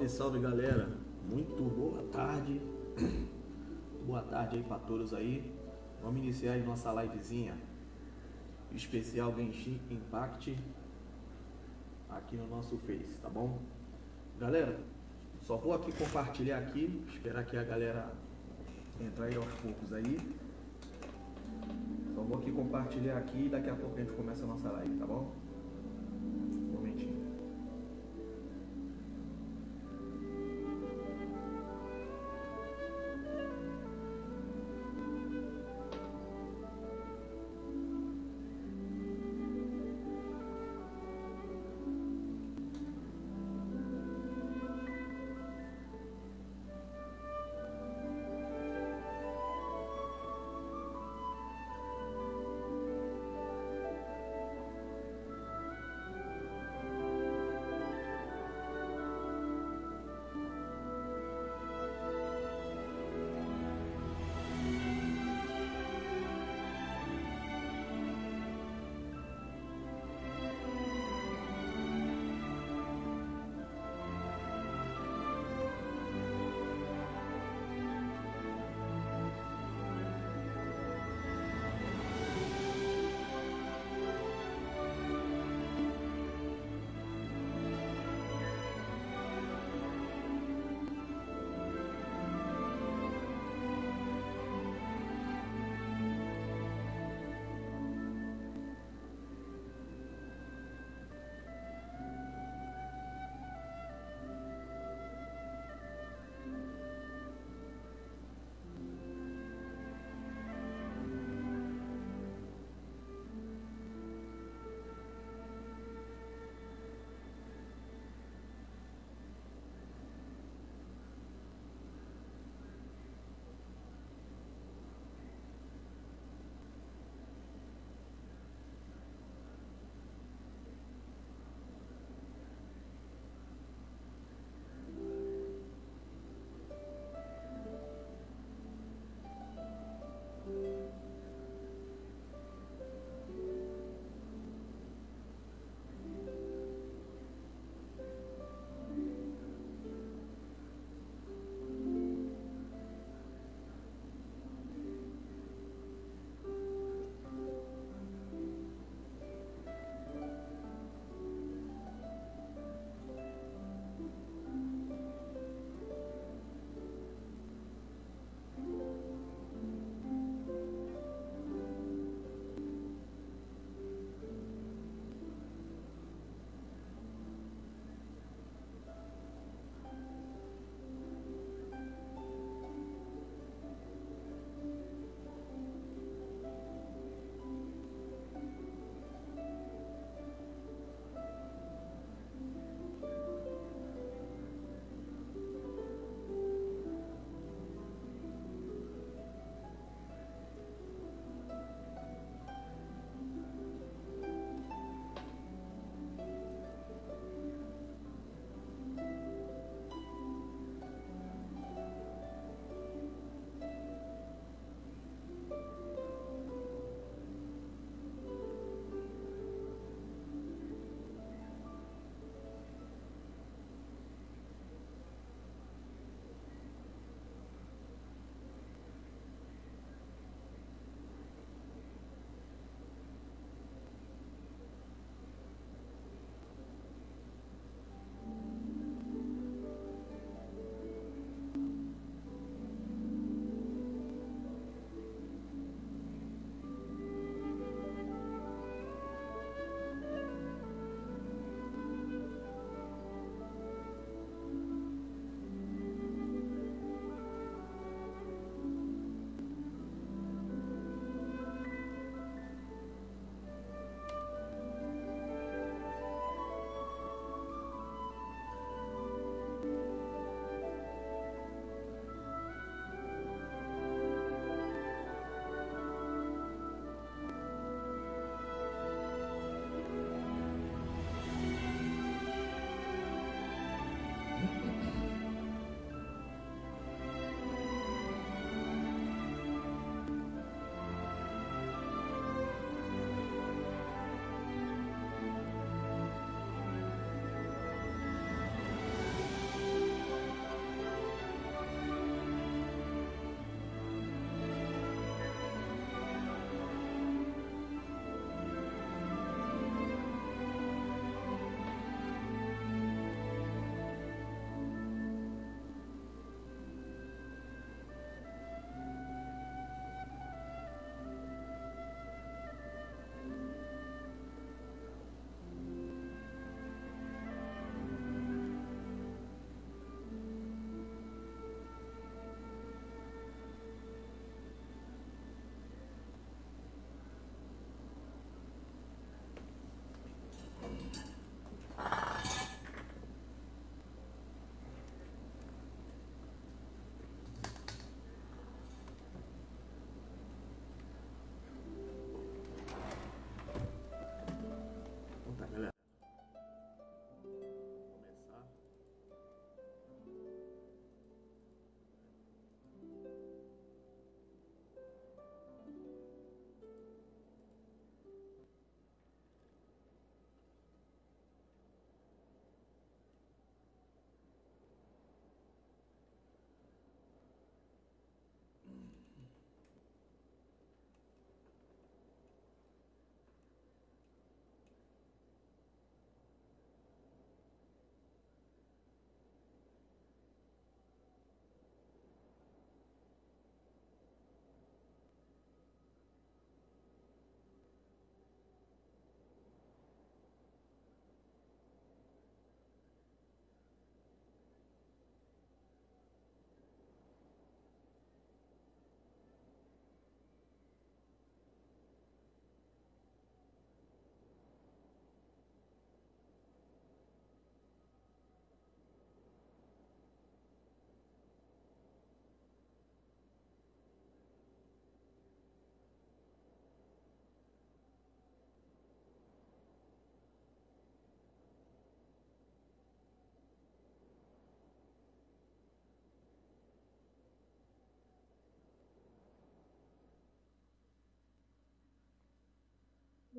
Salve galera, muito boa tarde, boa tarde aí para todos aí. Vamos iniciar aí nossa livezinha especial Genshin Impact aqui no nosso Face, tá bom? Galera, só vou aqui compartilhar aqui, esperar que a galera entrar aí aos poucos aí. Só vou aqui compartilhar aqui e daqui a pouco a gente começa a nossa live, tá bom? Um momentinho.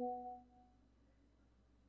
Ih, eu fiz merda, velho. Caraca, eu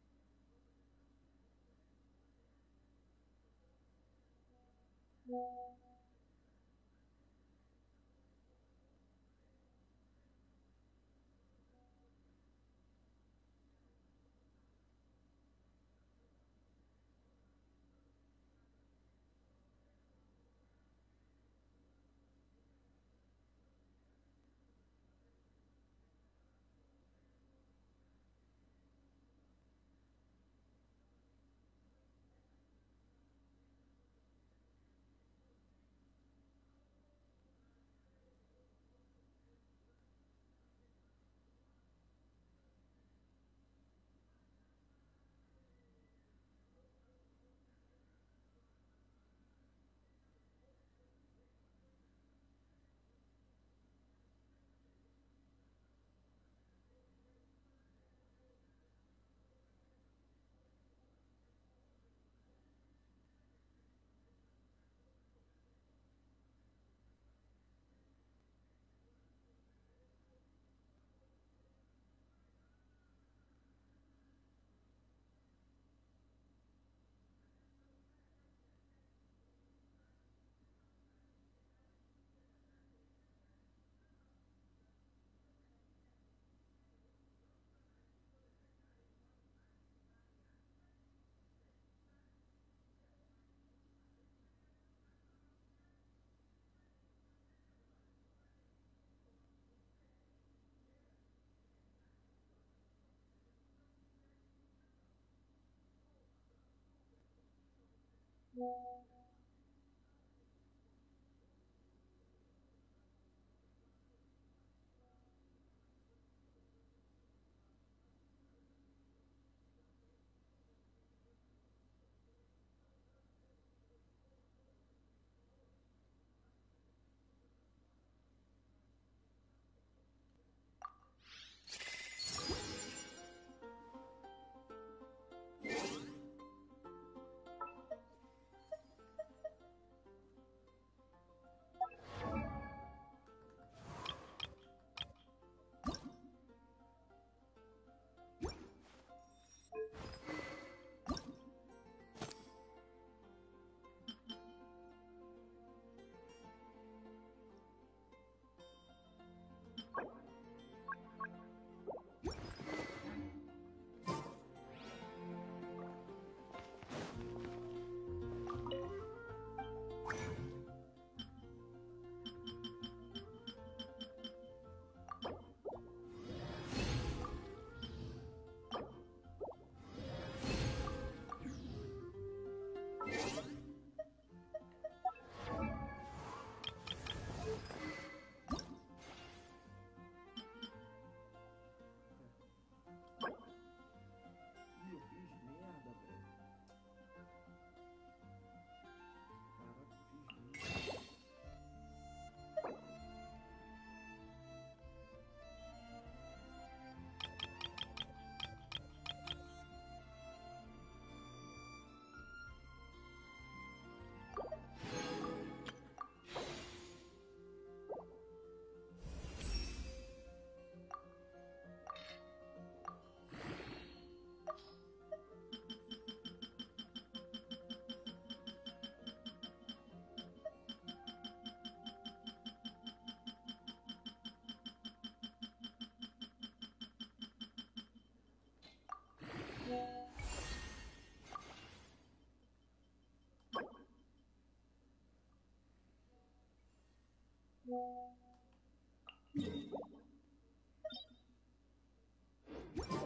fiz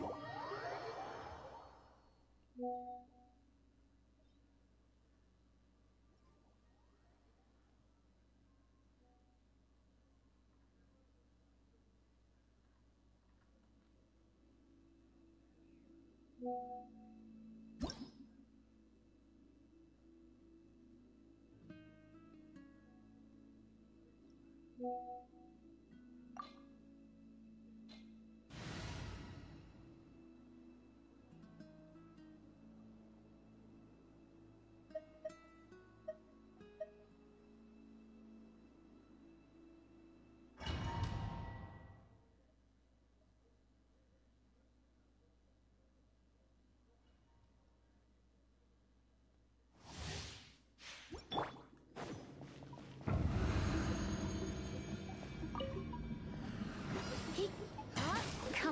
merda.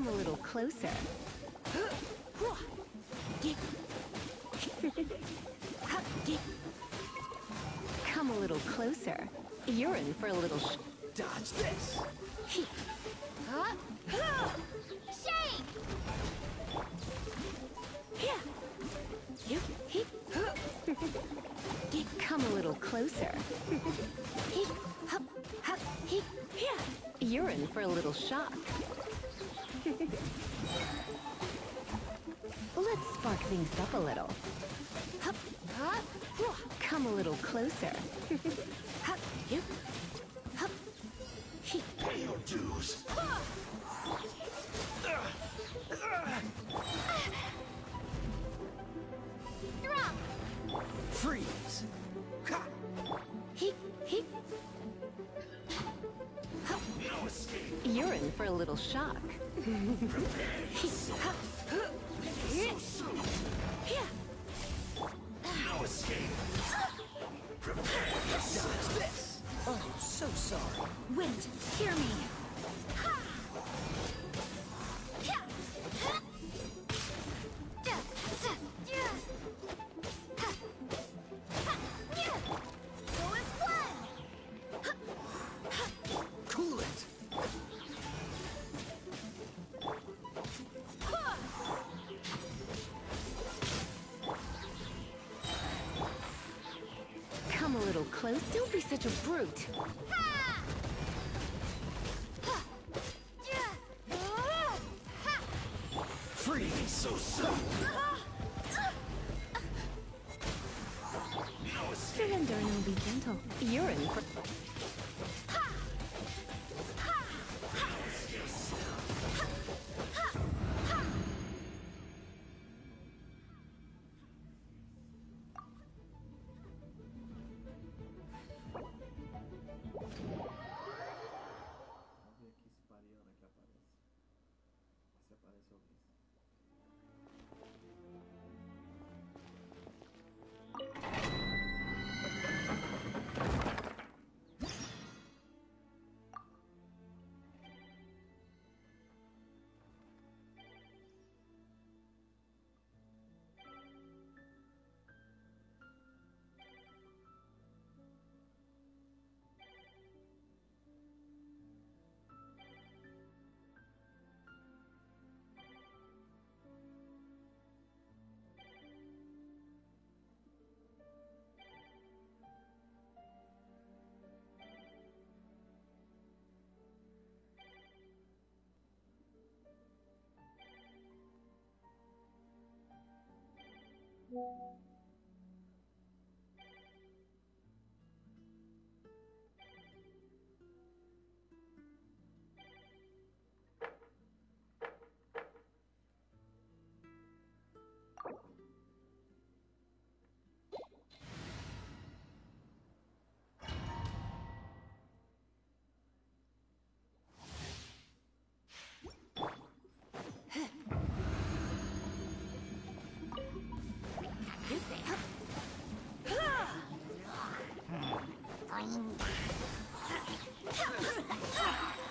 Come a little closer. Come a little closer. You're in for a little Dodge this! Shake! Come a little closer. You're in for a little shock. Let's spark things up a little. Come a little closer. Pay your dues! Drop! Freeze! Ha! No escape! You're in for a little shock. So soon! No escape! Prepare yourself! Dodge this! Oh, so sorry. Wind, hear me! Go as one! Cool it! Come a little close. Don't be such a brute. Freeze! So soon! No escape! Surrender and I'll be gentle. You're in for... Vamos ver aqui se Pariana que aparece. Se aparece alguém.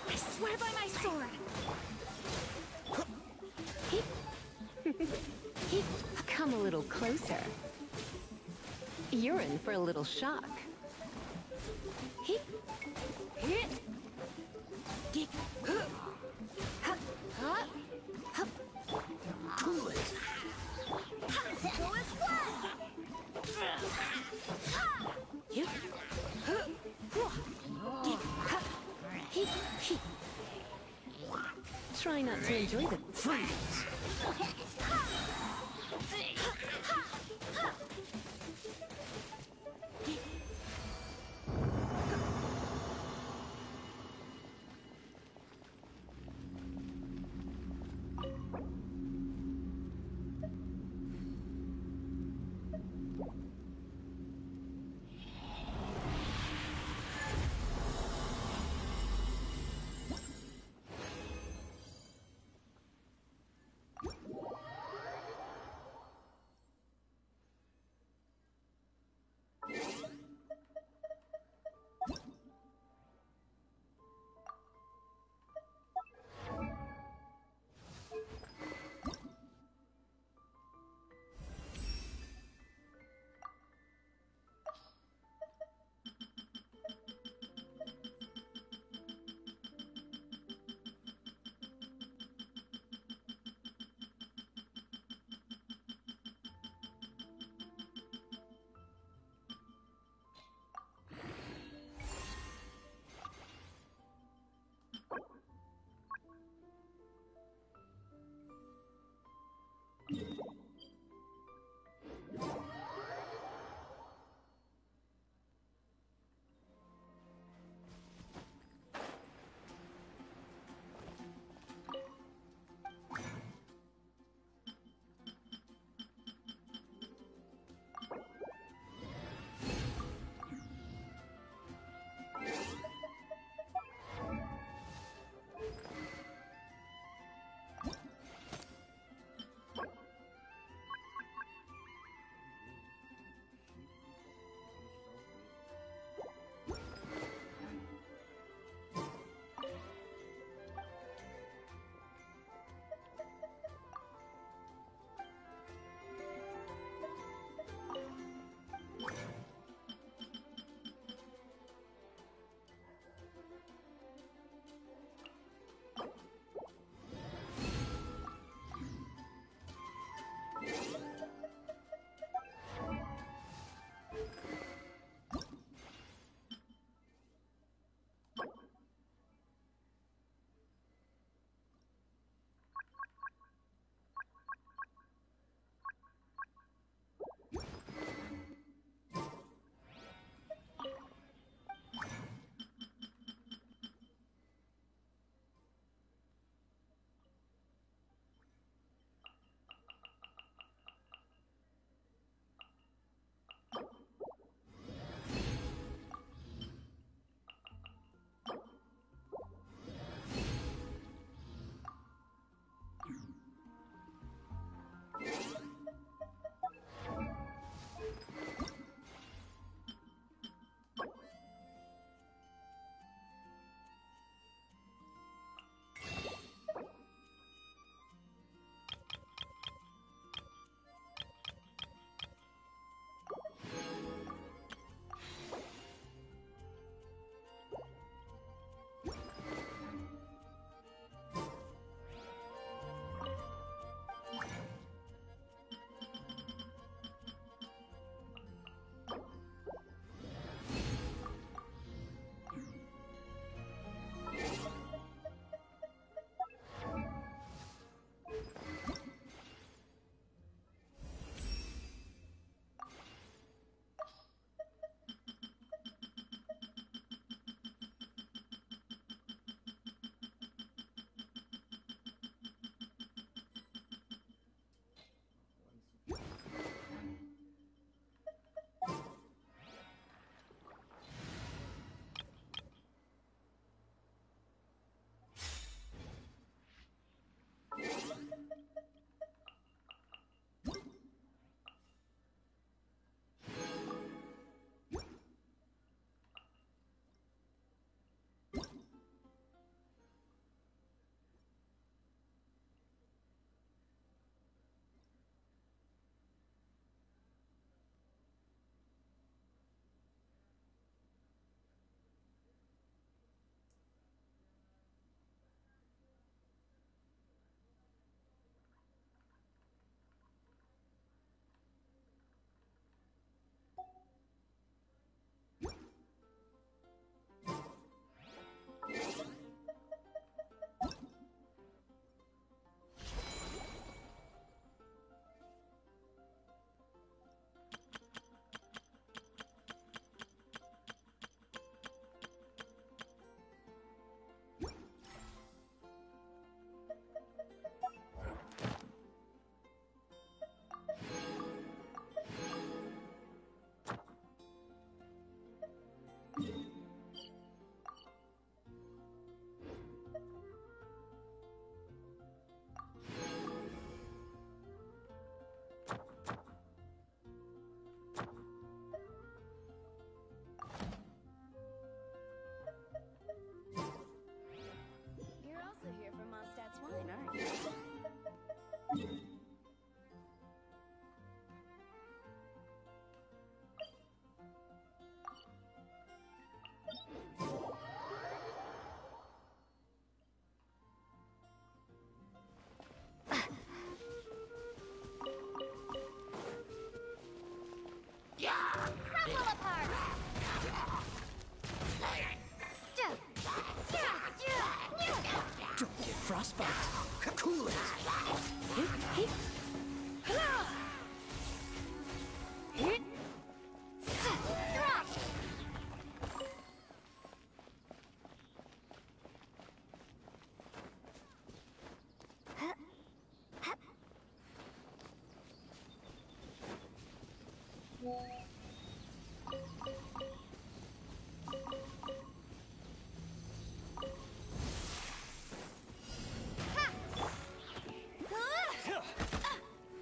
I swear by my sword! Come a little closer. You're in for a little shock. Cool it! Go as one! Try not to enjoy the... Freeze! Frostbite. Cool it.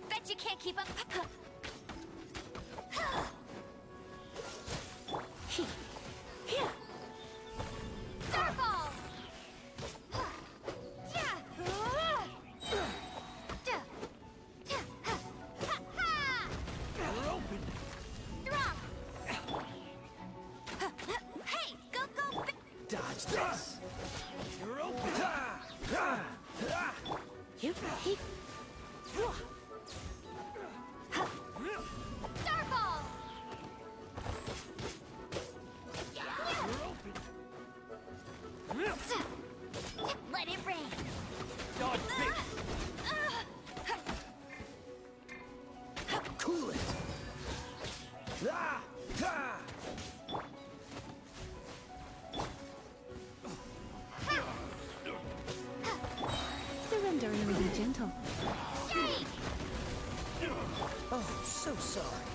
Bet you can't keep up. Starfall! You're open. Drop! Hey, go! Dodge this. You're open. Starfall! Let it rain. Dodge this. Cool it. Surrender and be gentle. Shake! Oh, so sorry.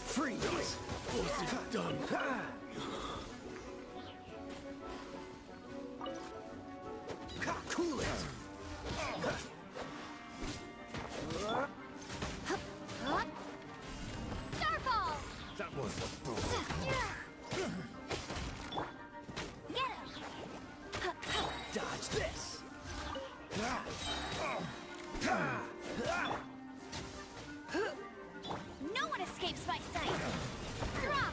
Freeze. This is done. Cool it. Starfall! That was a fool. Get him! Dodge this. No one escapes my sight! Drop!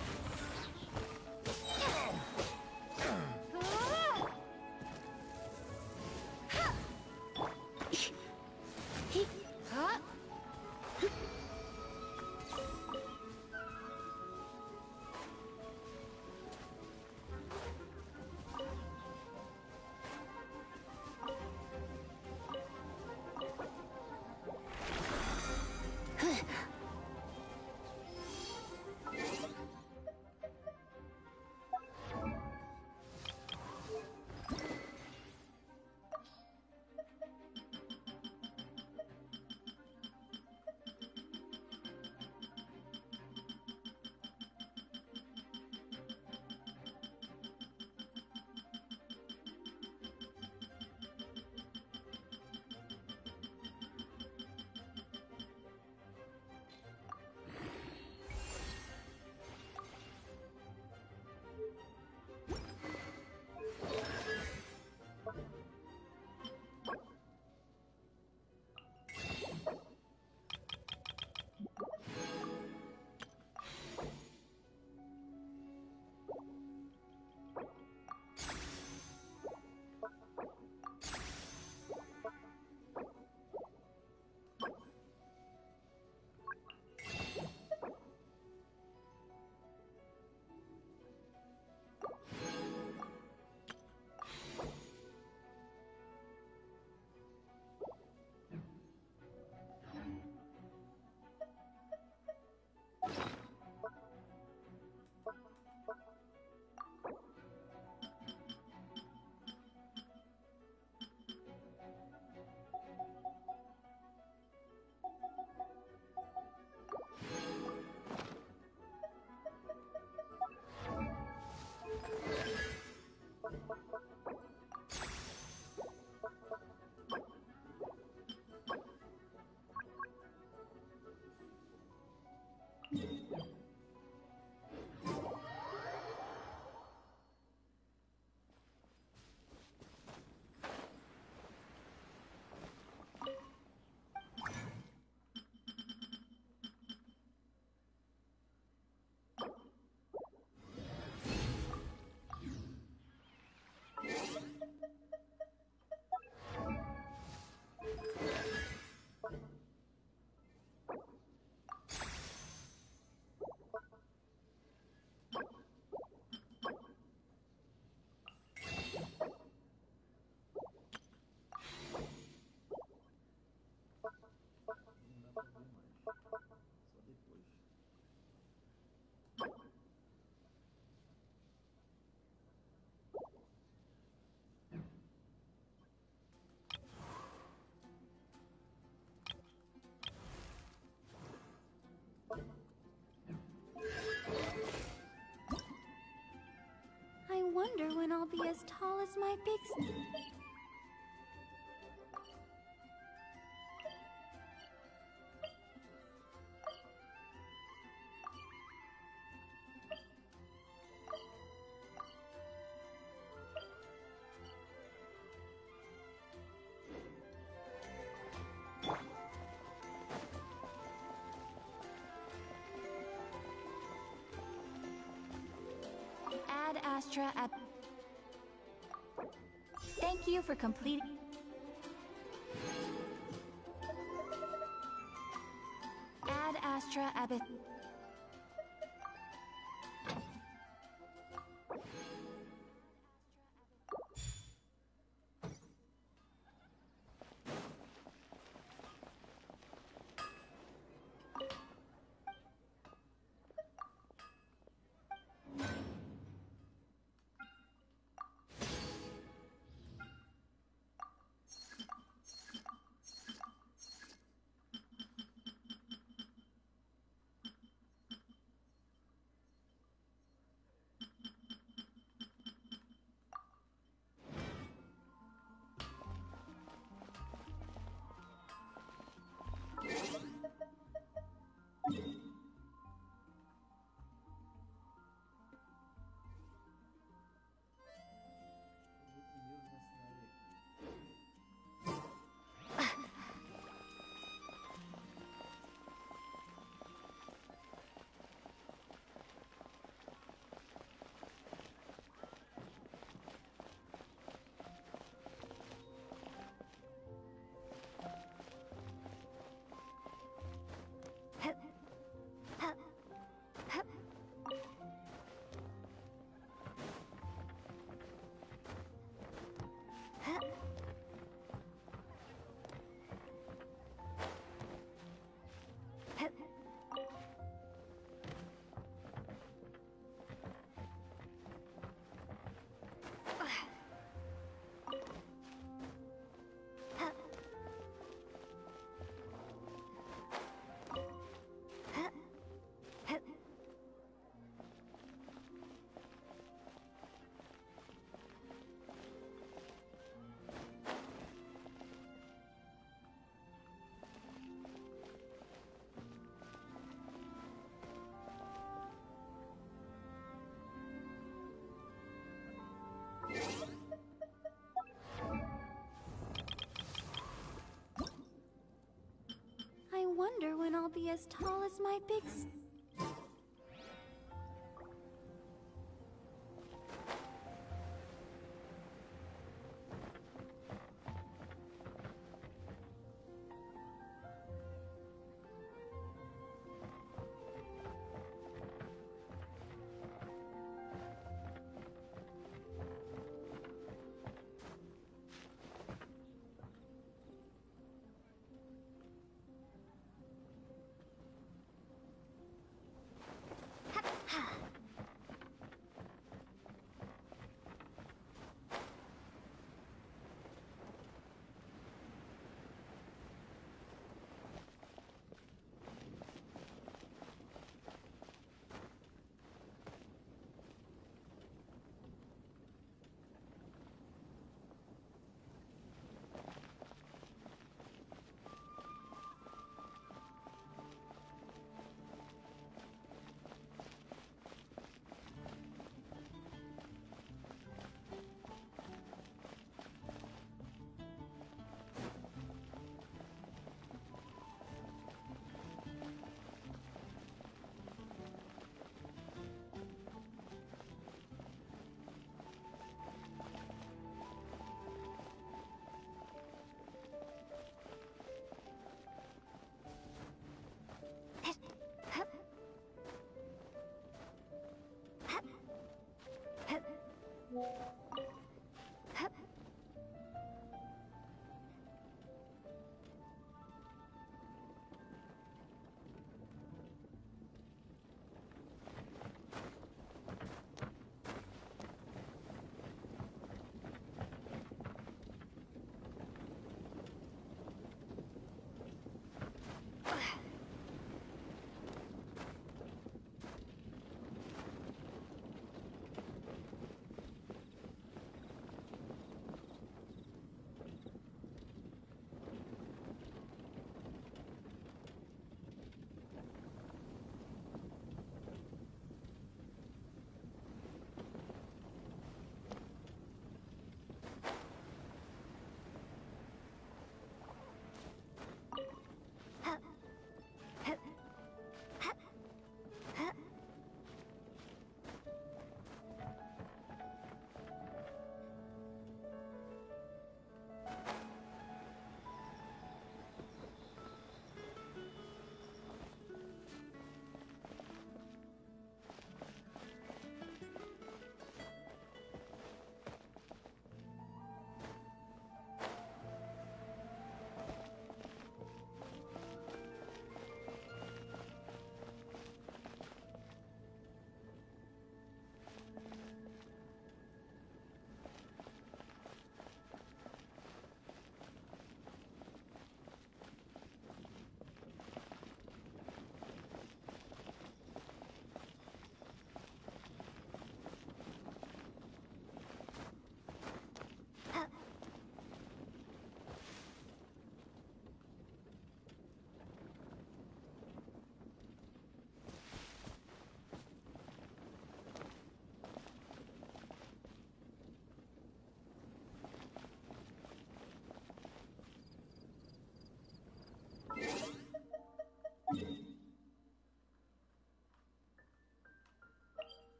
wonder when I'll be as tall as my big... Ad Astra at... Thank you for completing... Ad Astra Abyss... I wonder when I'll be as tall as my big...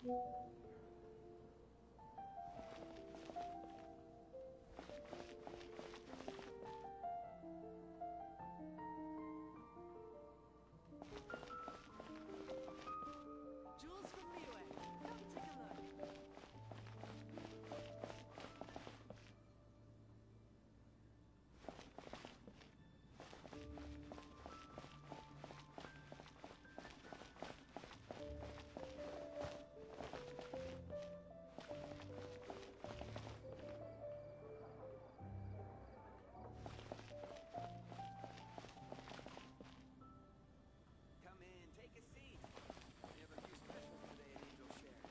Jewels from Liyue. Come take a look. Come in, take a seat. We have a few specials today at Angel Share.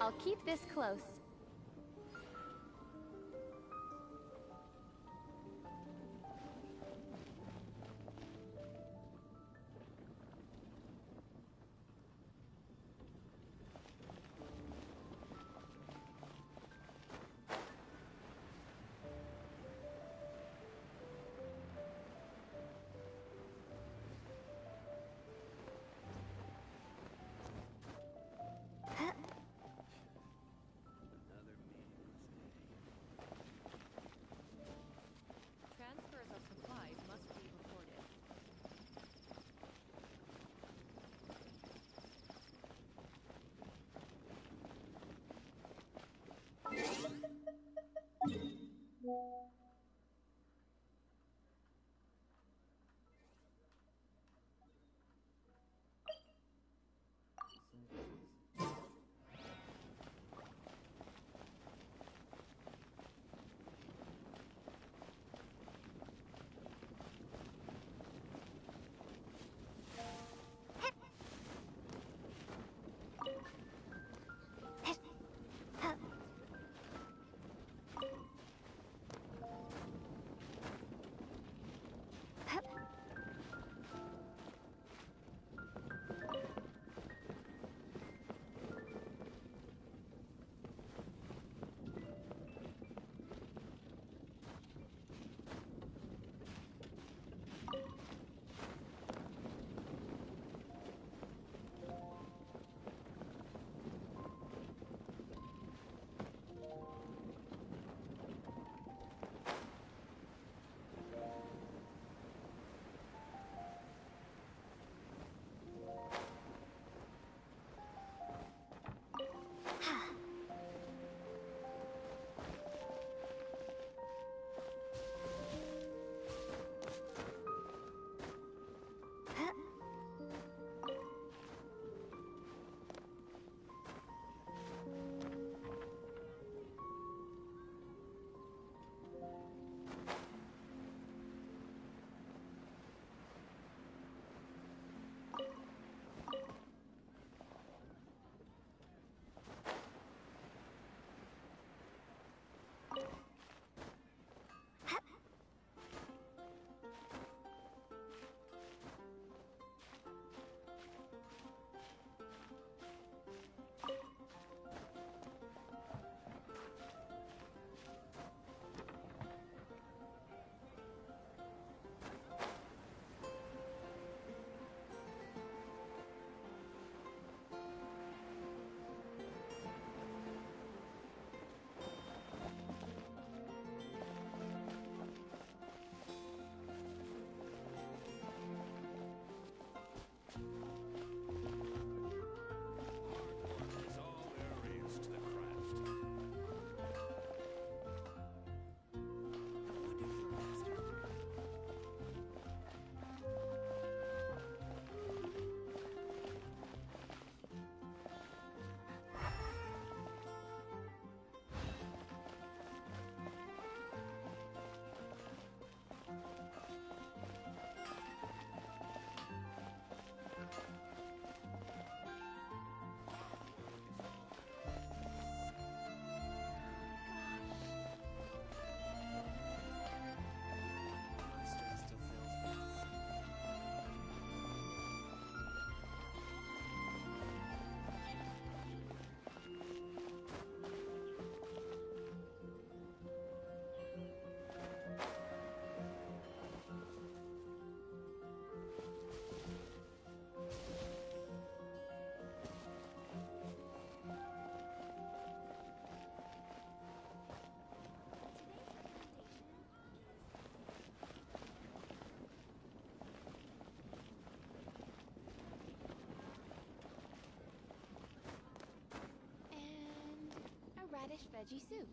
I'll keep this close. Transfers of supplies must be reported. radish veggie soup.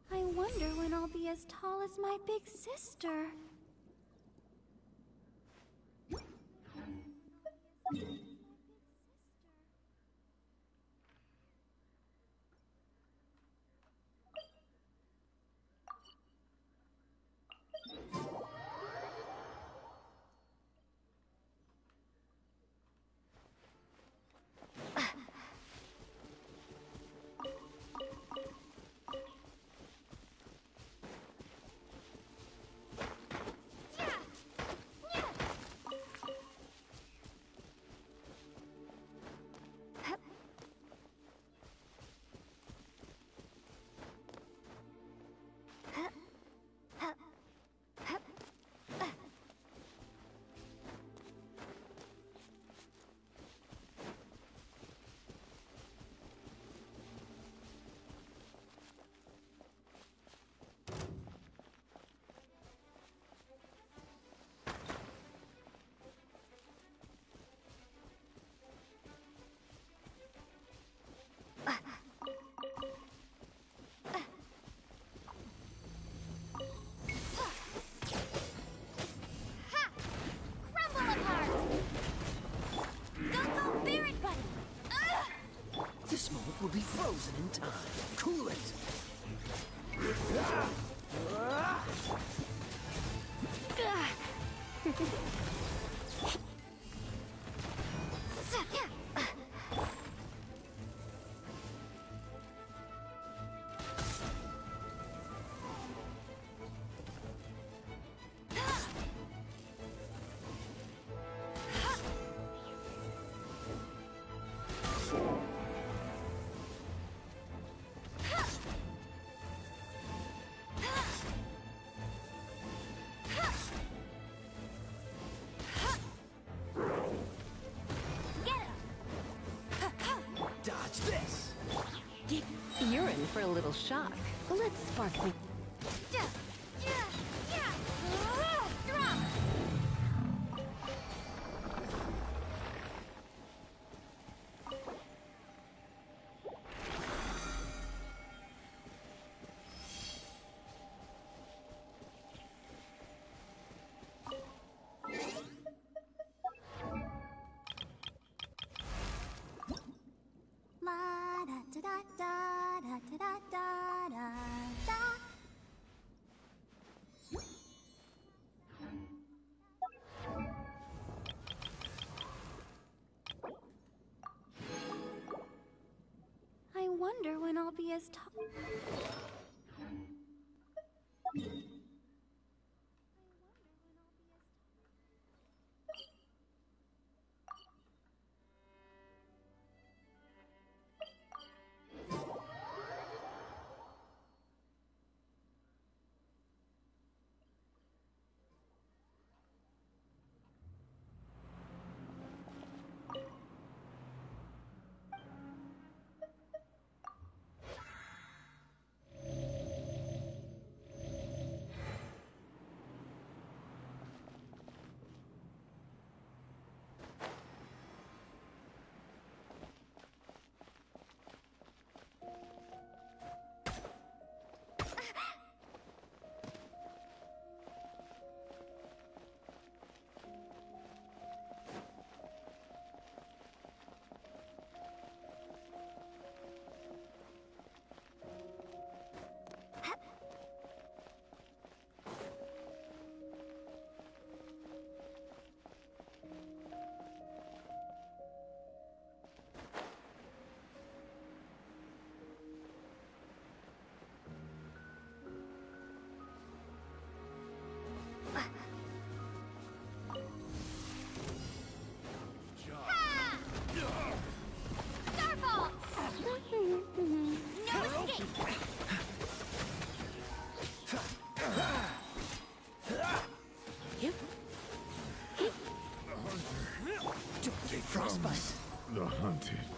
I wonder when I'll be as tall as my big sister. This moment will be frozen in time. Cool it. Dodge this. You're in for a little shock. Let's spark things. Drop! La da da da da da da da da da. I wonder when I'll be as tall.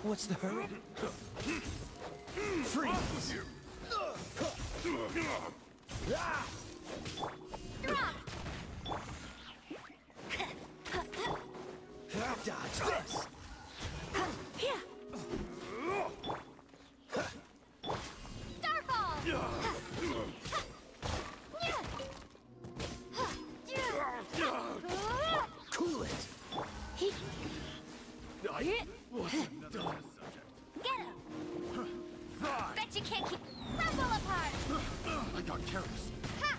What's the hurry? Freeze! Ah! Drop! Dodge this! Here! Starfall! Cool it! Get him! Bet you can't keep crumble apart! I got careless. Ha!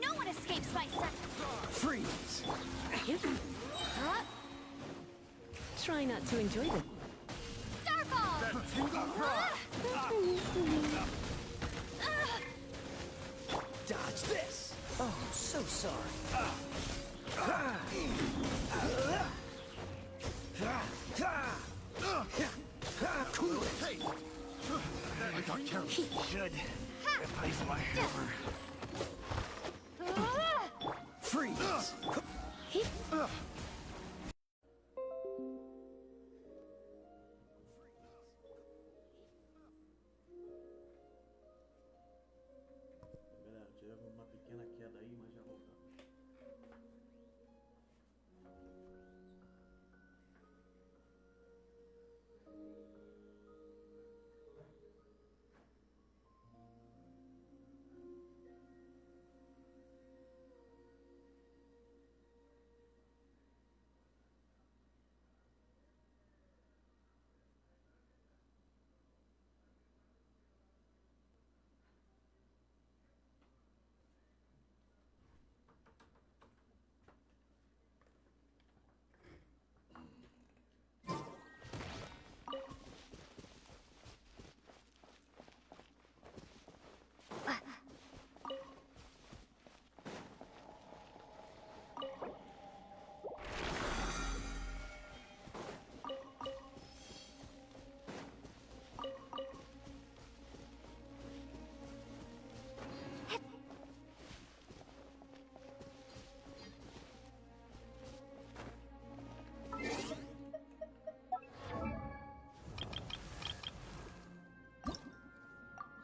No one escapes my sight! Freeze! Huh? Try not to enjoy them. Starfall! Dodge this! Oh, so sorry. Cool it! Hey! I got careless. Should replace my hammer. Freeze! Galera, tivemos uma pequena queda aí, mas já voltamos.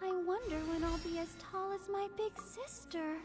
I wonder when I'll be as tall as my big sister.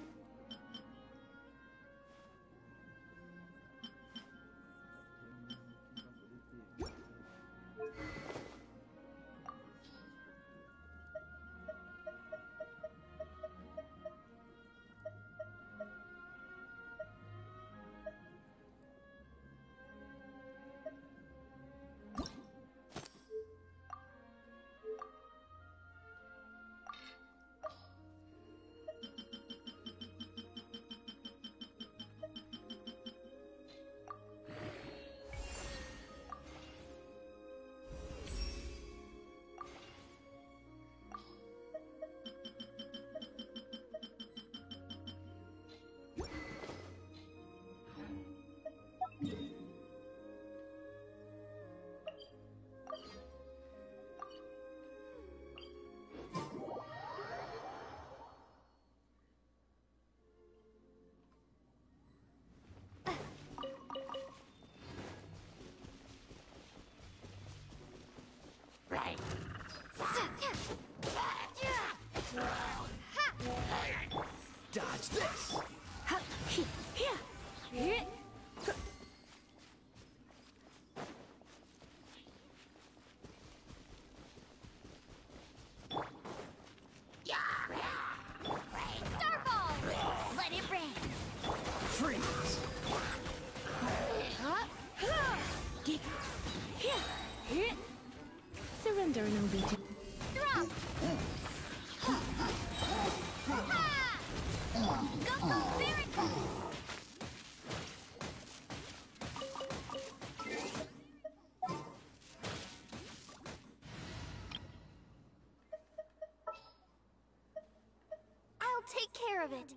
Dodge this! Starfall! Let it rain! Freeze! Surrender and I'll be to Drop! Ha! Go, go, Barracuda! I'll take care of it.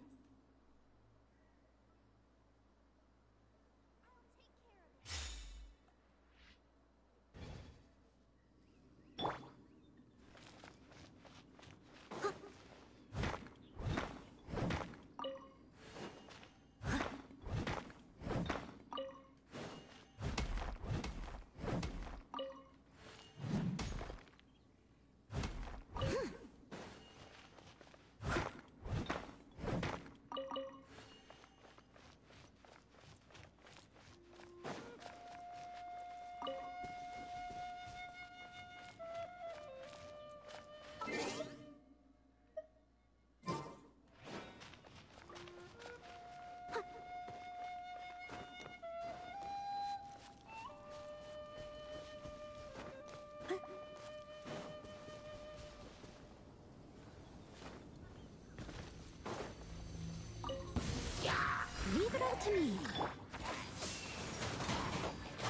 to me.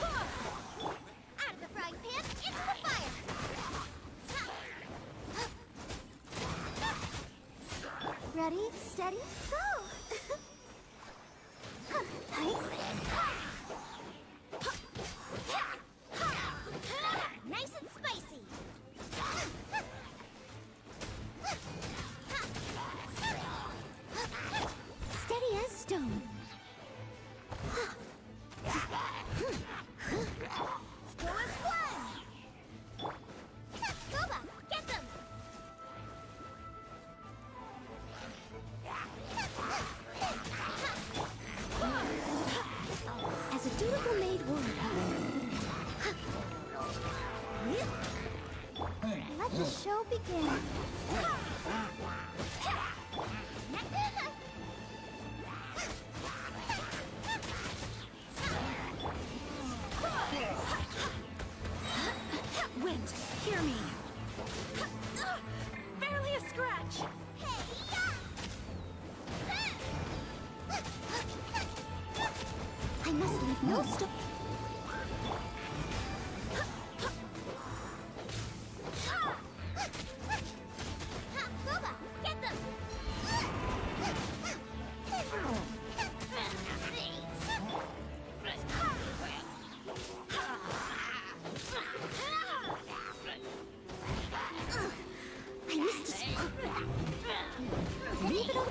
Out of the frying pan, into the fire. Ready, steady, go! Nice and spicy. Steady as stone. Go as one. Boba, get them. As a dutiful maid would. Let the show begin. Wind, hear me. Barely a scratch. I must leave no stone. Boba, get them! I missed a spot. Leave it alone.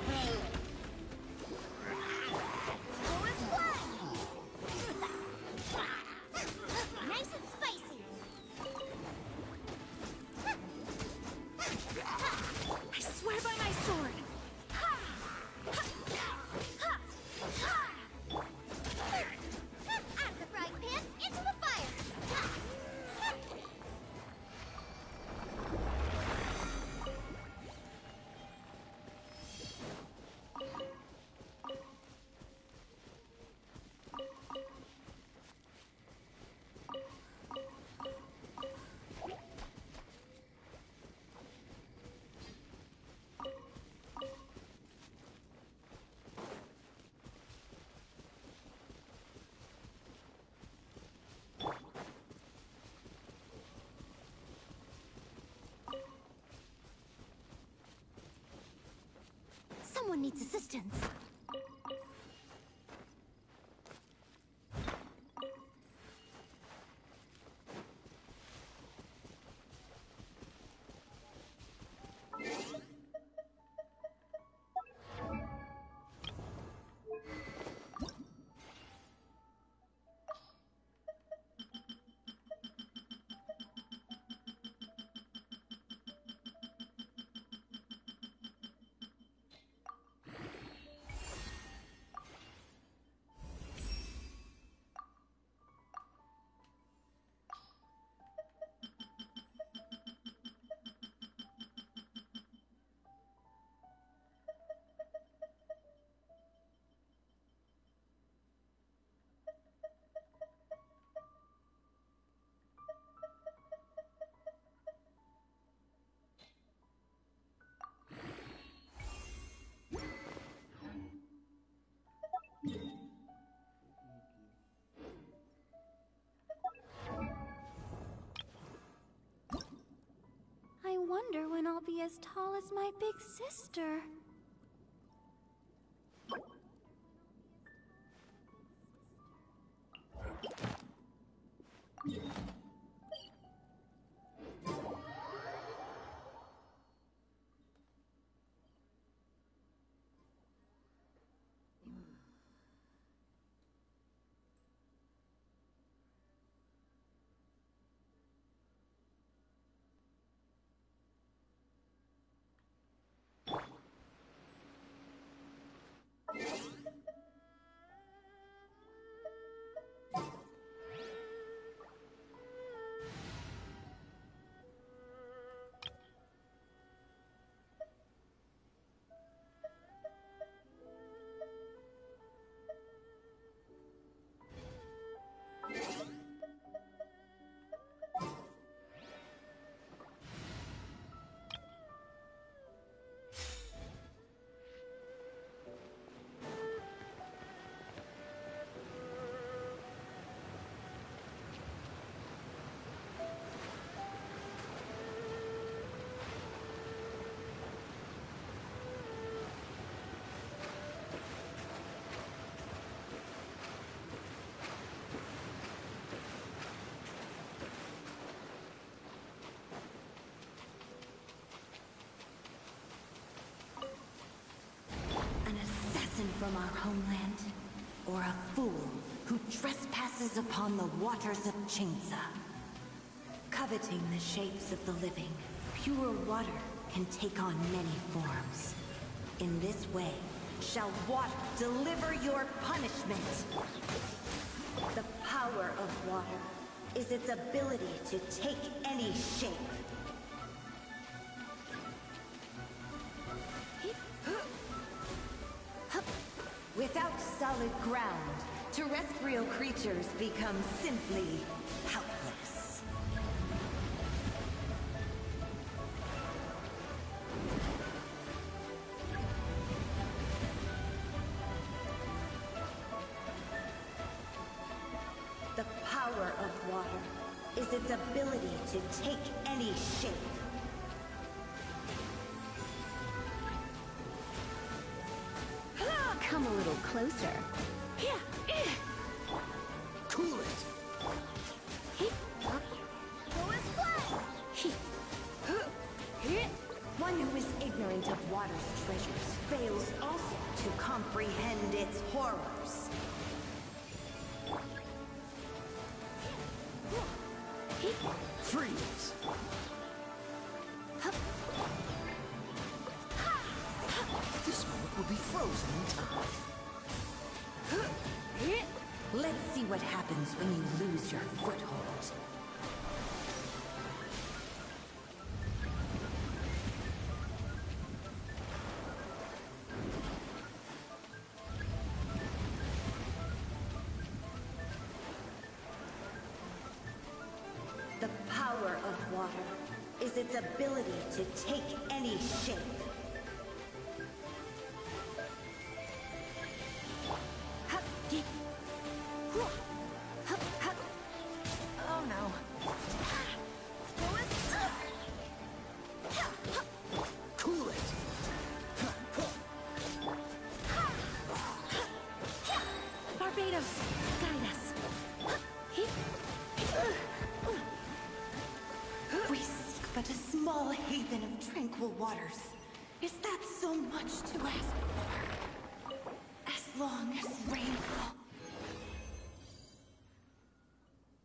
Go as one. Nice and spicy. I swear by my sword. Out of the frying pan, into the fire. Someone needs assistance. I wonder when I'll be as tall as my big sister. from our homeland, or a fool who trespasses upon the waters of Chinza. Coveting the shapes of the living, pure water can take on many forms. In this way, shall water deliver your punishment. The power of water is its ability to take any shape. Without solid ground, terrestrial creatures become simply helpless. The power of water is its ability to take any shape. Come a little closer. Cool it. One who is ignorant of water's treasures fails also to comprehend its horrors. Freeze. This moment will be frozen in time. Let's see what happens when you lose your foothold. The power of water is its ability to take any shape. Oh no. Cool it. Barbados, guide us. We seek but a small haven of tranquil waters. Is that so much to ask for? As long as rainfall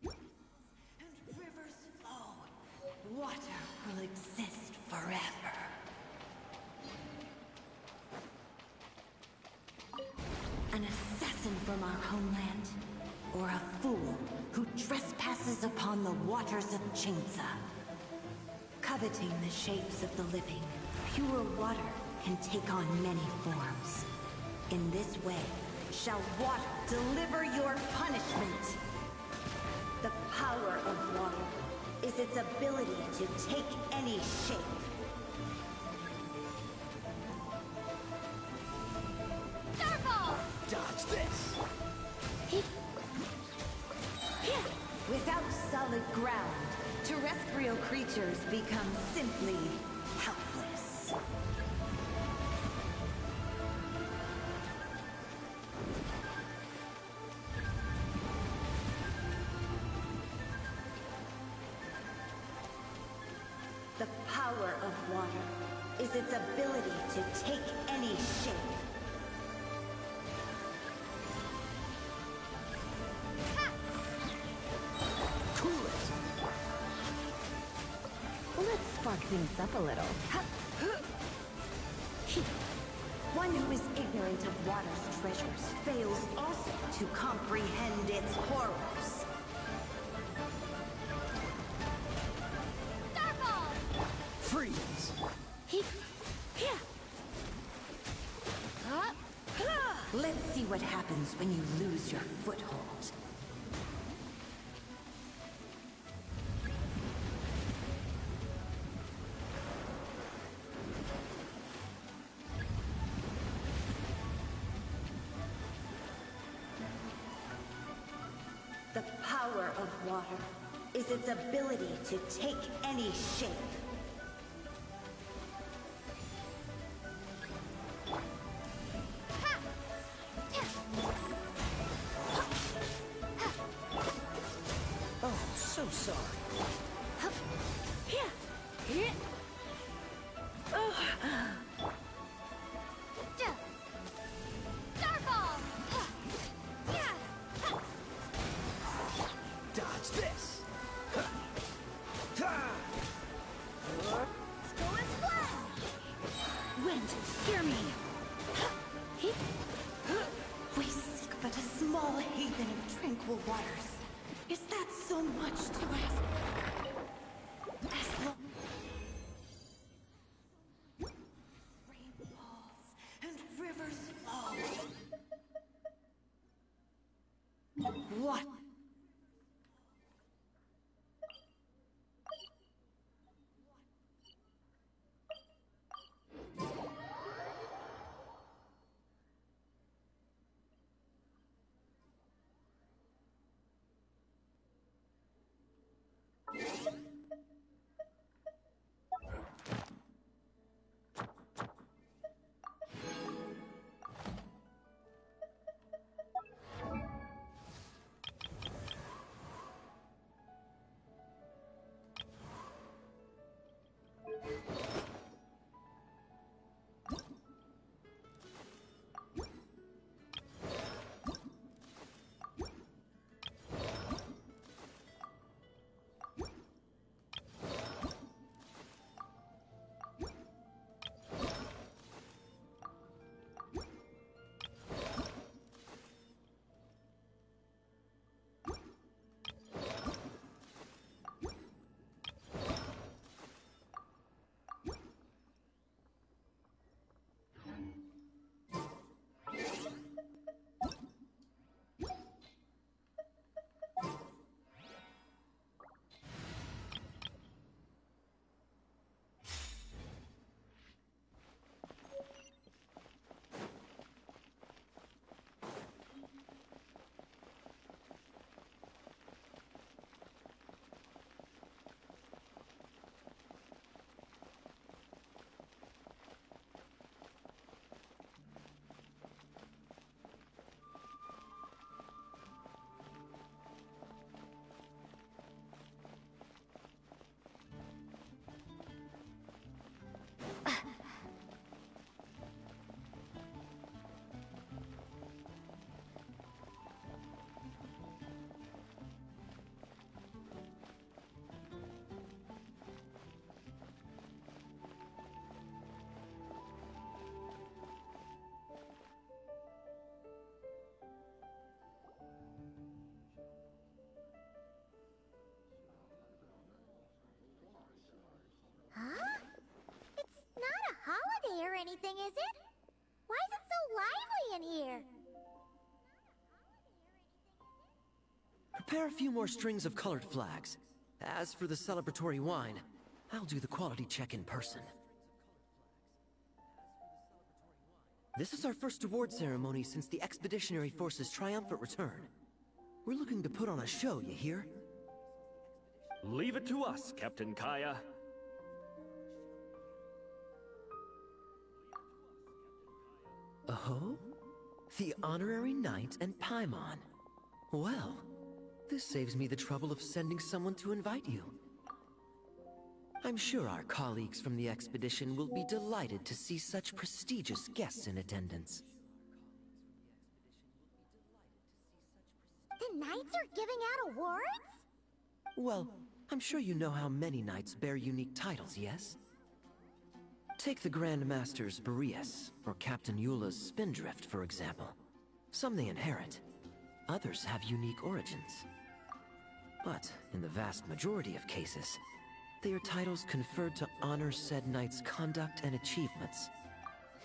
and rivers flow, water will exist forever. An assassin from our homeland, or a fool who trespasses upon the waters of Chinza. Coveting the shapes of the living, pure water can take on many forms. In this way, shall water deliver your punishment. The power of water is its ability to take any shape. Starfall! Dodge this. Without solid ground, terrestrial creatures become simply helpless. The power of water is its ability to take any shape. Cool it. Let's spark things up a little. One who is ignorant of water's treasures fails also to comprehend its horrors. Starfall! Freeze. Let's see what happens when you lose your foothold. The power of water is its ability to take any shape. Oh, so sorry. Starfall! waters. Is that so much to ask? As long rain falls and rivers flow. What? Huh? It's not a holiday or anything, is it? Why is it so lively in here? Prepare a few more strings of colored flags. As for the celebratory wine, I'll do the quality check in person. This is our first award ceremony since the Expeditionary Force's triumphant return. We're looking to put on a show, you hear? Leave it to us, Captain Kaya. Oh? The Honorary Knight and Paimon. Well, this saves me the trouble of sending someone to invite you. I'm sure our colleagues from the expedition will be delighted to see such prestigious guests in attendance. The knights are giving out awards? Well, I'm sure you know how many knights bear unique titles, yes? Take the Grand Master's Boreas, or Captain Eula's Spindrift, for example. Some they inherit, others have unique origins. But in the vast majority of cases, they are titles conferred to honor said knight's conduct and achievements.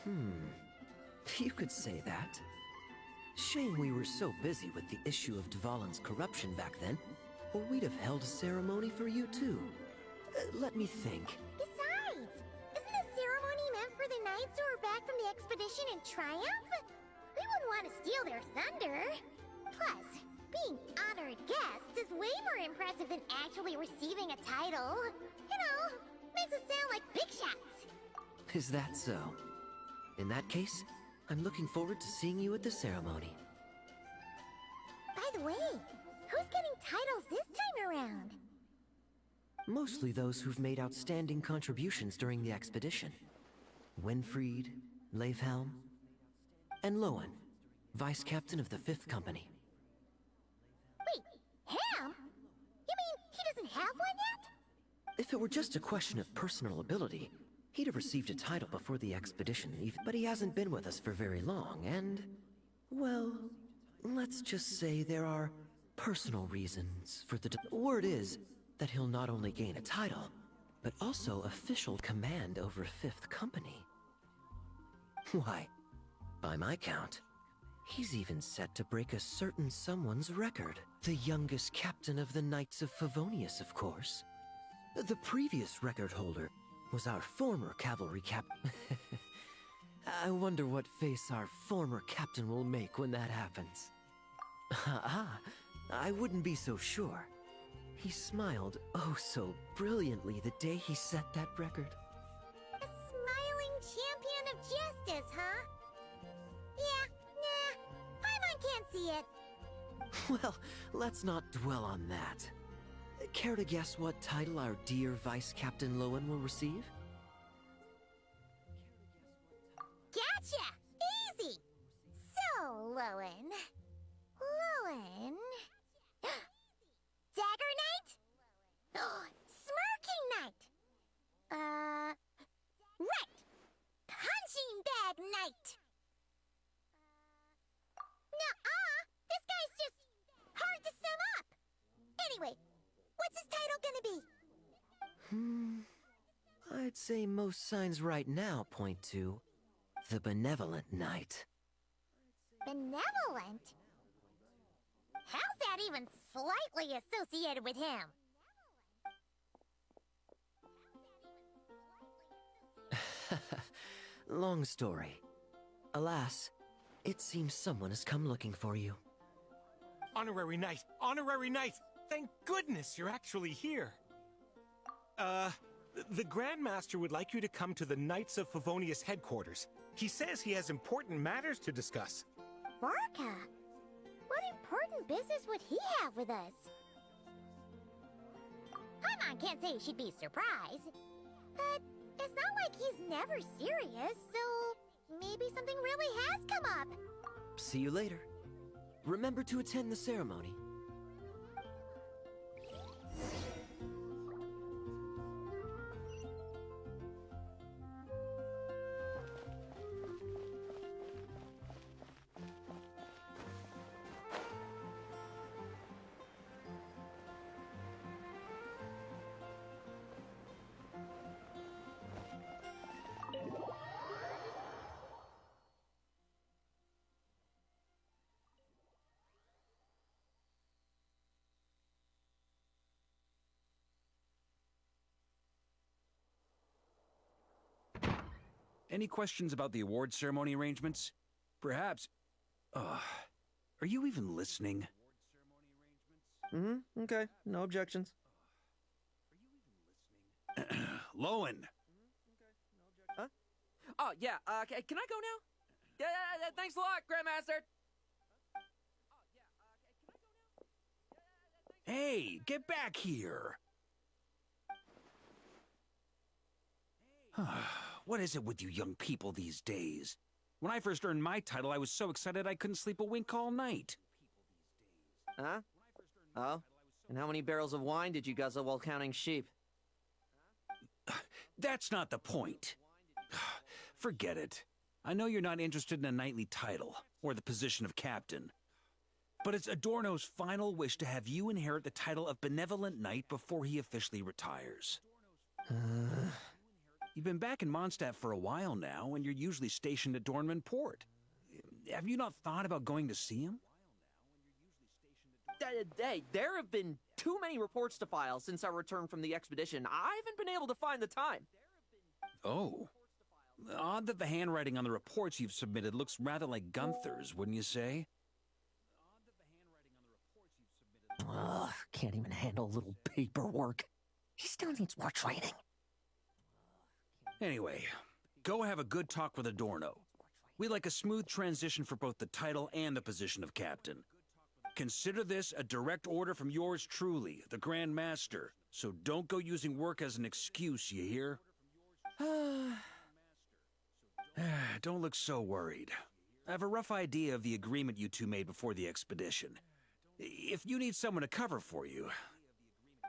You could say that. Shame we were so busy with the issue of Dvalin's corruption back then, or we'd have held a ceremony for you too. Let me think. Besides, isn't the ceremony meant for the knights who are back from the expedition in triumph? We wouldn't want to steal their thunder. Plus, being honored guests is way more impressive than actually receiving a title. You know, makes us sound like big shots. Is that so? In that case, I'm looking forward to seeing you at the ceremony. By the way, who's getting titles this time around? Mostly those who've made outstanding contributions during the expedition. Winfried, Leifhelm, and Lowen, Vice Captain of the 5th Company. Wait, Ham? You mean he doesn't have one yet? If it were just a question of personal ability, he'd have received a title before the expedition, but he hasn't been with us for very long, and... well, let's just say there are personal reasons for the word is that he'll not only gain a title, but also official command over 5th Company. Why, by my count, he's even set to break a certain someone's record. The youngest captain of the Knights of Favonius, of course. The previous record holder was our former cavalry captain. I wonder what face our former captain will make when that happens. I wouldn't be so sure. He smiled oh so brilliantly the day he set that record. A smiling champion of justice, huh? Yeah, nah. Paimon can't see it. Well, let's not dwell on that. Care to guess what title our dear Vice Captain Lowen will receive? Gotcha! Easy! So, Lowen... Dagger Knight? Smirking Knight! Right! Punching Bag Knight! Nuh-uh! This guy's just hard to sum up! Anyway, what's his title gonna be? I'd say most signs right now point to the Benevolent Knight. Benevolent? How's that even slightly associated with him? Long story. Alas, it seems someone has come looking for you. Honorary Knight! Honorary Knight! Thank goodness you're actually here! The Grand Master would like you to come to the Knights of Favonius headquarters. He says he has important matters to discuss. Varka? What important business would he have with us? Paimon can't say she'd be surprised. But it's not like he's never serious, so maybe something really has come up. See you later. Remember to attend the ceremony. Any questions about the award ceremony arrangements? Perhaps... are you even listening? Okay. No objections. Lowen! Huh? Oh, yeah, can I go now? Yeah, thanks a lot, Grandmaster! Hey, get back here! What is it with you young people these days? When I first earned my title, I was so excited I couldn't sleep a wink all night. Huh? Oh? And how many barrels of wine did you guzzle while counting sheep? That's not the point. Forget it. I know you're not interested in a knightly title, or the position of captain. But it's Adorno's final wish to have you inherit the title of Benevolent Knight before he officially retires. You've been back in Mondstadt for a while now, and you're usually stationed at Dornman Port. Have you not thought about going to see him? There have been too many reports to file since our return from the expedition. I haven't been able to find the time. Oh. Odd that the handwriting on the reports you've submitted looks rather like Gunther's, wouldn't you say? Ugh, can't even handle a little paperwork. He still needs more training. Anyway, go have a good talk with Adorno. We'd like a smooth transition for both the title and the position of captain. Consider this a direct order from yours truly, the Grand Master. So don't go using work as an excuse, you hear? Don't look so worried. I have a rough idea of the agreement you two made before the expedition. If you need someone to cover for you...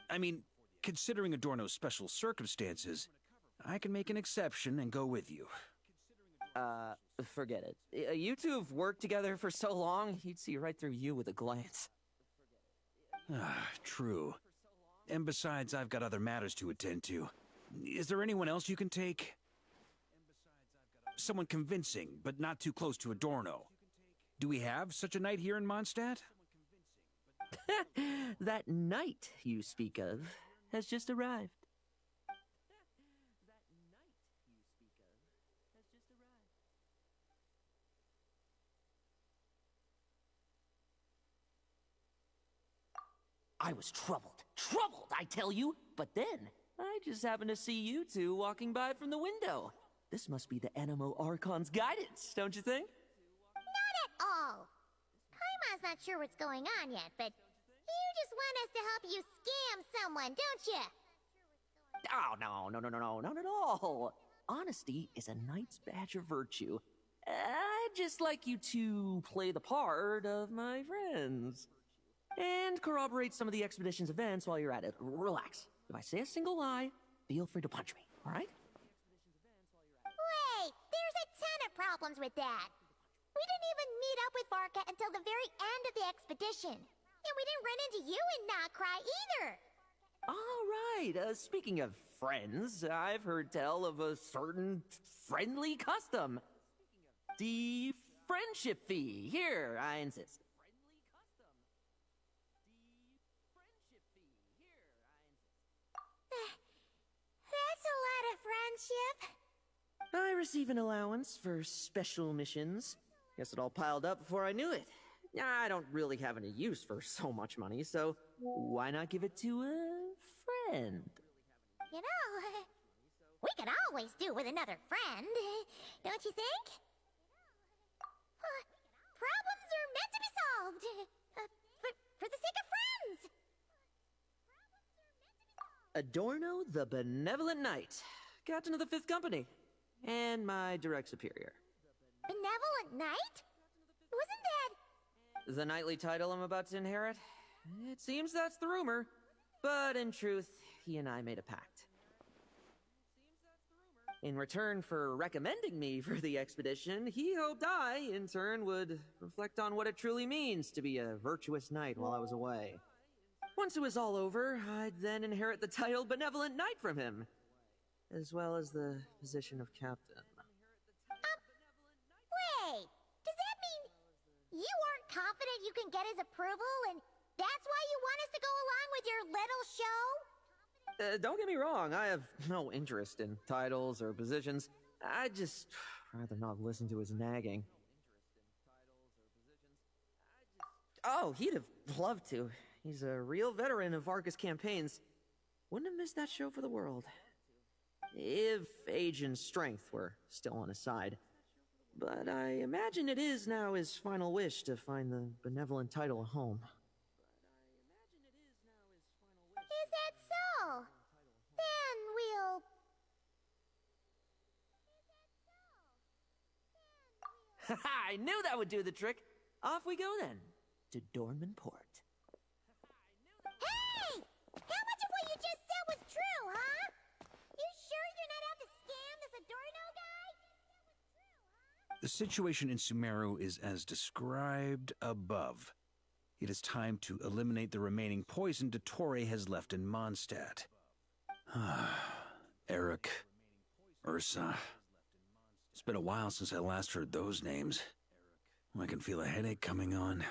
I mean, considering Adorno's special circumstances, I can make an exception and go with you. Forget it. You two have worked together for so long, he'd see right through you with a glance. Ah, true. And besides, I've got other matters to attend to. Is there anyone else you can take? Someone convincing, but not too close to Adorno. Do we have such a knight here in Mondstadt? That knight you speak of has just arrived. I was troubled. Troubled, I tell you! But then, I just happened to see you two walking by from the window. This must be the Animo Archon's guidance, don't you think? Not at all. Paimon's not sure what's going on yet, but you just want us to help you scam someone, don't you? Oh, no, not at all. Honesty is a knight's badge of virtue. I'd just like you to play the part of my friends. And corroborate some of the expedition's events while you're at it. Relax. If I say a single lie, feel free to punch me, alright? Wait, there's a ton of problems with that. We didn't even meet up with Varka until the very end of the expedition. And we didn't run into you in Nocry either. Alright, speaking of friends, I've heard tell of a certain friendly custom. The friendship fee. Here, I insist. That's a lot of friendship. I receive an allowance for special missions. Guess it all piled up before I knew it. I don't really have any use for so much money, so why not give it to a friend? You know, we could always do with another friend, don't you think? Problems are meant to be solved. For the sake of friends. Adorno the Benevolent Knight, Captain of the 5th Company, and my direct superior. Benevolent Knight? Wasn't that... The knightly title I'm about to inherit? It seems that's the rumor. But in truth, he and I made a pact. In return for recommending me for the expedition, he hoped I, in turn, would reflect on what it truly means to be a virtuous knight while I was away. Once it was all over, I'd then inherit the title Benevolent Knight from him, as well as the position of captain. Wait, does that mean you aren't confident you can get his approval, and that's why you want us to go along with your little show? Don't get me wrong, I have no interest in titles or positions. I'd just rather not listen to his nagging. Oh, he'd have loved to. He's a real veteran of Varka's campaigns. Wouldn't have missed that show for the world. If age and strength were still on his side. But I imagine it is now his final wish to find the benevolent title a home. Is that so? Then we'll... I knew that would do the trick. Off we go then, to Dorman Port. Hey! How much of what you just said was true, huh? You sure you're not out to scam this Adorno guy? The situation in Sumeru is as described above. It is time to eliminate the remaining poison Dottore has left in Mondstadt. Eric, Ursa. It's been a while since I last heard those names. I can feel a headache coming on.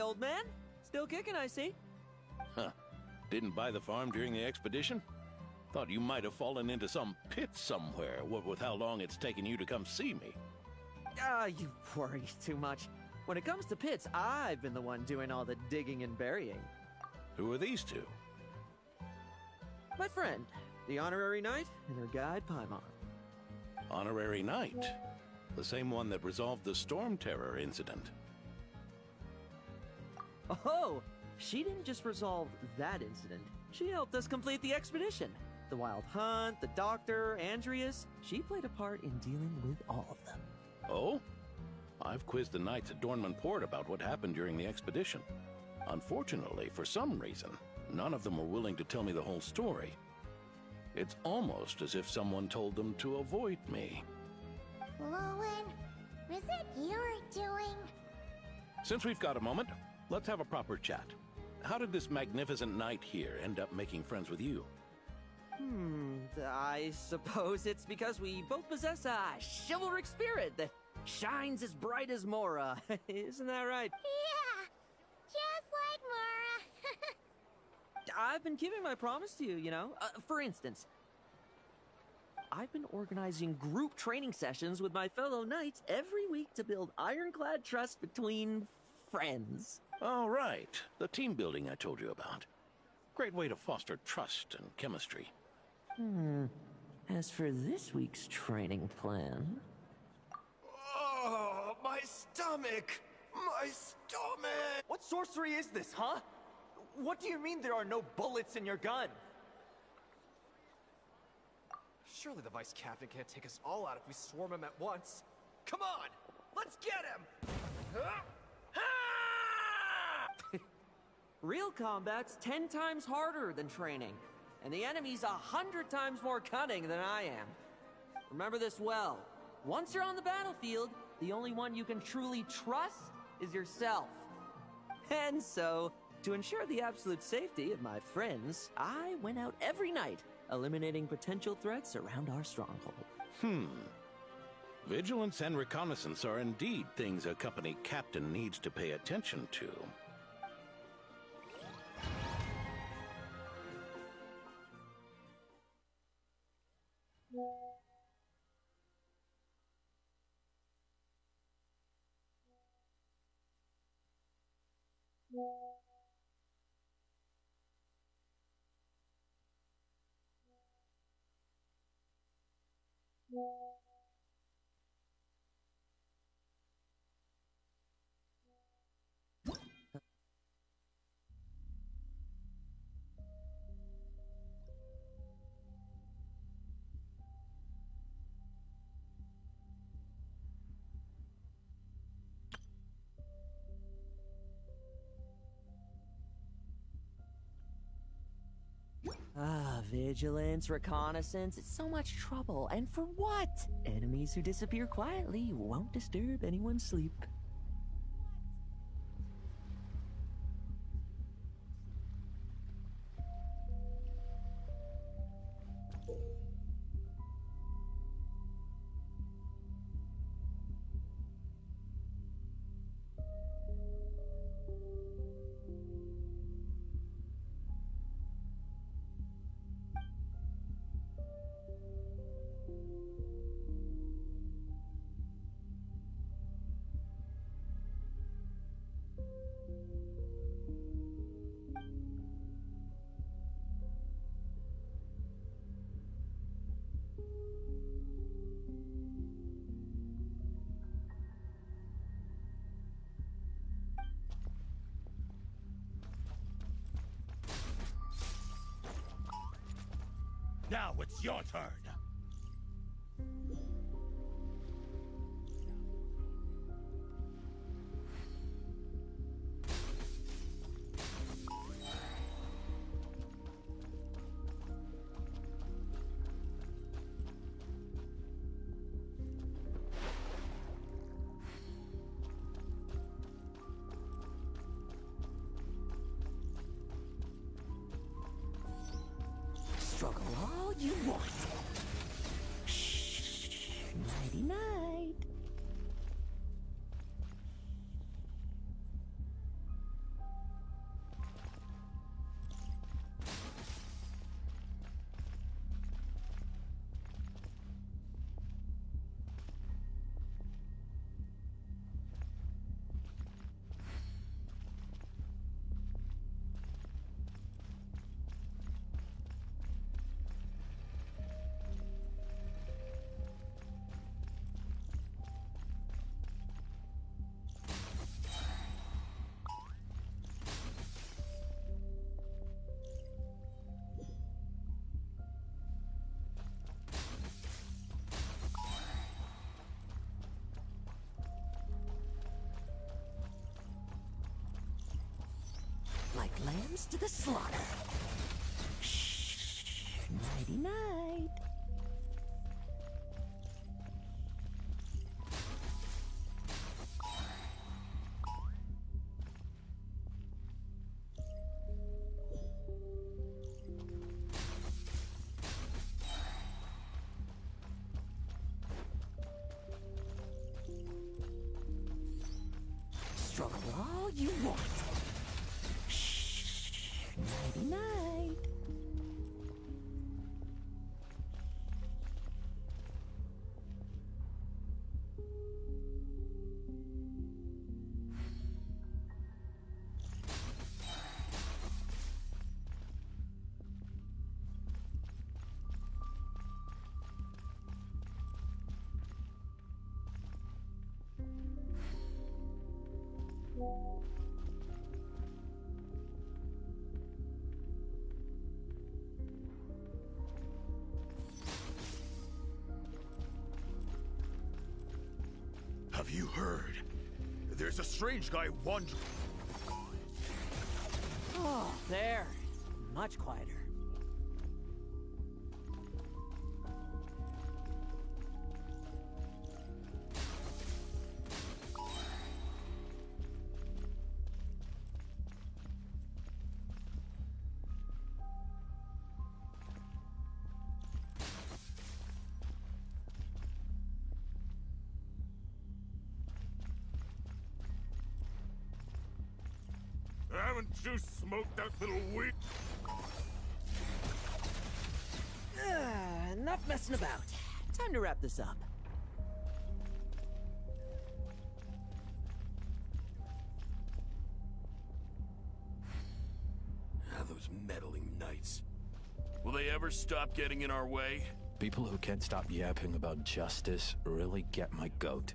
old man. Still kicking, I see. Huh. Didn't buy the farm during the expedition? Thought you might have fallen into some pit somewhere, what with how long it's taken you to come see me. You worry too much. When it comes to pits, I've been the one doing all the digging and burying. Who are these two? My friend, the honorary knight, and her guide, Paimon. Honorary Knight? The same one that resolved the Storm Terror incident. Oh, she didn't just resolve that incident. She helped us complete the expedition. The Wild Hunt, the Doctor, Andreas. She played a part in dealing with all of them. Oh? I've quizzed the knights at Dornman Port about what happened during the expedition. Unfortunately, for some reason, none of them were willing to tell me the whole story. It's almost as if someone told them to avoid me. Lowen, is it your doing? Since we've got a moment, let's have a proper chat. How did this magnificent knight here end up making friends with you? I suppose it's because we both possess a chivalric spirit that shines as bright as Mora. Isn't that right? Yeah, just like Mora. I've been keeping my promise to you, you know? For instance, I've been organizing group training sessions with my fellow knights every week to build ironclad trust between friends. Oh, right. The team building I told you about. Great way to foster trust and chemistry. As for this week's training plan... Oh, my stomach! My stomach! What sorcery is this, huh? What do you mean there are no bullets in your gun? Surely the vice captain can't take us all out if we swarm him at once. Come on! Let's get him! Real combat's 10 times harder than training, and the enemy's 100 times more cunning than I am. Remember this well. Once you're on the battlefield, the only one you can truly trust is yourself. And so, to ensure the absolute safety of my friends, I went out every night, eliminating potential threats around our stronghold. Vigilance and reconnaissance are indeed things a company captain needs to pay attention to. Vigilance, reconnaissance, it's so much trouble. And for what? Enemies who disappear quietly won't disturb anyone's sleep. Now it's your turn. Struggle all you want. Shh. Nighty night. comes to the slaughter. Shh. Nighty night. Struggle all you want. Shh. Nighty night. Have you heard? There's a strange guy wandering. Oh, there. Much quieter. Haven't you smoked that little weed? Enough messing about. Time to wrap this up. Those meddling knights. Will they ever stop getting in our way? People who can't stop yapping about justice really get my goat.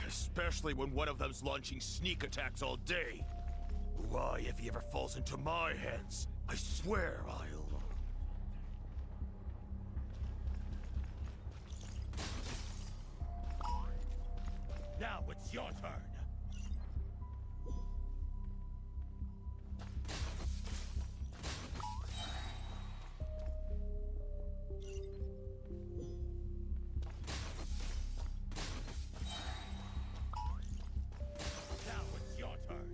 Especially when one of them's launching sneak attacks all day. Why, if he ever falls into my hands, I swear I'll... Now it's your turn. Now it's your turn.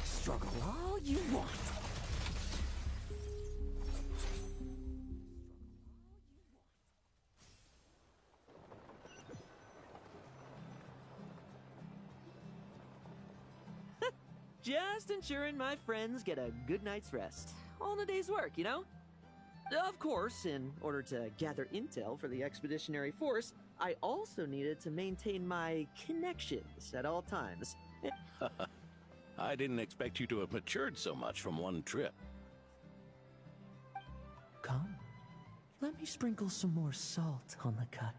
Struggle all you want. Just ensuring my friends get a good night's rest. All in a day's work, you know? Of course, in order to gather intel for the expeditionary force, I also needed to maintain my connections at all times. I didn't expect you to have matured so much from one trip. Come, let me sprinkle some more salt on the cut.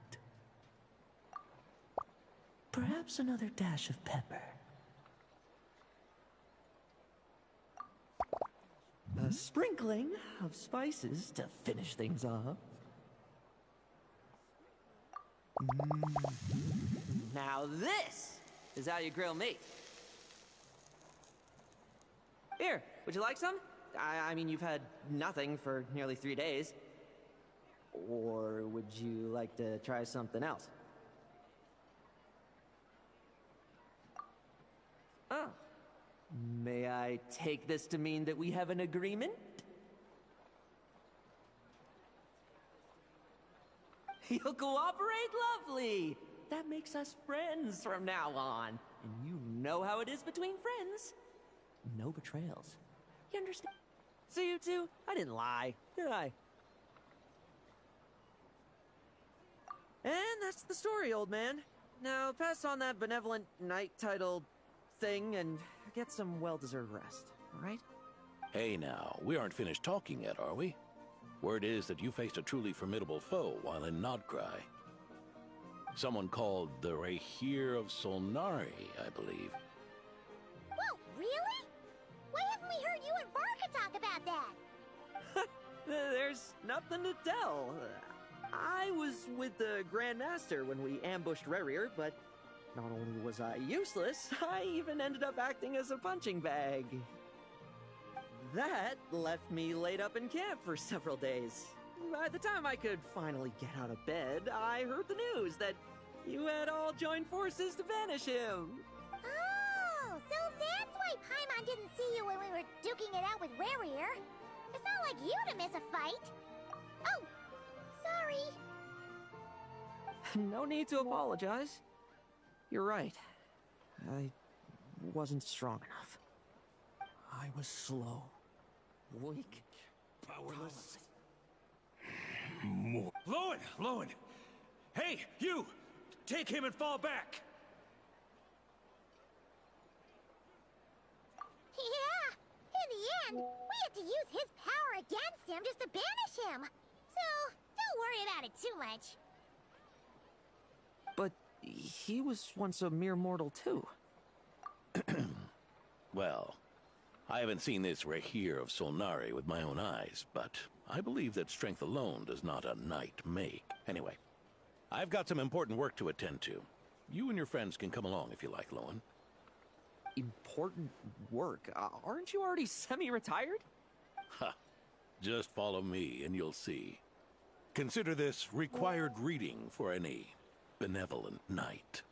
Perhaps another dash of pepper. A sprinkling of spices to finish things off. Now this is how you grill meat. Here, would you like some? I mean, you've had nothing for nearly 3 days. Or would you like to try something else? Oh. May I take this to mean that we have an agreement? You'll cooperate? Lovely! That makes us friends from now on. And you know how it is between friends. No betrayals. You understand? So you two, I didn't lie, did I? And that's the story, old man. Now pass on that benevolent knight title thing and get some well-deserved rest, all right? Hey now, we aren't finished talking yet, are we? Word is that you faced a truly formidable foe while in Nodcry. Someone called the Rahir of Solnari, I believe. Whoa, really? Why haven't we heard you and Varka talk about that? There's nothing to tell. I was with the Grand Master when we ambushed Rerir, but not only was I useless, I even ended up acting as a punching bag. That left me laid up in camp for several days. By the time I could finally get out of bed, I heard the news that you had all joined forces to banish him. Oh, so that's why Paimon didn't see you when we were duking it out with Rerir. It's not like you to miss a fight. Oh, sorry. No need to apologize. You're right. I wasn't strong enough. I was slow, weak, powerless. More. Lowen! Hey, you! Take him and fall back! Yeah, in the end, we had to use his power against him just to banish him. So, don't worry about it too much. But he was once a mere mortal too. Well, I haven't seen this Rehir of Solnari with my own eyes, but I believe that strength alone does not a knight make. Anyway, I've got some important work to attend to. You and your friends can come along if you like, Lowen. Important work? Aren't you already semi-retired? Ha! Just follow me and you'll see. Consider this required reading for any benevolent knight.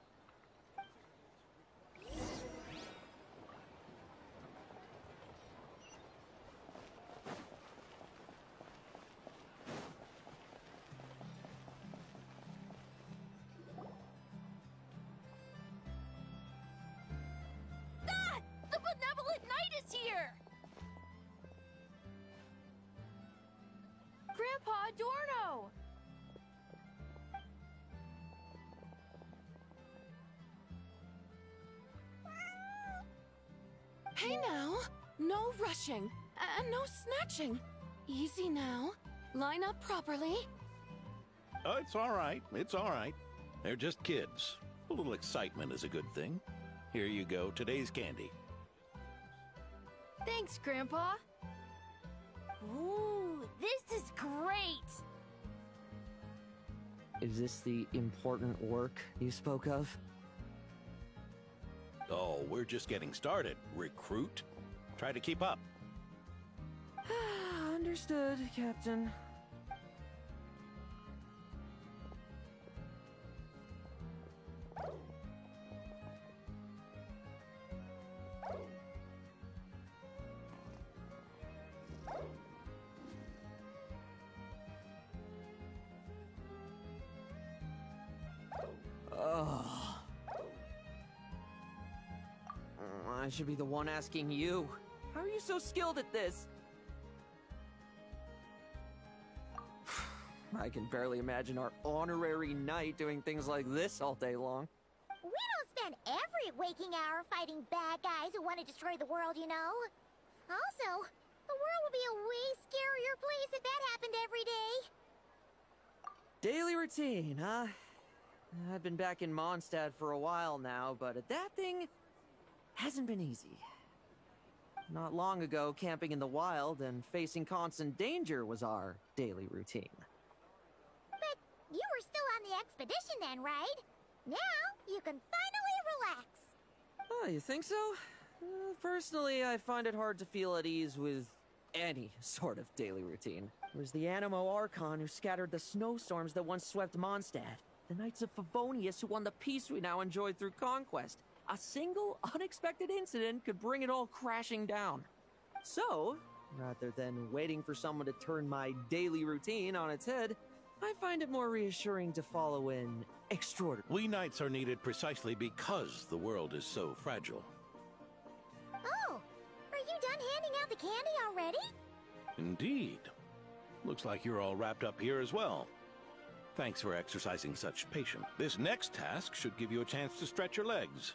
Ah! The benevolent knight is here! Grandpa Adorno! Hey now, no rushing, and no snatching. Easy now. Line up properly. Oh, it's all right. It's all right. They're just kids. A little excitement is a good thing. Here you go, today's candy. Thanks, Grandpa. Ooh, this is great! Is this the important work you spoke of? Oh, we're just getting started. Recruit. Try to keep up. Understood, Captain. Oh. I should be the one asking you. How are you so skilled at this? I can barely imagine our honorary knight doing things like this all day long. We don't spend every waking hour fighting bad guys who want to destroy the world, you know? Also, the world would be a way scarier place if that happened every day. Daily routine, huh? I've been back in Mondstadt for a while now, but that thing hasn't been easy. Not long ago, camping in the wild and facing constant danger was our daily routine. But you were still on the expedition then, right? Now, you can finally relax. Oh, you think so? Personally, I find it hard to feel at ease with any sort of daily routine. It was the Animo Archon who scattered the snowstorms that once swept Mondstadt. The Knights of Favonius who won the peace we now enjoy through conquest. A single, unexpected incident could bring it all crashing down. So, rather than waiting for someone to turn my daily routine on its head, I find it more reassuring to follow an extraordinary. We knights are needed precisely because the world is so fragile. Oh, are you done handing out the candy already? Indeed. Looks like you're all wrapped up here as well. Thanks for exercising such patience. This next task should give you a chance to stretch your legs.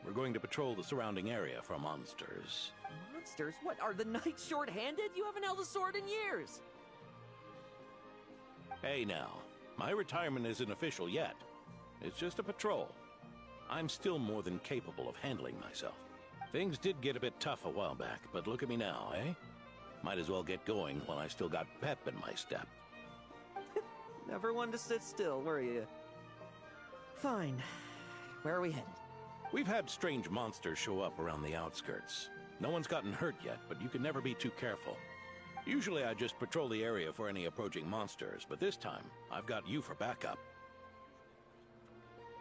We're going to patrol the surrounding area for monsters. Monsters? What, are the knights short-handed? You haven't held a sword in years! Hey now, my retirement isn't official yet. It's just a patrol. I'm still more than capable of handling myself. Things did get a bit tough a while back, but look at me now, eh? Might as well get going while I still got pep in my step. Never one to sit still, were you? Fine. Where are we headed? We've had strange monsters show up around the outskirts. No one's gotten hurt yet, but you can never be too careful. Usually I just patrol the area for any approaching monsters, but this time, I've got you for backup.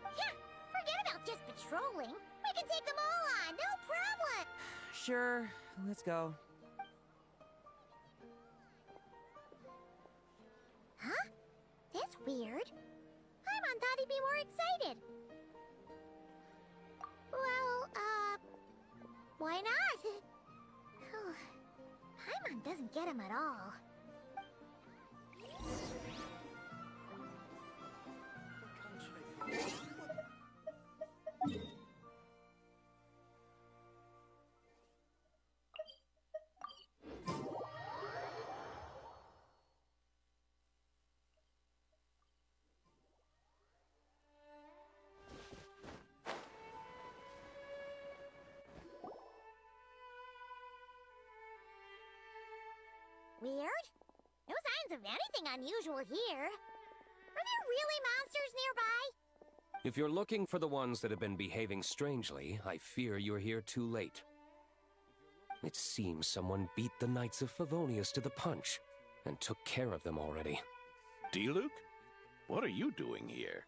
Yeah, forget about just patrolling. We can take them all on, no problem. Sure, let's go. Huh? That's weird. Paimon thought he'd be more excited. Well, why not? Paimon doesn't get him at all. Weird? No signs of anything unusual here. Are there really monsters nearby? If you're looking for the ones that have been behaving strangely, I fear you're here too late. It seems someone beat the Knights of Favonius to the punch, and took care of them already. Diluc? What are you doing here?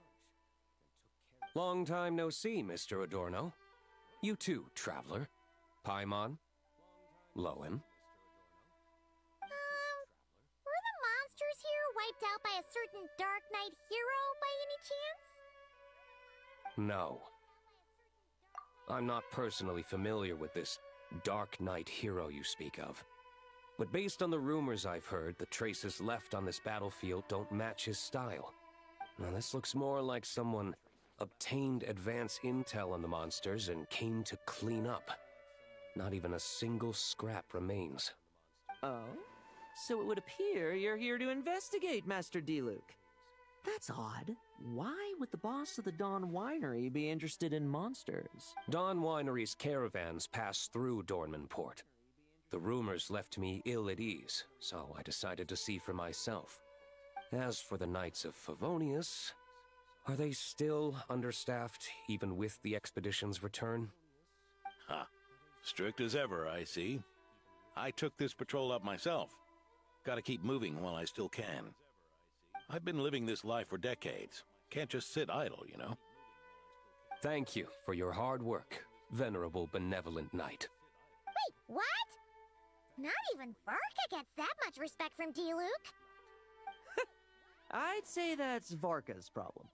Long time no see, Mr. Adorno. You too, traveler. Paimon. Lowen. Were the monsters here wiped out by a certain Dark Knight hero by any chance? No. I'm not personally familiar with this Dark Knight hero you speak of. But based on the rumors I've heard, the traces left on this battlefield don't match his style. Now this looks more like someone obtained advance intel on the monsters and came to clean up. Not even a single scrap remains. Oh? So it would appear you're here to investigate, Master Diluc. That's odd. Why would the boss of the Dawn Winery be interested in monsters? Dawn Winery's caravans pass through Dornman Port. The rumors left me ill at ease, so I decided to see for myself. As for the Knights of Favonius, are they still understaffed, even with the expedition's return? Ha. Strict as ever, I see. I took this patrol up myself. Gotta keep moving while I still can. I've been living this life for decades. Can't just sit idle, you know? Thank you for your hard work, venerable benevolent knight. Wait, what? Not even Varka gets that much respect from Diluc. I'd say that's Varka's problem.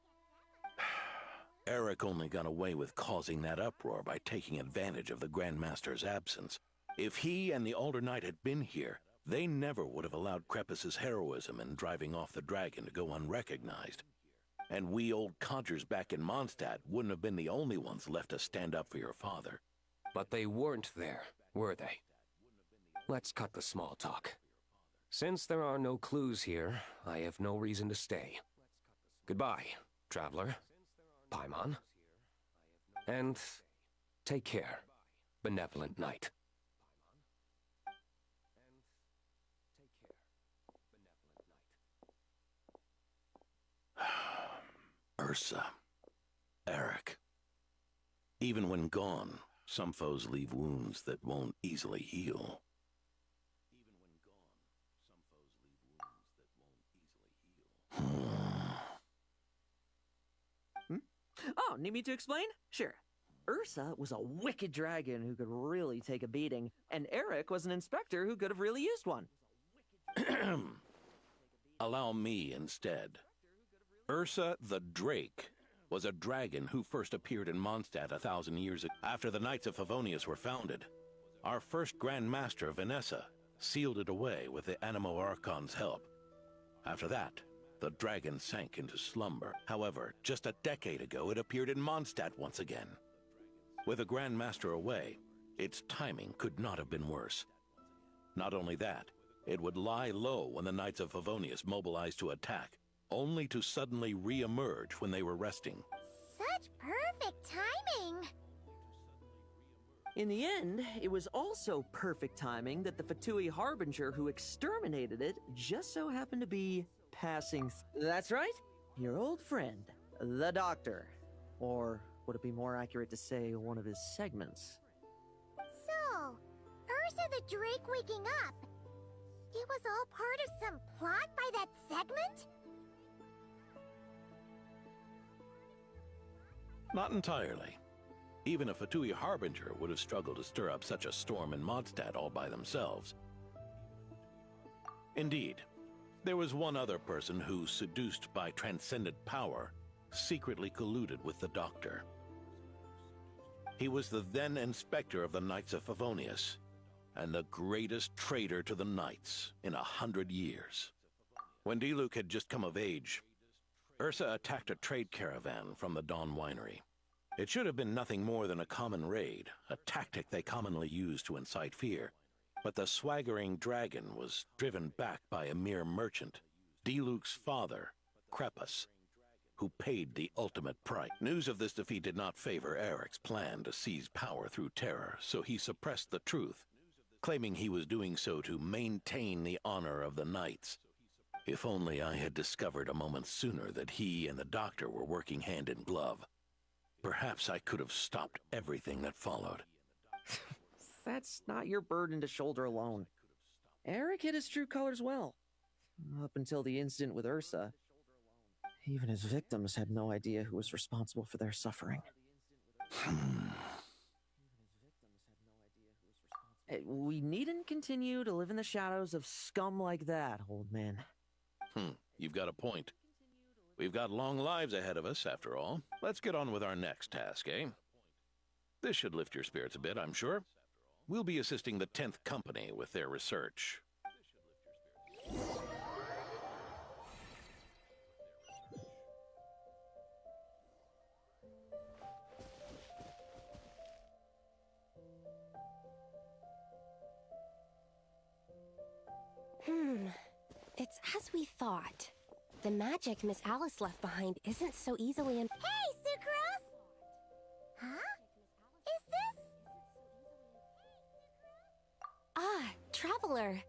Eric only got away with causing that uproar by taking advantage of the Grandmaster's absence. If he and the Alder Knight had been here, they never would have allowed Krepus's heroism in driving off the dragon to go unrecognized. And we old codgers back in Mondstadt wouldn't have been the only ones left to stand up for your father. But they weren't there, were they? Let's cut the small talk. Since there are no clues here, I have no reason to stay. Goodbye, traveler. Paimon. And take care, benevolent knight. Ursa. Eric. Even when gone, some foes leave wounds that won't easily heal. Oh, need me to explain? Sure. Ursa was a wicked dragon who could really take a beating, and Eric was an inspector who could have really used one. Allow me instead. Ursa the Drake was a dragon who first appeared in Mondstadt 1,000 years after the Knights of Favonius were founded. Our first Grand Master, Vanessa, sealed it away with the Animo Archon's help. After that, the dragon sank into slumber. However, just a decade ago, it appeared in Mondstadt once again. With the Grand Master away, its timing could not have been worse. Not only that, it would lie low when the Knights of Favonius mobilized to attack, only to suddenly re-emerge when they were resting. Such perfect timing! In the end, it was also perfect timing that the Fatui Harbinger who exterminated it just so happened to be passing... That's right. Your old friend, the Doctor. Or would it be more accurate to say one of his segments? So, Ursa the Drake waking up. It was all part of some plot by that segment? Not entirely. Even a Fatui Harbinger would have struggled to stir up such a storm in Mondstadt all by themselves. Indeed, there was one other person who, seduced by transcendent power, secretly colluded with the Doctor. He was the then Inspector of the Knights of Favonius, and the greatest traitor to the Knights in 100 years. When Diluc had just come of age, Ursa attacked a trade caravan from the Dawn Winery. It should have been nothing more than a common raid, a tactic they commonly use to incite fear. But the swaggering dragon was driven back by a mere merchant, Diluc's father, Crepus, who paid the ultimate price. News of this defeat did not favor Eric's plan to seize power through terror, so he suppressed the truth, claiming he was doing so to maintain the honor of the Knights. If only I had discovered a moment sooner that he and the Doctor were working hand in glove. Perhaps I could have stopped everything that followed. That's not your burden to shoulder alone. Eric hid his true colors well. Up until the incident with Ursa. Even his victims had no idea who was responsible for their suffering. We needn't continue to live in the shadows of scum like that, old man. You've got a point. We've got long lives ahead of us, after all. Let's get on with our next task, eh? This should lift your spirits a bit, I'm sure. We'll be assisting the 10th Company with their research. It's as we thought. The magic Miss Alice left behind isn't so easily Hey, Sucrose! Huh? Is this? Ah, Traveler!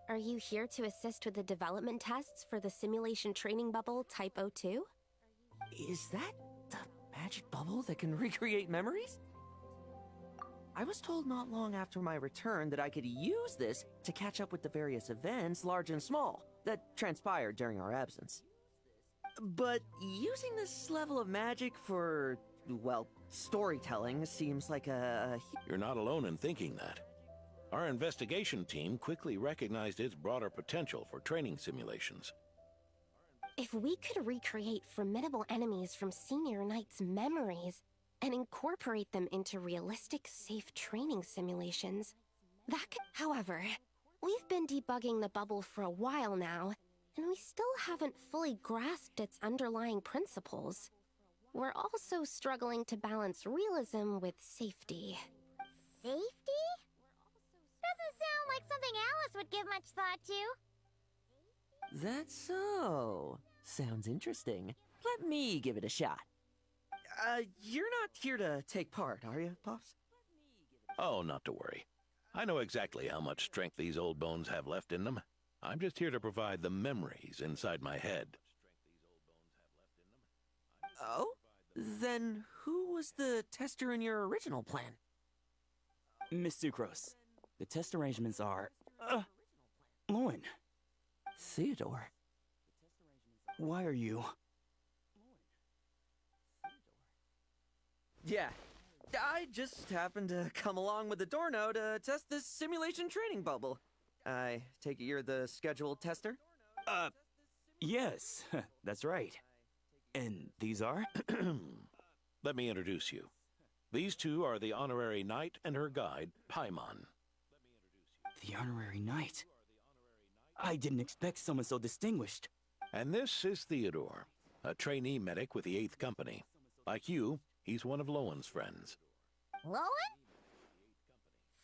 Are you here to assist with the development tests for the simulation training bubble Type 02? Is that the magic bubble that can recreate memories? I was told not long after my return that I could use this to catch up with the various events, large and small, that transpired during our absence. But using this level of magic for, well, storytelling seems like a... You're not alone in thinking that. Our investigation team quickly recognized its broader potential for training simulations. If we could recreate formidable enemies from Senior Knight's memories and incorporate them into realistic, safe training simulations, that could... However, we've been debugging the bubble for a while now, and we still haven't fully grasped its underlying principles. We're also struggling to balance realism with safety. Safety? Doesn't sound like something Alice would give much thought to. That's so. Sounds interesting. Let me give it a shot. You're not here to take part, are you, Pops? Oh, not to worry. I know exactly how much strength these old bones have left in them. I'm just here to provide the memories inside my head. Oh? Then who was the tester in your original plan? Miss Sucrose, the test arrangements are... Lauren. Theodore. Why are you... Yeah, I just happened to come along with the Dorno to test this simulation training bubble. I take it you're the scheduled tester? Yes, that's right. And these are? Let me introduce you. These two are the honorary knight and her guide, Paimon. The honorary knight? I didn't expect someone so distinguished. And this is Theodore, a trainee medic with the 8th Company. Like you, he's one of Lowen's friends. Lowen?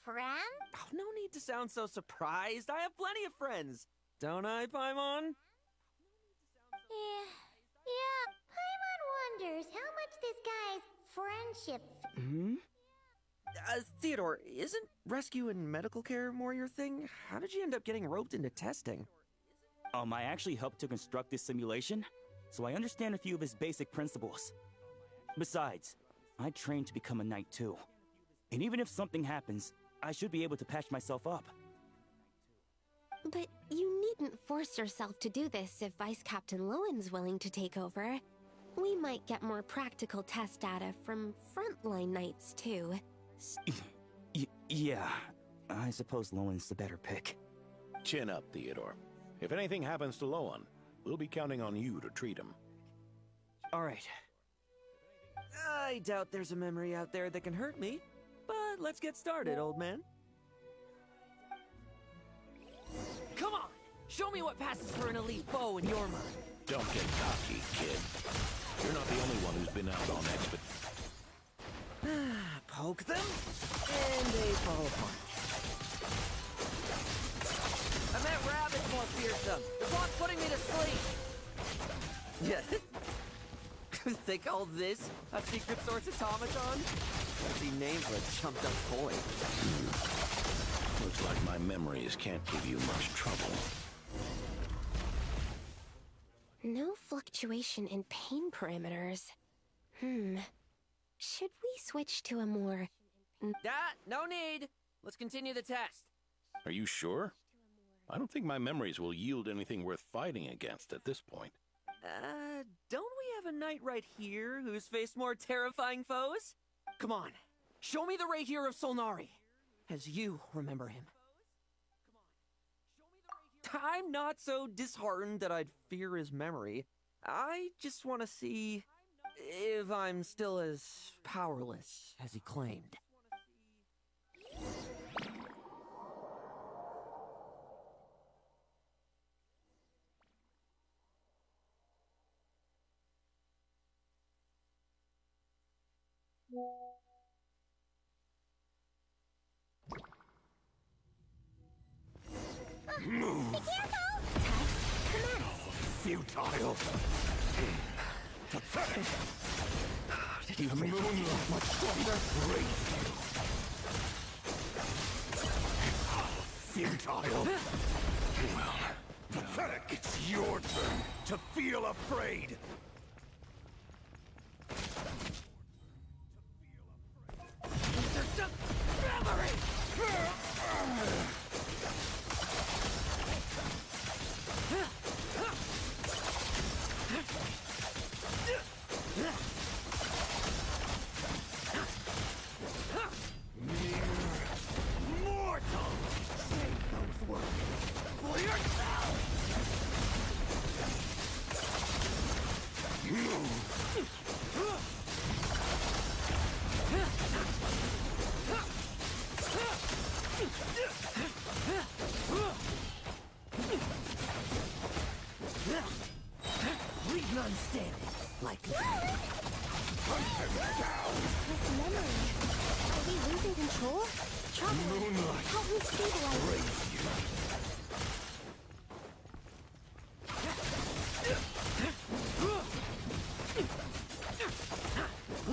Friend? Oh, no need to sound so surprised. I have plenty of friends. Don't I, Paimon? Yeah, Paimon wonders how much this guy's friendship... Theodore, isn't rescue and medical care more your thing? How did you end up getting roped into testing? I actually helped to construct this simulation, so I understand a few of its basic principles. Besides, I trained to become a knight too. And even if something happens, I should be able to patch myself up. But you needn't force yourself to do this if Vice Captain Lowen's willing to take over. We might get more practical test data from frontline knights too. Yeah, I suppose Lowen's the better pick. Chin up, Theodore. If anything happens to Lowen, we'll be counting on you to treat him. All right. I doubt there's a memory out there that can hurt me, but let's get started, old man. Come on! Show me what passes for an elite foe in your mind. Don't get cocky, kid. You're not the only one who's been out on expedition. Poke them, and they fall apart. I meant rabbits more fearsome. The clock's putting me to sleep. Yeah. They call this a secret source automaton? Fancy name for a chumped up toy. Looks like my memories can't give you much trouble. No fluctuation in pain parameters. Should we switch to a more... No need. Let's continue the test. Are you sure? I don't think my memories will yield anything worth fighting against at this point. Don't we have a knight right here who's faced more terrifying foes? Come on. Show me the Rahier of Solnari. As you remember him. I'm not so disheartened that I'd fear his memory. I just want to see if I'm still as powerless as he claimed. Be careful! Test commence. Futile. Pathetic. Did you Moonlight much stronger? Futile. Well, pathetic. It's your turn to feel afraid. There's just memory! Mortal! Save those words for yourself! Leave none standing, like me. This memory... Are we losing control? Traveler, Moonlight. help me stabilize. Raise you.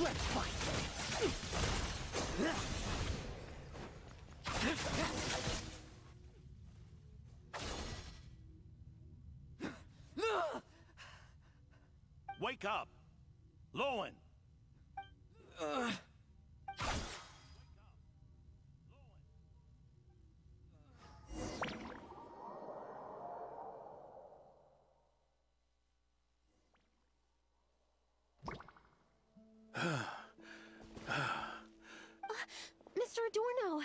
Let's fight. Wake up! Lowen! Mr. Adorno,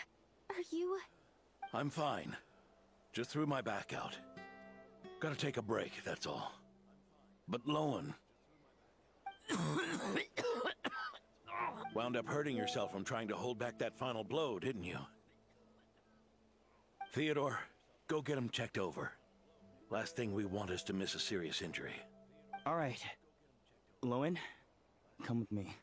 are you... I'm fine. Just threw my back out. Gotta take a break, that's all. But Lowen... Wound up hurting yourself from trying to hold back that final blow, didn't you? Theodore, go get him checked over. Last thing we want is to miss a serious injury. All right. Lowen, come with me.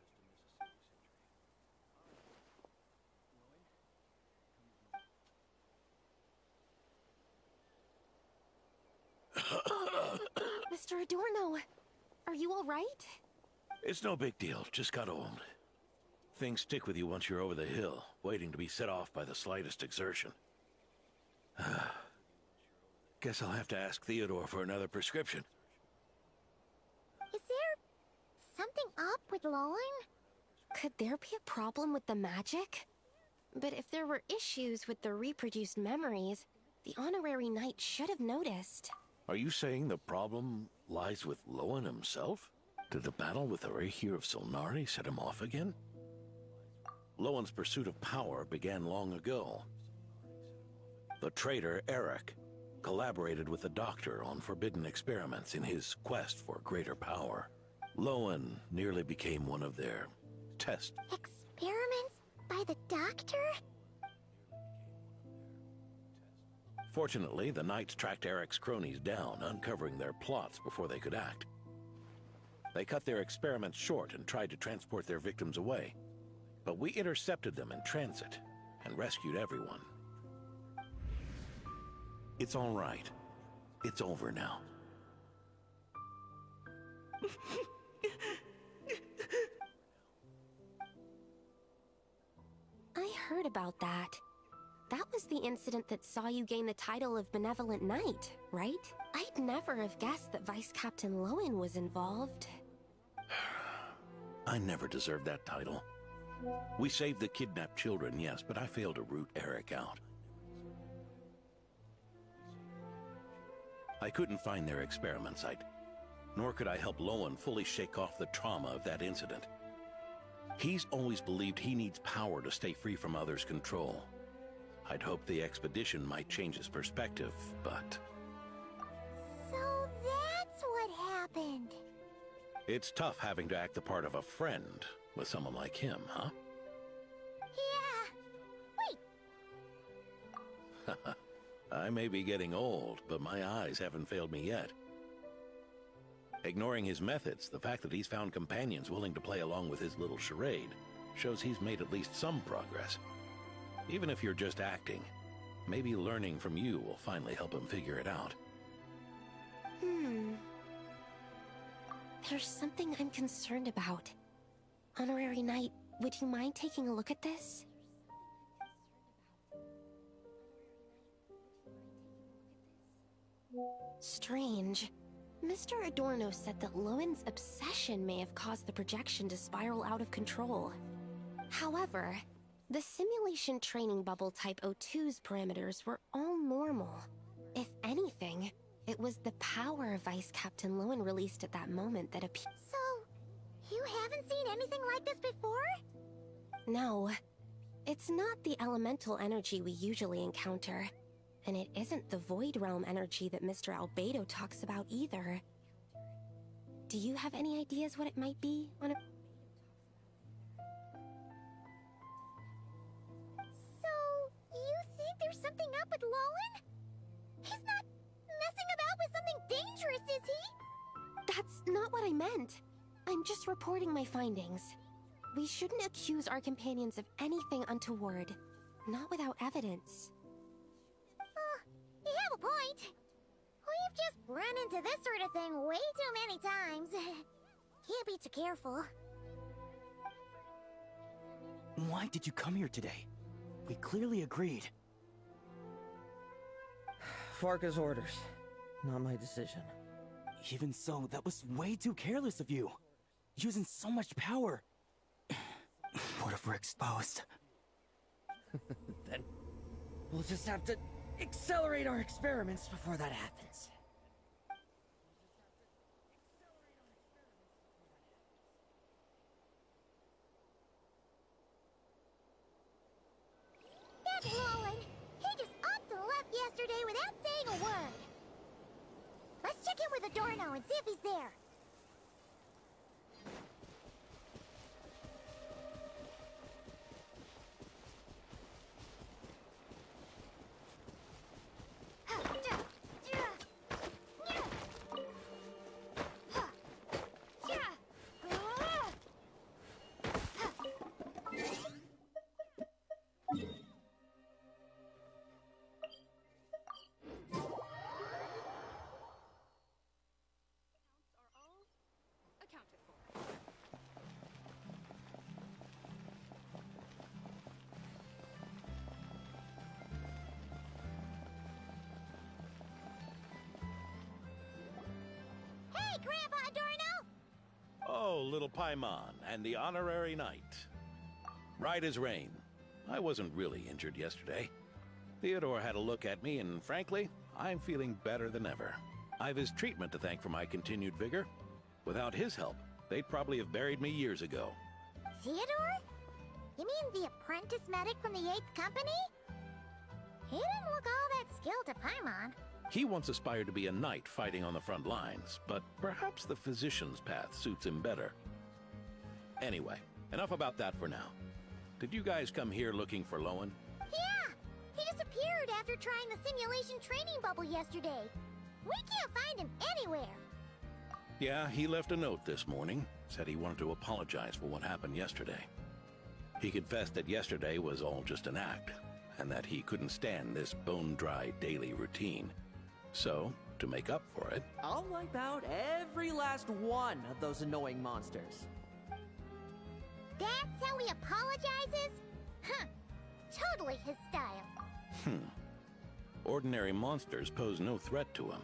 Mr. Adorno, are you all right? It's no big deal, just got old. Things stick with you once you're over the hill, waiting to be set off by the slightest exertion. Guess I'll have to ask Theodore for another prescription. Is there something up with Lowen? Could there be a problem with the magic? But if there were issues with the reproduced memories, the honorary knight should have noticed. Are you saying the problem lies with Lowen himself? Did the battle with the Rahir of Solnari set him off again? Lowen's pursuit of power began long ago. The traitor, Eric, collaborated with the Doctor on forbidden experiments in his quest for greater power. Lowen nearly became one of their test... Experiments by the Doctor? Fortunately, the Knights tracked Eric's cronies down, uncovering their plots before they could act. They cut their experiments short and tried to transport their victims away. But we intercepted them in transit and rescued everyone. It's all right. It's over now. I heard about that. That was the incident that saw you gain the title of Benevolent Knight, right? I'd never have guessed that Vice Captain Lowen was involved. I never deserved that title. We saved the kidnapped children, yes, but I failed to root Eric out. I couldn't find their experiment site, nor could I help Lowen fully shake off the trauma of that incident. He's always believed he needs power to stay free from others' control. I'd hoped the expedition might change his perspective, but... So that's what happened. It's tough having to act the part of a friend with someone like him, huh? Yeah. Wait. I may be getting old, but my eyes haven't failed me yet. Ignoring his methods, the fact that he's found companions willing to play along with his little charade shows he's made at least some progress. Even if you're just acting, maybe learning from you will finally help him figure it out. There's something I'm concerned about. Honorary Knight, would you mind taking a look at this? Strange. Mr. Adorno said that Lowen's obsession may have caused the projection to spiral out of control. However, the simulation training bubble type O2's parameters were all normal. If anything, it was the power Vice Captain Lowen released at that moment that appeared. So, you haven't seen anything like this before? No. It's not the elemental energy we usually encounter. And it isn't the Void Realm energy that Mr. Albedo talks about either. Do you have any ideas what it might be on a... So, you think there's something up with Lowen? He's not messing about with something dangerous, is he? That's not what I meant. I'm just reporting my findings. We shouldn't accuse our companions of anything untoward. Not without evidence. You have a point. We've just run into this sort of thing way too many times. Can't be too careful. Why did you come here today? We clearly agreed. Farka's orders. Not my decision. Even so, that was way too careless of you. Using so much power. What if we're exposed? Then we'll just have to accelerate our experiments before that happens. That Lowen, he just up and left yesterday without saying a word. Let's check in with Adorno and see if he's there. Hello, little Paimon and the honorary knight. Right as rain. I wasn't really injured yesterday. Theodore had a look at me, and frankly, I'm feeling better than ever. I've his treatment to thank for my continued vigor. Without his help, they'd probably have buried me years ago. Theodore? You mean the apprentice medic from the 8th Company? He didn't look all that skilled to Paimon. He once aspired to be a knight fighting on the front lines, but perhaps the physician's path suits him better. Anyway, enough about that for now. Did you guys come here looking for Lowen? Yeah! He disappeared after trying the simulation training bubble yesterday. We can't find him anywhere. Yeah, he left a note this morning. Said he wanted to apologize for what happened yesterday. He confessed that yesterday was all just an act, and that he couldn't stand this bone-dry daily routine. So, to make up for it... I'll wipe out every last one of those annoying monsters. That's how he apologizes? Huh. Totally his style. Ordinary monsters pose no threat to him.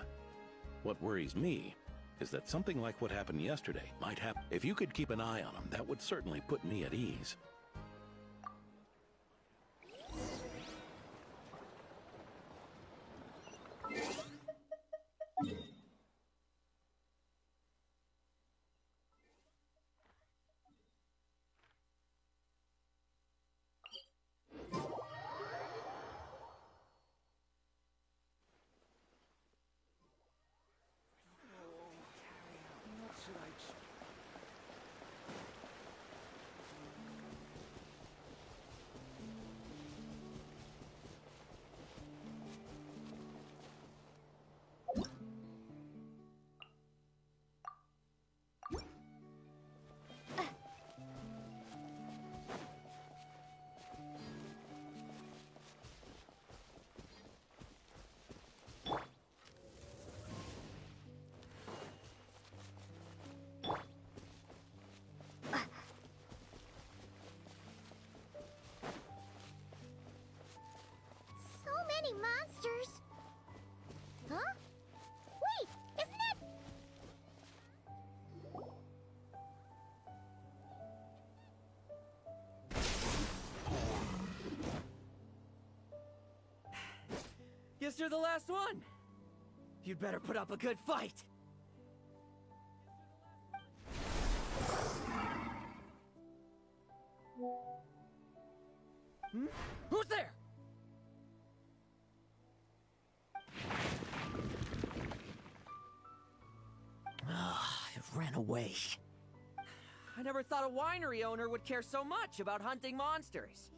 What worries me is that something like what happened yesterday might happen. If you could keep an eye on him, that would certainly put me at ease. So many monsters. Huh? Wait, isn't that... Guess you're the last one. You'd better put up a good fight. Who's there? It ran away. I never thought a winery owner would care so much about hunting monsters.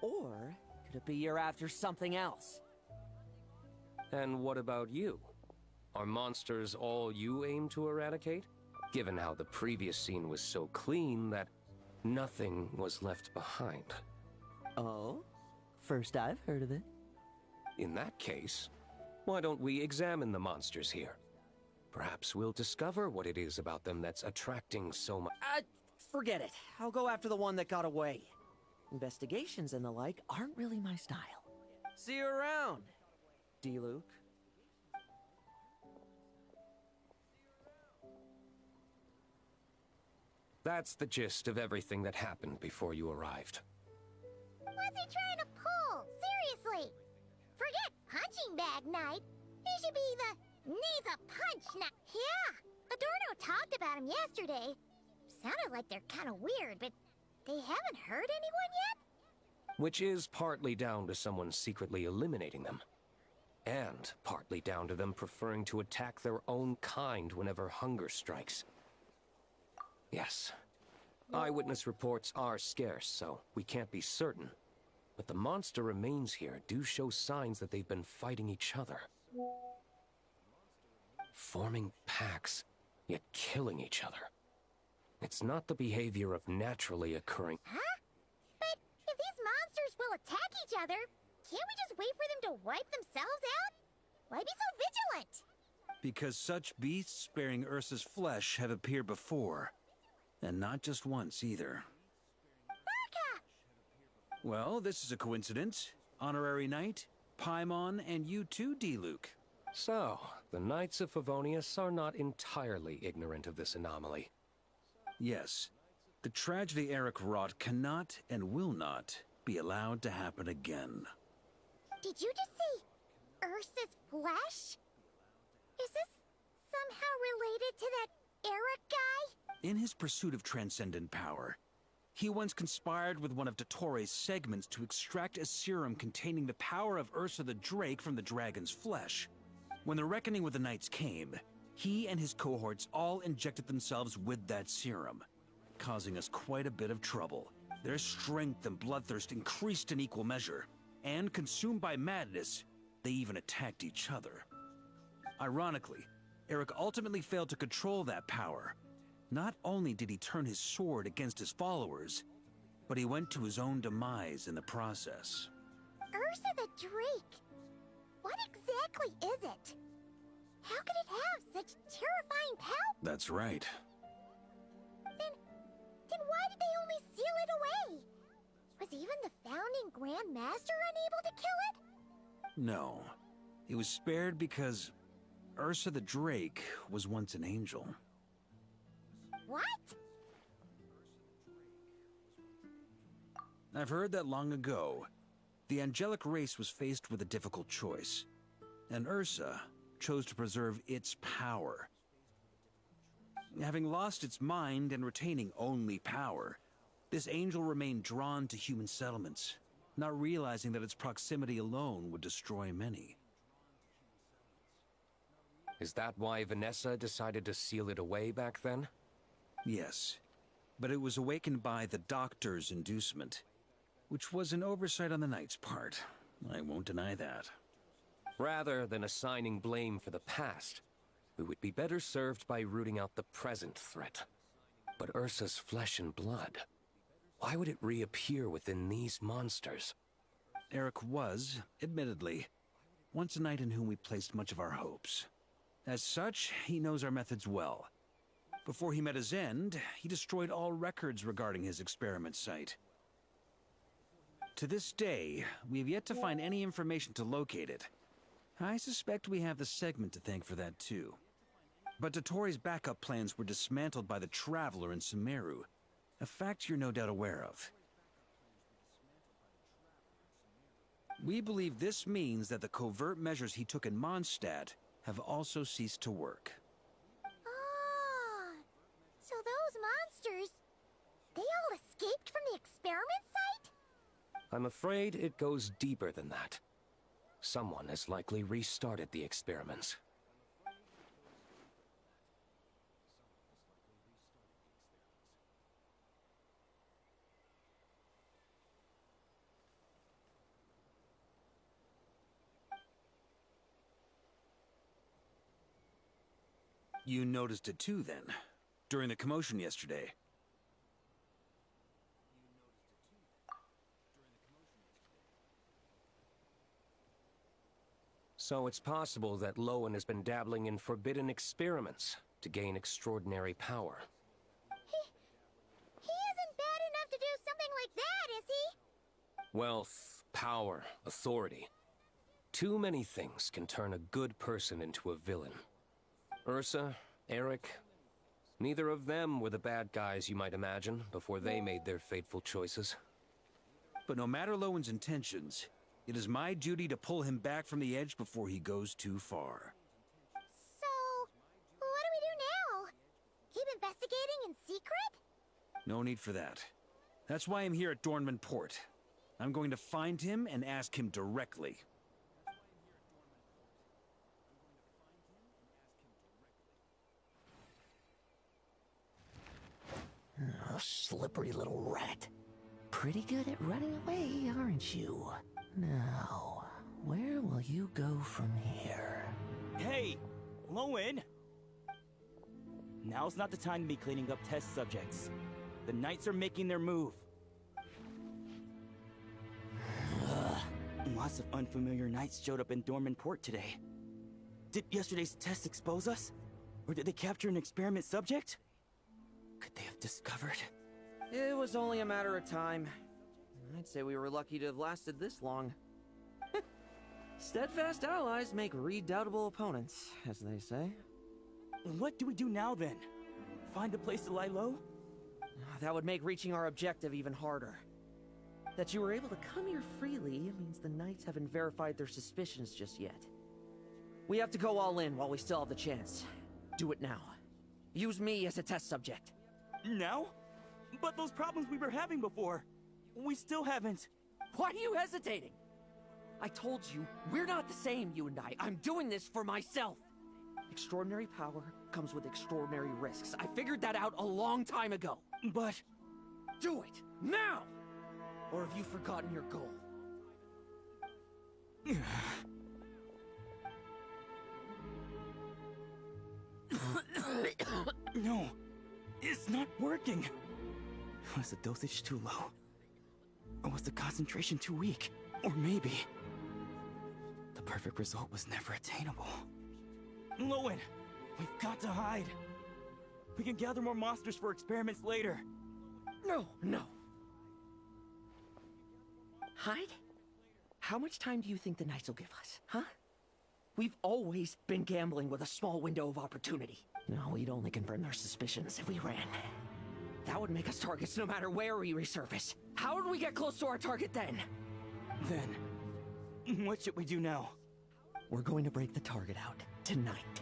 Or could it be you're after something else? And what about you? Are monsters all you aim to eradicate? Given how the previous scene was so clean that nothing was left behind. Oh? First I've heard of it. In that case, why don't we examine the monsters here? Perhaps we'll discover what it is about them that's attracting so much. Forget it. I'll go after the one that got away. Investigations and the like aren't really my style. See you around, D-Luke. That's the gist of everything that happened before you arrived. What's he trying to pull? Seriously! Forget punching bag night. He should be the needs a punch night. Yeah! Adorno talked about him yesterday. Sounded like they're kind of weird, but they haven't hurt anyone yet? Which is partly down to someone secretly eliminating them. And partly down to them preferring to attack their own kind whenever hunger strikes. Yes. Eyewitness reports are scarce, so we can't be certain. But the monster remains here do show signs that they've been fighting each other. Forming packs, yet killing each other. It's not the behavior of naturally occurring... Huh? But if these monsters will attack each other, can't we just wait for them to wipe themselves out? Why be so vigilant? Because such beasts bearing Ursa's flesh have appeared before. And not just once, either. Varka! Well, this is a coincidence. Honorary Knight, Paimon, and you too, D-Luke. So, the Knights of Favonius are not entirely ignorant of this anomaly. Yes, the tragedy Eric wrought cannot and will not be allowed to happen again. Did you just say Ursa's flesh? Is this somehow related to that Eric guy? In his pursuit of transcendent power, he once conspired with one of Dottoro's segments to extract a serum containing the power of Ursa the Drake from the dragon's flesh. When the reckoning with the Knights came, he and his cohorts all injected themselves with that serum, causing us quite a bit of trouble. Their strength and bloodthirst increased in equal measure, and consumed by madness, they even attacked each other. Ironically, Eric ultimately failed to control that power. Not only did he turn his sword against his followers, but he went to his own demise in the process. Ursa the Drake? What exactly is it? How could it have such terrifying power? That's right. Then why did they only seal it away? Was even the founding Grand Master unable to kill it? No. It was spared because Ursa the Drake was once an angel. What? I've heard that long ago, the angelic race was faced with a difficult choice, and Ursa chose to preserve its power. Having lost its mind and retaining only power, this angel remained drawn to human settlements, not realizing that its proximity alone would destroy many. Is that why Vanessa decided to seal it away back then? Yes, but it was awakened by the Doctor's inducement, which was an oversight on the Knight's part. I won't deny that. Rather than assigning blame for the past, we would be better served by rooting out the present threat. But Ursa's flesh and blood, why would it reappear within these monsters? Eric was, admittedly, once a knight in whom we placed much of our hopes. As such, he knows our methods well. Before he met his end, he destroyed all records regarding his experiment site. To this day, we have yet to find any information to locate it. I suspect we have the segment to thank for that too. But Dottoro's backup plans were dismantled by the Traveler in Sumeru, a fact you're no doubt aware of. We believe this means that the covert measures he took in Mondstadt have also ceased to work. Ah, so those monsters, they all escaped from the experiment site? I'm afraid it goes deeper than that. Someone has likely restarted the experiments. You noticed it too, then, during the commotion yesterday. So it's possible that Lowen has been dabbling in forbidden experiments to gain extraordinary power. He isn't bad enough to do something like that, is he? Wealth, power, authority. Too many things can turn a good person into a villain. Ursa, Eric, neither of them were the bad guys you might imagine before they made their fateful choices. But no matter Lowen's intentions, it is my duty to pull him back from the edge before he goes too far. So, what do we do now? Keep investigating in secret? No need for that. That's why I'm here at Dornman Port. I'm going to find him and ask him directly. Oh, slippery little rat. Pretty good at running away, aren't you? Now, where will you go from here? Hey, Lowen! Now's not the time to be cleaning up test subjects. The Knights are making their move. Lots of unfamiliar Knights showed up in Dorman Port today. Did yesterday's test expose us? Or did they capture an experiment subject? Could they have discovered? It was only a matter of time. I'd say we were lucky to have lasted this long. Steadfast allies make redoubtable opponents, as they say. What do we do now then? Find a place to lie low? That would make reaching our objective even harder. That you were able to come here freely means the Knights haven't verified their suspicions just yet. We have to go all in while we still have the chance. Do it now. Use me as a test subject. Now? But those problems we were having before, we still haven't. Why are you hesitating? I told you, we're not the same, you and I. I'm doing this for myself. Extraordinary power comes with extraordinary risks. I figured that out a long time ago. But... do it, now! Or have you forgotten your goal? No, it's not working. Was the dosage too low? Or was the concentration too weak? Or maybe... the perfect result was never attainable. Lowen, we've got to hide. We can gather more monsters for experiments later. No. Hide? How much time do you think the Knights will give us, huh? We've always been gambling with a small window of opportunity. No, we'd only confirm their suspicions if we ran. That would make us targets no matter where we resurface. How would we get close to our target then? Then, what should we do now? We're going to break the target out tonight.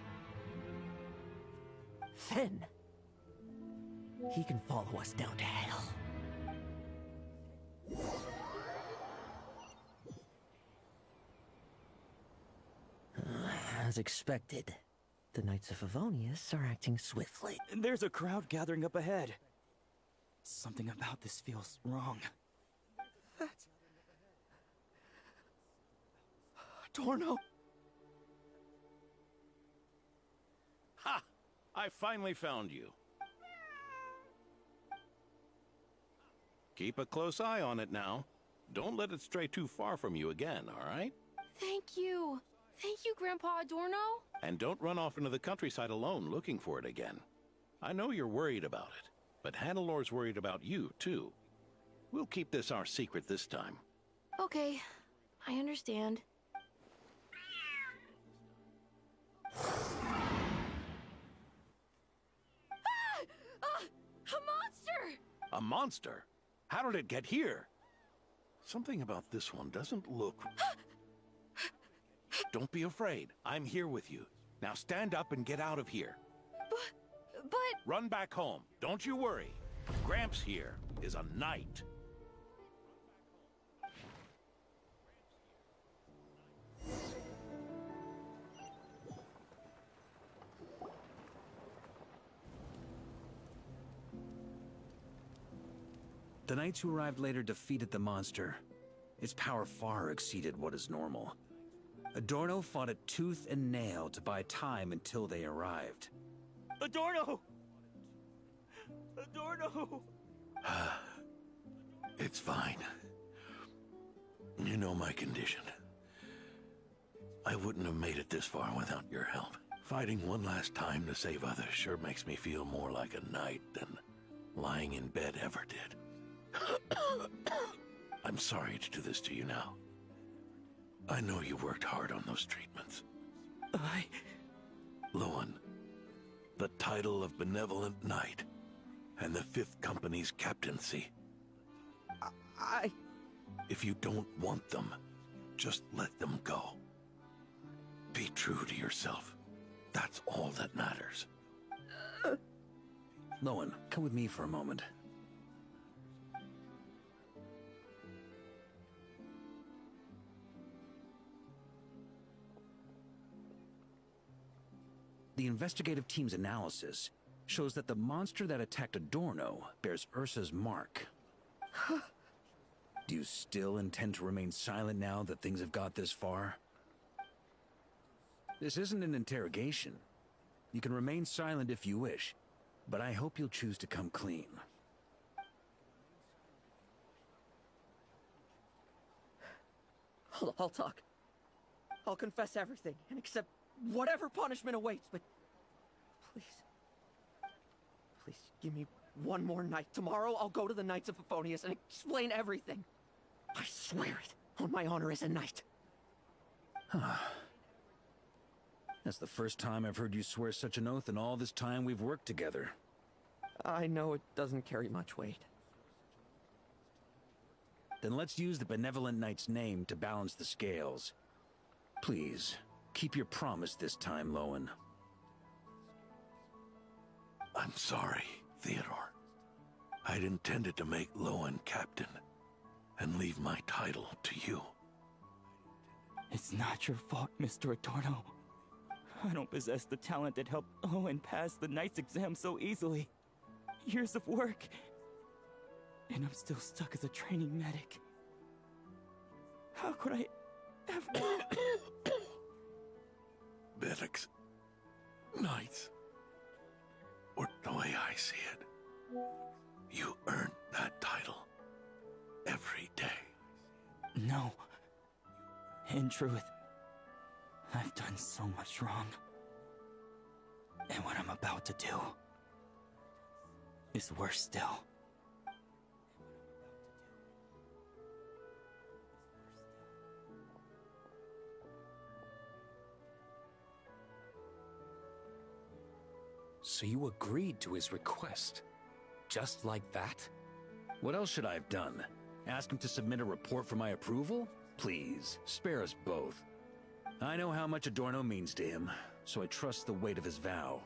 Then, he can follow us down to hell. As expected, the Knights of Favonius are acting swiftly. There's a crowd gathering up ahead. Something about this feels wrong. That's... Dorno! Ha! I finally found you. Keep a close eye on it now. Don't let it stray too far from you again, all right? Thank you. Thank you, Grandpa Adorno. And don't run off into the countryside alone looking for it again. I know you're worried about it, but Hannelor's worried about you, too. We'll keep this our secret this time. Okay, I understand. A monster! A monster? How did it get here? Something about this one doesn't look... Don't be afraid. I'm here with you. Now stand up and get out of here. But... Run back home. Don't you worry. Gramps here is a knight. The knights who arrived later defeated the monster. Its power far exceeded what is normal. Adorno fought it tooth and nail to buy time until they arrived. Adorno! Adorno! It's fine. You know my condition. I wouldn't have made it this far without your help. Fighting one last time to save others sure makes me feel more like a knight than lying in bed ever did. I'm sorry to do this to you now. I know you worked hard on those treatments. Lowen, the title of Benevolent Knight and the 5th Company's captaincy. If you don't want them, just let them go. Be true to yourself. That's all that matters. Lowen, come with me for a moment. The investigative team's analysis shows that the monster that attacked Adorno bears Ursa's mark. Do you still intend to remain silent now that things have got this far? This isn't an interrogation. You can remain silent if you wish, but I hope you'll choose to come clean. I'll talk. I'll confess everything and accept whatever punishment awaits, but please give me one more night. Tomorrow I'll go to the Knights of Favonius and explain everything. I swear it on my honor as a knight. That's the first time I've heard you swear such an oath in all this time we've worked together. I know it doesn't carry much weight. Then let's use the Benevolent Knight's name to balance the scales. Please, keep your promise this time, Lowen. I'm sorry, Theodore. I'd intended to make Lowen captain and leave my title to you. It's not your fault, Mr. Adorno. I don't possess the talent that helped Owen pass the Knight's exam so easily. Years of work, and I'm still stuck as a training medic. How could I ever... Medics, Knights, or the way I see it, you earned that title every day. No. In truth, I've done so much wrong. And what I'm about to do is worse still. So you agreed to his request? Just like that? What else should I have done? Ask him to submit a report for my approval? Please, spare us both. I know how much Adorno means to him, so I trust the weight of his vow.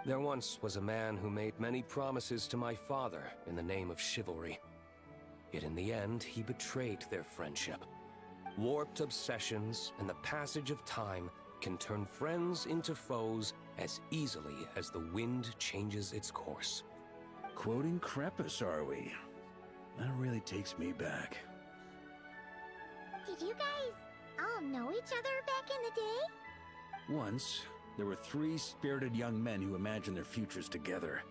There once was a man who made many promises to my father in the name of chivalry. Yet in the end, he betrayed their friendship. Warped obsessions and the passage of time can turn friends into foes as easily as the wind changes its course. Quoting Crepus, are we? That really takes me back. Did you guys all know each other back in the day? Once, there were 3 spirited young men who imagined their futures together.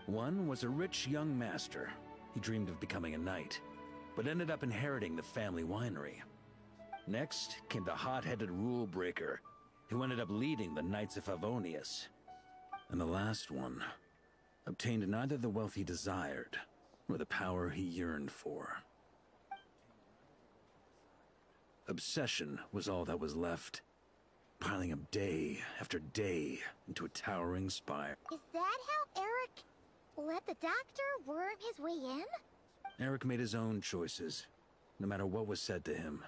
One was a rich young master. He dreamed of becoming a knight, but ended up inheriting the family winery. Next came the hot-headed rule breaker, who ended up leading the Knights of Favonius. And the last one obtained neither the wealth he desired, nor the power he yearned for. Obsession was all that was left, piling up day after day into a towering spire. Is that how Eric let the doctor worm his way in? Eric made his own choices, no matter what was said to him.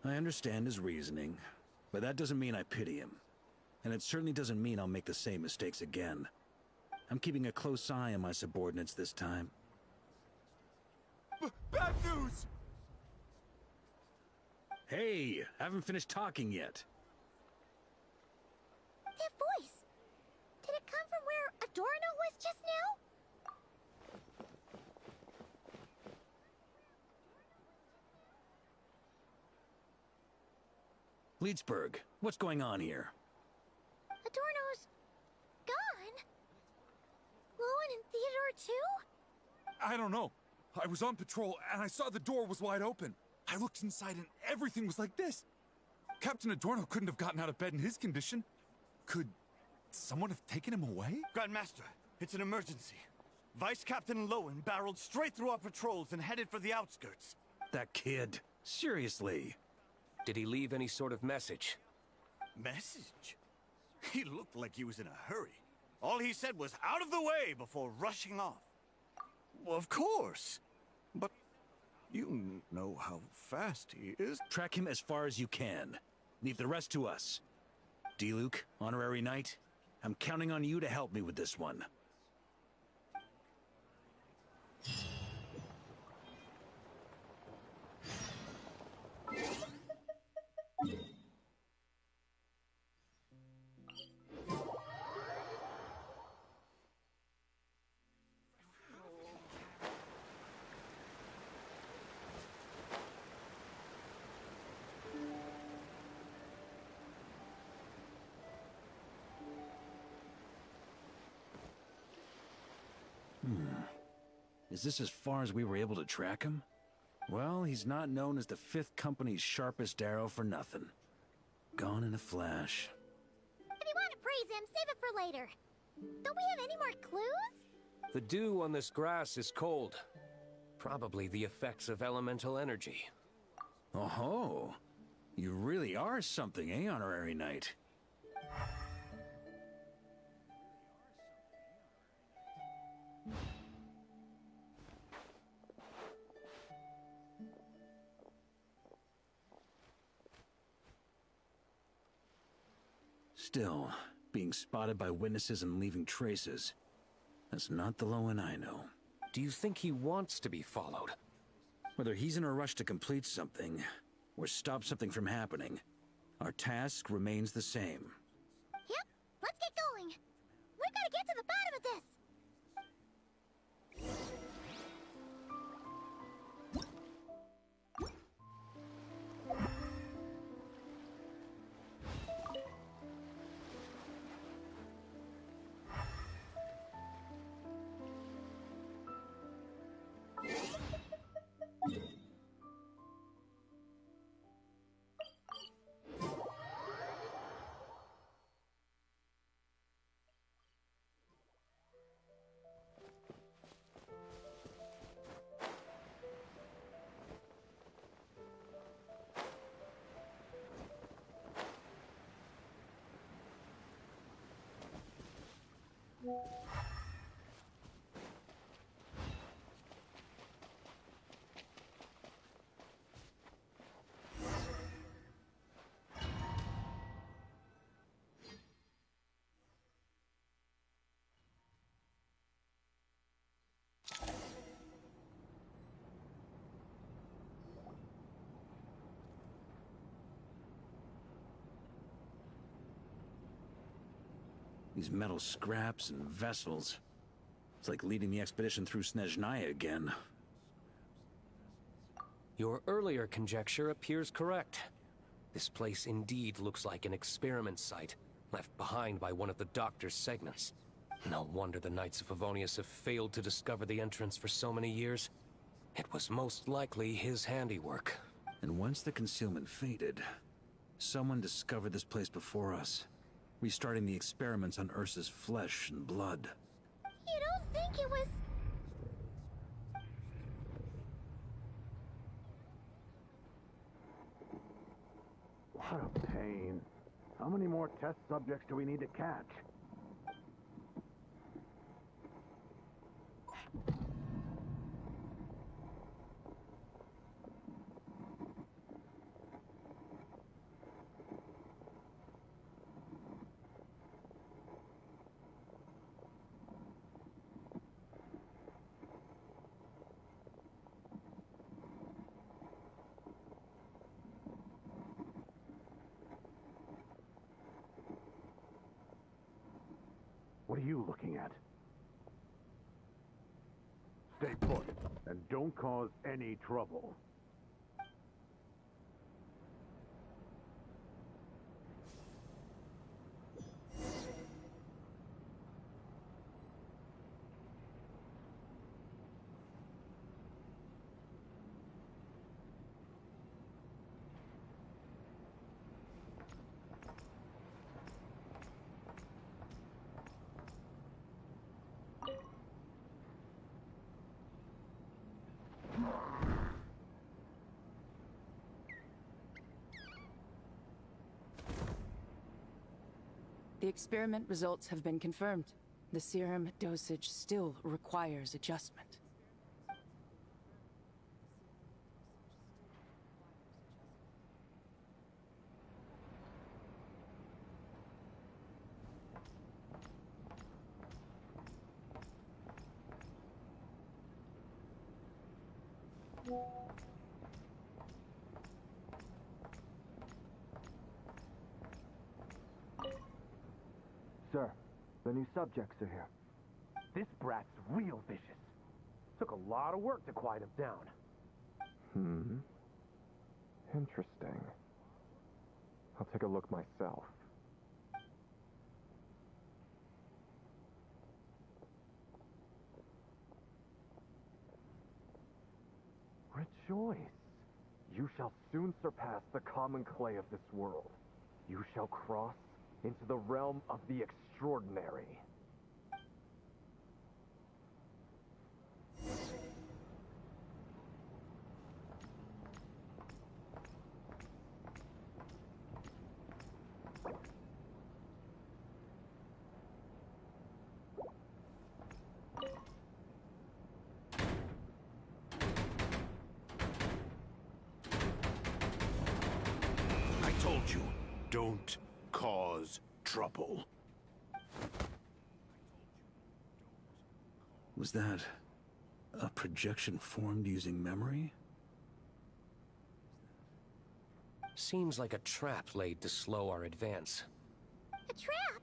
I understand his reasoning, but that doesn't mean I pity him. And it certainly doesn't mean I'll make the same mistakes again. I'm keeping a close eye on my subordinates this time. Bad news! Hey, haven't finished talking yet. That voice! Did it come from where Adorno was just now? Leedsburg, what's going on here? Adorno's gone? Lowen and Theodore too? I don't know. I was on patrol and I saw the door was wide open. I looked inside and everything was like this. Captain Adorno couldn't have gotten out of bed in his condition. Could someone have taken him away? Grandmaster, it's an emergency. Vice Captain Lowen barreled straight through our patrols and headed for the outskirts. That kid. Seriously. Did he leave any sort of message? Message? He looked like he was in a hurry. All he said was out of the way before rushing off. Well, of course. But you know how fast he is. Track him as far as you can. Leave the rest to us. D-Luke, Honorary Knight, I'm counting on you to help me with this one. Is this as far as we were able to track him? Well, he's not known as the 5th Company's sharpest arrow for nothing. Gone in a flash. If you want to praise him, save it for later. Don't we have any more clues? The dew on this grass is cold. Probably the effects of elemental energy. Oh-ho. You really are something, eh, Honorary Knight? Still, being spotted by witnesses and leaving traces, that's not the Lowen I know. Do you think he wants to be followed? Whether he's in a rush to complete something, or stop something from happening, our task remains the same. Yep, let's get going. We gotta get to the bottom of this. These metal scraps and vessels. It's like leading the expedition through Snezhnaya again. Your earlier conjecture appears correct. This place indeed looks like an experiment site, left behind by one of the Doctor's segments. No wonder the Knights of Favonius have failed to discover the entrance for so many years. It was most likely his handiwork. And once the concealment faded, someone discovered this place before us, restarting the experiments on Ursa's flesh and blood. You don't think it was... What a pain. How many more test subjects do we need to catch? What are you looking at? Stay put, and don't cause any trouble. The experiment results have been confirmed. The serum dosage still requires adjustment. Sir, the new subjects are here. This brat's real vicious. Took a lot of work to quiet him down. Interesting. I'll take a look myself. Rejoice. You shall soon surpass the common clay of this world. You shall cross into the realm of the extraordinary. Don't cause trouble. Was that a projection formed using memory? Seems like a trap laid to slow our advance. A trap?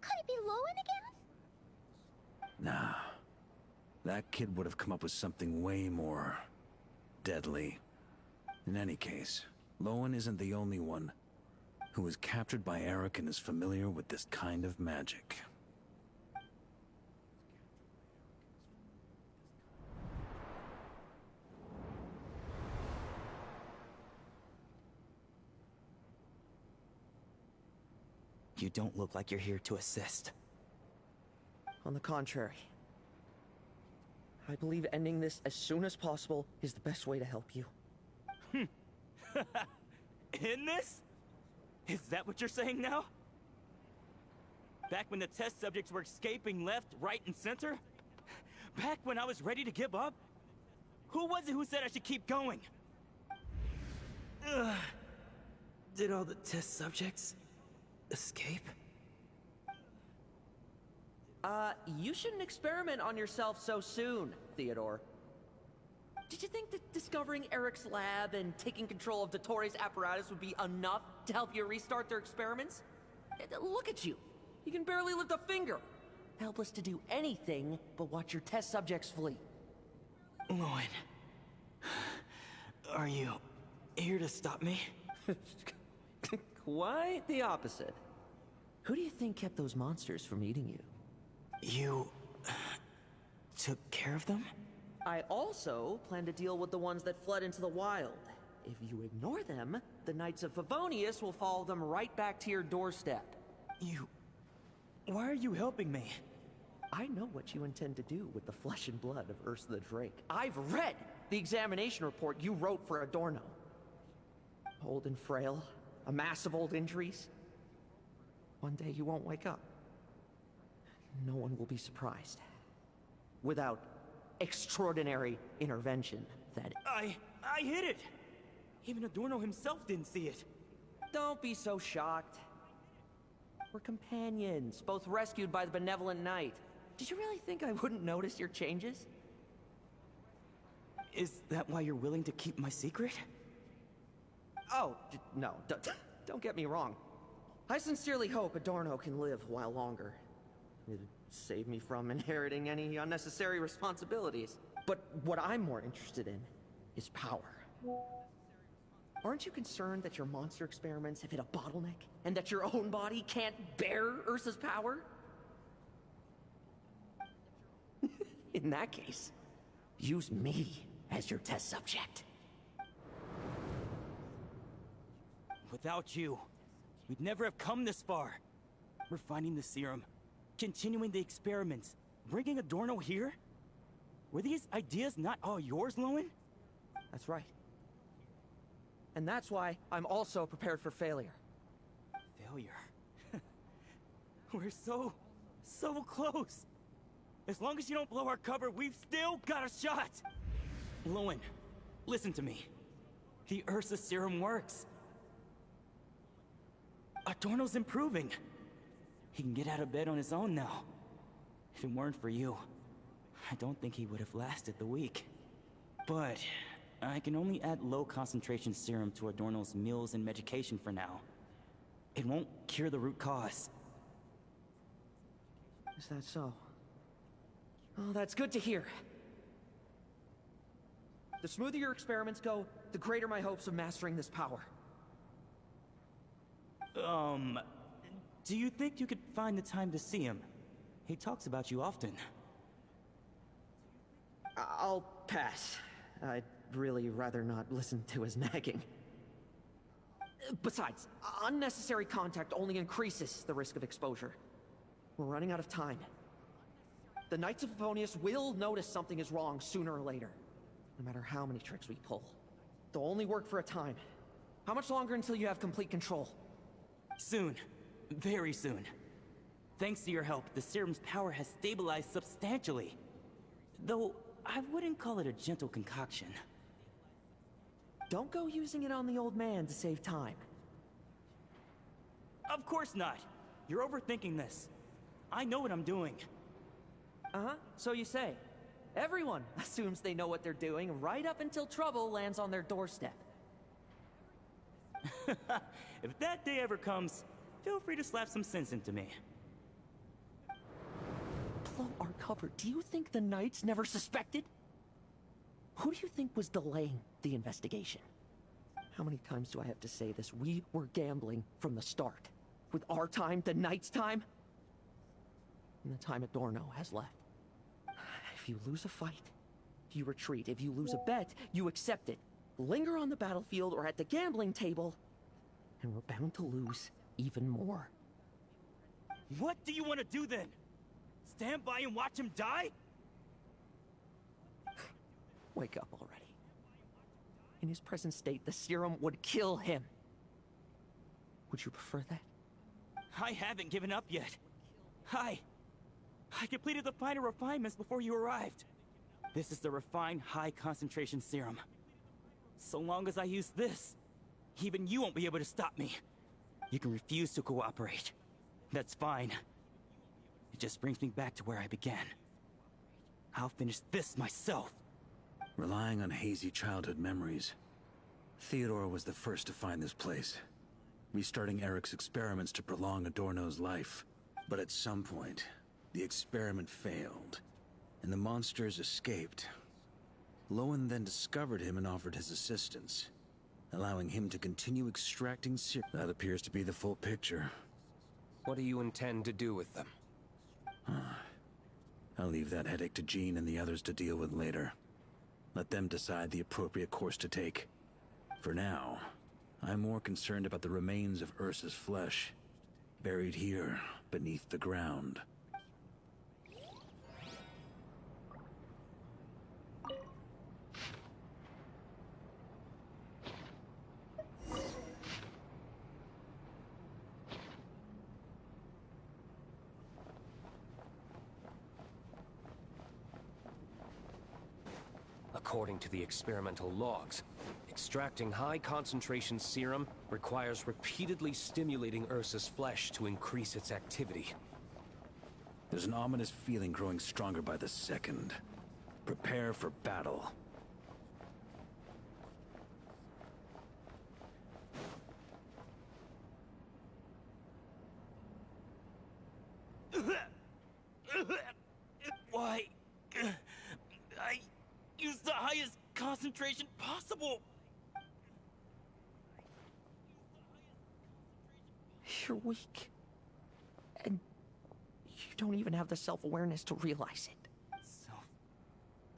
Could it be Lowen again? Nah. That kid would have come up with something way more deadly. In any case, Lowen isn't the only one who was captured by Eric and is familiar with this kind of magic. You don't look like you're here to assist. On the contrary. I believe ending this as soon as possible is the best way to help you. In this? Is that what you're saying now? Back when the test subjects were escaping left, right, and center? Back when I was ready to give up? Who was it who said I should keep going? Did all the test subjects escape? You shouldn't experiment on yourself so soon, Theodore. Did you think that discovering Eric's lab and taking control of Dottores' apparatus would be enough to help you restart their experiments? Look at you. You can barely lift a finger. Helpless to do anything but watch your test subjects flee. Lowen, are you here to stop me? Quite the opposite. Who do you think kept those monsters from eating you? You took care of them? I also plan to deal with the ones that fled into the wild. If you ignore them, the Knights of Favonius will follow them right back to your doorstep. Why are you helping me? I know what you intend to do with the flesh and blood of Ursa the Drake. I've read the examination report you wrote for Adorno. Old and frail, a mass of old injuries. One day you won't wake up. No one will be surprised. Without extraordinary intervention, that I hit it! Even Adorno himself didn't see it. Don't be so shocked. We're companions, both rescued by the benevolent knight. Did you really think I wouldn't notice your changes? Is that why you're willing to keep my secret? Oh, no, don't get me wrong. I sincerely hope Adorno can live a while longer. It'd save me from inheriting any unnecessary responsibilities. But what I'm more interested in is power. Aren't you concerned that your monster experiments have hit a bottleneck? And that your own body can't bear Ursa's power? In that case, use me as your test subject. Without you, we'd never have come this far. Refining the serum, continuing the experiments, bringing Adorno here? Were these ideas not all yours, Lowen? That's right. And that's why I'm also prepared for failure. Failure? We're so close. As long as you don't blow our cover, we've still got a shot! Lowen, listen to me. The Ursa serum works. Adorno's improving. He can get out of bed on his own now. If it weren't for you, I don't think he would have lasted the week. But I can only add low-concentration serum to Adorno's meals and medication for now. It won't cure the root cause. Is that so? Oh, that's good to hear. The smoother your experiments go, the greater my hopes of mastering this power. Do you think you could find the time to see him? He talks about you often. I'll pass. I'd really rather not listen to his nagging. Besides, unnecessary contact only increases the risk of exposure. We're running out of time. The Knights of Favonius will notice something is wrong sooner or later, no matter how many tricks we pull. They'll only work for a time. How much longer until you have complete control? Soon. Very soon. Thanks to your help, the serum's power has stabilized substantially. Though, I wouldn't call it a gentle concoction. Don't go using it on the old man to save time. Of course not. You're overthinking this. I know what I'm doing. Uh-huh, so you say. Everyone assumes they know what they're doing right up until trouble lands on their doorstep. If that day ever comes, feel free to slap some sense into me. Blow our cover. Do you think the Knights never suspected? Who do you think was delaying the investigation? How many times do I have to say this? We were gambling from the start. With our time, the Knights' time, and the time Adorno has left. If you lose a fight, you retreat. If you lose a bet, you accept it. Linger on the battlefield or at the gambling table, and we're bound to lose even more. What do you want to do then? Stand by and watch him die? Wake up already. In his present state, the serum would kill him. Would you prefer that? I haven't given up yet. I completed the final refinements before you arrived. This is the refined high-concentration serum. So long as I use this, even you won't be able to stop me. You can refuse to cooperate. That's fine. It just brings me back to where I began. I'll finish this myself. Relying on hazy childhood memories, Theodore was the first to find this place, restarting Eric's experiments to prolong Adorno's life. But at some point, the experiment failed, and the monsters escaped. Lowen then discovered him and offered his assistance, allowing him to continue extracting serum. That appears to be the full picture. What do you intend to do with them? I'll leave that headache to Jean and the others to deal with later. Let them decide the appropriate course to take. For now, I'm more concerned about the remains of Ursa's flesh, buried here beneath the ground. According to the experimental logs, extracting high-concentration serum requires repeatedly stimulating Ursa's flesh to increase its activity. There's an ominous feeling growing stronger by the second. Prepare for battle. Why? I used the highest concentration possible. You're weak. And you don't even have the self-awareness to realize it.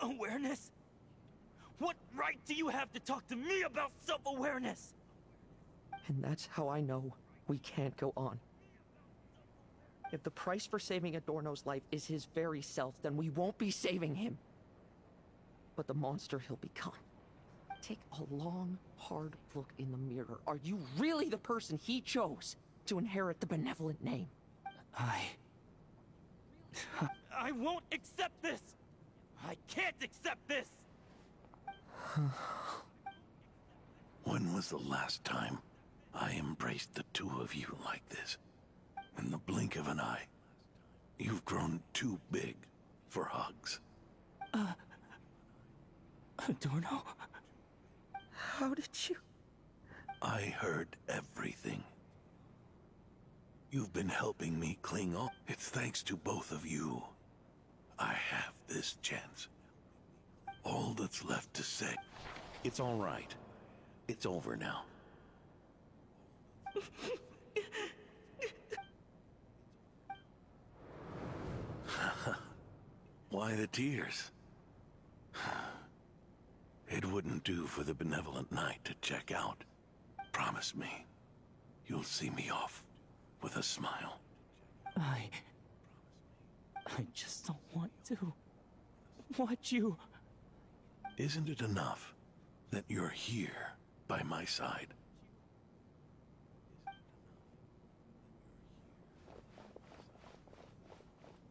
Self-awareness? What right do you have to talk to me about self-awareness? And that's how I know we can't go on. If the price for saving Adorno's life is his very self, then we won't be saving him. But the monster he'll become. Take a long, hard look in the mirror. Are you really the person he chose to inherit the benevolent name? I won't accept this! I can't accept this! When was the last time I embraced the two of you like this? In the blink of an eye. You've grown too big for hugs. Adorno? How did you? I heard everything. You've been helping me cling on. It's thanks to both of you. I have this chance. All that's left to say. It's all right. It's over now. Why the tears? It wouldn't do for the benevolent knight to check out. Promise me, you'll see me off with a smile. I just don't want to watch you. Isn't it enough that you're here by my side?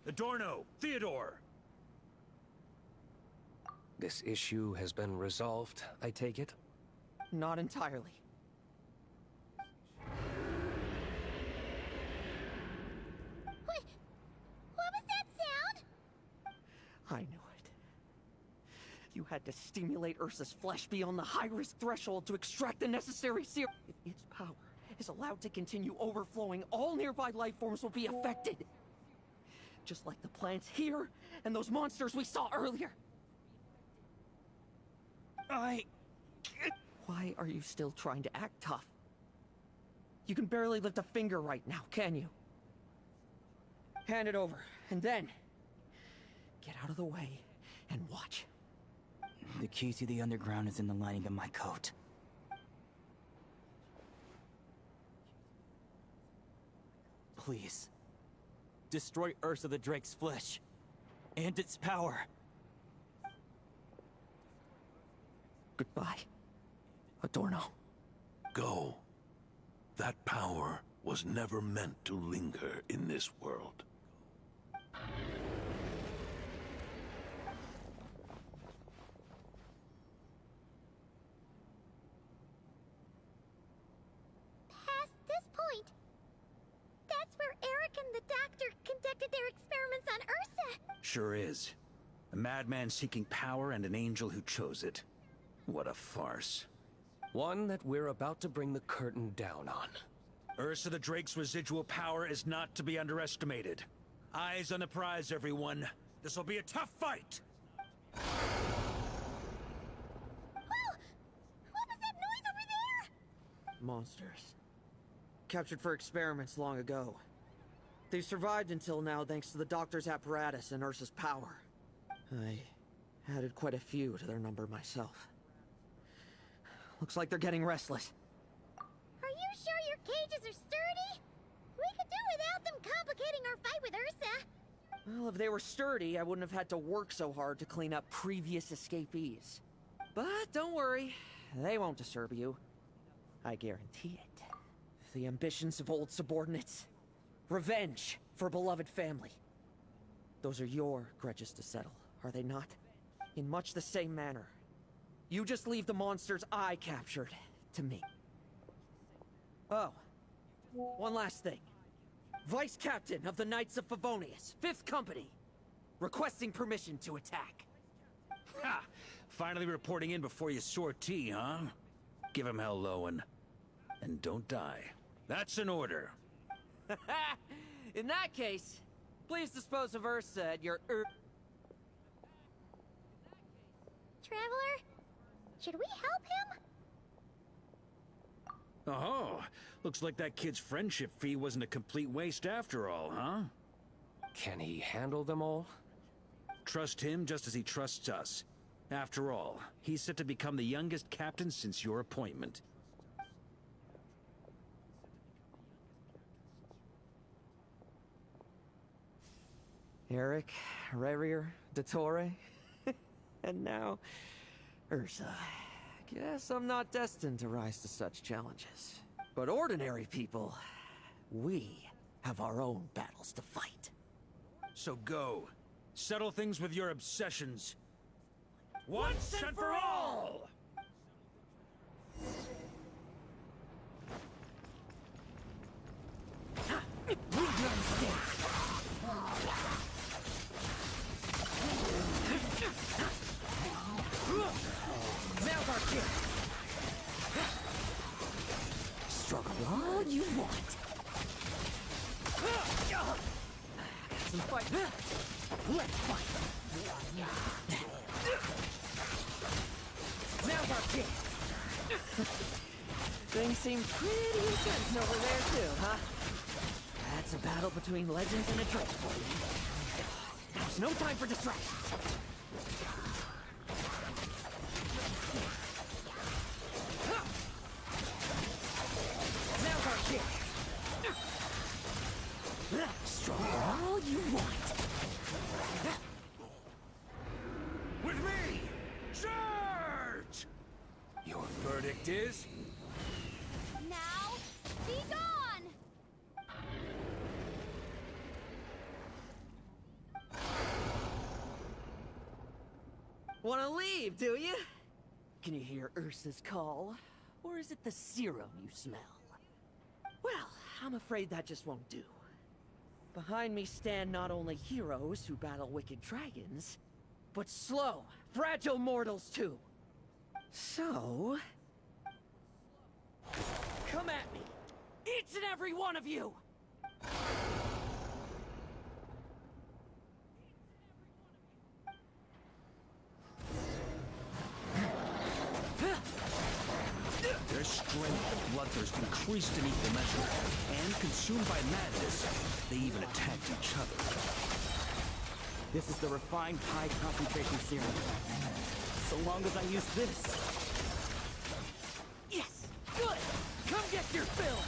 Adorno! Theodore! This issue has been resolved, I take it? Not entirely. I knew it. You had to stimulate Ursa's flesh beyond the high-risk threshold to extract the necessary serum. If its power is allowed to continue overflowing, all nearby life forms will be affected. Just like the plants here and those monsters we saw earlier. Why are you still trying to act tough? You can barely lift a finger right now, can you? Hand it over, and then get out of the way and watch. The key to the underground is in the lining of my coat. Please, destroy Ursa the Drake's flesh and its power. Goodbye, Adorno. Go. That power was never meant to linger in this world. Past this point, that's where Eric and the doctor conducted their experiments on Ursa. Sure is. A madman seeking power and an angel who chose it. What a farce. One that we're about to bring the curtain down on. Ursa the Drake's residual power is not to be underestimated. Eyes on the prize, everyone. This will be a tough fight! Oh! What was that noise over there? Monsters. Captured for experiments long ago. They've survived until now thanks to the doctor's apparatus and Ursa's power. I added quite a few to their number myself. Looks like they're getting restless. Are you sure your cages are sturdy? We could do without them complicating our fight with Ursa. Well, if they were sturdy, I wouldn't have had to work so hard to clean up previous escapees. But don't worry, they won't disturb you. I guarantee it. The ambitions of old subordinates. Revenge for beloved family. Those are your grudges to settle, are they not? In much the same manner. You just leave the monsters I captured to me. Oh, one last thing. Vice Captain of the Knights of Favonius, 5th Company, requesting permission to attack. Ha! Finally reporting in before you sortie, huh? Give him hell, Lowen. And don't die. That's an order. In that case, please dispose of Ursa at your Traveler, should we help him? Oh, looks like that kid's friendship fee wasn't a complete waste after all, huh? Can he handle them all? Trust him just as he trusts us. After all, he's set to become the youngest captain since your appointment. Eric, Rerir, Dottore, and now Ursa. Guess I'm not destined to rise to such challenges. But ordinary people, we have our own battles to fight. So go. Settle things with your obsessions. Once and for all! Now's our chance. Struggle all you want. Got some fight. Let's fight. Now's our chance. Things seem pretty intense over there too, huh? That's a battle between legends and a Drake for you. There's no time for distractions. Now's our chance. Struggle all you want. With me! Charge! Your verdict is? Now, be gone! Wanna leave, do you? Can you hear Ursa's call? Or is it the serum you smell? Well, I'm afraid that just won't do. Behind me stand not only heroes who battle wicked dragons, but slow, fragile mortals too. So... come at me! Each and every one of you! Their strength and bloodthirst increased in equal measure, and consumed by madness, they even attacked each other. This is the refined high concentration serum. So long as I use this. Yes! Good! Come get your fill!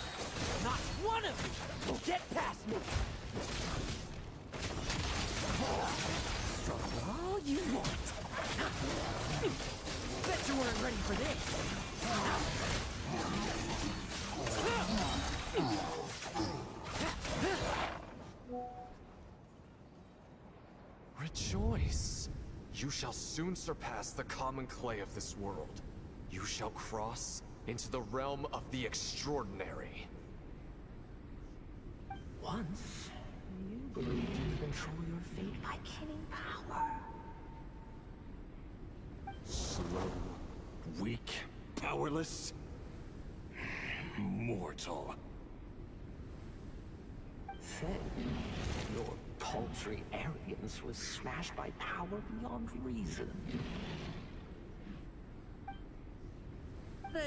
Not one of you will get past me! Struggle all you want. Bet you weren't ready for this. Rejoice! You shall soon surpass the common clay of this world. You shall cross into the realm of the extraordinary. Once, you believed you could control your fate by killing power. Slow, weak, powerless, mortal. Then, your paltry arrogance was smashed by power beyond reason.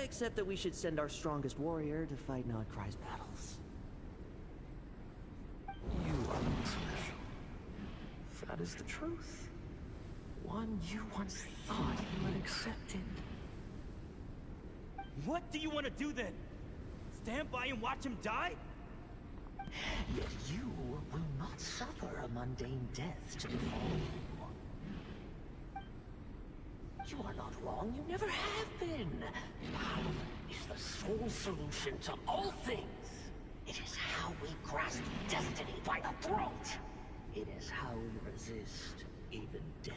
Except that we should send our strongest warrior to fight Nodcry's battles. You are not special. That is the truth. One you once thought you had accepted. What do you want to do then? Stand by and watch him die? Yet you will not suffer a mundane death to befall you. You are not wrong, you never have been. Power is the sole solution to all things. It is how we grasp destiny by the throat. It is how we resist even death.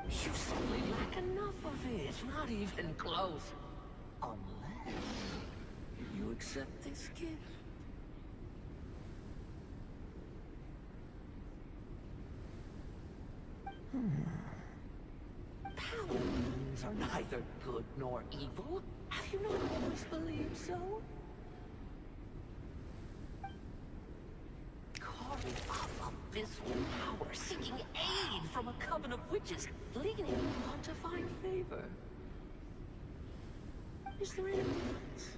You simply lack enough of it, not even close. Unless you accept this gift. Power means are neither good nor evil. Have you not always believed so? Carving up abysmal power, seeking aid from a coven of witches, leading you on to find favor. Is there any difference?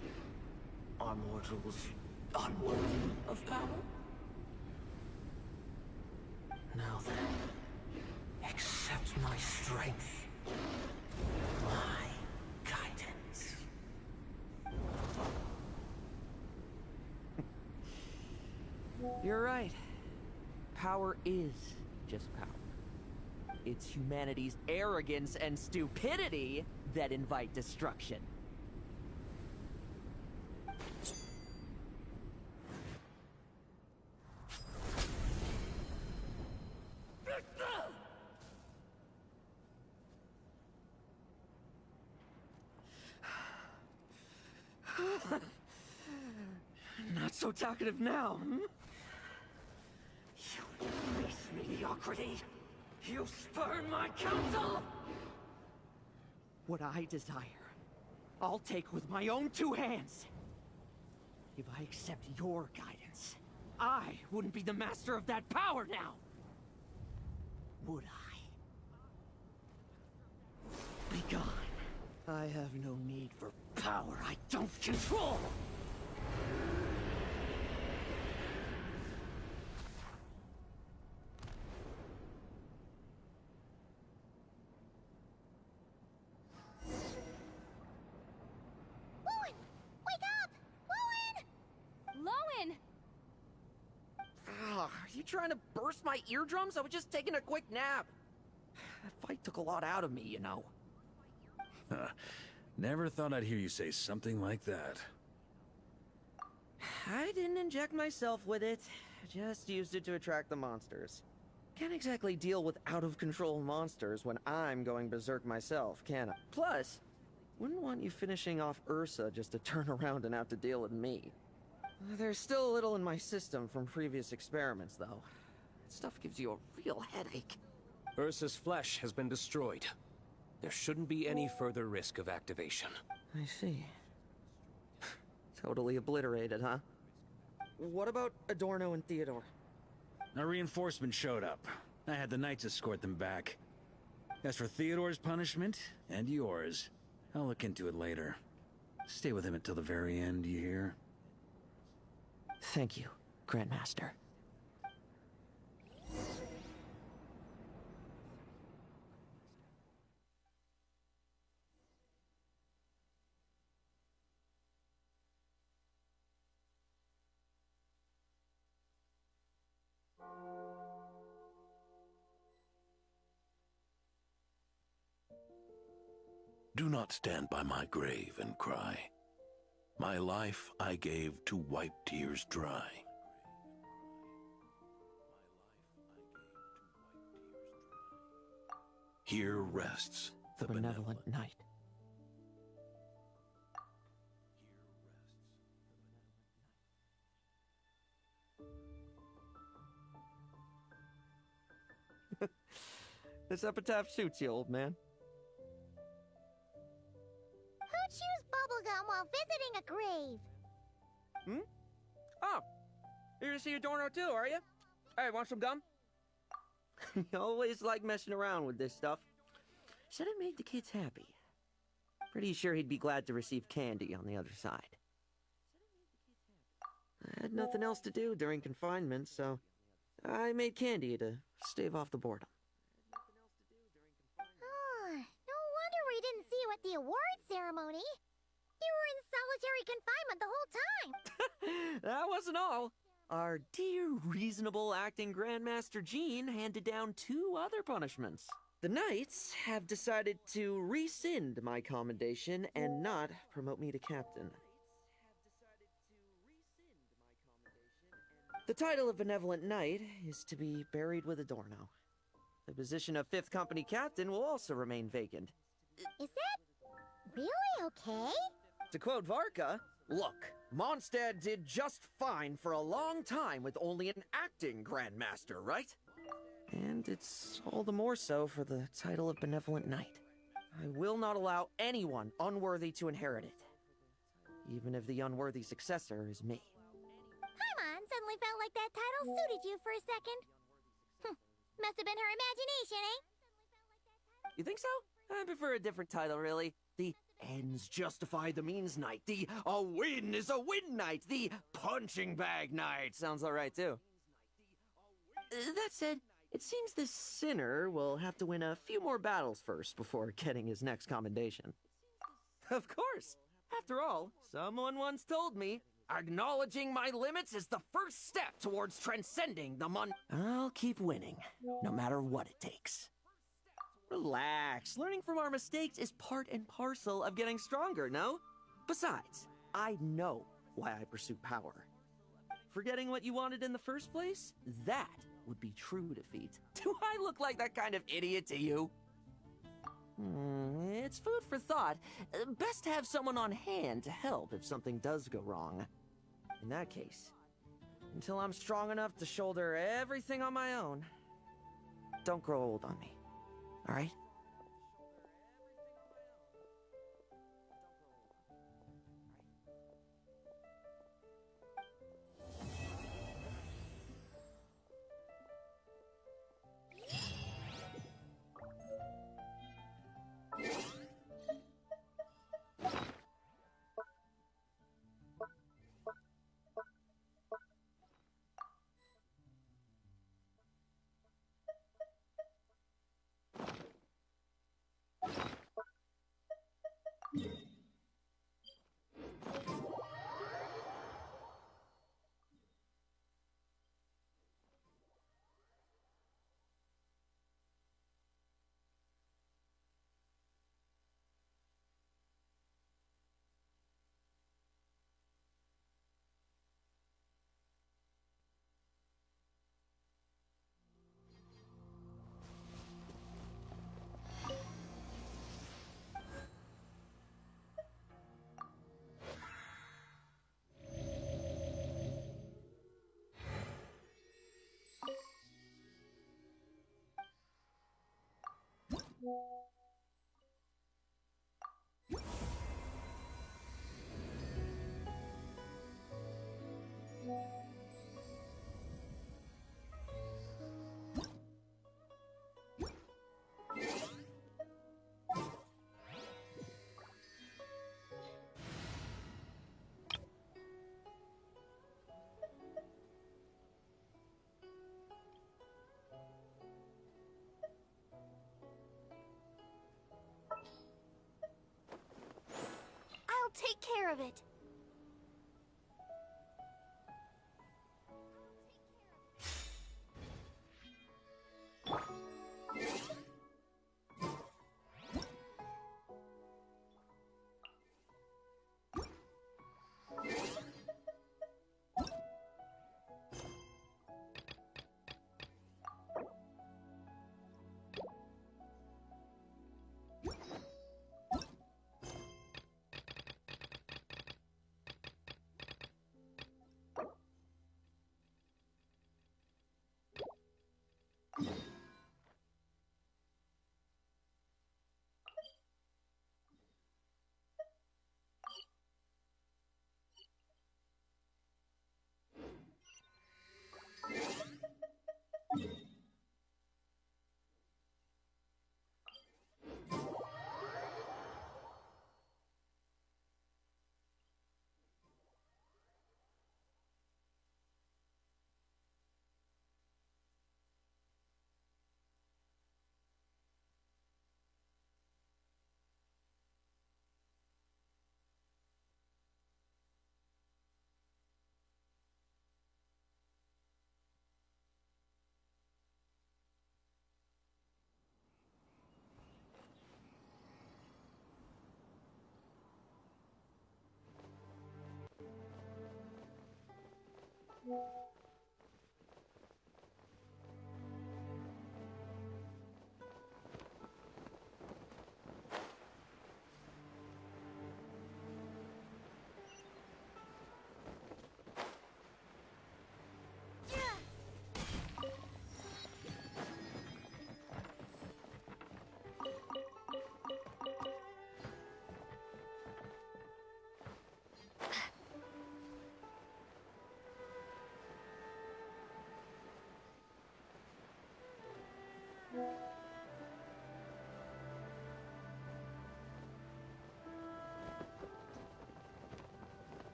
Are mortals unworthy of power? Now then, accept my strength, my guidance. You're right. Power is just power. It's humanity's arrogance and stupidity that invite destruction. Not so talkative now, hmm? You base mediocrity! You spurn my counsel! What I desire, I'll take with my own two hands. If I accept your guidance, I wouldn't be the master of that power now! Would I? Be gone. I have no need for power I don't control! Lowen! Wake up! Lowen! Lowen! Are you trying to burst my eardrums? I was just taking a quick nap. That fight took a lot out of me, you know. Never thought I'd hear you say something like that. I didn't inject myself with it. Just used it to attract the monsters. Can't exactly deal with out-of-control monsters when I'm going berserk myself, can I? Plus, wouldn't want you finishing off Ursa just to turn around and have to deal with me. There's still a little in my system from previous experiments, though. Stuff gives you a real headache. Ursa's flesh has been destroyed. There shouldn't be any further risk of activation. I see. Totally obliterated, huh? What about Adorno and Theodore? A reinforcement showed up. I had the Knights escort them back. As for Theodore's punishment, and yours, I'll look into it later. Stay with him until the very end, you hear? Thank you, Grandmaster. Do not stand by my grave and cry. My life I gave to wipe tears dry. Here rests the benevolent knight. This epitaph suits you, old man. Who chews bubblegum while visiting a grave? Hmm? Oh, you're to see Adorno too, are you? Hey, want some gum? You always like messing around with this stuff. Said it made the kids happy. Pretty sure he'd be glad to receive candy on the other side. I had nothing else to do during confinement, so I made candy to stave off the boredom. Oh, no wonder we didn't see you at the award ceremony. You were in solitary confinement the whole time. That wasn't all. Our dear, reasonable acting Grandmaster Jean handed down 2 other punishments. The Knights have decided to rescind my commendation and not promote me to captain. The title of Benevolent Knight is to be buried with Adorno. The position of 5th Company Captain will also remain vacant. Is that really okay? To quote Varka, look, Mondstadt did just fine for a long time with only an acting Grandmaster, right? And it's all the more so for the title of Benevolent Knight. I will not allow anyone unworthy to inherit it, even if the unworthy successor is me. Paimon suddenly felt like that title suited you for a second. Must have been her imagination, eh? You think so? I prefer a different title, really. The ends justify the means knight. The a win is a win knight. The punching bag knight. Sounds alright, too. That said, it seems this sinner will have to win a few more battles first before getting his next commendation. Of course. After all, someone once told me, acknowledging my limits is the first step towards transcending the I'll keep winning, no matter what it takes. Relax. Learning from our mistakes is part and parcel of getting stronger, no? Besides, I know why I pursue power. Forgetting what you wanted in the first place? That would be true defeat. Do I look like that kind of idiot to you? It's food for thought. Best to have someone on hand to help if something does go wrong. In that case, until I'm strong enough to shoulder everything on my own, don't grow old on me. All right? I'll take care of it.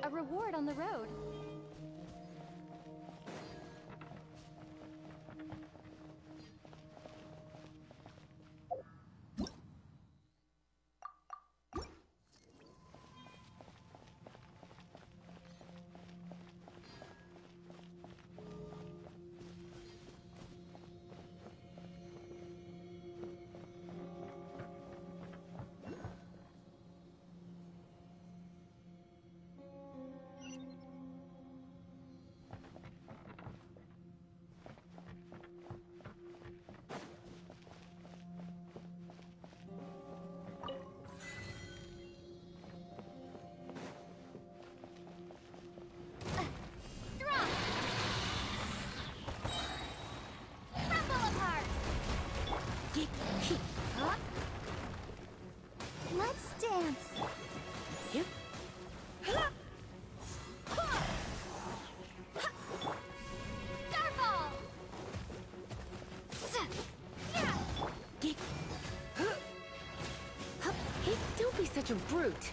A reward on the road. Let's dance. Starball! Hey, don't be such a brute.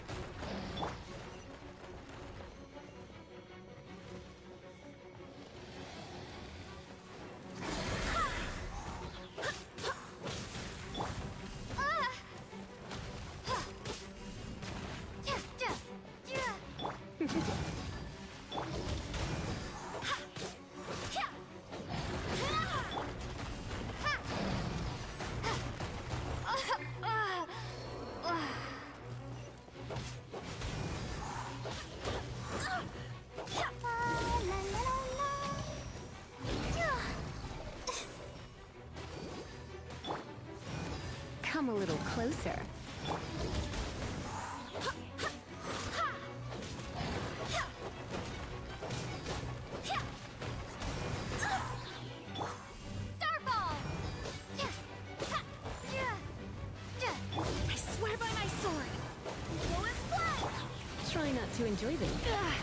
Come a little closer. Starball! I swear by my sword. Go and splat! Try not to enjoy this. Drop!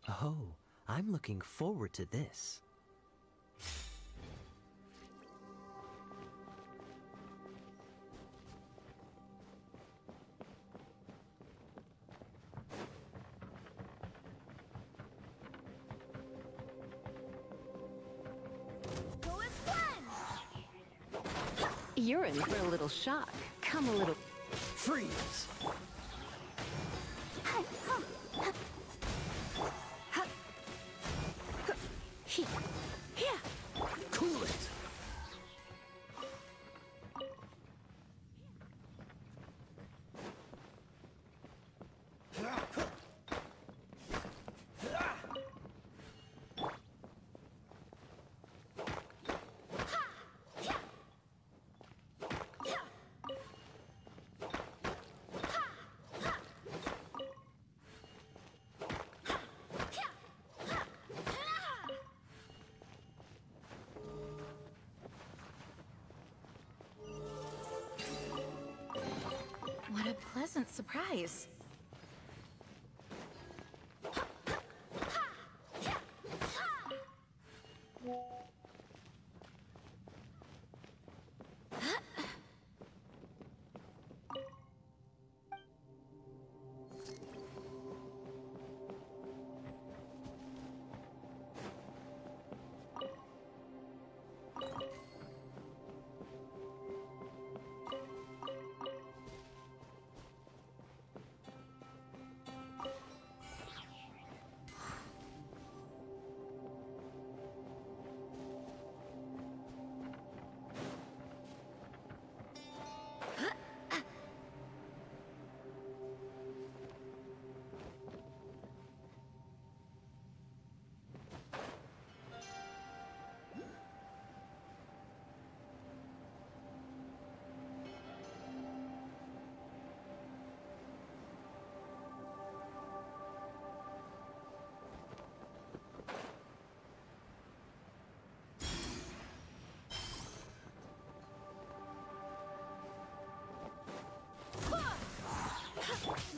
Oh, I'm looking forward to this. You're in for a little shock. Come a little... Freeze! Cool it! What a pleasant surprise.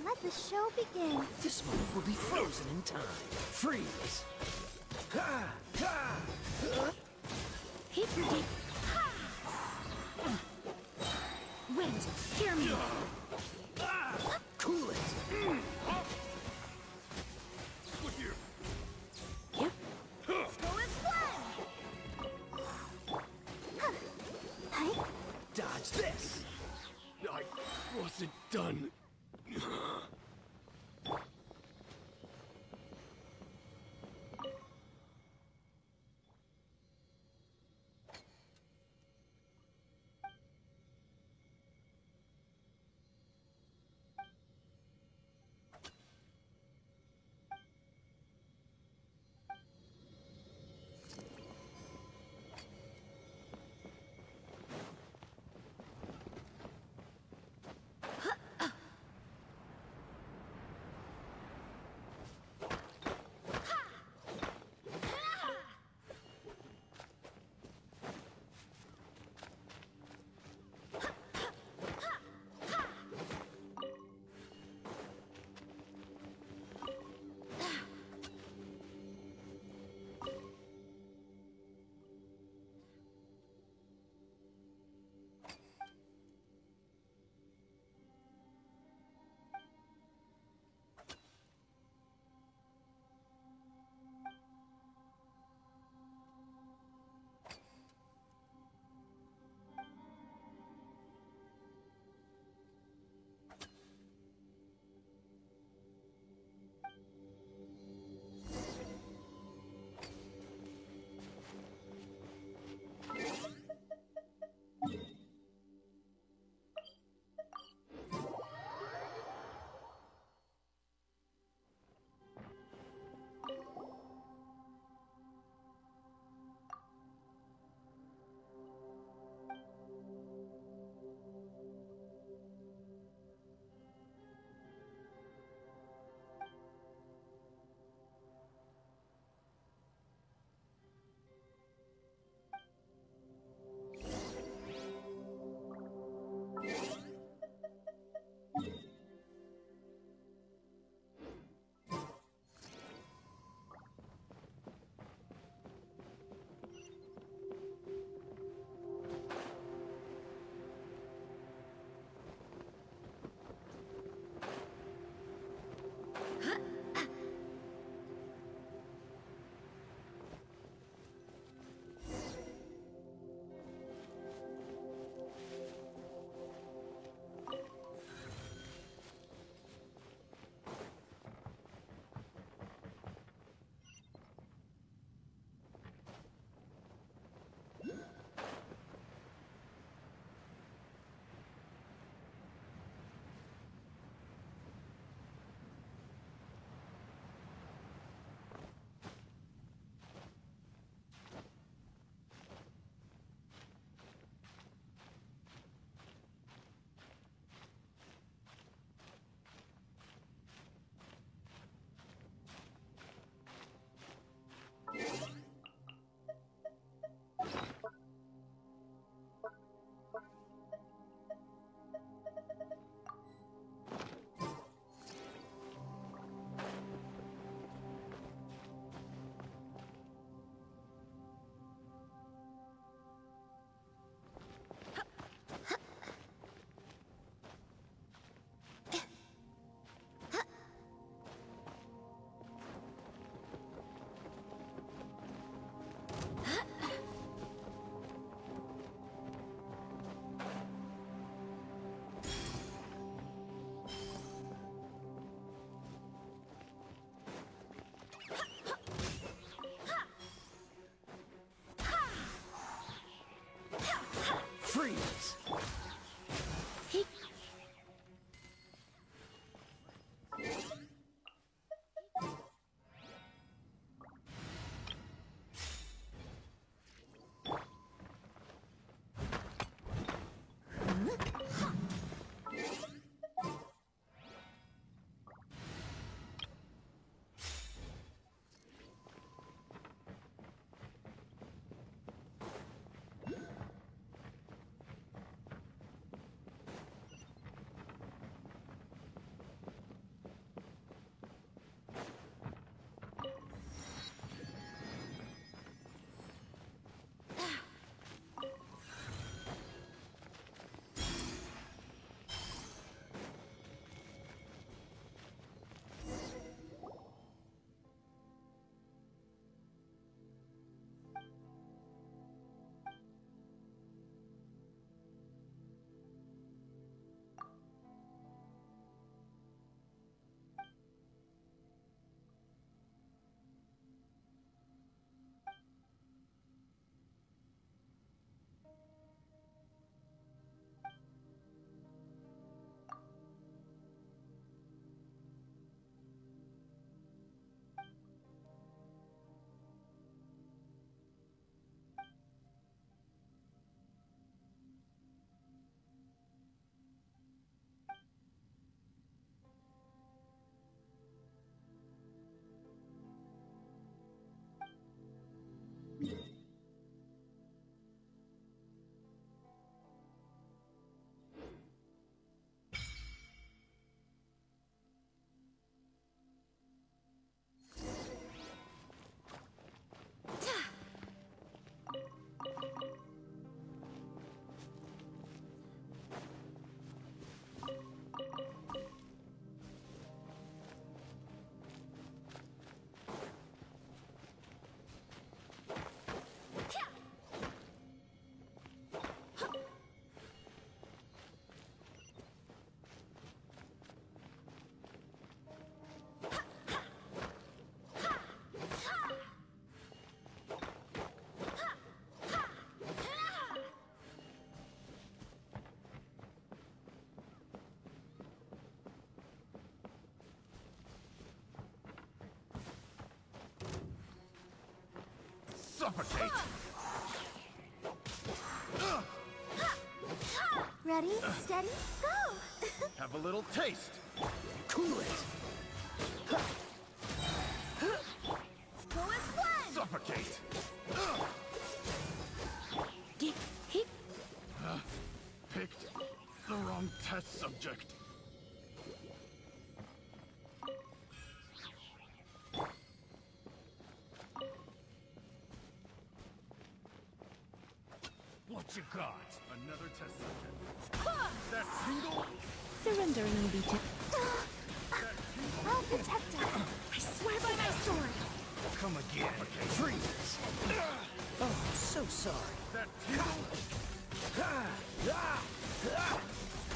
Let the show begin. This moment will be frozen in time. Freeze! Wind, hear me. Cool it! Go and play! Dodge this! I wasn't done. freeze! Suffocate! Ready, steady, go! Have a little taste. Cool it! Go as one! Suffocate! Picked the wrong test subject. What you got? Another test subject. That tingle? Surrendering immediately. I'll protect us! I swear by my sword! Come again. Okay. Freeze! Oh, so sorry. That tingle?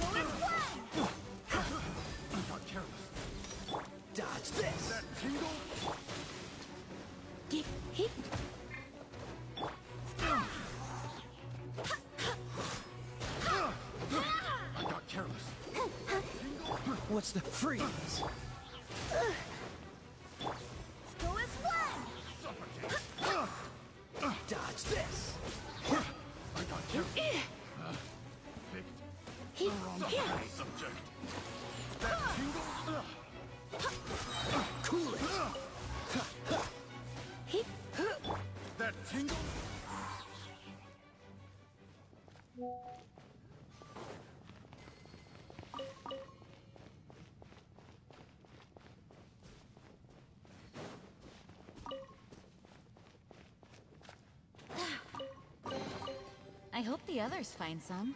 Go as one! I got careless. Dodge this! That tingle? I got careless. What's the freeze? Go as one! Suffocate. Dodge this! I got careless. Picked the wrong test subject. That tingle? Cool it! That tingle? I hope the others find some.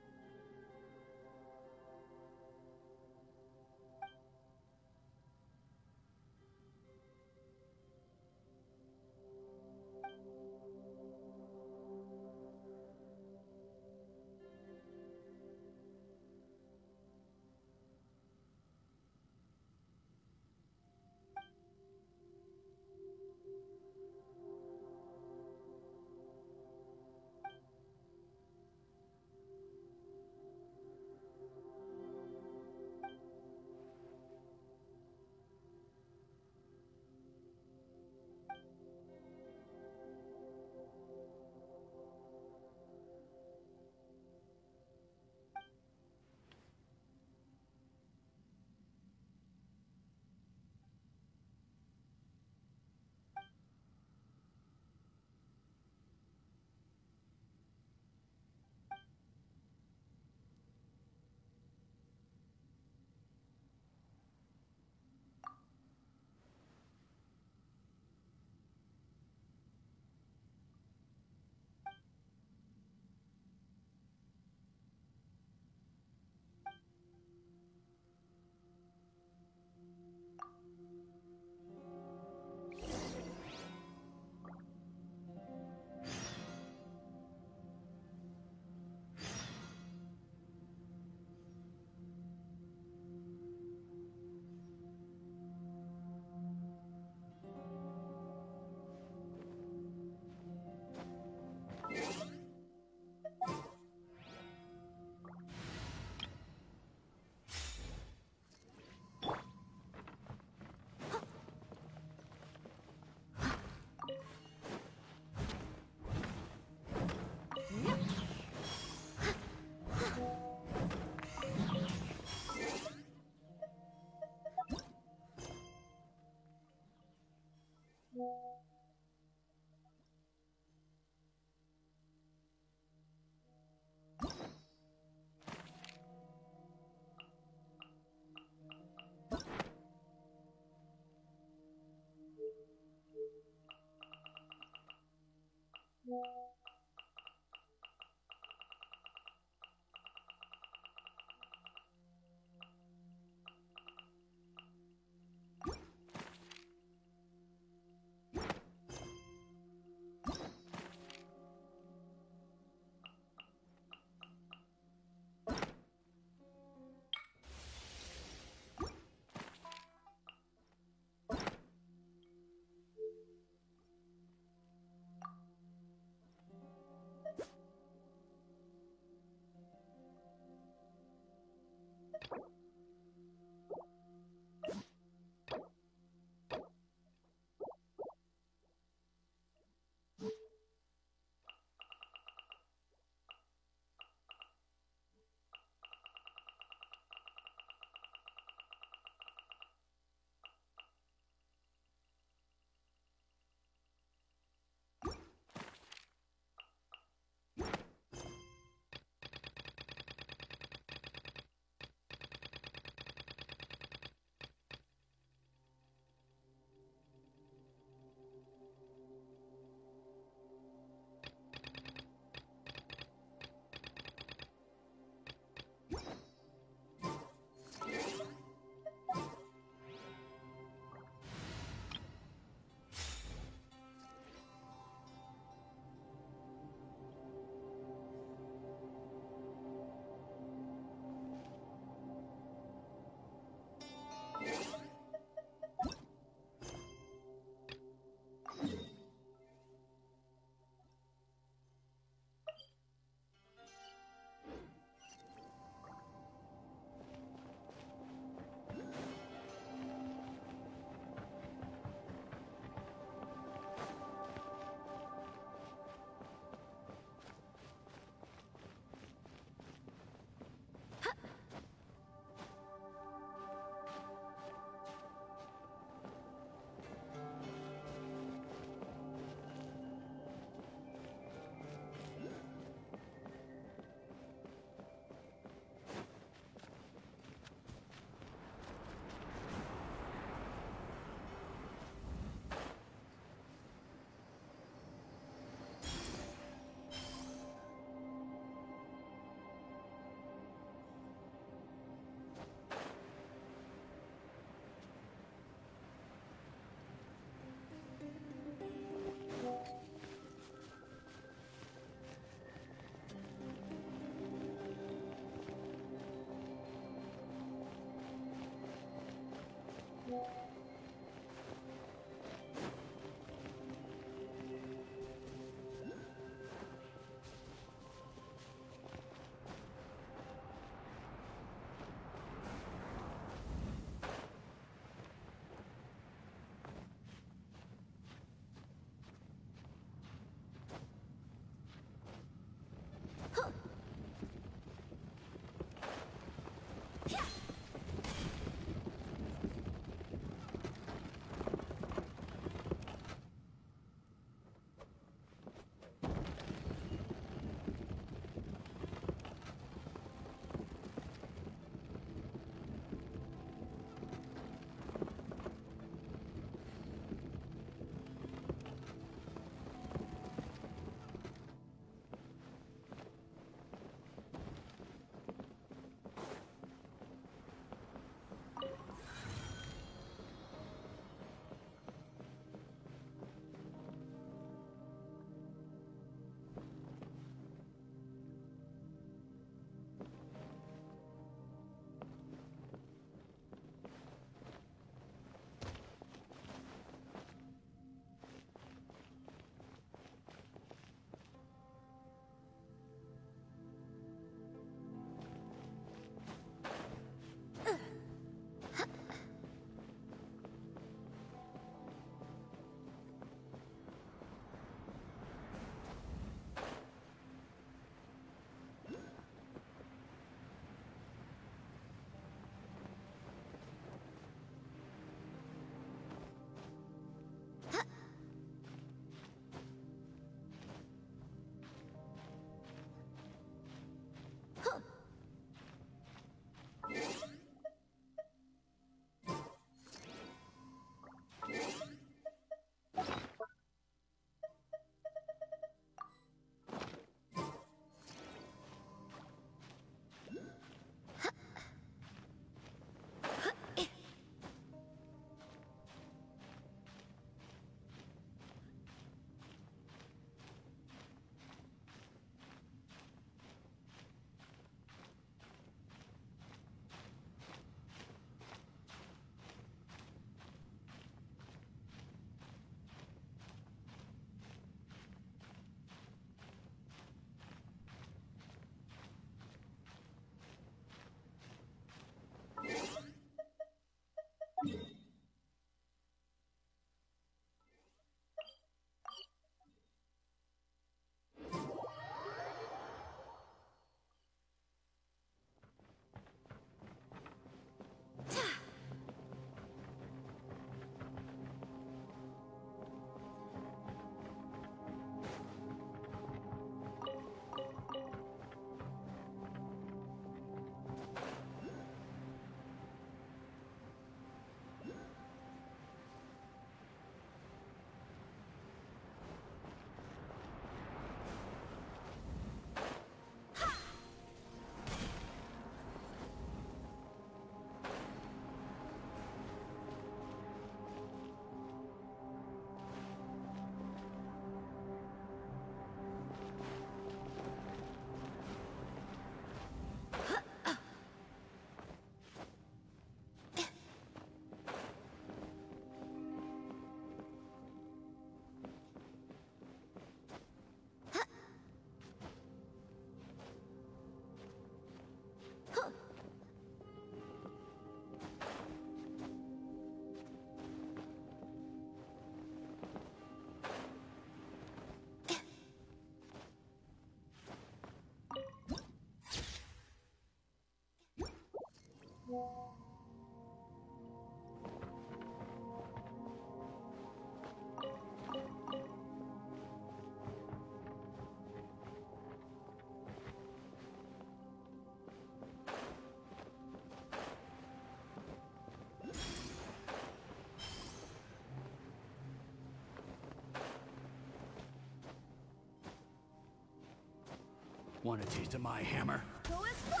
Want a taste of my hammer? Go Especial!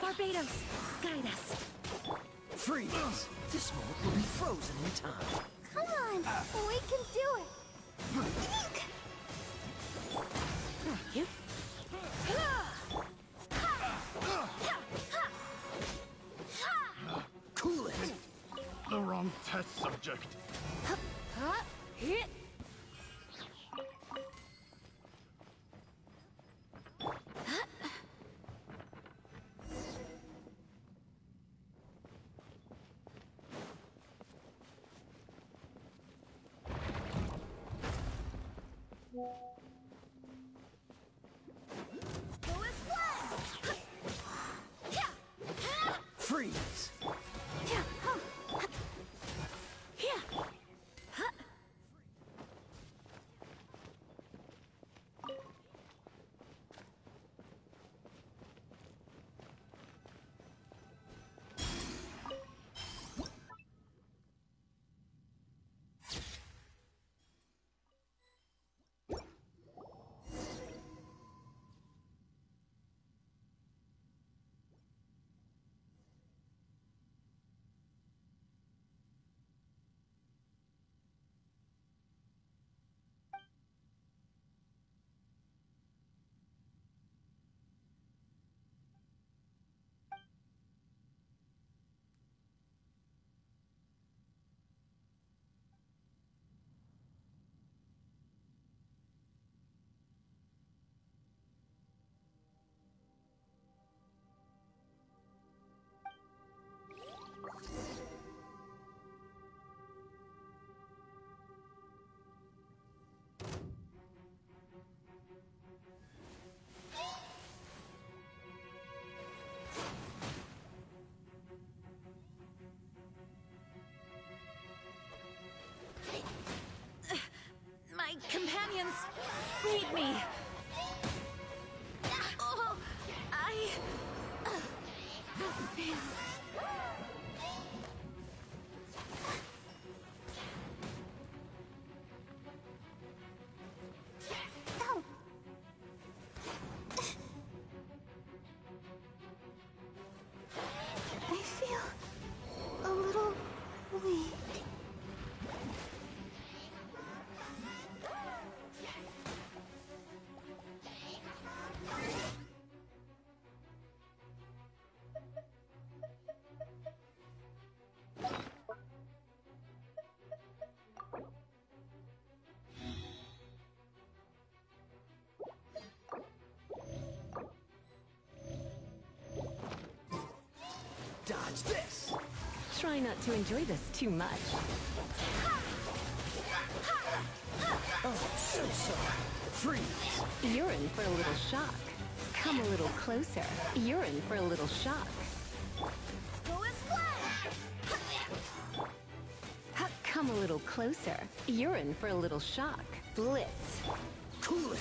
Barbados, guide us. Freeze! This mold will be frozen in time. Come on, we can do it! You? Cool it! The wrong test subject. Hit. Freeze! My companions need me. Oh, I have failed. I feel a little weak. Dodge this! Try not to enjoy this too much. Oh, so sorry. Freeze! You're in for a little shock. Come a little closer. You're in for a little shock. Come a little closer. You're in for a little shock. Blitz. Cool it!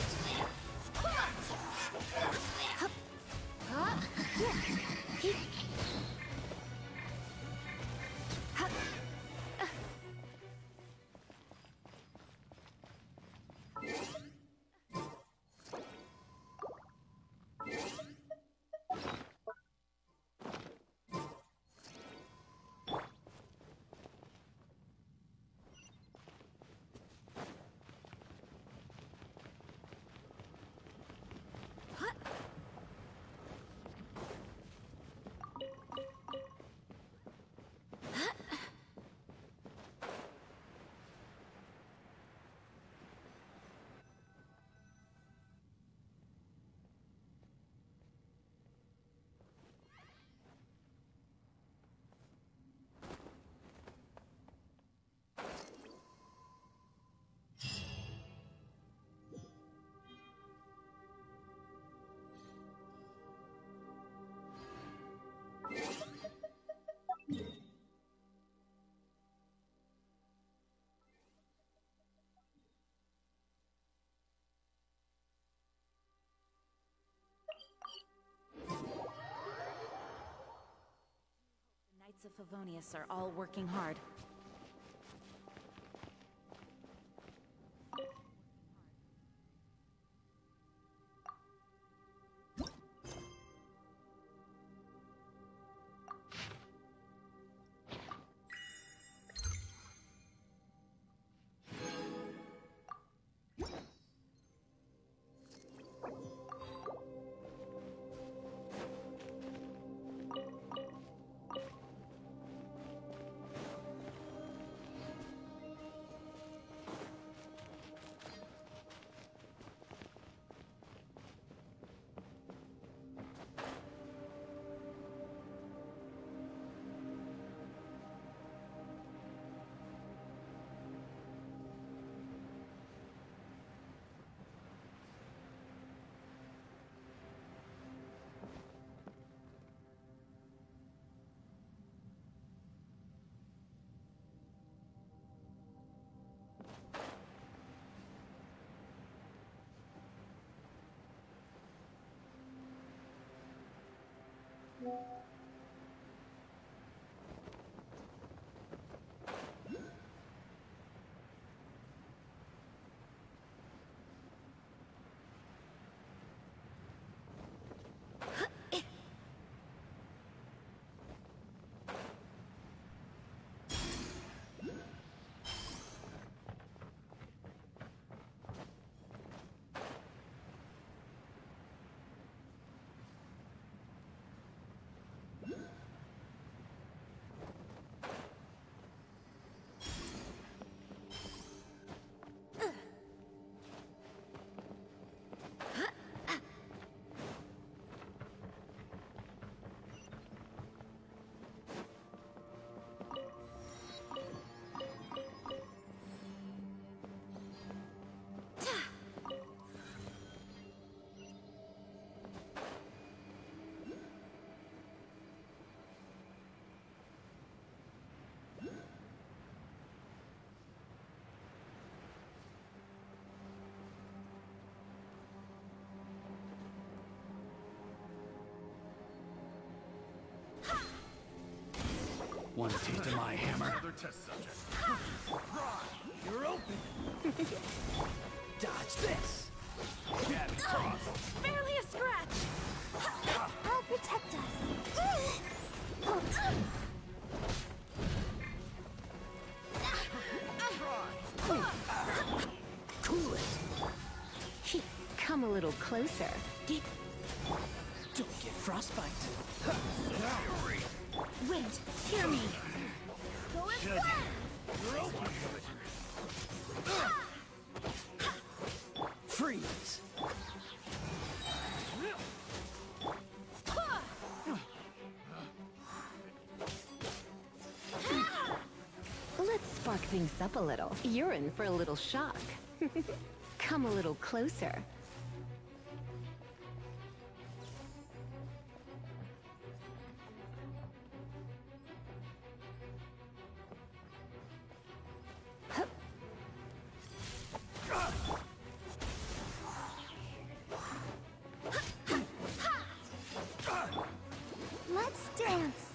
Knights of Favonius are all working hard. Want a taste of my hammer? Another test subject. You're open. Dodge this. Barely a scratch! I'll protect us. Cool it. Come a little closer. Don't get frostbite. Wait, hear me. Go as well. Freeze. Let's spark things up a little. You're in for a little shock. Come a little closer. Let's dance.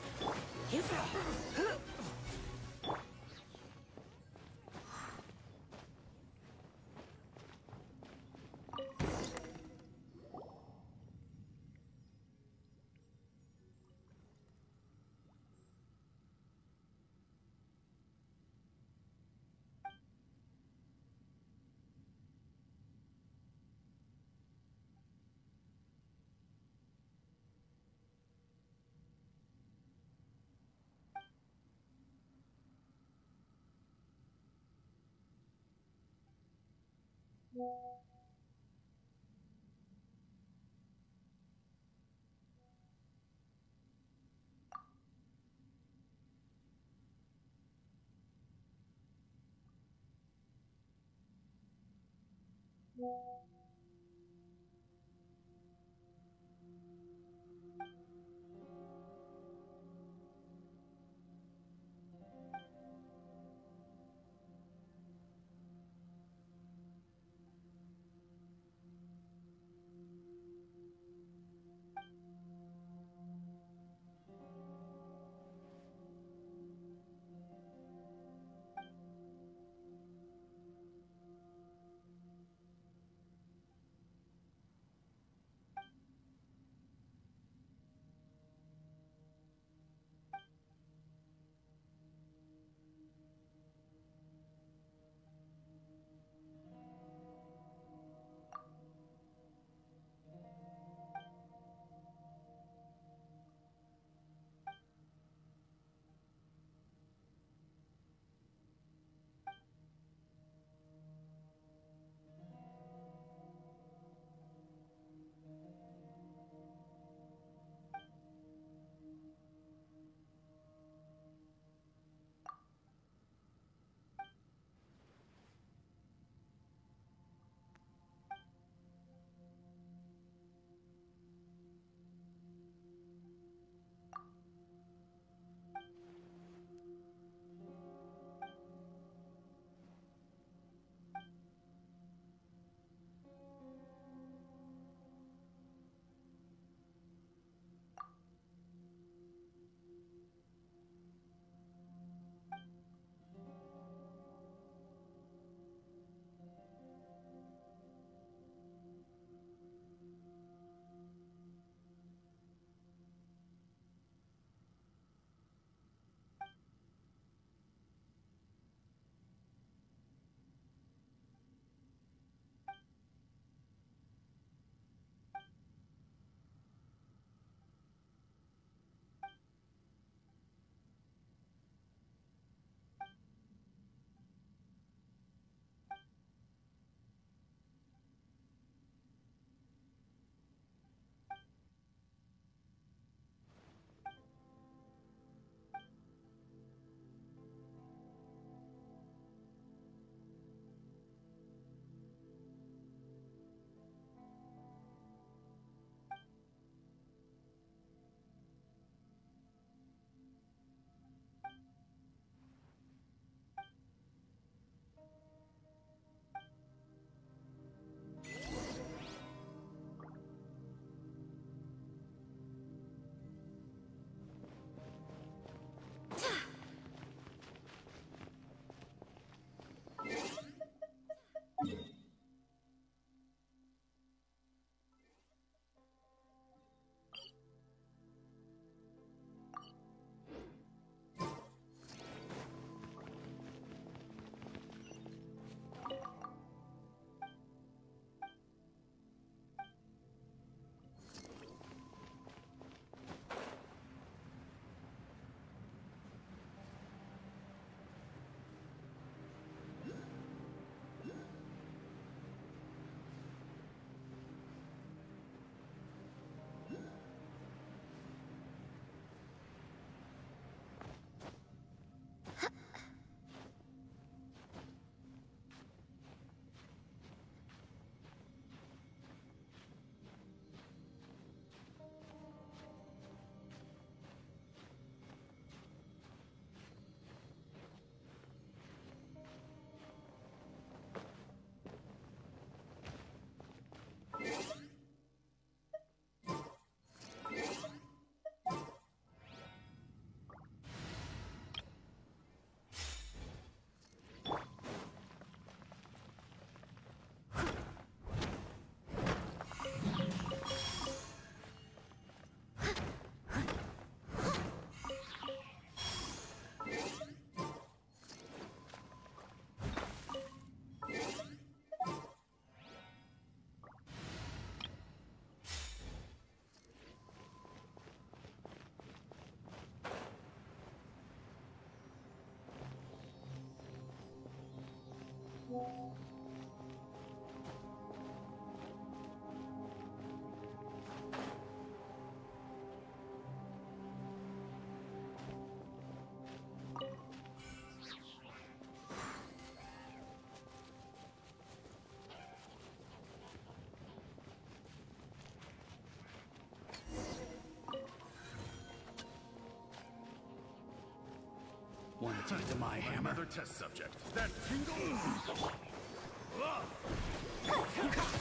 Want to take to my hammer? Another test subject. That tingle.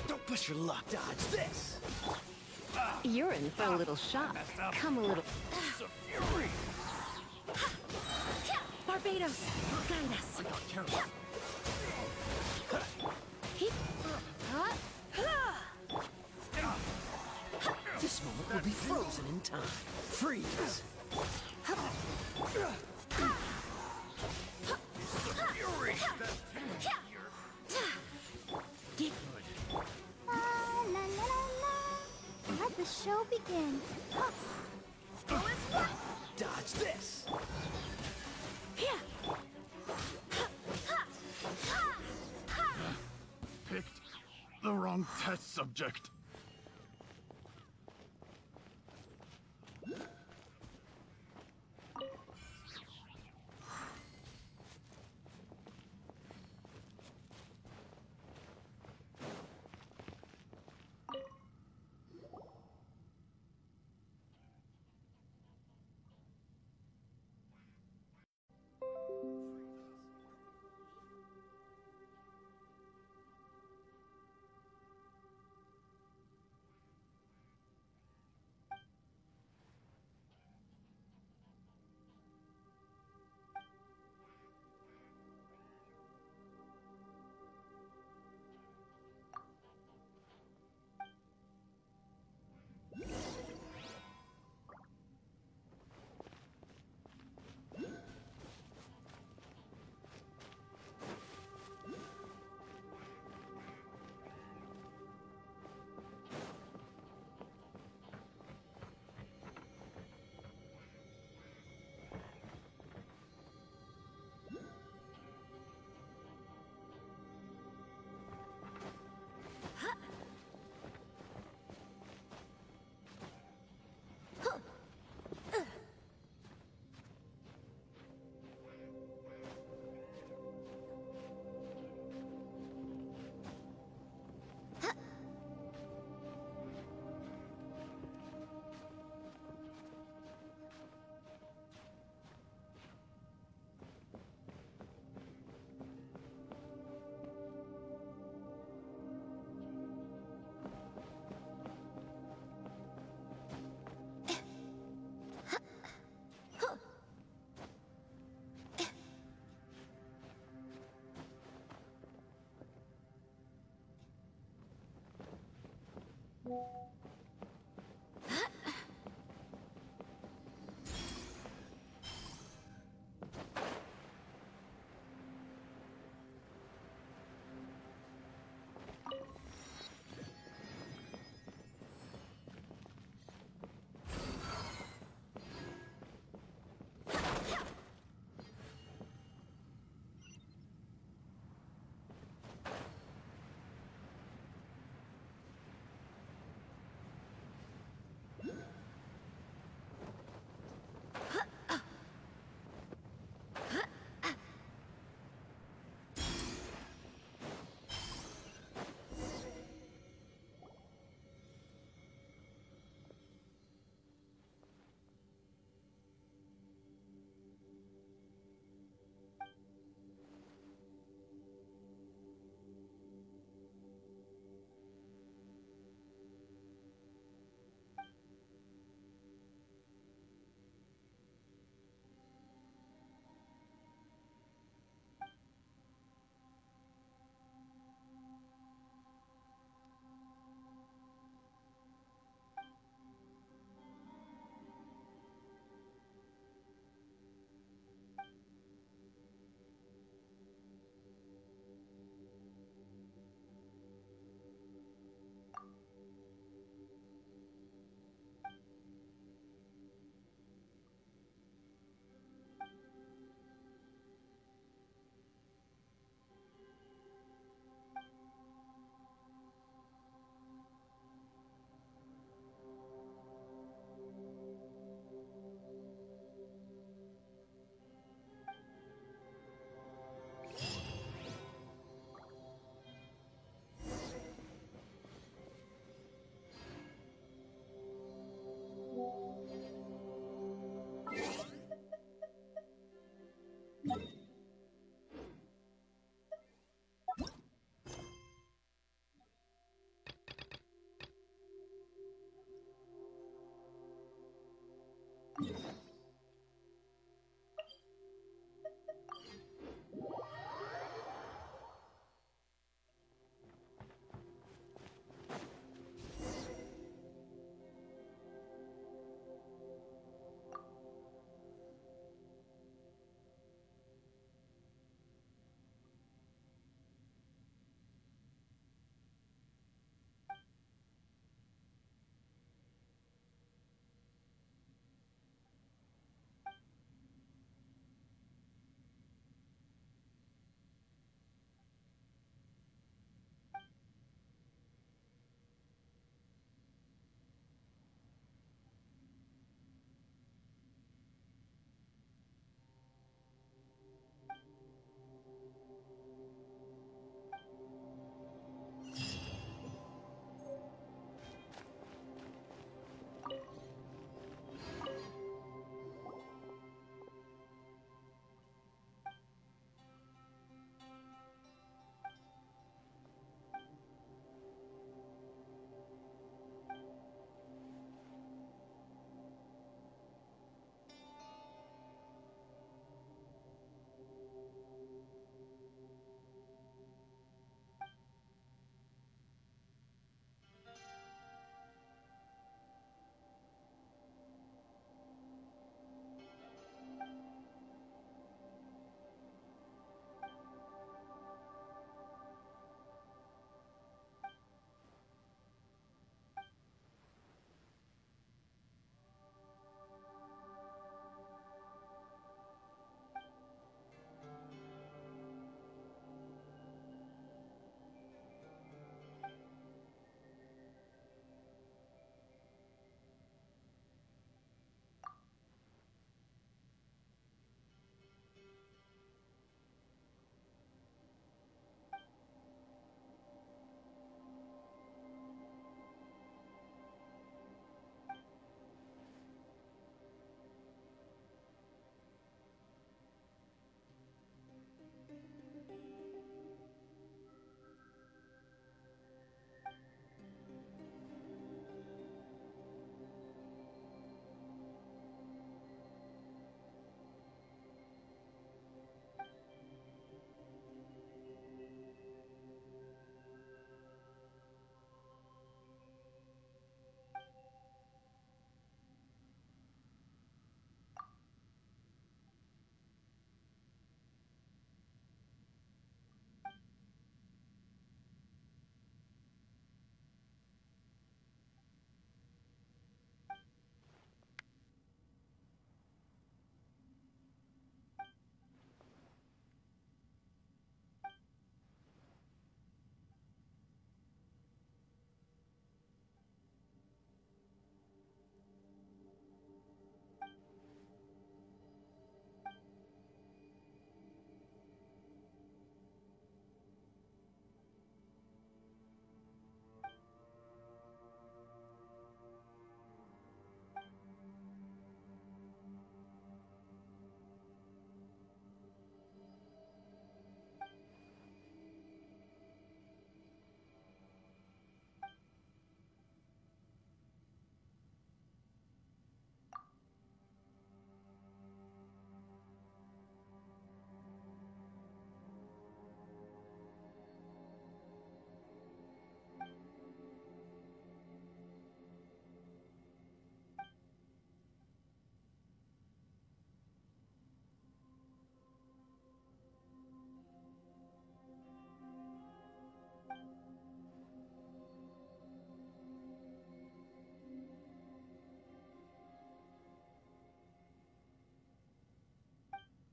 Don't push your luck. Dodge this. You're in for a little shock. Come a little... Fury! Barbados, guide us. I got careful. This moment will be frozen in time. Freeze! Fury! La la la la. Let the show begin. Dodge this. Picked the wrong test subject.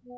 The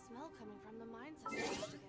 smell coming from the mines has changed again.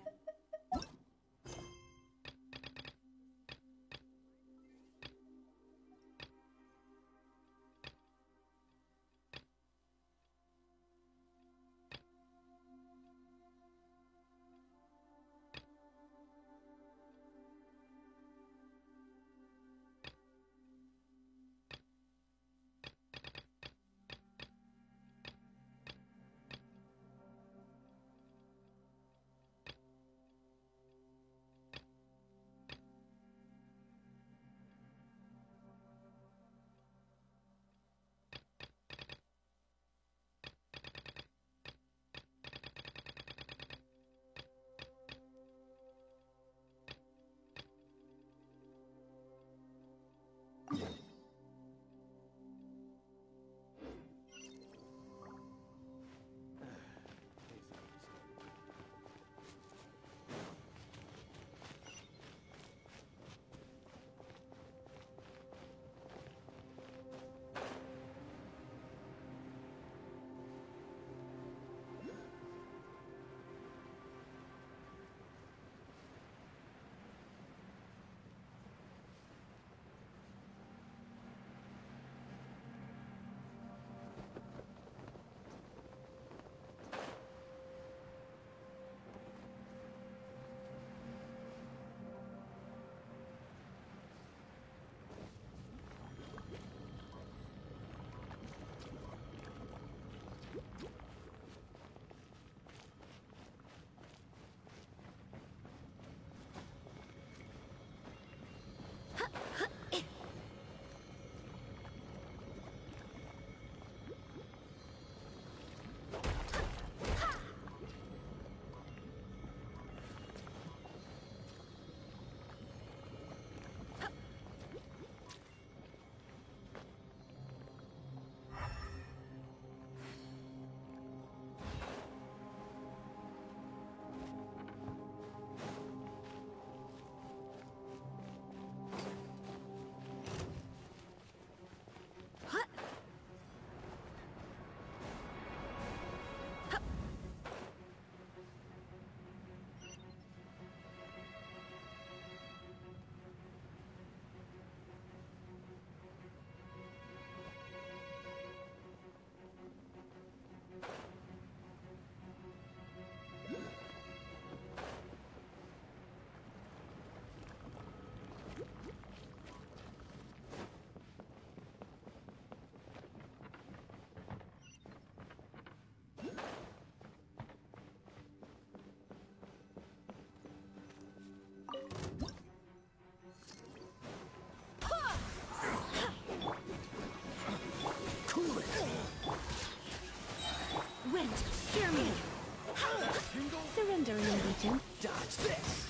Surrendering Legion. Dodge this!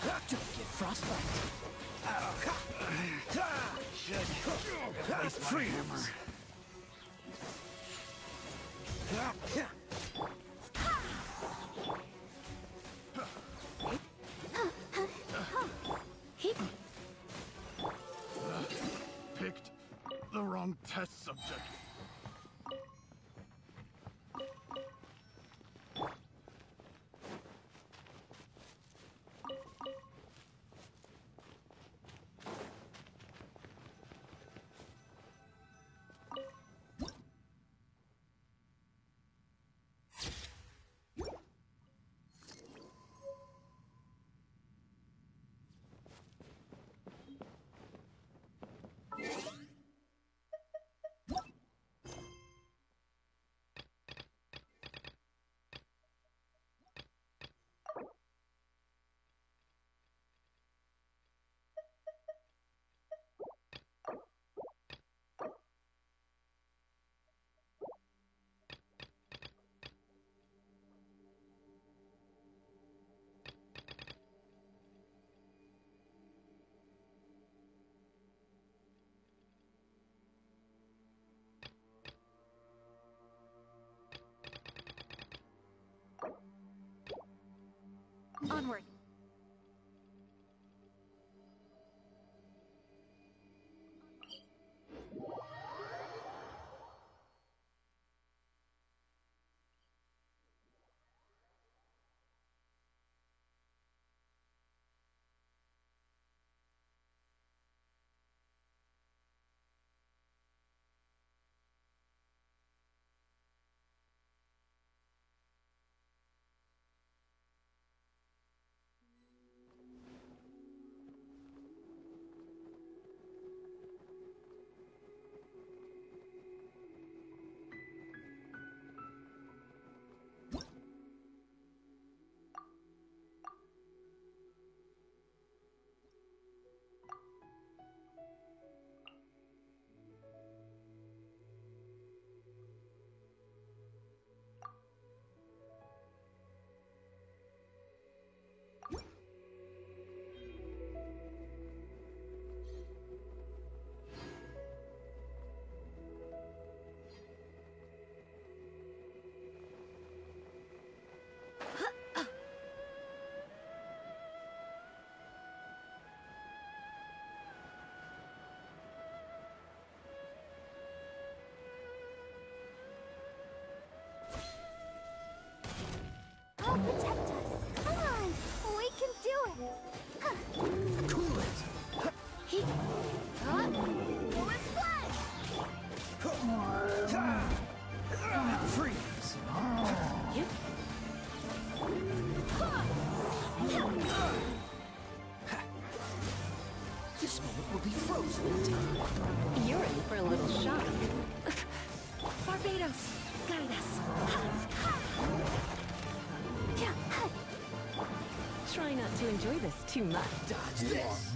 Don't get frostbite. Should replace my hammer. test subject. Onward. I'll protect us. Come on, we can do it. Huh. Cool it! Go and splash! Freeze! This moment will be frozen in time. You're in for a little shock. Barbados, guide us. Try not to enjoy this too much. Dodge this!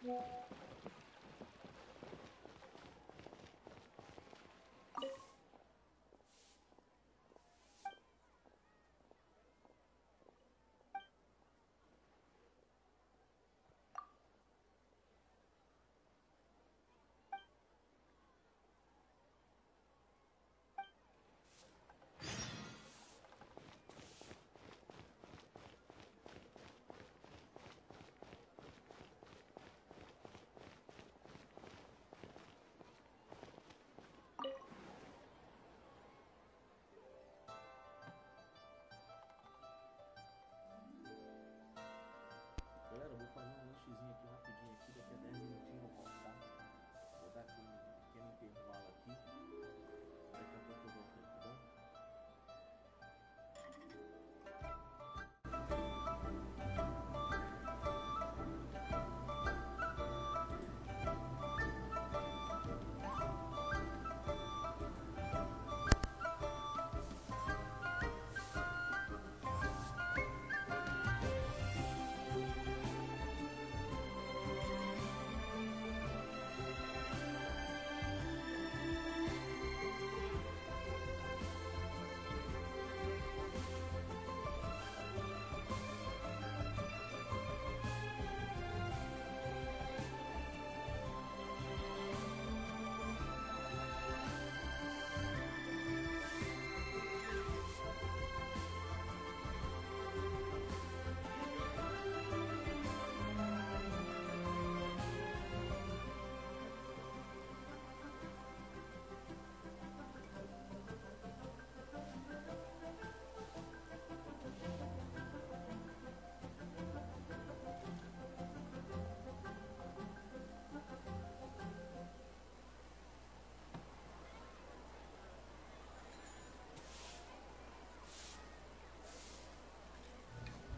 Galera, eu vou fazer um lanchezinho aqui rapidinho aqui, daqui a 10 minutinhos eu volto, tá? Vou dar aqui um pequeno intervalo aqui. Daqui a pouco eu volto aí, tá bom?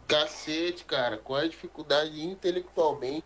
Cacete, cara, qual é a dificuldade intelectualmente?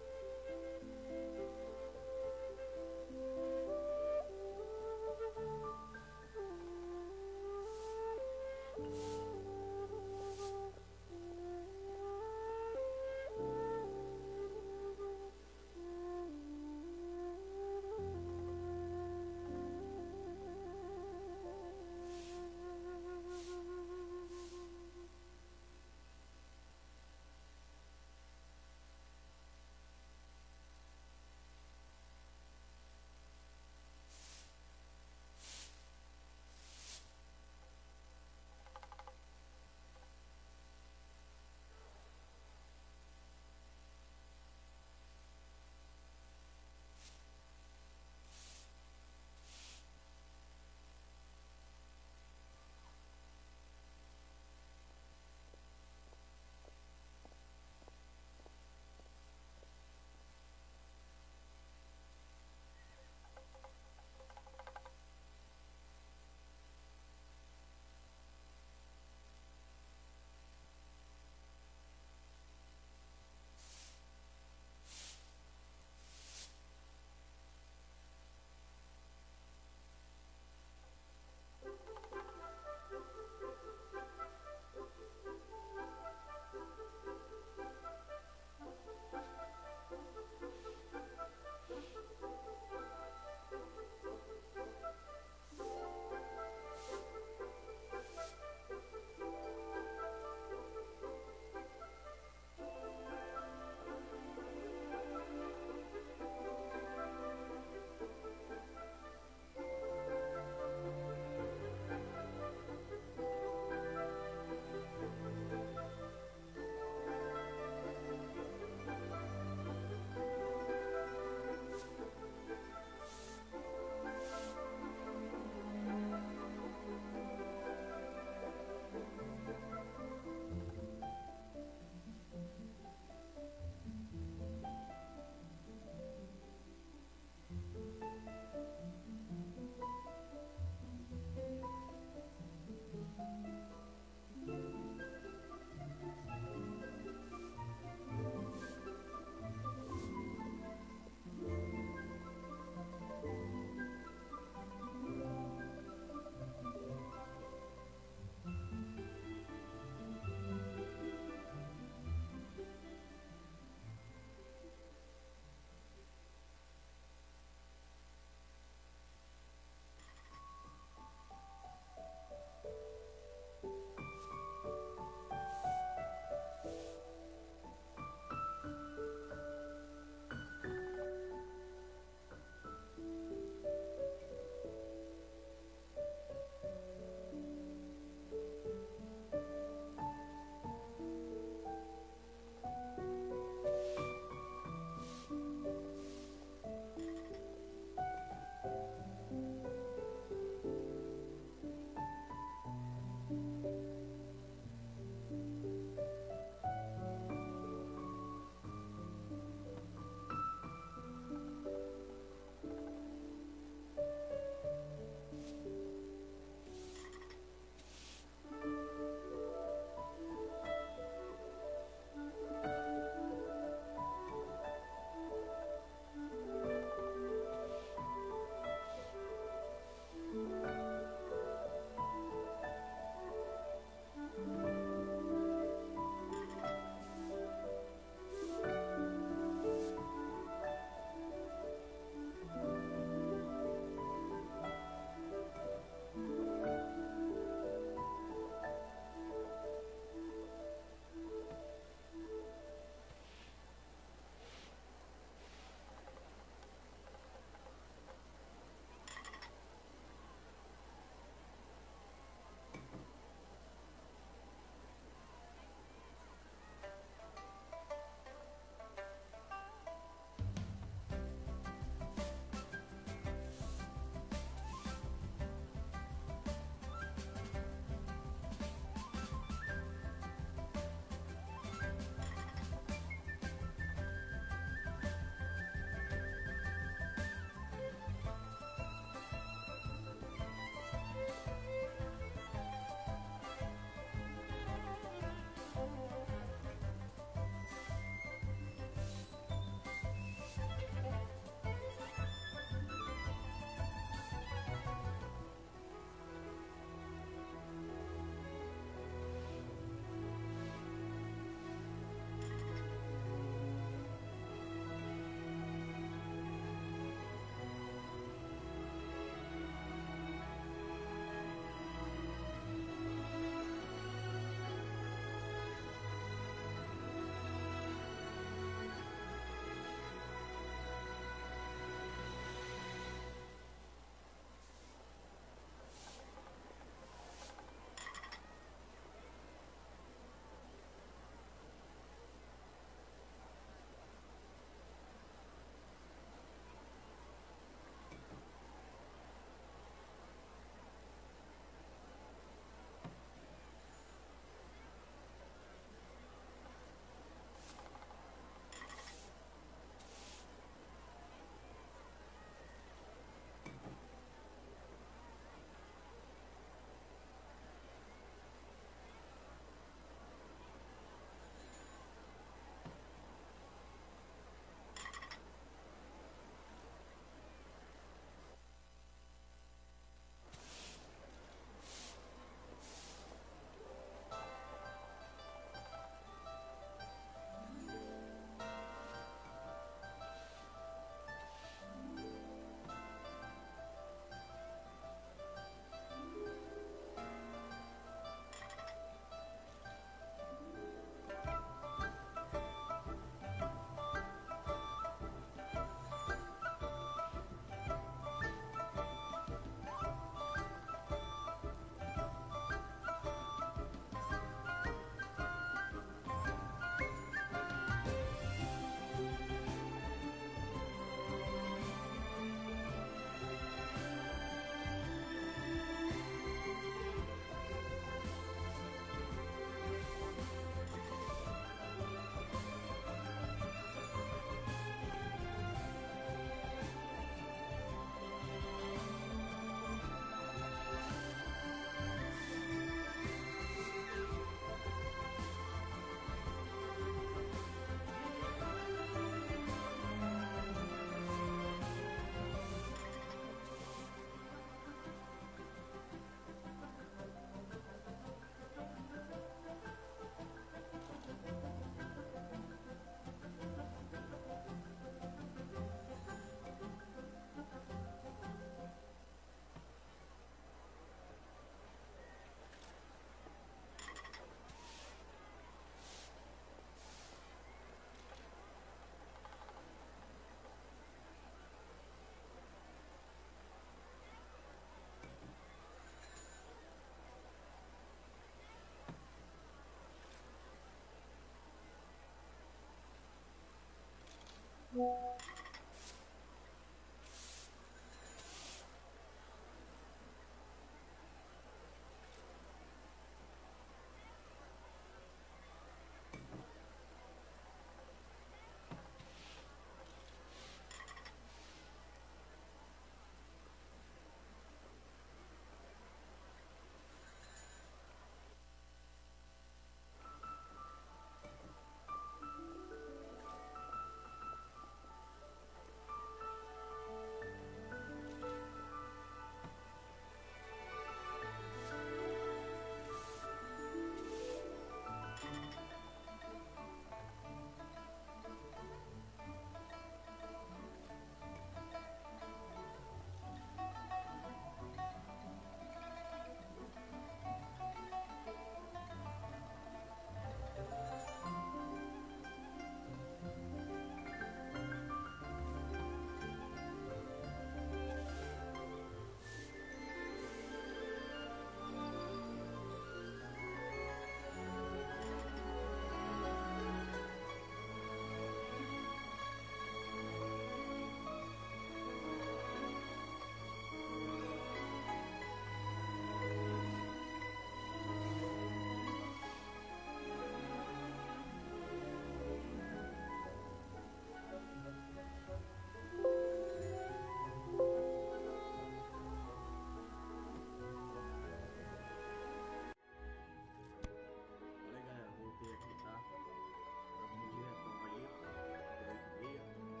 Olha, galera, voltei aqui, tá? Agora vamos diretão aí, direita e meia.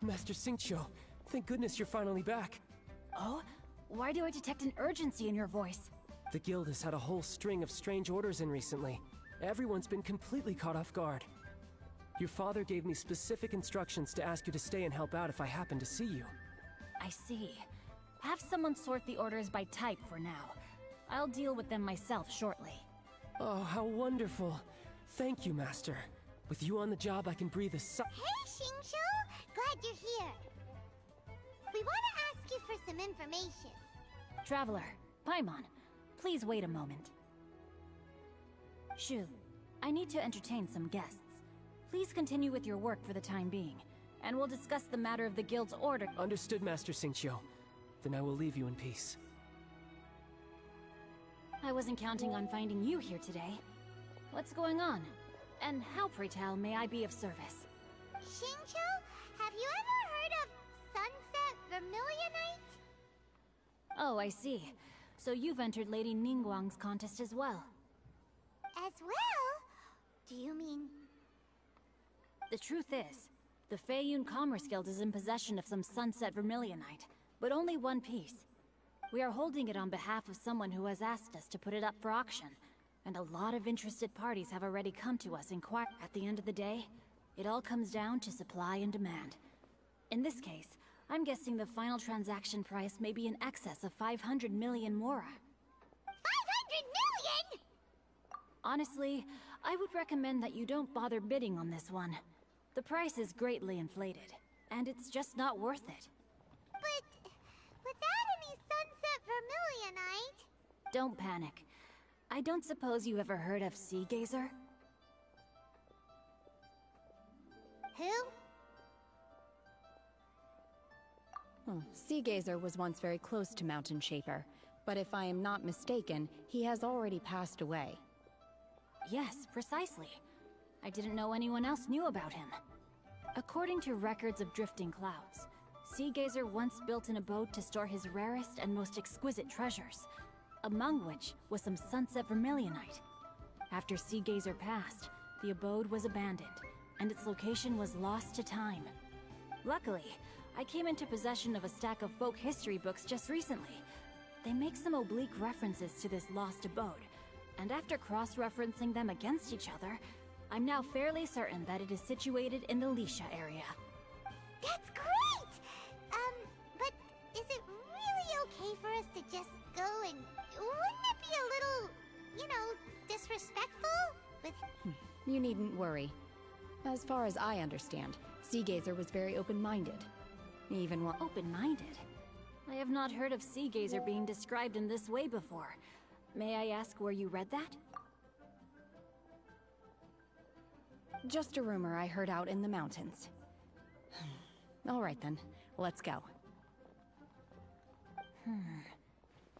Master Xingqiu, thank goodness you're finally back. Oh? Why do I detect an urgency in your voice? The guild has had a whole string of strange orders in recently. Everyone's been completely caught off guard. Your father gave me specific instructions to ask you to stay and help out if I happen to see you. I see. Have someone sort the orders by type for now. I'll deal with them myself shortly. Oh, how wonderful. Thank you, Master. With you on the job, I can breathe a sigh. Hey, Xingqiu! Glad you're here. We want to ask you for some information. Traveler, Paimon, please wait a moment. Shu, I need to entertain some guests. Please continue with your work for the time being, and we'll discuss the matter of the guild's order. Understood, Master Xingqiu. Then I will leave you in peace. I wasn't counting on finding you here today. What's going on? And how, pray tell, may I be of service? Xingqiu, have you ever heard of Sunset Vermilionite? Oh, I see. So you've entered Lady Ningguang's contest as well. As well? Do you mean... The truth is, the Feiyun Commerce Guild is in possession of some Sunset Vermilionite, but only one piece. We are holding it on behalf of someone who has asked us to put it up for auction, and a lot of interested parties have already come to us inquire. At the end of the day, it all comes down to supply and demand. In this case, I'm guessing the final transaction price may be in excess of 500 million mora. 500 million?! Honestly, I would recommend that you don't bother bidding on this one. The price is greatly inflated, and it's just not worth it. But... without any Sunset Vermilionite... Don't panic. I don't suppose you ever heard of Sea Gazer? Who? Oh, Sea Gazer was once very close to Mountain Shaper, but if I am not mistaken, he has already passed away. Yes, precisely. I didn't know anyone else knew about him. According to records of drifting clouds, Sea Gazer once built an abode to store his rarest and most exquisite treasures, among which was some sunset vermilionite. After Sea Gazer passed, the abode was abandoned, and its location was lost to time. Luckily, I came into possession of a stack of folk history books just recently. They make some oblique references to this lost abode, and after cross-referencing them against each other, I'm now fairly certain that it is situated in the Lisha area. That's great! But is it really okay for us to just go and... Wouldn't it be a little, you know, disrespectful? With... You needn't worry. As far as I understand, Sea Gazer was very open-minded. Even while... Open-minded? I have not heard of Sea Gazer being described in this way before. May I ask where you read that? Just a rumor I heard out in the mountains. All right then, let's go.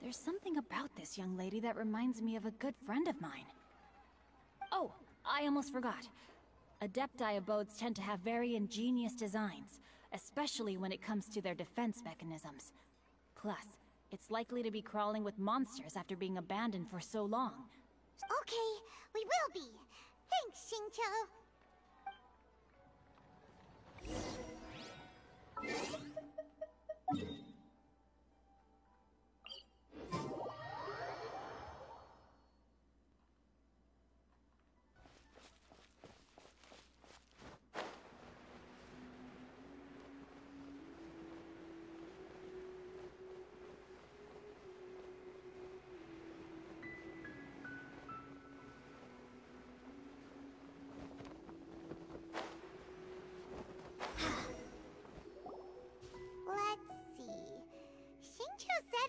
There's something about this young lady that reminds me of a good friend of mine. Oh, I almost forgot. Adepti abodes tend to have very ingenious designs, especially when it comes to their defense mechanisms. Plus, it's likely to be crawling with monsters after being abandoned for so long. Okay, we will be. Thanks, Xingqiu.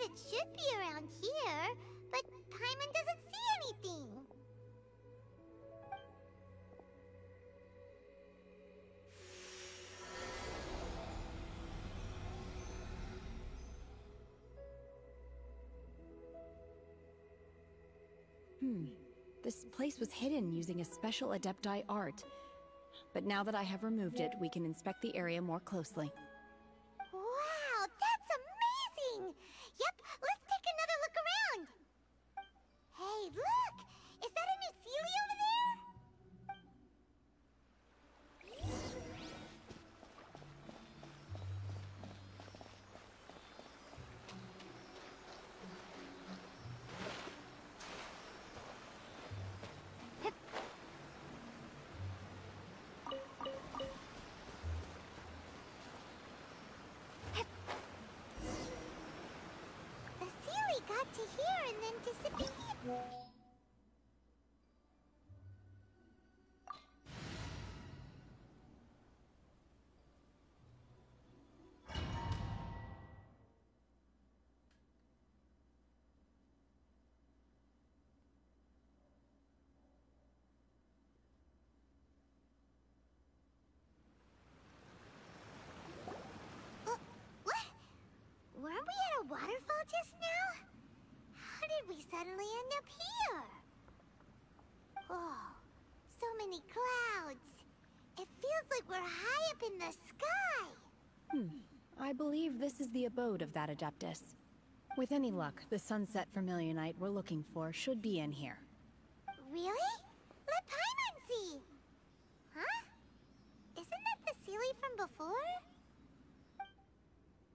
It should be around here, but Paimon doesn't see anything. This place was hidden using a special Adepti art. But now that I have removed it, we can inspect the area more closely. Wow, that's amazing! Yep, let's take another look around! Hey, look! Is that a new Sealy over there? The Sealy got to here and then disappeared. Weren't we at a waterfall just now? How did we suddenly end up here? Oh, so many clouds. It feels like we're high up in the sky. I believe this is the abode of that Adeptus. With any luck, the sunset vermilionite we're looking for should be in here. Really? Let Paimon see. Huh? Isn't that the Sealy from before?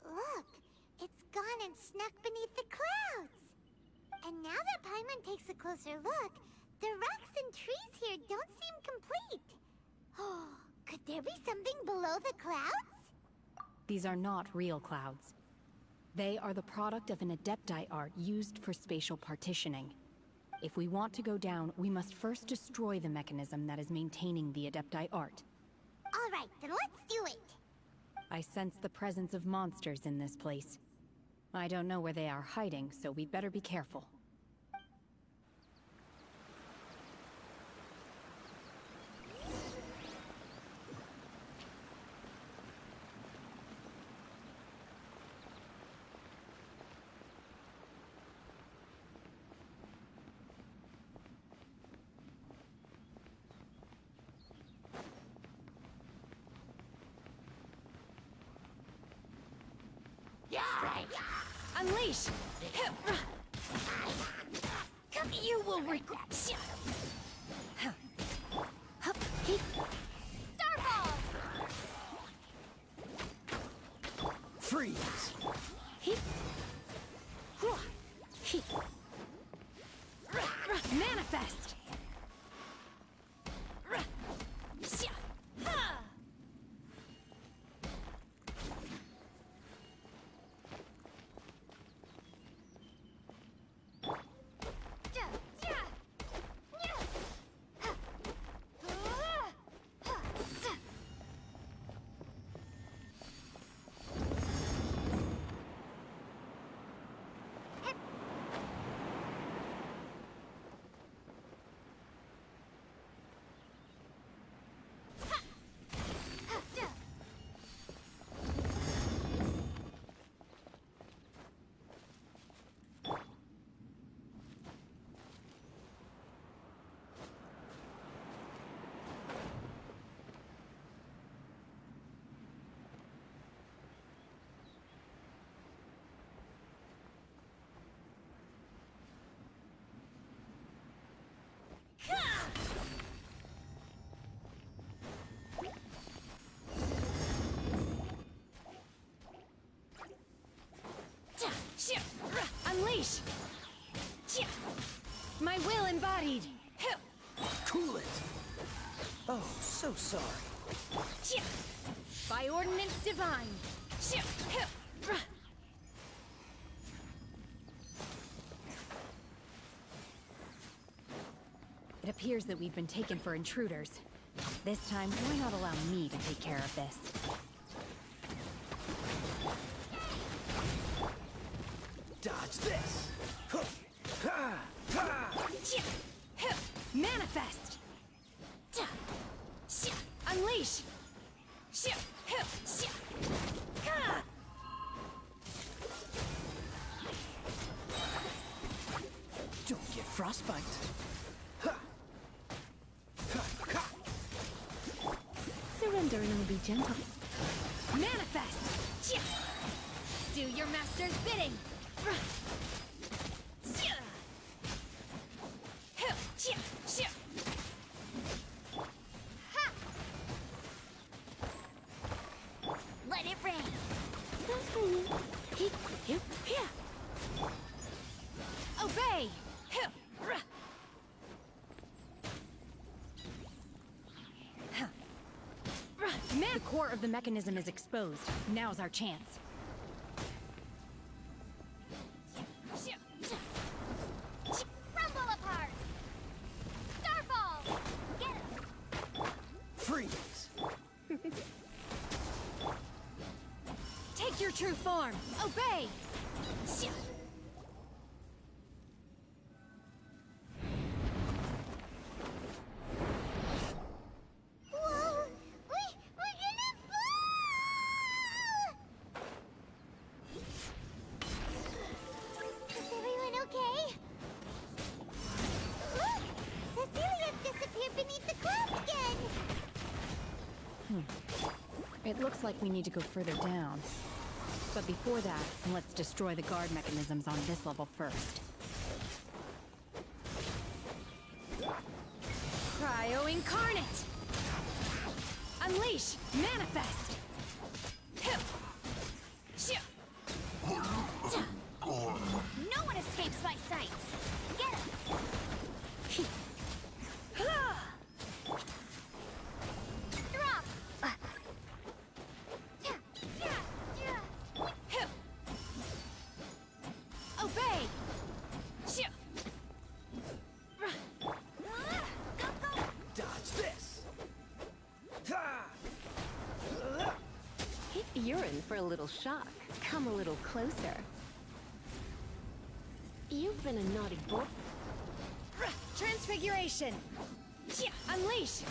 Look, it's gone and snuck beneath the clouds. And now that Paimon takes a closer look, the rocks and trees here don't seem complete. Oh, could there be something below the clouds? These are not real clouds. They are the product of an Adepti art used for spatial partitioning. If we want to go down, we must first destroy the mechanism that is maintaining the Adepti art. All right, then let's do it. I sense the presence of monsters in this place. I don't know where they are hiding, so we'd better be careful. Unleash! You will regret. Starfall! Freeze! Manifest! Unleash! My will embodied! Cool it! Oh, so sorry. By ordinance divine! It appears that we've been taken for intruders. This time, why not allow me to take care of this? Dodge this! Manifest! Unleash! Don't get frostbite. Surrender and I'll be gentle. Manifest! Do your master's bidding! Let it rain. Obey! The core of the mechanism is exposed. Now's our chance. Crumble apart! Starfall! Get him! Freeze! Take your true form! Obey! Whoa! We're gonna fall! Is everyone okay? Look! The Celia's disappeared beneath the clouds again! It looks like we need to go further down. But before that, let's destroy the guard mechanisms on this level first. Cryo-incarnate! Unleash! Manifest! No one escapes my sights! Get him! Drop! Obey! Dodge this! You're in for a little shock. Come a little closer. You've been a naughty boy. Transfiguration! Unleash!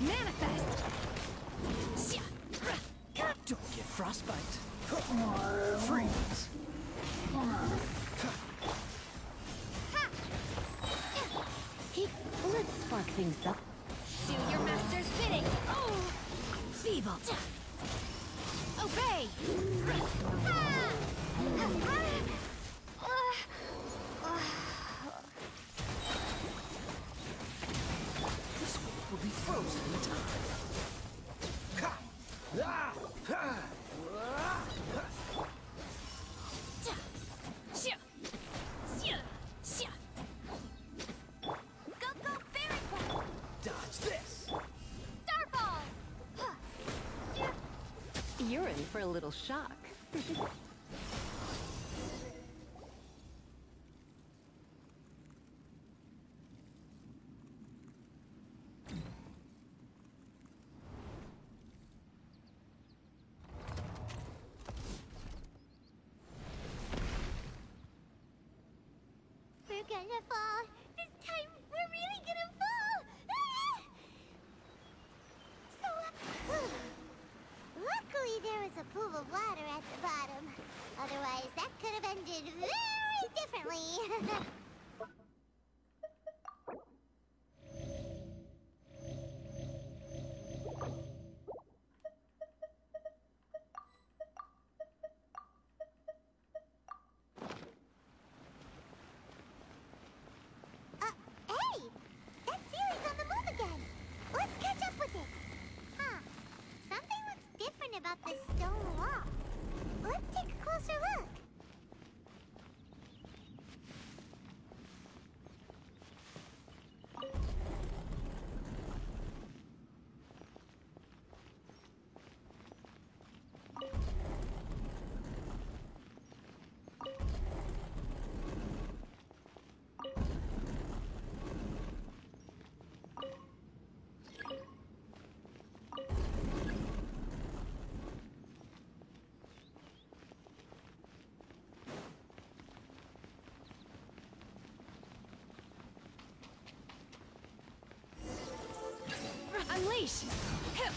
Manifest! Don't get frostbite. Let's spark things up. Do your master's bidding! Oh! Feeble. Obey! This will be frozen in time. Go, Fairy Quest! Dodge this! Starfall! You're in for a little shock. We're gonna fall. This time, we're really gonna fall. Luckily, there was a pool of water at the bottom. Otherwise, that could have ended very differently. Hey! That series on the move again. Let's catch up with it. Huh. Something looks different about this stone wall. Let's take a closer look. Unleash! Hip!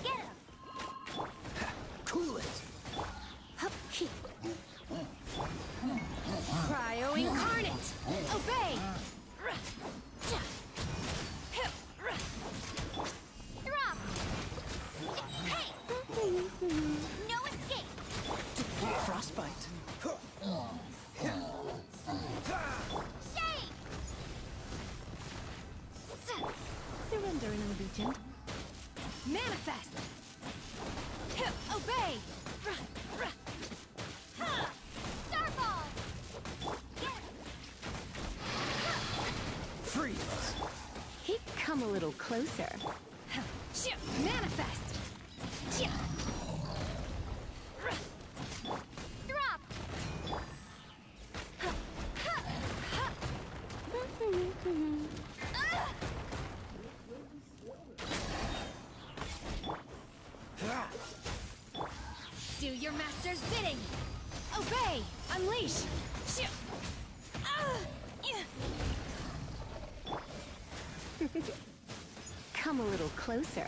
Get him! Cool it! Cryo incarnate! Obey! Drop! Hey! No escape! Frostbite. Shade! Surrender an allegiance. Manifest! Hip! Obey! Starfall! Freeze! He'd come a little closer. Manifest! Drop! Do your master's bidding! Obey! Unleash! Come a little closer.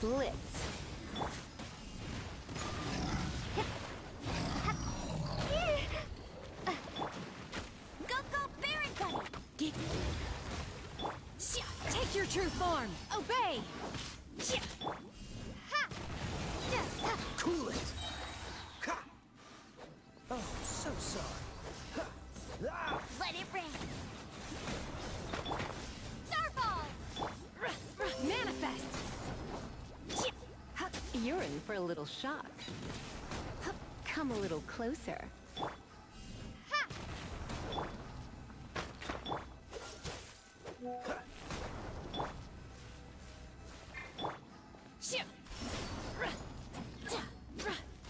Blitz. Go, Fairy Bunny! Take your true form! Obey! Cool it! Oh, so sorry. Let it rain! Starfall! Manifest! You're in for a little shock. Come a little closer.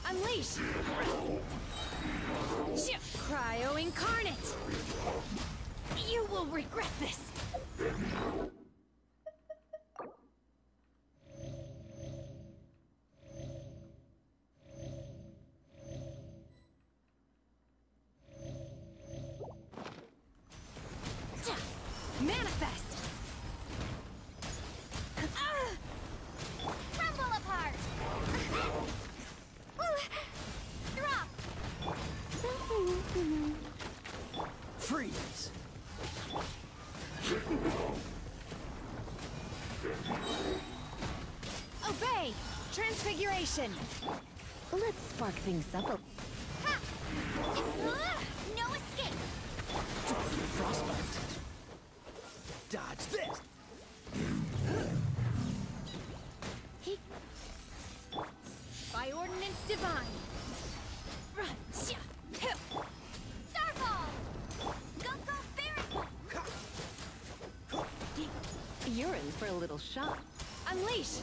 Unleash! Cryo incarnate! You will regret this! Manifest! Crumble apart! Transfiguration! Let's spark things up a... No escape! Frostbite. Dodge this. By ordinance divine! Starfall! Go, Fairy! You're in for a little shock. Unleash!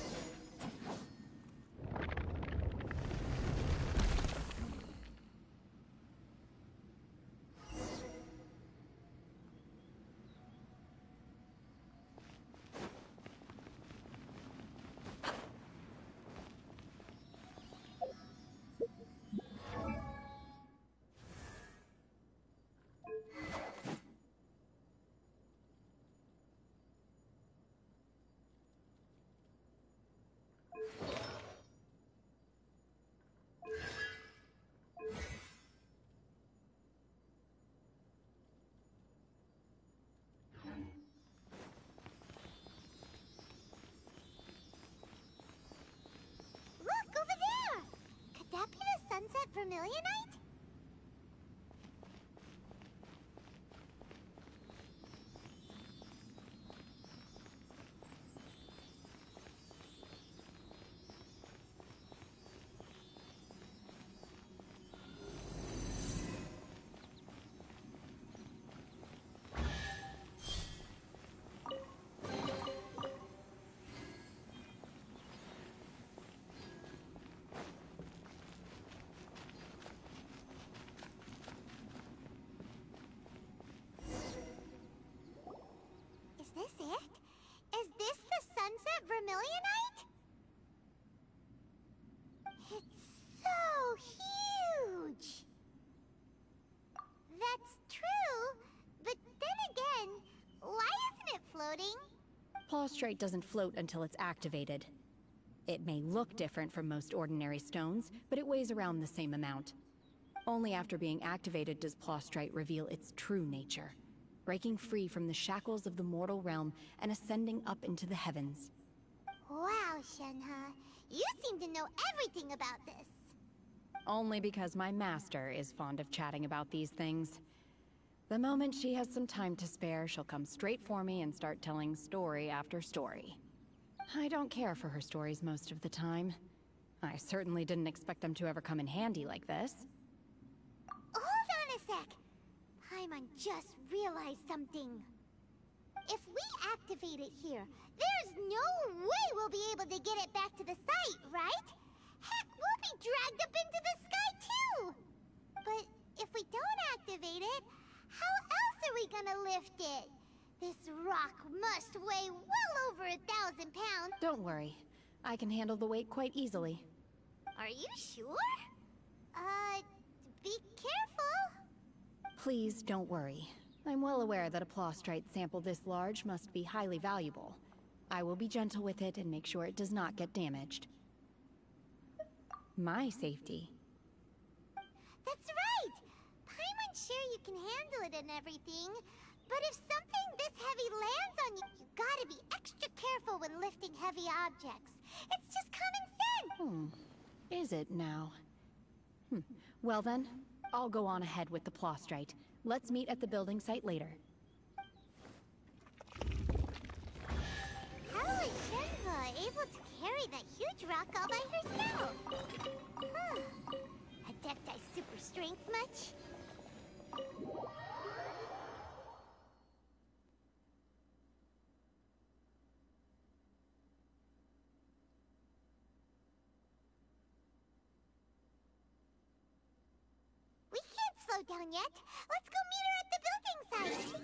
Look, over there! Could that be the Sunset Vermilionite? Is this it? Is this the Sunset Vermilionite? It's so huge! That's true, but then again, why isn't it floating? Plaustrite doesn't float until it's activated. It may look different from most ordinary stones, but it weighs around the same amount. Only after being activated does Plaustrite reveal its true nature, breaking free from the shackles of the mortal realm and ascending up into the heavens. Wow, Shenhe, you seem to know everything about this. Only because my master is fond of chatting about these things. The moment she has some time to spare, she'll come straight for me and start telling story after story. I don't care for her stories most of the time. I certainly didn't expect them to ever come in handy like this. Hold on a sec. Paimon just realized something. If we activate it here, there's no way we'll be able to get it back to the site, right? Heck, we'll be dragged up into the sky too! But if we don't activate it, how else are we gonna lift it? This rock must weigh well over 1,000 pounds. Don't worry. I can handle the weight quite easily. Are you sure? Be careful. Please don't worry. I'm well aware that a Plaustrite sample this large must be highly valuable. I will be gentle with it and make sure it does not get damaged. My safety. That's right! Paimon's sure you can handle it and everything, but if something this heavy lands on you, you gotta be extra careful when lifting heavy objects. It's just common sense! Is it now? Well then, I'll go on ahead with the Plaustrite. Let's meet at the building site later. How is Shenhe able to carry that huge rock all by herself? Huh. Adepti super strength much? We can't slow down yet. Let's go meet her at the building site.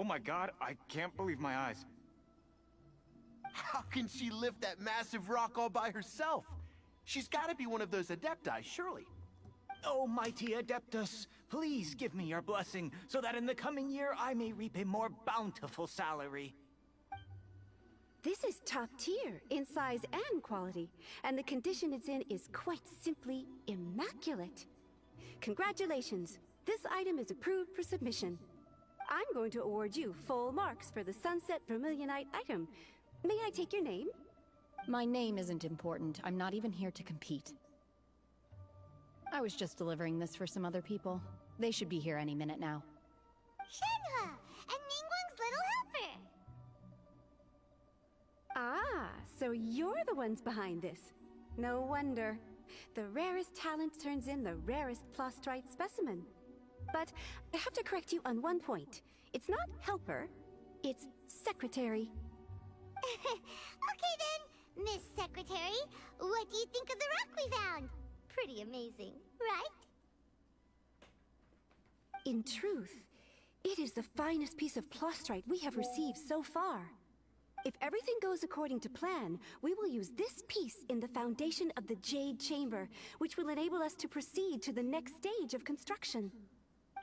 Oh my god, I can't believe my eyes. How can she lift that massive rock all by herself? She's gotta be one of those Adepti, surely. Oh, mighty Adeptus, please give me your blessing, so that in the coming year I may reap a more bountiful salary. This is top tier in size and quality, and the condition it's in is quite simply immaculate. Congratulations, this item is approved for submission. I'm going to award you full marks for the Sunset Vermilionite item. May I take your name? My name isn't important. I'm not even here to compete. I was just delivering this for some other people. They should be here any minute now. Shenhe, and Ningguang's little helper. Ah, so you're the ones behind this. No wonder. The rarest talent turns in the rarest plastrite specimen. But I have to correct you on one point. It's not helper, it's secretary. Okay then, Miss Secretary, what do you think of the rock we found? Pretty amazing, right? In truth, it is the finest piece of plastrite we have received so far. If everything goes according to plan, we will use this piece in the foundation of the Jade Chamber, which will enable us to proceed to the next stage of construction.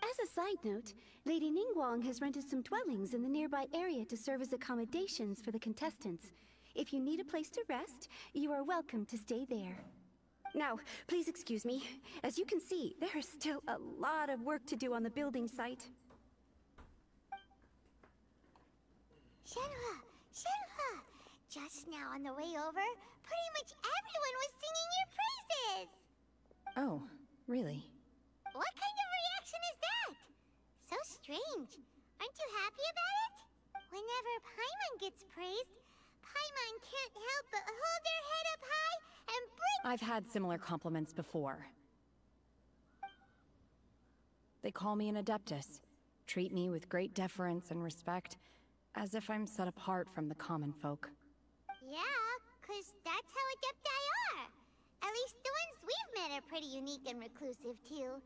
As a side note, Lady Ningguang has rented some dwellings in the nearby area to serve as accommodations for the contestants. If you need a place to rest, you are welcome to stay there. Now, please excuse me. As you can see, there is still a lot of work to do on the building site. Shenhe, Shenhe! Just now on the way over, pretty much everyone was singing your praises! Oh, really? What kind of reaction is that? So strange. Aren't you happy about it? Whenever Paimon gets praised, Paimon can't help but hold their head up high and break— I've had similar compliments before. They call me an Adeptus, treat me with great deference and respect, as if I'm set apart from the common folk. Yeah, 'cause that's how Adepti are. At least the ones we've met are pretty unique and reclusive, too.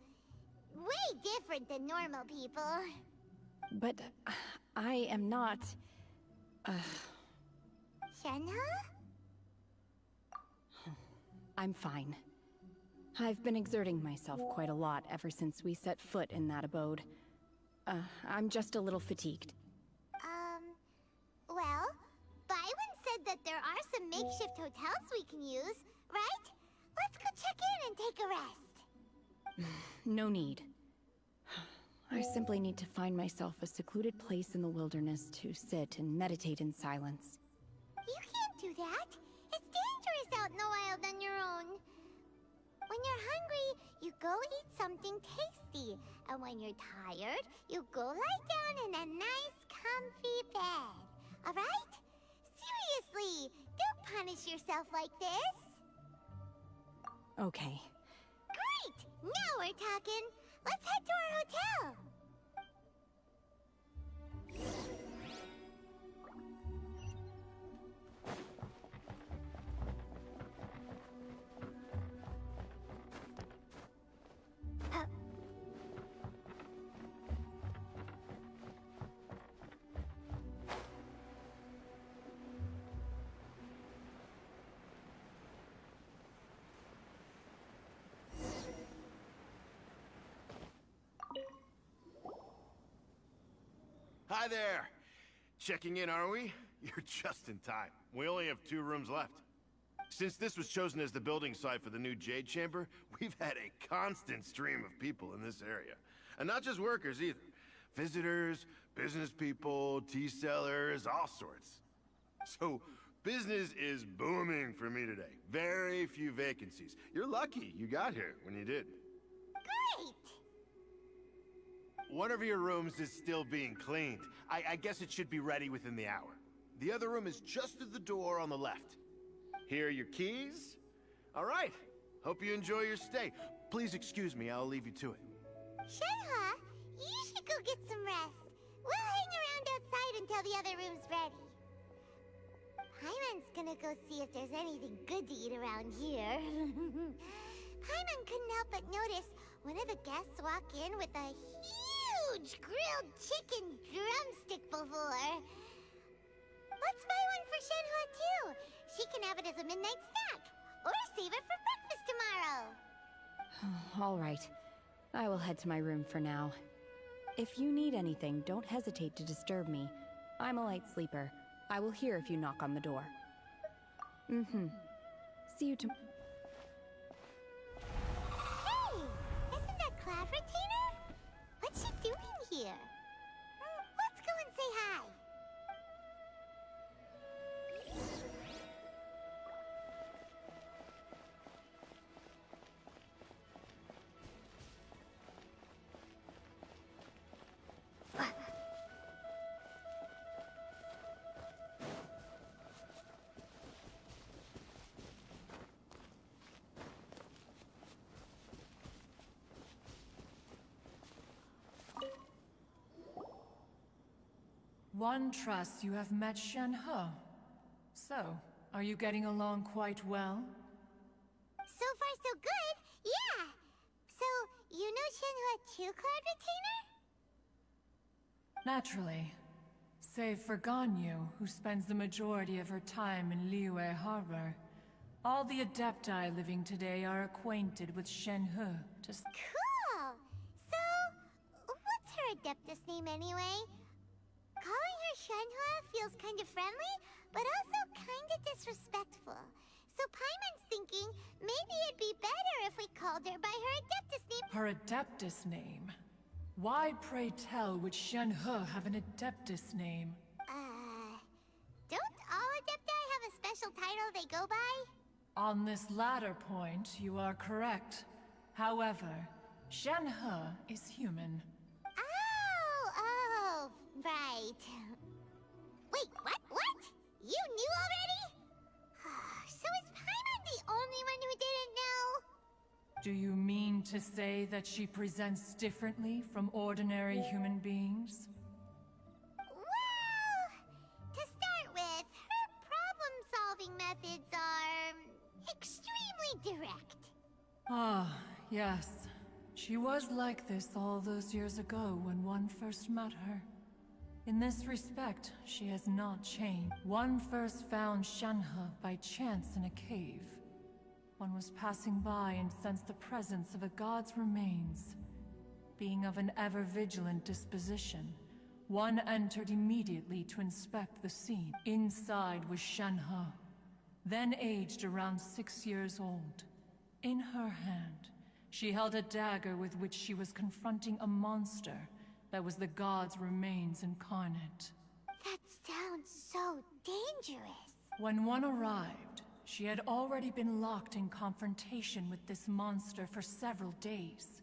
Way different than normal people. But I am not... Shenhe? I'm fine. I've been exerting myself quite a lot ever since we set foot in that abode. I'm just a little fatigued. Well, Byron said that there are some makeshift hotels we can use, right? Let's go check in and take a rest. No need. I simply need to find myself a secluded place in the wilderness to sit and meditate in silence. You can't do that. It's dangerous out in the wild on your own. When you're hungry, you go eat something tasty. And when you're tired, you go lie down in a nice, comfy bed. Alright? Seriously, don't punish yourself like this. Okay. Great! Now we're talking. Let's head to our hotel. Hi there! Checking in, are we? You're just in time. We only have 2 rooms left. Since this was chosen as the building site for the new Jade Chamber, we've had a constant stream of people in this area. And not just workers either. Visitors, business people, tea sellers, all sorts. So, business is booming for me today. Very few vacancies. You're lucky you got here when you did. Great! One of your rooms is still being cleaned. I guess it should be ready within the hour. The other room is just at the door on the left. Here are your keys. All right. Hope you enjoy your stay. Please excuse me, I'll leave you to it. Shenhe, you should go get some rest. We'll hang around outside until the other room's ready. Paimon's gonna go see if there's anything good to eat around here. Paimon couldn't help but notice one of the guests walk in with a huge grilled chicken drumstick drumstick before. Let's buy one for Shenhua too. She can have it as a midnight snack. Or save it for breakfast tomorrow. All right. I will head to my room for now. If you need anything, don't hesitate to disturb me. I'm a light sleeper. I will hear if you knock on the door. See you tomorrow. Hey! Isn't that Cloud Retainer? What's she doing here? Let's go and say hi. One trusts you have met Shenhe. So, are you getting along quite well? So far, so good. Yeah. So, you know Shenhua too, Cloud Retainer? Naturally. Save for Ganyu, who spends the majority of her time in Liyue Harbor. All the Adepti living today are acquainted with Shenhe. Just Cool. So, what's her Adeptus name anyway? Calling her Shenhua feels kind of friendly, but also kind of disrespectful. So Paimon's thinking maybe it'd be better if we called her by her Adeptus name. her Adeptus name. Why, pray tell, would Shenhe have an Adeptus name? Don't all Adepti have a special title they go by? On this latter point, you are correct. However, Shenhe is human. Oh, right. Wait, what? You knew already? So is Paimon the only one who didn't know? Do you mean to say that she presents differently from ordinary human beings? Well, to start with, her problem-solving methods are extremely direct. Ah, yes. She was like this all those years ago when one first met her. In this respect, she has not changed. One first found Shenhe by chance in a cave. One was passing by and sensed the presence of a god's remains. Being of an ever-vigilant disposition, one entered immediately to inspect the scene. Inside was Shenhe, then aged around 6 years old. In her hand, she held a dagger with which she was confronting a monster that was the god's remains incarnate. That sounds so dangerous. When one arrived, she had already been locked in confrontation with this monster for several days.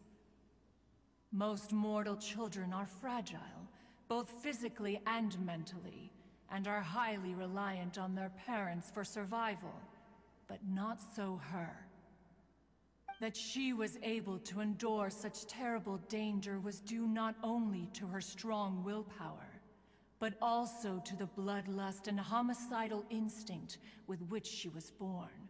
Most mortal children are fragile, both physically and mentally, and are highly reliant on their parents for survival. But not so her. That she was able to endure such terrible danger was due not only to her strong willpower, but also to the bloodlust and homicidal instinct with which she was born.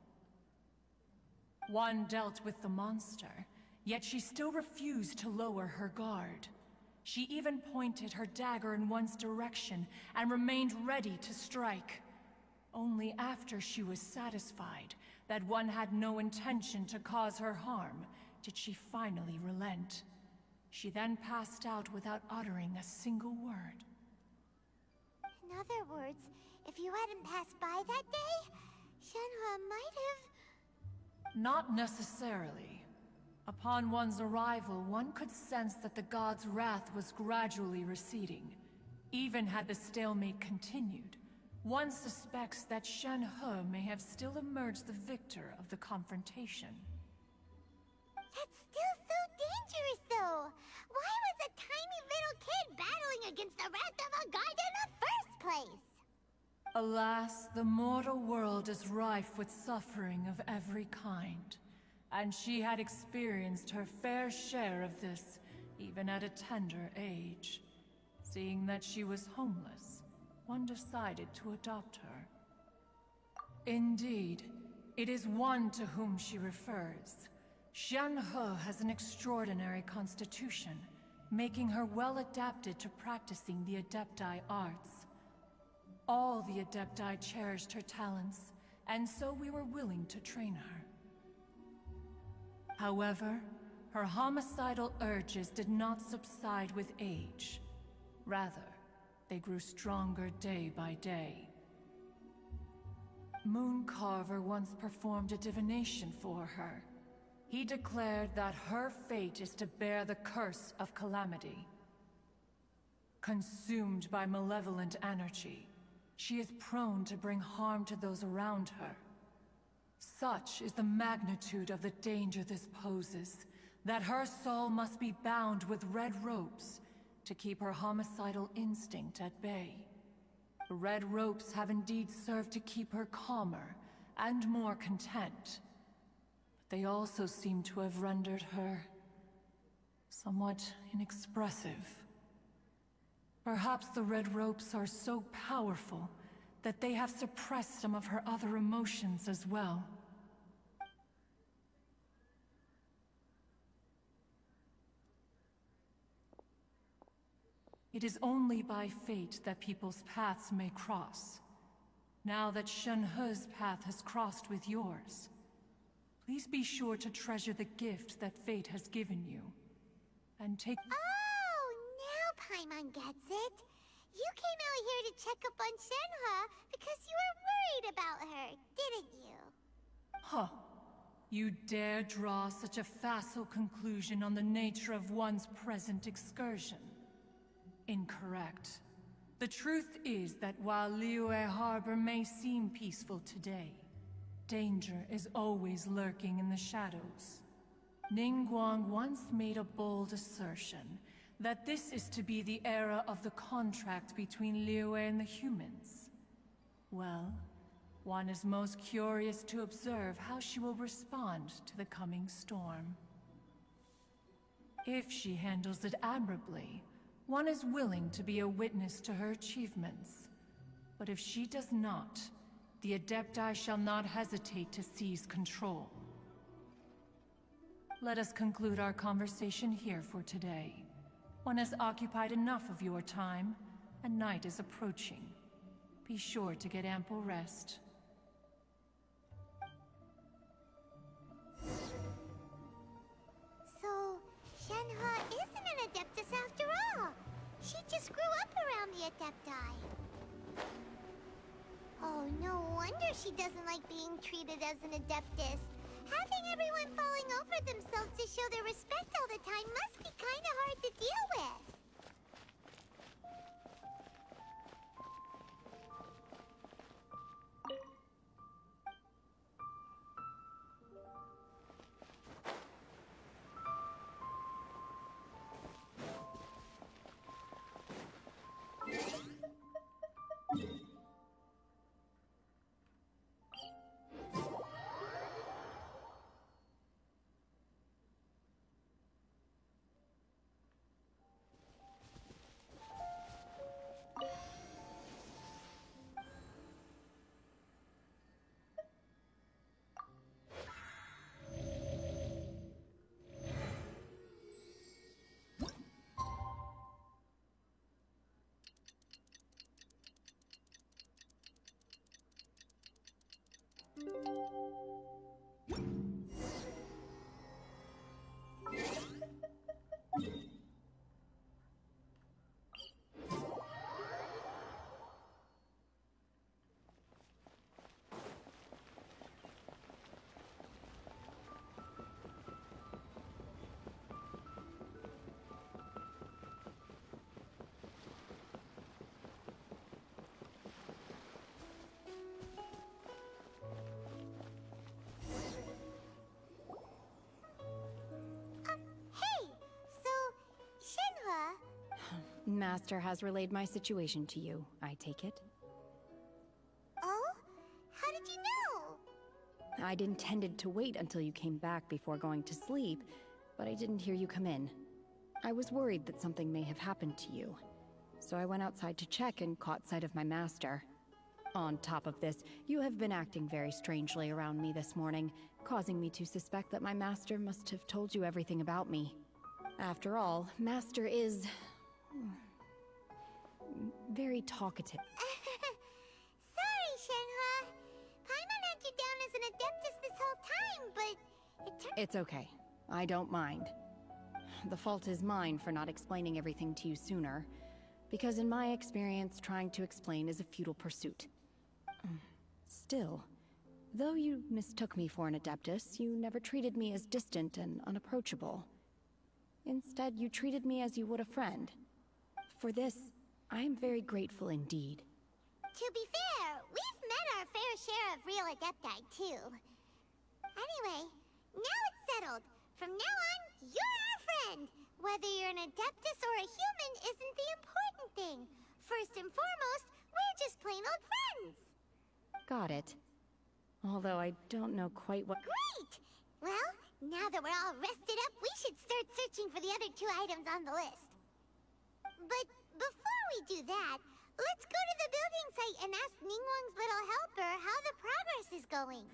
One dealt with the monster, yet she still refused to lower her guard. She even pointed her dagger in one's direction and remained ready to strike. Only after she was satisfied that one had no intention to cause her harm did she finally relent. She then passed out without uttering a single word. In other words, if you hadn't passed by that day, Shenhua might have... Not necessarily. Upon one's arrival, one could sense that the god's wrath was gradually receding. Even had the stalemate continued, one suspects that Shenhe may have still emerged the victor of the confrontation. That's still so dangerous, though! Why was a tiny little kid battling against the wrath of a god in the first place? Alas, the mortal world is rife with suffering of every kind, and she had experienced her fair share of this, even at a tender age. Seeing that she was homeless, one decided to adopt her. Indeed, it is one to whom she refers. Shenhe has an extraordinary constitution, making her well adapted to practicing the Adepti arts. All the Adepti cherished her talents, and so we were willing to train her. However, her homicidal urges did not subside with age. Rather, they grew stronger day by day. Mooncarver once performed a divination for her. He declared that her fate is to bear the curse of calamity. Consumed by malevolent energy, she is prone to bring harm to those around her. Such is the magnitude of the danger this poses, that her soul must be bound with red ropes to keep her homicidal instinct at bay. The red ropes have indeed served to keep her calmer and more content. But they also seem to have rendered her somewhat inexpressive. Perhaps the red ropes are so powerful that they have suppressed some of her other emotions as well. It is only by fate that people's paths may cross. Now that Shenhe's path has crossed with yours, please be sure to treasure the gift that fate has given you, and take— Oh, now Paimon gets it. You came out here to check up on Shenhe because you were worried about her, didn't you? Huh. You dare draw such a facile conclusion on the nature of one's present excursion? Incorrect. The truth is that while Liyue Harbor may seem peaceful today, danger is always lurking in the shadows. Ningguang once made a bold assertion that this is to be the era of the contract between Liyue and the humans. Well, one is most curious to observe how she will respond to the coming storm. If she handles it admirably, one is willing to be a witness to her achievements. But if she does not, the Adepti shall not hesitate to seize control. Let us conclude our conversation here for today. One has occupied enough of your time, and night is approaching. Be sure to get ample rest. So, Shenhe isn't an Adeptus after all. She just grew up around the Adepti. Oh, no wonder she doesn't like being treated as an Adeptus. Having everyone falling over themselves to show their respect all the time must be kinda hard to deal with. Master has relayed my situation to you, I take it? Oh? How did you know? I'd intended to wait until you came back before going to sleep, but I didn't hear you come in. I was worried that something may have happened to you, so I went outside to check and caught sight of my master. On top of this, you have been acting very strangely around me this morning, causing me to suspect that my master must have told you everything about me. After all, Master is... very talkative. Sorry, Shenhua. Paimon had you down as an adeptus this whole time, but it turned... It's okay. I don't mind. The fault is mine for not explaining everything to you sooner, because in my experience, trying to explain is a futile pursuit. Still, though you mistook me for an adeptus, you never treated me as distant and unapproachable. Instead, you treated me as you would a friend. For this, I am very grateful indeed. To be fair, we've met our fair share of real adepti, too. Anyway, now it's settled. From now on, you're our friend. Whether you're an adeptus or a human isn't the important thing. First and foremost, we're just plain old friends. Got it. Although I don't know quite what... Great! Well, now that we're all rested up, we should start searching for the other 2 items on the list. But before we do that, let's go to the building site and ask Ningguang's little helper how the progress is going.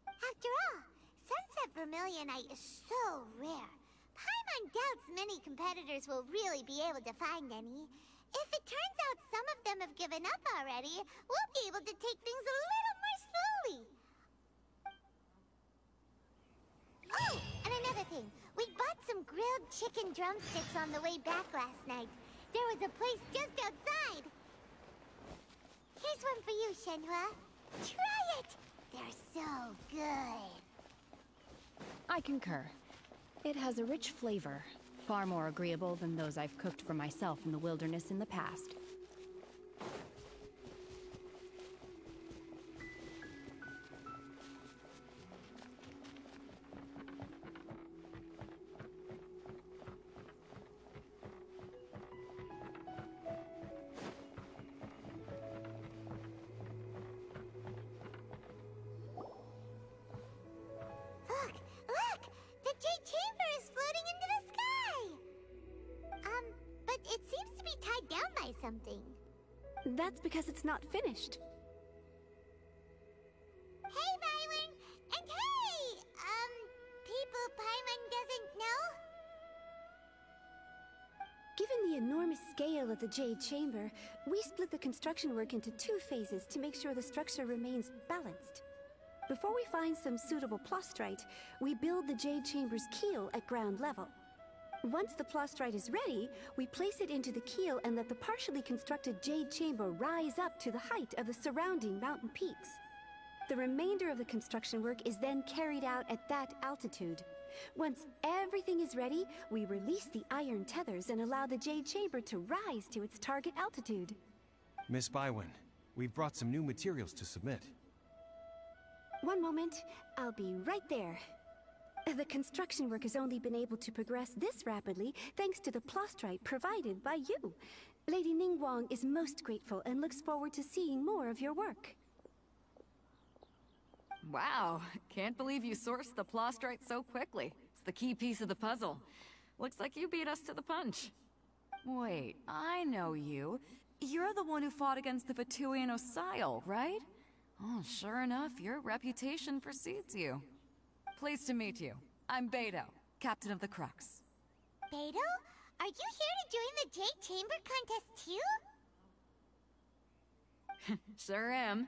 After all, Sunset Vermilionite is so rare. Paimon doubts many competitors will really be able to find any. If it turns out some of them have given up already, we'll be able to take things a little more slowly. Oh, and another thing. We bought some grilled chicken drumsticks on the way back last night. There was a place just outside. Here's one for you, Shenhua. Try it! They're so good. I concur. It has a rich flavor, far more agreeable than those I've cooked for myself in the wilderness in the past. Look! The Jade Chamber is floating into the sky! But it seems to be tied down by something. That's because it's not finished. Hey, Byron! And hey! People Paimon doesn't know? Given the enormous scale of the Jade Chamber, we split the construction work into 2 phases to make sure the structure remains balanced. Before we find some suitable plastrite, we build the Jade Chamber's keel at ground level. Once the plastrite is ready, we place it into the keel and let the partially constructed Jade Chamber rise up to the height of the surrounding mountain peaks. The remainder of the construction work is then carried out at that altitude. Once everything is ready, we release the iron tethers and allow the Jade Chamber to rise to its target altitude. Miss Bywin, we've brought some new materials to submit. One moment, I'll be right there. The construction work has only been able to progress this rapidly thanks to the plastrite provided by you. Lady Ningguang is most grateful and looks forward to seeing more of your work. Wow, can't believe you sourced the plastrite so quickly. It's the key piece of the puzzle. Looks like you beat us to the punch. Wait, I know you. You're the one who fought against the Vatuian Osile, right? Oh, sure enough, your reputation precedes you. Pleased to meet you. I'm Beto, Captain of the Crux. Beto? Are you here to join the Jade Chamber contest too? Sure am.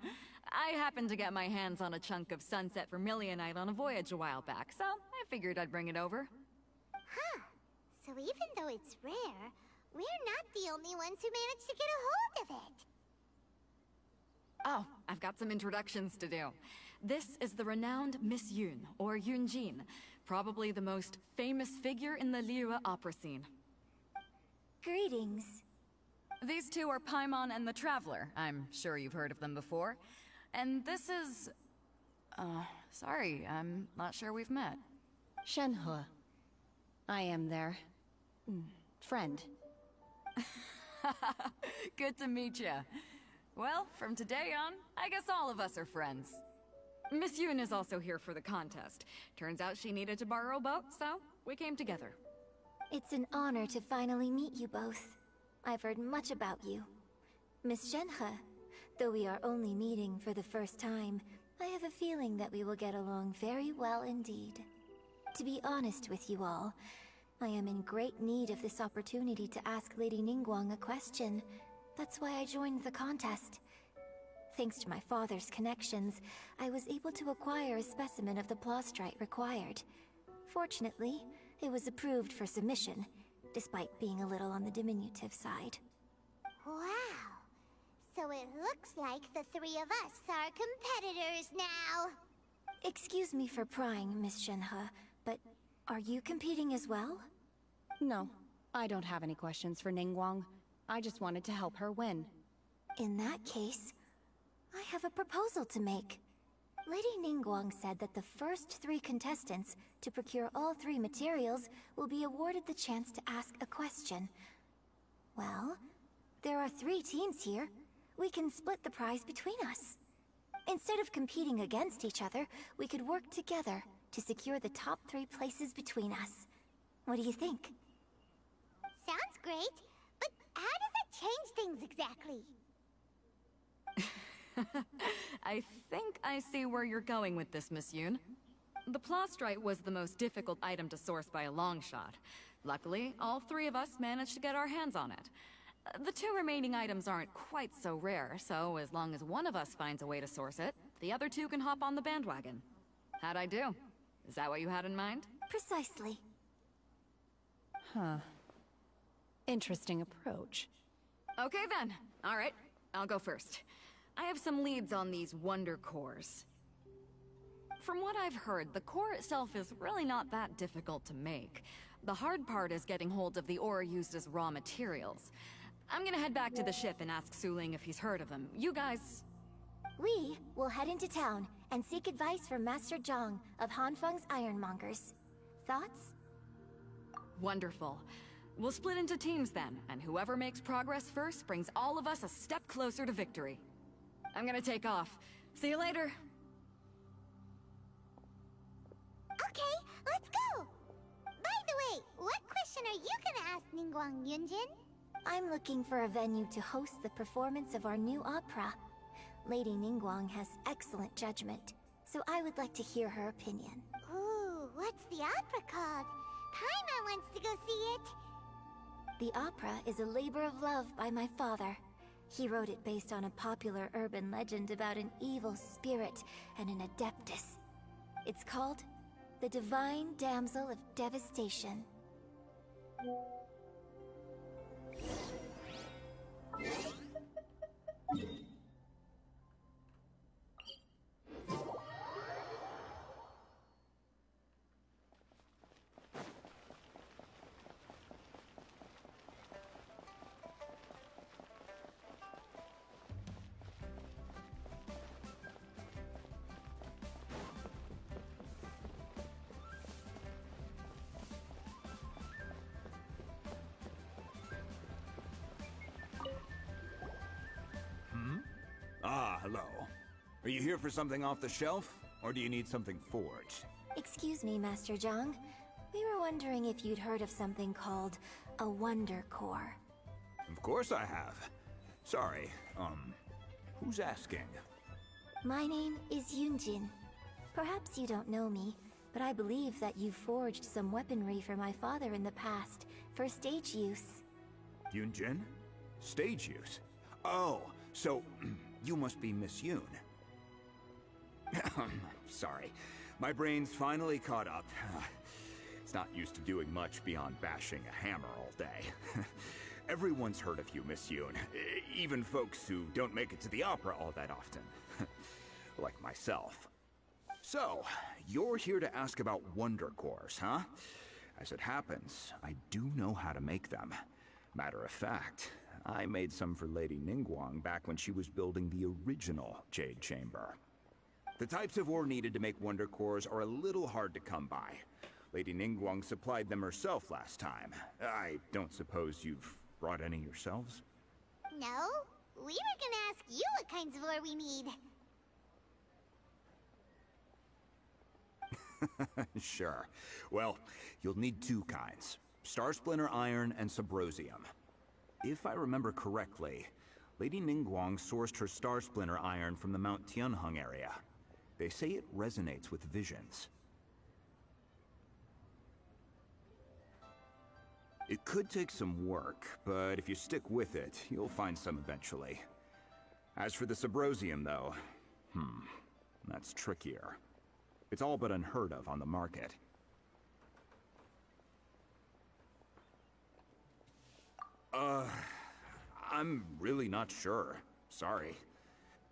I happened to get my hands on a chunk of Sunset Vermilionite on a voyage a while back, so I figured I'd bring it over. Huh. So even though it's rare, we're not the only ones who managed to get a hold of it. Oh, I've got some introductions to do. This is the renowned Miss Yun, or Yunjin, probably the most famous figure in the Liyue opera scene. Greetings. These 2 are Paimon and the Traveler. I'm sure you've heard of them before. And this is... sorry, I'm not sure we've met. Shenhua. I am their... friend. Good to meet you. Well, from today on, I guess all of us are friends. Miss Yun is also here for the contest. Turns out she needed to borrow a boat, so we came together. It's an honor to finally meet you both. I've heard much about you. Miss Shenhe, though we are only meeting for the first time, I have a feeling that we will get along very well indeed. To be honest with you all, I am in great need of this opportunity to ask Lady Ningguang a question. That's why I joined the contest. Thanks to my father's connections, I was able to acquire a specimen of the plastrite required. Fortunately, it was approved for submission, despite being a little on the diminutive side. Wow. So it looks like the three of us are competitors now. Excuse me for prying, Miss Shenhe, but are you competing as well? No, I don't have any questions for Ningguang. I just wanted to help her win. In that case, I have a proposal to make. Lady Ningguang said that the first 3 contestants to procure all 3 materials will be awarded the chance to ask a question. Well, there are 3 teams here. We can split the prize between us. Instead of competing against each other, we could work together to secure the top 3 places between us. What do you think? Sounds great, but how does it change things exactly? I think I see where you're going with this, Miss Yoon. The plastrite was the most difficult item to source by a long shot. Luckily, all 3 of us managed to get our hands on it. The 2 remaining items aren't quite so rare, so as long as one of us finds a way to source it, the other 2 can hop on the bandwagon. How'd I do? Is that what you had in mind? Precisely. Huh. Interesting approach. Okay then. All right, I'll go first. I have some leads on these wonder cores. From what I've heard, the core itself is really not that difficult to make. The hard part is getting hold of the ore used as raw materials. I'm gonna head back to the ship and ask Suling if he's heard of them. You guys... We will head into town and seek advice from Master Zhang of Hanfeng's Ironmongers. Thoughts? Wonderful. We'll split into teams then, and whoever makes progress first brings all of us a step closer to victory. I'm gonna take off. See you later. Okay, let's go! By the way, what question are you gonna ask Ningguang Yunjin? I'm looking for a venue to host the performance of our new opera. Lady Ningguang has excellent judgment, so I would like to hear her opinion. Ooh, what's the opera called? Paimon wants to go see it. The opera is a labor of love by my father. He wrote it based on a popular urban legend about an evil spirit and an adeptus. It's called The Divine Damsel of Devastation. Hello. Are you here for something off the shelf, or do you need something forged? Excuse me, Master Zhang. We were wondering if you'd heard of something called a Wonder Core. Of course I have. Sorry, who's asking? My name is Yunjin. Perhaps you don't know me, but I believe that you forged some weaponry for my father in the past, for stage use. Yunjin? Stage use? Oh, so you must be Miss Yoon. Sorry, my brain's finally caught up. It's not used to doing much beyond bashing a hammer all day. Everyone's heard of you, Miss Yoon. Even folks who don't make it to the opera all that often. Like myself. So, you're here to ask about wonder cores, huh? As it happens, I do know how to make them. Matter of fact, I made some for Lady Ningguang back when she was building the original Jade Chamber. The types of ore needed to make wonder cores are a little hard to come by. Lady Ningguang supplied them herself last time. I don't suppose you've brought any yourselves? No, we were gonna ask you what kinds of ore we need. Sure. Well, you'll need 2 kinds. Star Splinter Iron and Subrosium. If I remember correctly, Lady Ningguang sourced her Star Splinter Iron from the Mount Tianheng area. They say it resonates with visions. It could take some work, but if you stick with it, you'll find some eventually. As for the Subrosium, though, that's trickier. It's all but unheard of on the market. I'm really not sure. Sorry.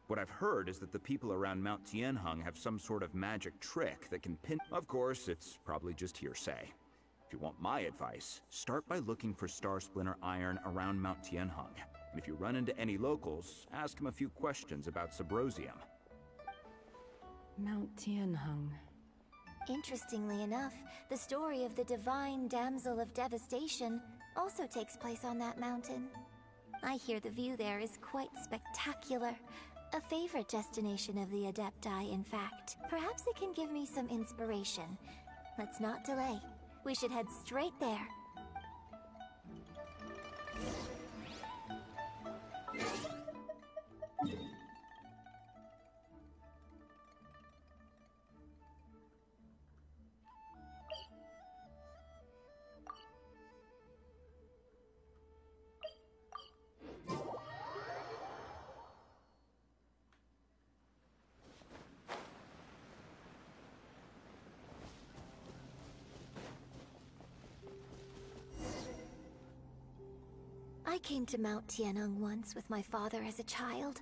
What I've heard is that the people around Mount Tianheng have some sort of magic trick that can pin— Of course, it's probably just hearsay. If you want my advice, start by looking for Star Splinter iron around Mount Tianheng. And if you run into any locals, ask them a few questions about Subrosium. Mount Tianheng. Interestingly enough, the story of the divine damsel of devastation also takes place on that mountain. I hear the view there is quite spectacular. A favorite destination of the Adepti, in fact. Perhaps it can give me some inspiration. Let's not delay. We should head straight there. I came to Mount Tianheng once with my father as a child.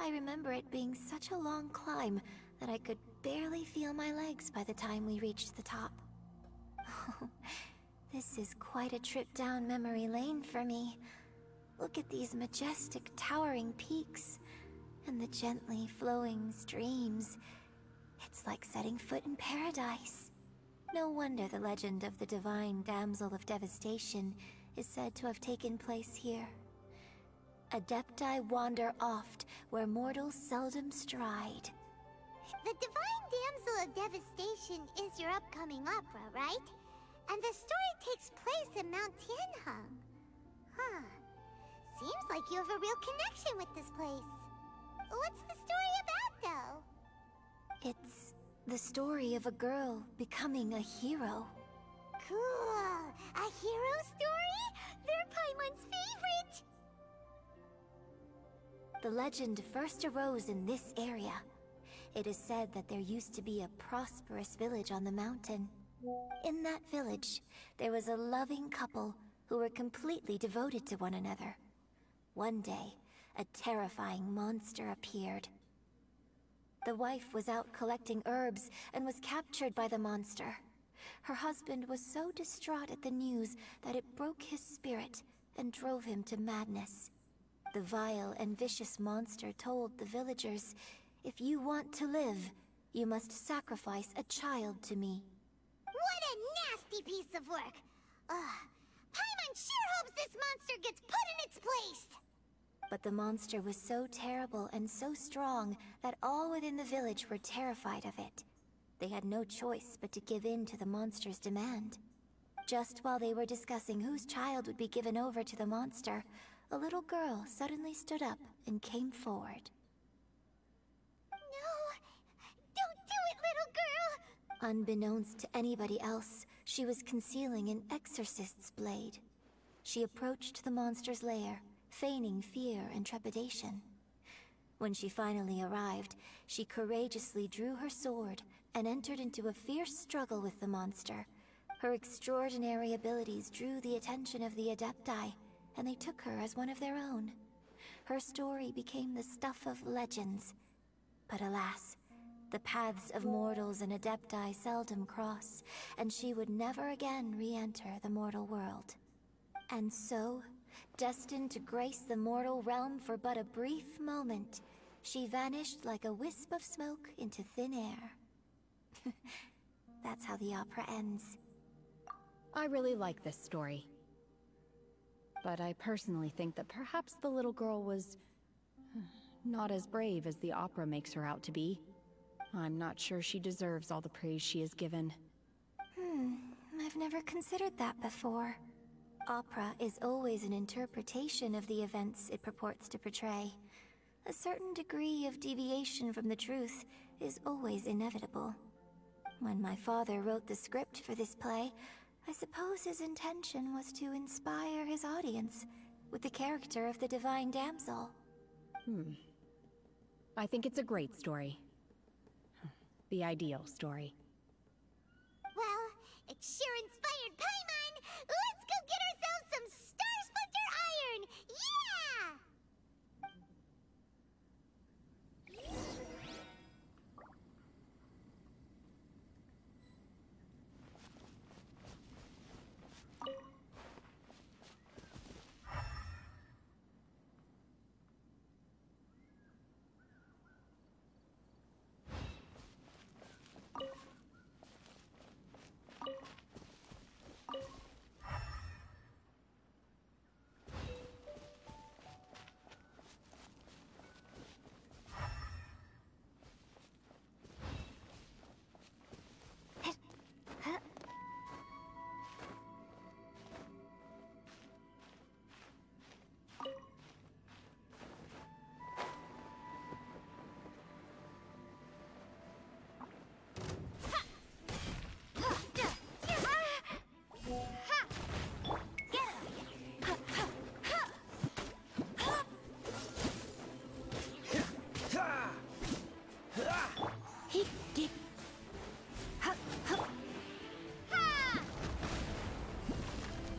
I remember it being such a long climb that I could barely feel my legs by the time we reached the top. This is quite a trip down memory lane for me. Look at these majestic, towering peaks, and the gently flowing streams. It's like setting foot in paradise. No wonder the legend of the divine damsel of devastation is said to have taken place here. Adepti wander oft, where mortals seldom stride. The Divine Damsel of Devastation is your upcoming opera, right? And the story takes place in Mount Tianheng. Huh. Seems like you have a real connection with this place. What's the story about, though? It's the story of a girl becoming a hero. Cool! A hero story? They're Paimon's favorite! The legend first arose in this area. It is said that there used to be a prosperous village on the mountain. In that village, there was a loving couple who were completely devoted to one another. One day, a terrifying monster appeared. The wife was out collecting herbs and was captured by the monster. Her husband was so distraught at the news that it broke his spirit and drove him to madness. The vile and vicious monster told the villagers, "If you want to live, you must sacrifice a child to me." What a nasty piece of work! Paimon sure hopes this monster gets put in its place! But the monster was so terrible and so strong that all within the village were terrified of it. They had no choice but to give in to the monster's demand. Just while they were discussing whose child would be given over to the monster, a little girl suddenly stood up and came forward. No! Don't do it, little girl! Unbeknownst to anybody else, she was concealing an exorcist's blade. She approached the monster's lair, feigning fear and trepidation. When she finally arrived, she courageously drew her sword and entered into a fierce struggle with the monster. Her extraordinary abilities drew the attention of the Adepti, and they took her as one of their own. Her story became the stuff of legends. But alas, the paths of mortals and Adepti seldom cross, and she would never again re-enter the mortal world. And so, destined to grace the mortal realm for but a brief moment, she vanished like a wisp of smoke into thin air. That's how the opera ends. I really like this story. But I personally think that perhaps the little girl was not as brave as the opera makes her out to be. I'm not sure she deserves all the praise she is given. I've never considered that before. Opera is always an interpretation of the events it purports to portray. A certain degree of deviation from the truth is always inevitable. When my father wrote the script for this play, I suppose his intention was to inspire his audience with the character of the divine damsel. I think it's a great story. The ideal story. Well, it sure inspired Paimon! Let's go get ourselves some Star Splinter Iron! Yeah!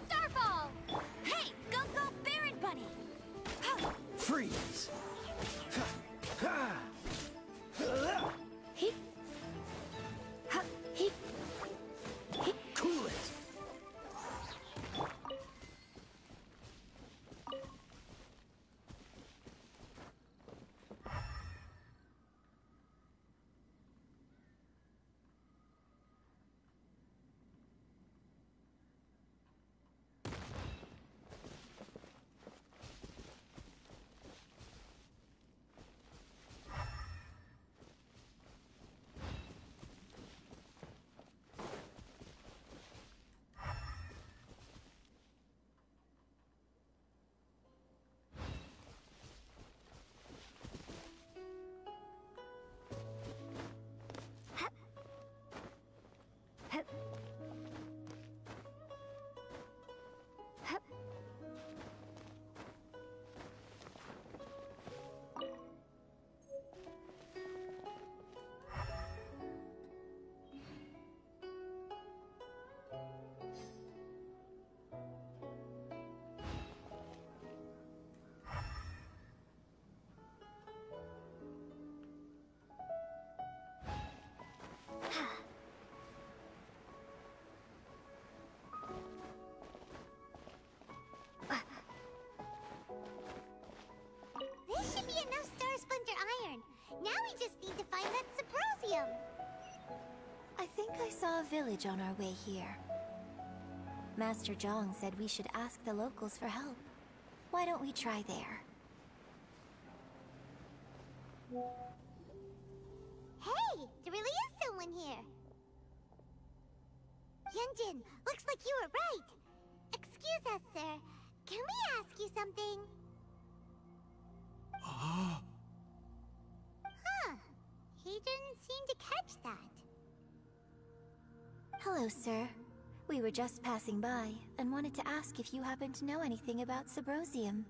Starfall! Hey, go Baron Buddy! Freeze! Cool it! This should be enough Star Splinter Iron. Now we just need to find that Subrosium. I think I saw a village on our way here. Master Zhang said we should ask the locals for help. Why don't we try there? Hey, there really is someone here. Yunjin, looks like you were right. Excuse us, sir. Can we ask you something? Huh. He didn't seem to catch that. Hello, sir. We were just passing by and wanted to ask if you happen to know anything about Subrosium.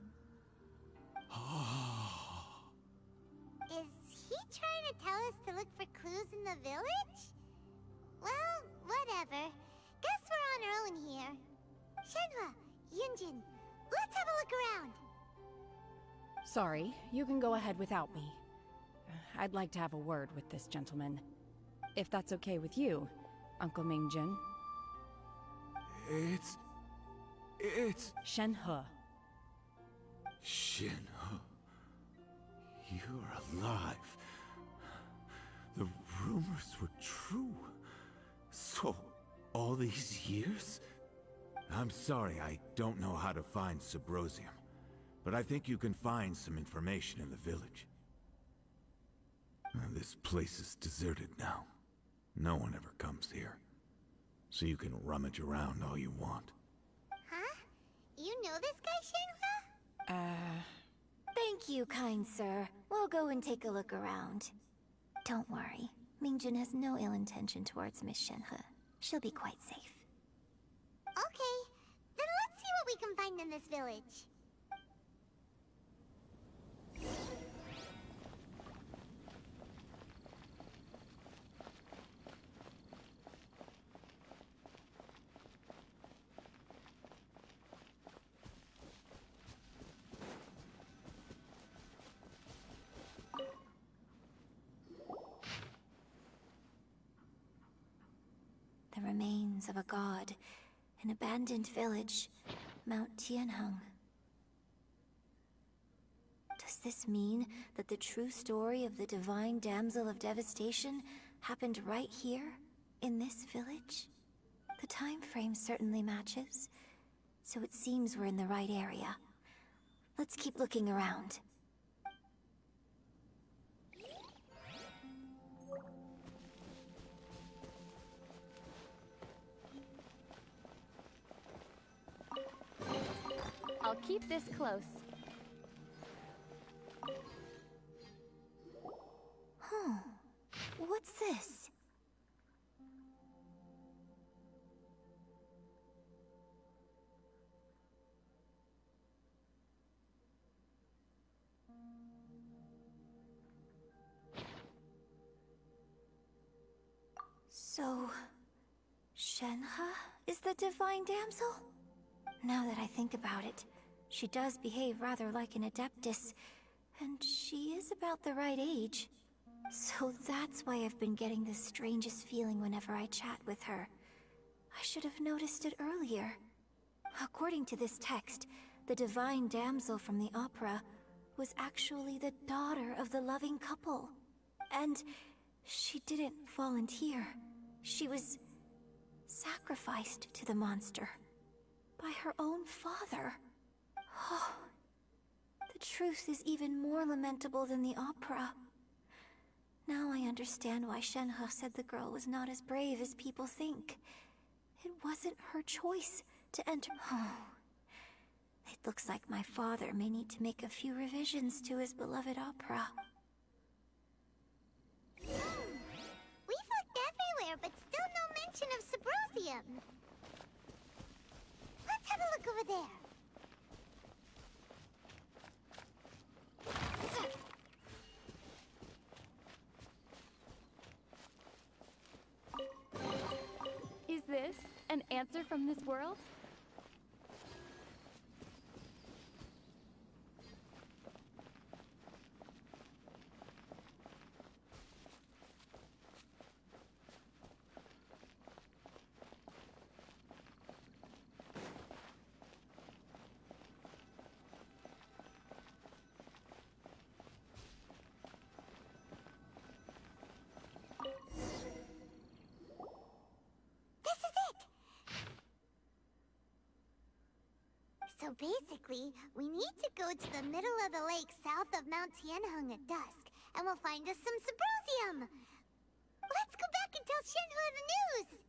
Is he trying to tell us to look for clues in the village? Well, whatever. Guess we're on our own here. Shenhua, Yunjin, let's have a look around. Sorry, you can go ahead without me. I'd like to have a word with this gentleman. If that's okay with you, Uncle Mingjin. It's... Shenhe. Shenhe. You're alive. The rumors were true. So, all these years? I'm sorry, I don't know how to find Subrosium. But I think you can find some information in the village. This place is deserted now. No one ever comes here. So you can rummage around all you want. Huh? You know this guy, Shenhua? Thank you, kind sir. We'll go and take a look around. Don't worry. Mingjin has no ill intention towards Miss Shenhe. She'll be quite safe. Okay, then let's see what we can find in this village. The remains of a god, an abandoned village, Mount Tianheng. Does this mean that the true story of the divine damsel of devastation happened right here, in this village? The time frame certainly matches, so it seems we're in the right area. Let's keep looking around. I'll keep this close. Huh. What's this? So, Shenhe is the divine damsel? Now that I think about it, she does behave rather like an adeptus, and she is about the right age. So that's why I've been getting the strangest feeling whenever I chat with her. I should have noticed it earlier. According to this text, the divine damsel from the opera was actually the daughter of the loving couple. And she didn't volunteer. She was sacrificed to the monster by her own father. Oh, the truth is even more lamentable than the opera. Now I understand why Shenhe said the girl was not as brave as people think. It wasn't her choice to enter. Oh, it looks like my father may need to make a few revisions to his beloved opera. We've looked everywhere, but still no mention of Subrosium. Let's have a look over there. Is this an answer from this world? So basically, we need to go to the middle of the lake south of Mount Tianheng at dusk, and we'll find us some Subrosium. Let's go back and tell Shenhe the news!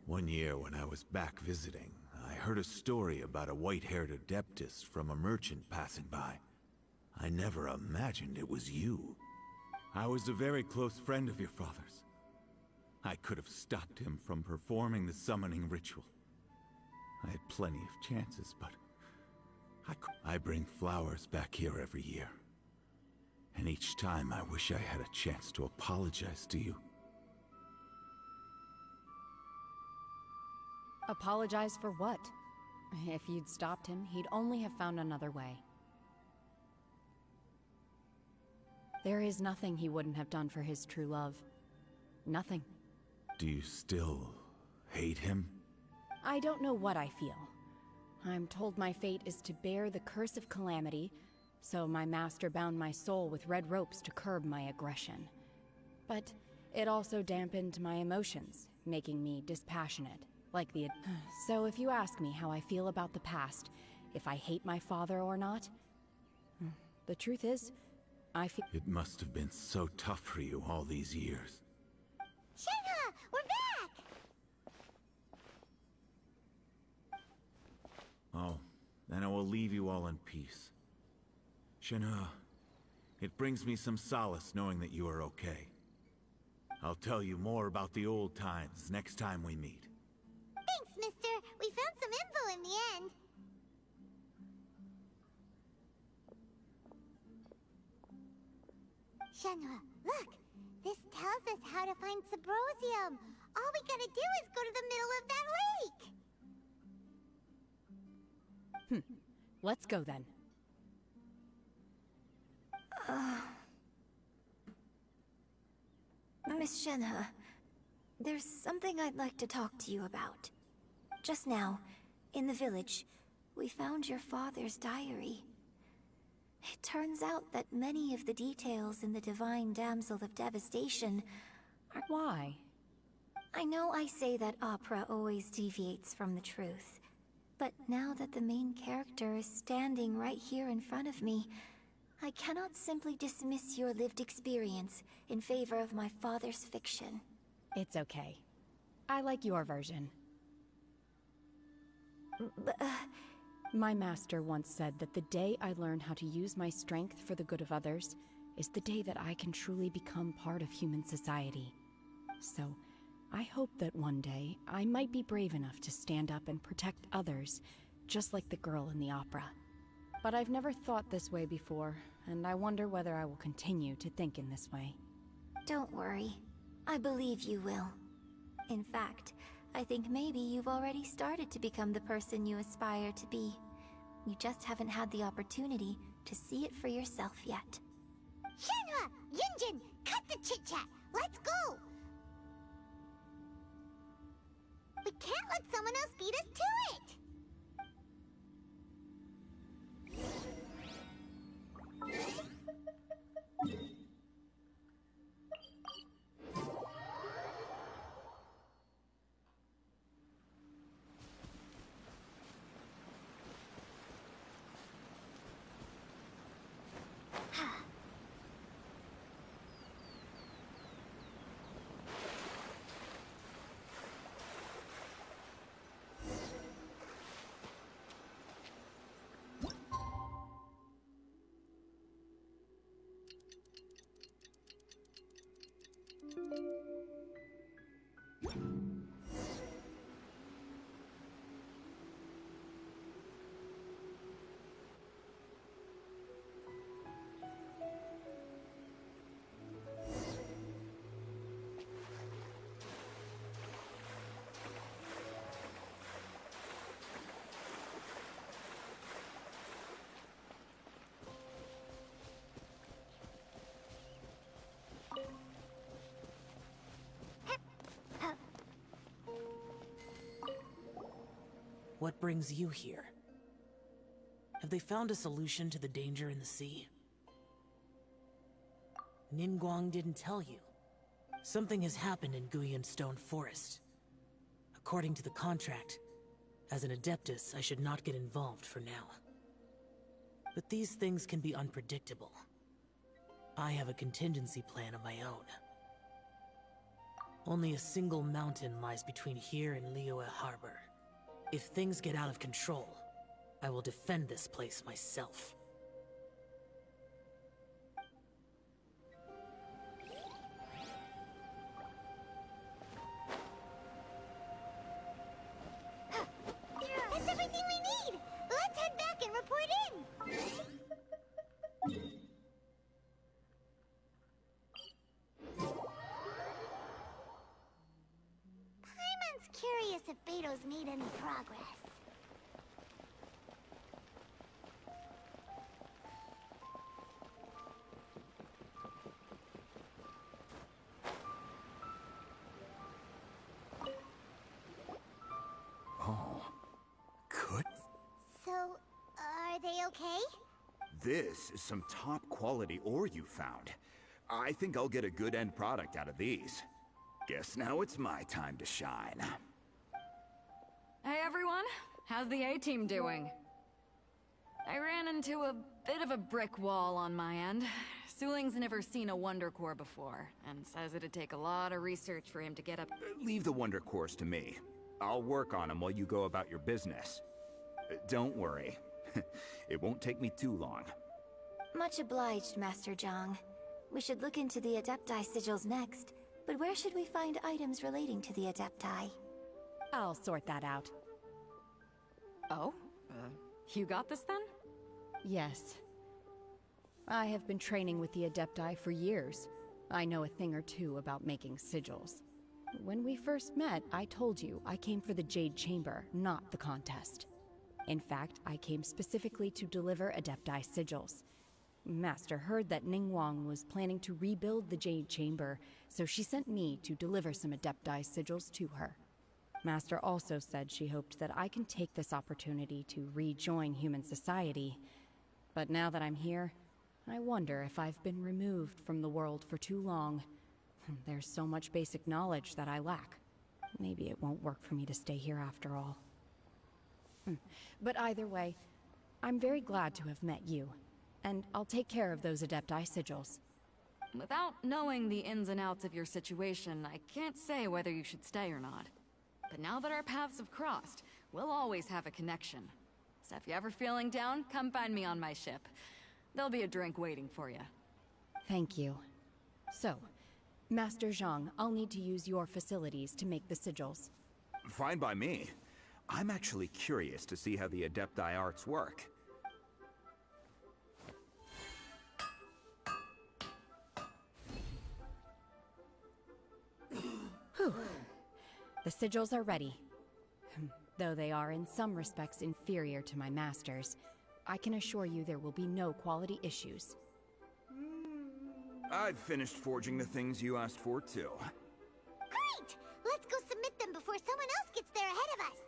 One year when I was back visiting, I heard a story about a white-haired adeptus from a merchant passing by. I never imagined it was you. I was a very close friend of your father's. I could have stopped him from performing the summoning ritual. I had plenty of chances, but I bring flowers back here every year. And each time I wish I had a chance to apologize to you. Apologize for what? If you'd stopped him, he'd only have found another way. There is nothing he wouldn't have done for his true love. Nothing. Do you still hate him? I don't know what I feel. I'm told my fate is to bear the curse of calamity, so my master bound my soul with red ropes to curb my aggression. But it also dampened my emotions, making me dispassionate, like the... So if you ask me how I feel about the past, if I hate my father or not, the truth is, I feel... It must have been so tough for you all these years. Shenhe, we're back! Oh, then I will leave you all in peace. Shenhe, it brings me some solace knowing that you are okay. I'll tell you more about the old times next time we meet. Thanks, mister. We found some info in the end. Shenhe, look! This tells us how to find Subrosium. All we gotta do is go to the middle of that lake! Let's go then. Miss Shenhe, there's something I'd like to talk to you about. Just now, in the village, we found your father's diary. It turns out that many of the details in the Divine Damsel of Devastation are... Why? I know I say that opera always deviates from the truth, but now that the main character is standing right here in front of me, I cannot simply dismiss your lived experience in favor of my father's fiction. It's okay. I like your version. But, My master once said that the day I learn how to use my strength for the good of others is the day that I can truly become part of human society. So, I hope that one day I might be brave enough to stand up and protect others, just like the girl in the opera. But I've never thought this way before, and I wonder whether I will continue to think in this way. don't worry. I believe you will. In fact, I think maybe you've already started to become the person you aspire to be. You just haven't had the opportunity to see it for yourself yet. Shenhe! Yunjin! Cut the chit-chat! Let's go! We can't let someone else beat us to it! What brings you here? Have they found a solution to the danger in the sea? Ningguang didn't tell you. Something has happened in Guyan Stone Forest. According to the contract, as an Adeptus, I should not get involved for now. But these things can be unpredictable. I have a contingency plan of my own. Only a single mountain lies between here and Liyue Harbor. If things get out of control, I will defend this place myself. That's everything we need! Let's head back and report in! Paimon's curious if Beto's made any progress. okay? This is some top quality ore you found. I think I'll get a good end product out of these. Guess now it's my time to shine. Hey everyone, how's the A-team doing? I ran into a bit of a brick wall on my end. Suling's never seen a Wonder Core before, and says it'd take a lot of research for him to get up. Leave the Wonder Cores to me. I'll work on them while you go about your business. Don't worry. It won't take me too long. Much obliged, Master Zhang. We should look into the Adepti sigils next, but where should we find items relating to the Adepti? I'll sort that out. Oh? You got this then? Yes. I have been training with the Adepti for years. I know a thing or two about making sigils. When we first met, I told you I came for the Jade Chamber, not the contest. In fact, I came specifically to deliver Adepti sigils. Master heard that Ningguang was planning to rebuild the Jade Chamber, so she sent me to deliver some Adepti sigils to her. Master also said she hoped that I can take this opportunity to rejoin human society. But now that I'm here, I wonder if I've been removed from the world for too long. There's so much basic knowledge that I lack. Maybe it won't work for me to stay here after all. But either way, I'm very glad to have met you, and I'll take care of those Adepti sigils. Without knowing the ins and outs of your situation, I can't say whether you should stay or not. But now that our paths have crossed, we'll always have a connection. So if you're ever feeling down, come find me on my ship. There'll be a drink waiting for you. Thank you. So, Master Zhang, I'll need to use your facilities to make the sigils. Fine by me. I'm actually curious to see how the Adepti arts work. Whew. The sigils are ready. Though they are in some respects inferior to my master's, I can assure you there will be no quality issues. I've finished forging the things you asked for, too. Great! Let's go submit them before someone else gets there ahead of us!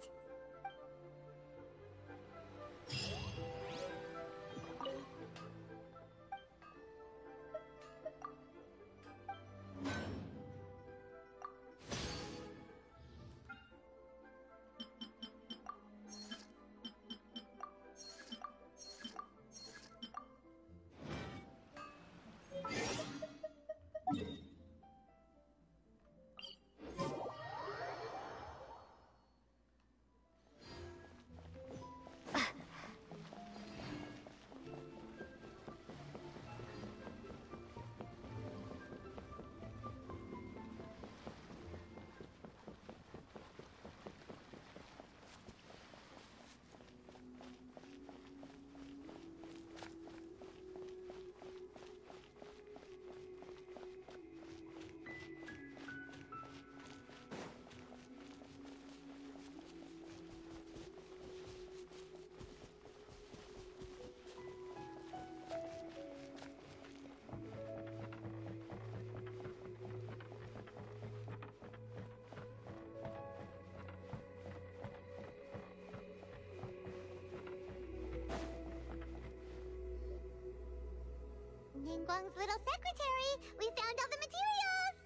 Ningguang's little secretary! We found all the materials!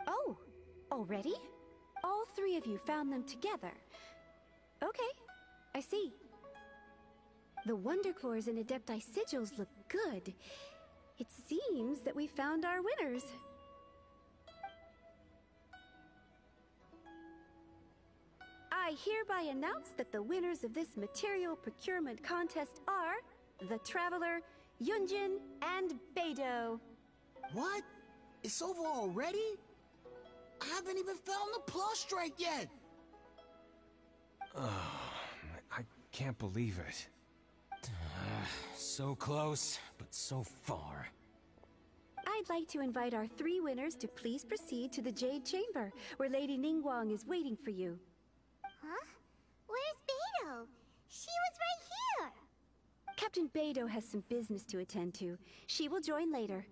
Oh, already? All three of you found them together. Okay, I see. The Wonder Cores and Adepti sigils look good. It seems that we found our winners. I hereby announce that the winners of this material procurement contest are the Traveler, Yunjin, and Beidou. What? It's over already? I haven't even found the Plustrate yet! I can't believe it. So close, but so far. I'd like to invite our three winners to please proceed to the Jade Chamber, where Lady Ningguang is waiting for you. Huh? Where's Beidou? She was right here! Captain Beidou has some business to attend to. She will join later.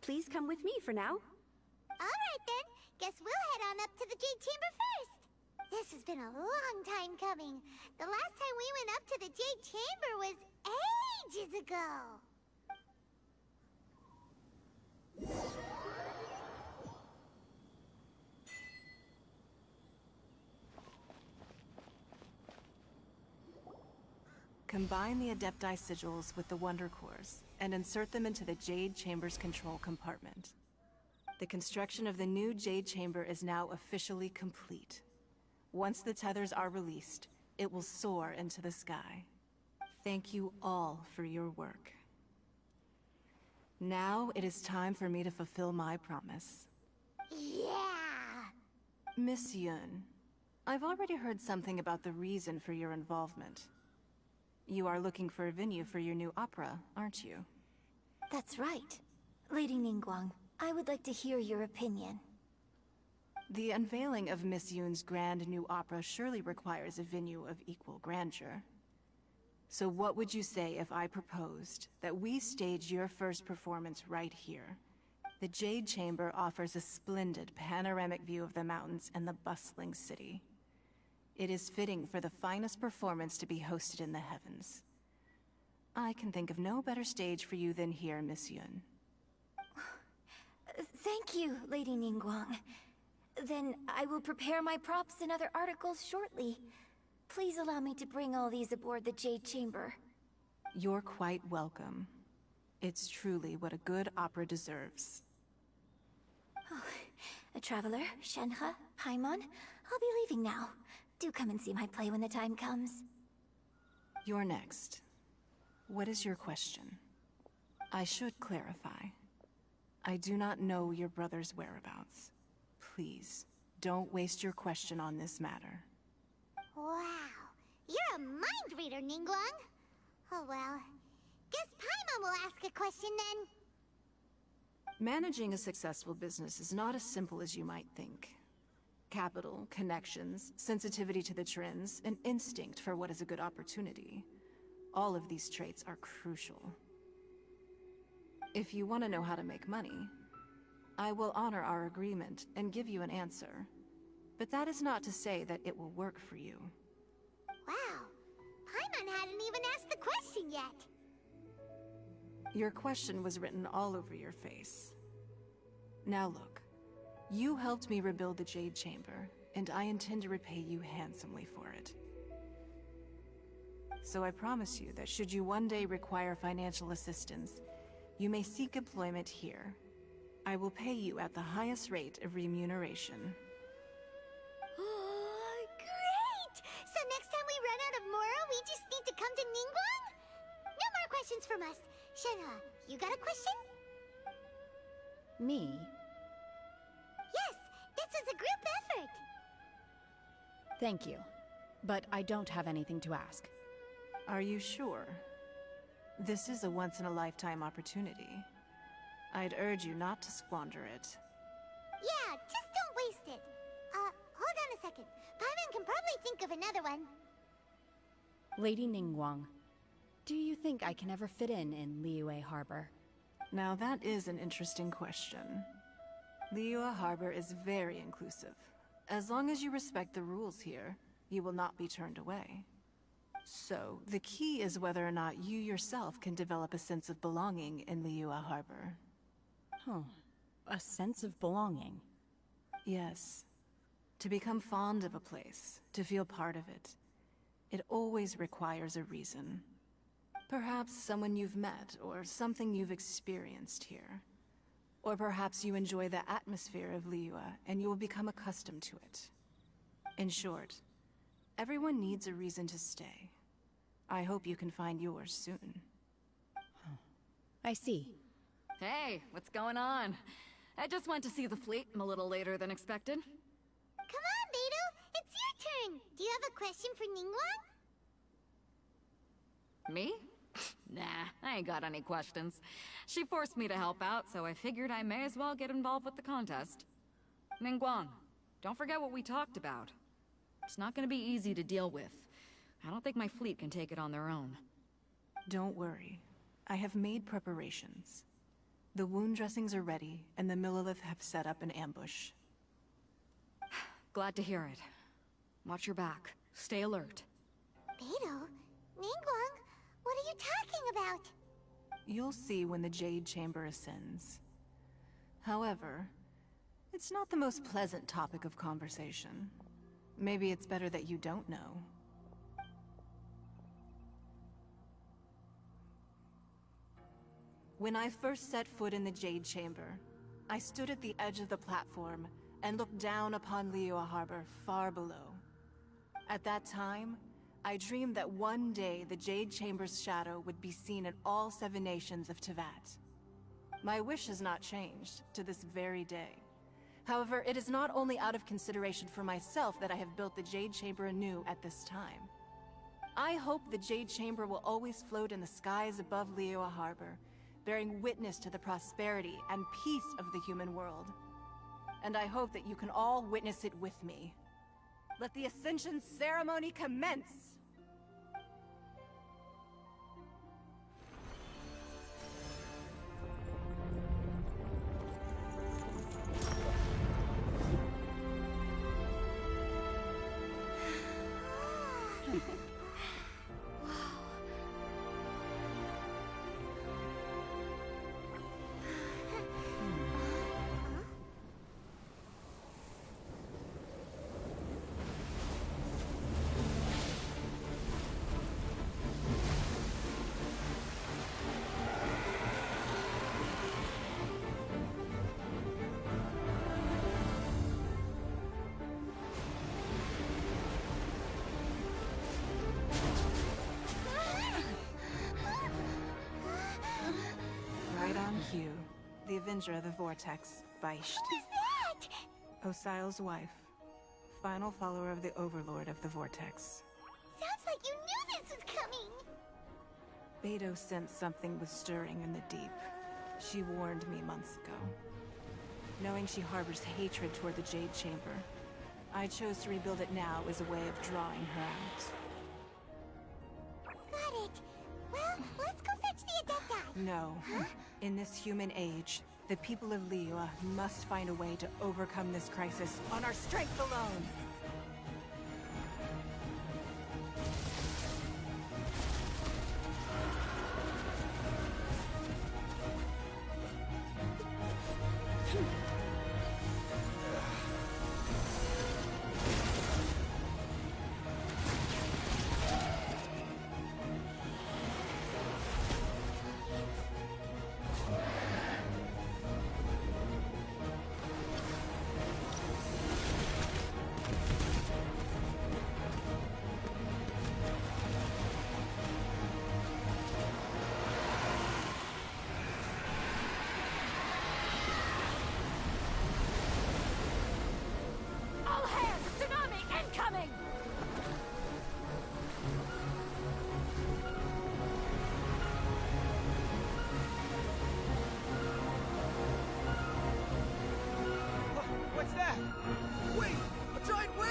Please come with me for now. Alright then. Guess we'll head on up to the Jade Chamber first. This has been a long time coming. The last time we went up to the Jade Chamber was ages ago. Combine the Adepti sigils with the Wonder Cores, and insert them into the Jade Chamber's control compartment. The construction of the new Jade Chamber is now officially complete. Once the tethers are released, it will soar into the sky. Thank you all for your work. Now it is time for me to fulfill my promise. Yeah! Miss Yun, I've already heard something about the reason for your involvement. You are looking for a venue for your new opera, aren't you? That's right. Lady Ningguang, I would like to hear your opinion. The unveiling of Miss Yun's grand new opera surely requires a venue of equal grandeur. So what would you say if I proposed that we stage your first performance right here? The Jade Chamber offers a splendid panoramic view of the mountains and the bustling city. It is fitting for the finest performance to be hosted in the heavens. I can think of no better stage for you than here, Miss Yun. Thank you, Lady Ningguang. Then I will prepare my props and other articles shortly. Please allow me to bring all these aboard the Jade Chamber. You're quite welcome. It's truly what a good opera deserves. A traveler, Shenhe, Paimon, I'll be leaving now. Do come and see my play when the time comes. You're next. What is your question? I should clarify. I do not know your brother's whereabouts. Please, don't waste your question on this matter. Wow, you're a mind reader, Ningguang. Oh well, guess Paimon will ask a question then. Managing a successful business is not as simple as you might think. Capital, connections, sensitivity to the trends, and instinct for what is a good opportunity. All of these traits are crucial. If you want to know how to make money, I will honor our agreement and give you an answer. But that is not to say that it will work for you. Wow, Paimon hadn't even asked the question yet. Your question was written all over your face. Now look, you helped me rebuild the Jade Chamber, and I intend to repay you handsomely for it. So I promise you that should you one day require financial assistance, you may seek employment here. I will pay you at the highest rate of remuneration. Great! So next time we run out of Mora, we just need to come to Ningguang? No more questions from us. Shenhe, you got a question? Me? Yes, this is a group effort. Thank you. But I don't have anything to ask. Are you sure? This is a once-in-a-lifetime opportunity. I'd urge you not to squander it. Yeah, just don't waste it. Hold on a second. Paimon can probably think of another one. Lady Ningguang, do you think I can ever fit in Liyue Harbor? Now that is an interesting question. Liyue Harbor is very inclusive. As long as you respect the rules here, you will not be turned away. So, the key is whether or not you yourself can develop a sense of belonging in Liyue Harbor. Huh. A sense of belonging? Yes. To become fond of a place, to feel part of it, it always requires a reason. Perhaps someone you've met, or something you've experienced here. Or perhaps you enjoy the atmosphere of Liyue, and you will become accustomed to it. In short, everyone needs a reason to stay. I hope you can find yours soon. I see. Hey, what's going on? I just went to see the fleet a little later than expected. Come on, Beidou! It's your turn! Do you have a question for Ningguang? Me? Nah, I ain't got any questions. She forced me to help out, so I figured I may as well get involved with the contest. Ningguang, don't forget what we talked about. It's not gonna be easy to deal with. I don't think my fleet can take it on their own. Don't worry. I have made preparations. The wound dressings are ready, and the Millelith have set up an ambush. Glad to hear it. Watch your back. Stay alert. Beidou? Ningguang? What are you talking about? You'll see when the Jade Chamber ascends. However, it's not the most pleasant topic of conversation. Maybe it's better that you don't know. When I first set foot in the Jade Chamber, I stood at the edge of the platform and looked down upon Liyue Harbor far below. At that time, I dreamed that one day the Jade Chamber's shadow would be seen in all 7 nations of Teyvat. My wish has not changed to this very day. However, it is not only out of consideration for myself that I have built the Jade Chamber anew at this time. I hope the Jade Chamber will always float in the skies above Liyue Harbor, bearing witness to the prosperity and peace of the human world. And I hope that you can all witness it with me. Let the Ascension ceremony commence! Right on cue. The Avenger of the Vortex, Beisht. Who's that? Osial's wife. Final follower of the Overlord of the Vortex. Sounds like you knew this was coming! Beidou sensed something was stirring in the deep. She warned me months ago. Knowing she harbors hatred toward the Jade Chamber, I chose to rebuild it now as a way of drawing her out. Got it. Well, let's go fetch the Adepti. No. In this human age, the people of Liyue must find a way to overcome this crisis on our strength alone! All hands! Tsunami incoming! What's that? Wait! A giant wave!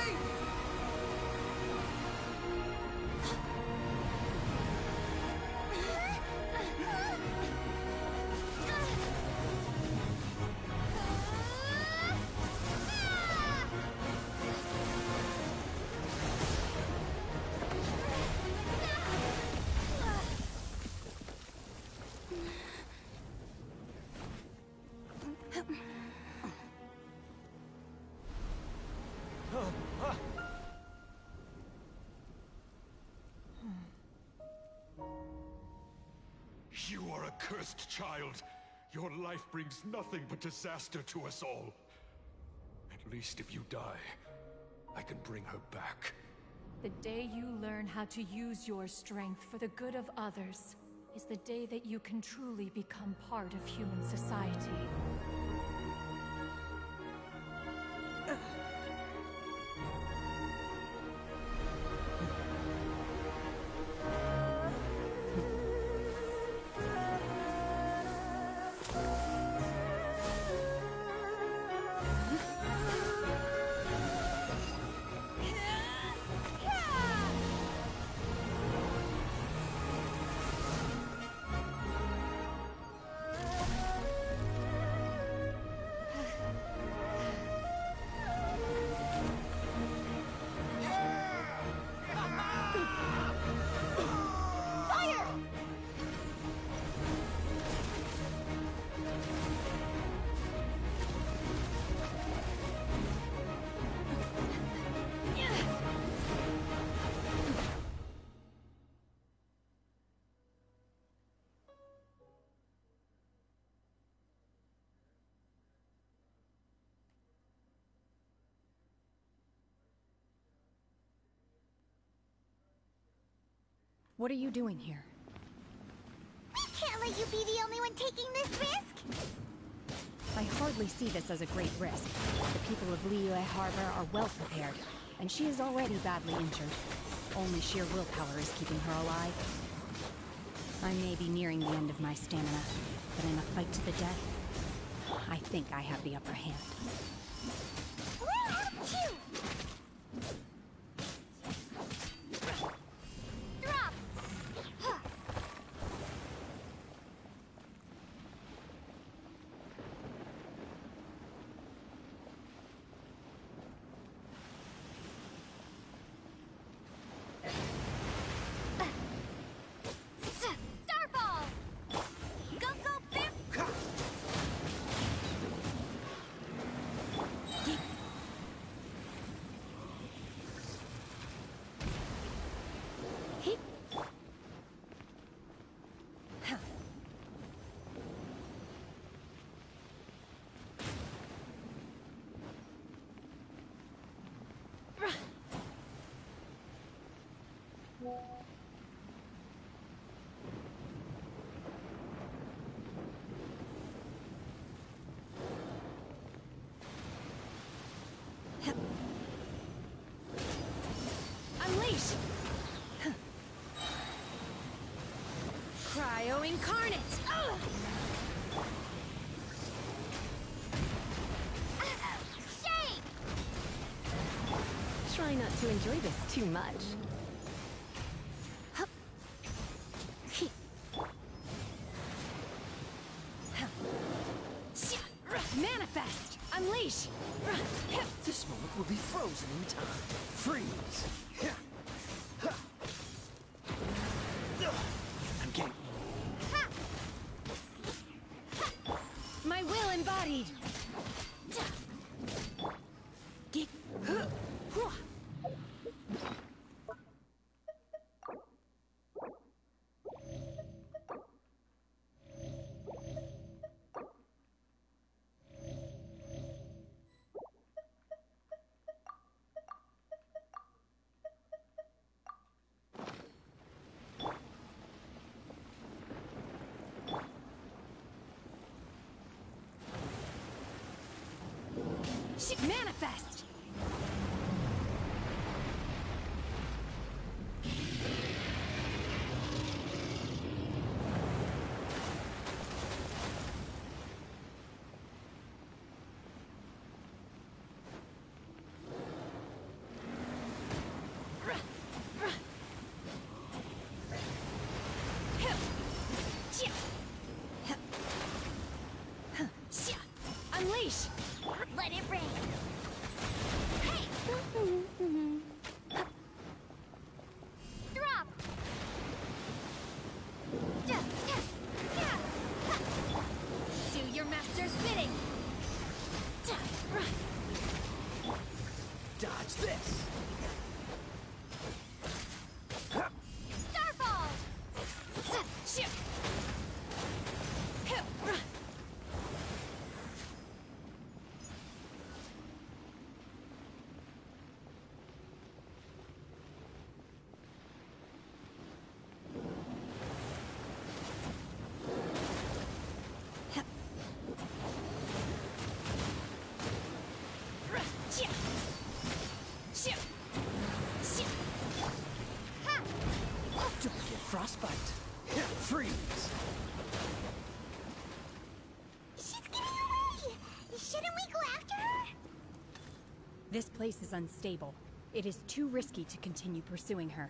You are a cursed child. Your life brings nothing but disaster to us all. At least if you die, I can bring her back. The day you learn how to use your strength for the good of others is the day that you can truly become part of human society. What are you doing here? We can't let you be the only one taking this risk! I hardly see this as a great risk. The people of Liyue Harbor are well prepared, and she is already badly injured. Only sheer willpower is keeping her alive. I may be nearing the end of my stamina, but in a fight to the death, I think I have the upper hand. We'll help too! Drop! Starball! Go, go, Bip! Unleash! Cryo Incarnate! Ugh! Shake! Try not to enjoy this too much. Manifest! Unleash! This moment will be frozen in time. Freeze! I'm getting... My will embodied! Manifest! Unleash! Let it rain! Drop! Do your master's bidding! Dodge this! Starball! Don't get frostbite. Freeze! She's getting away! Shouldn't we go after her? This place is unstable. It is too risky to continue pursuing her.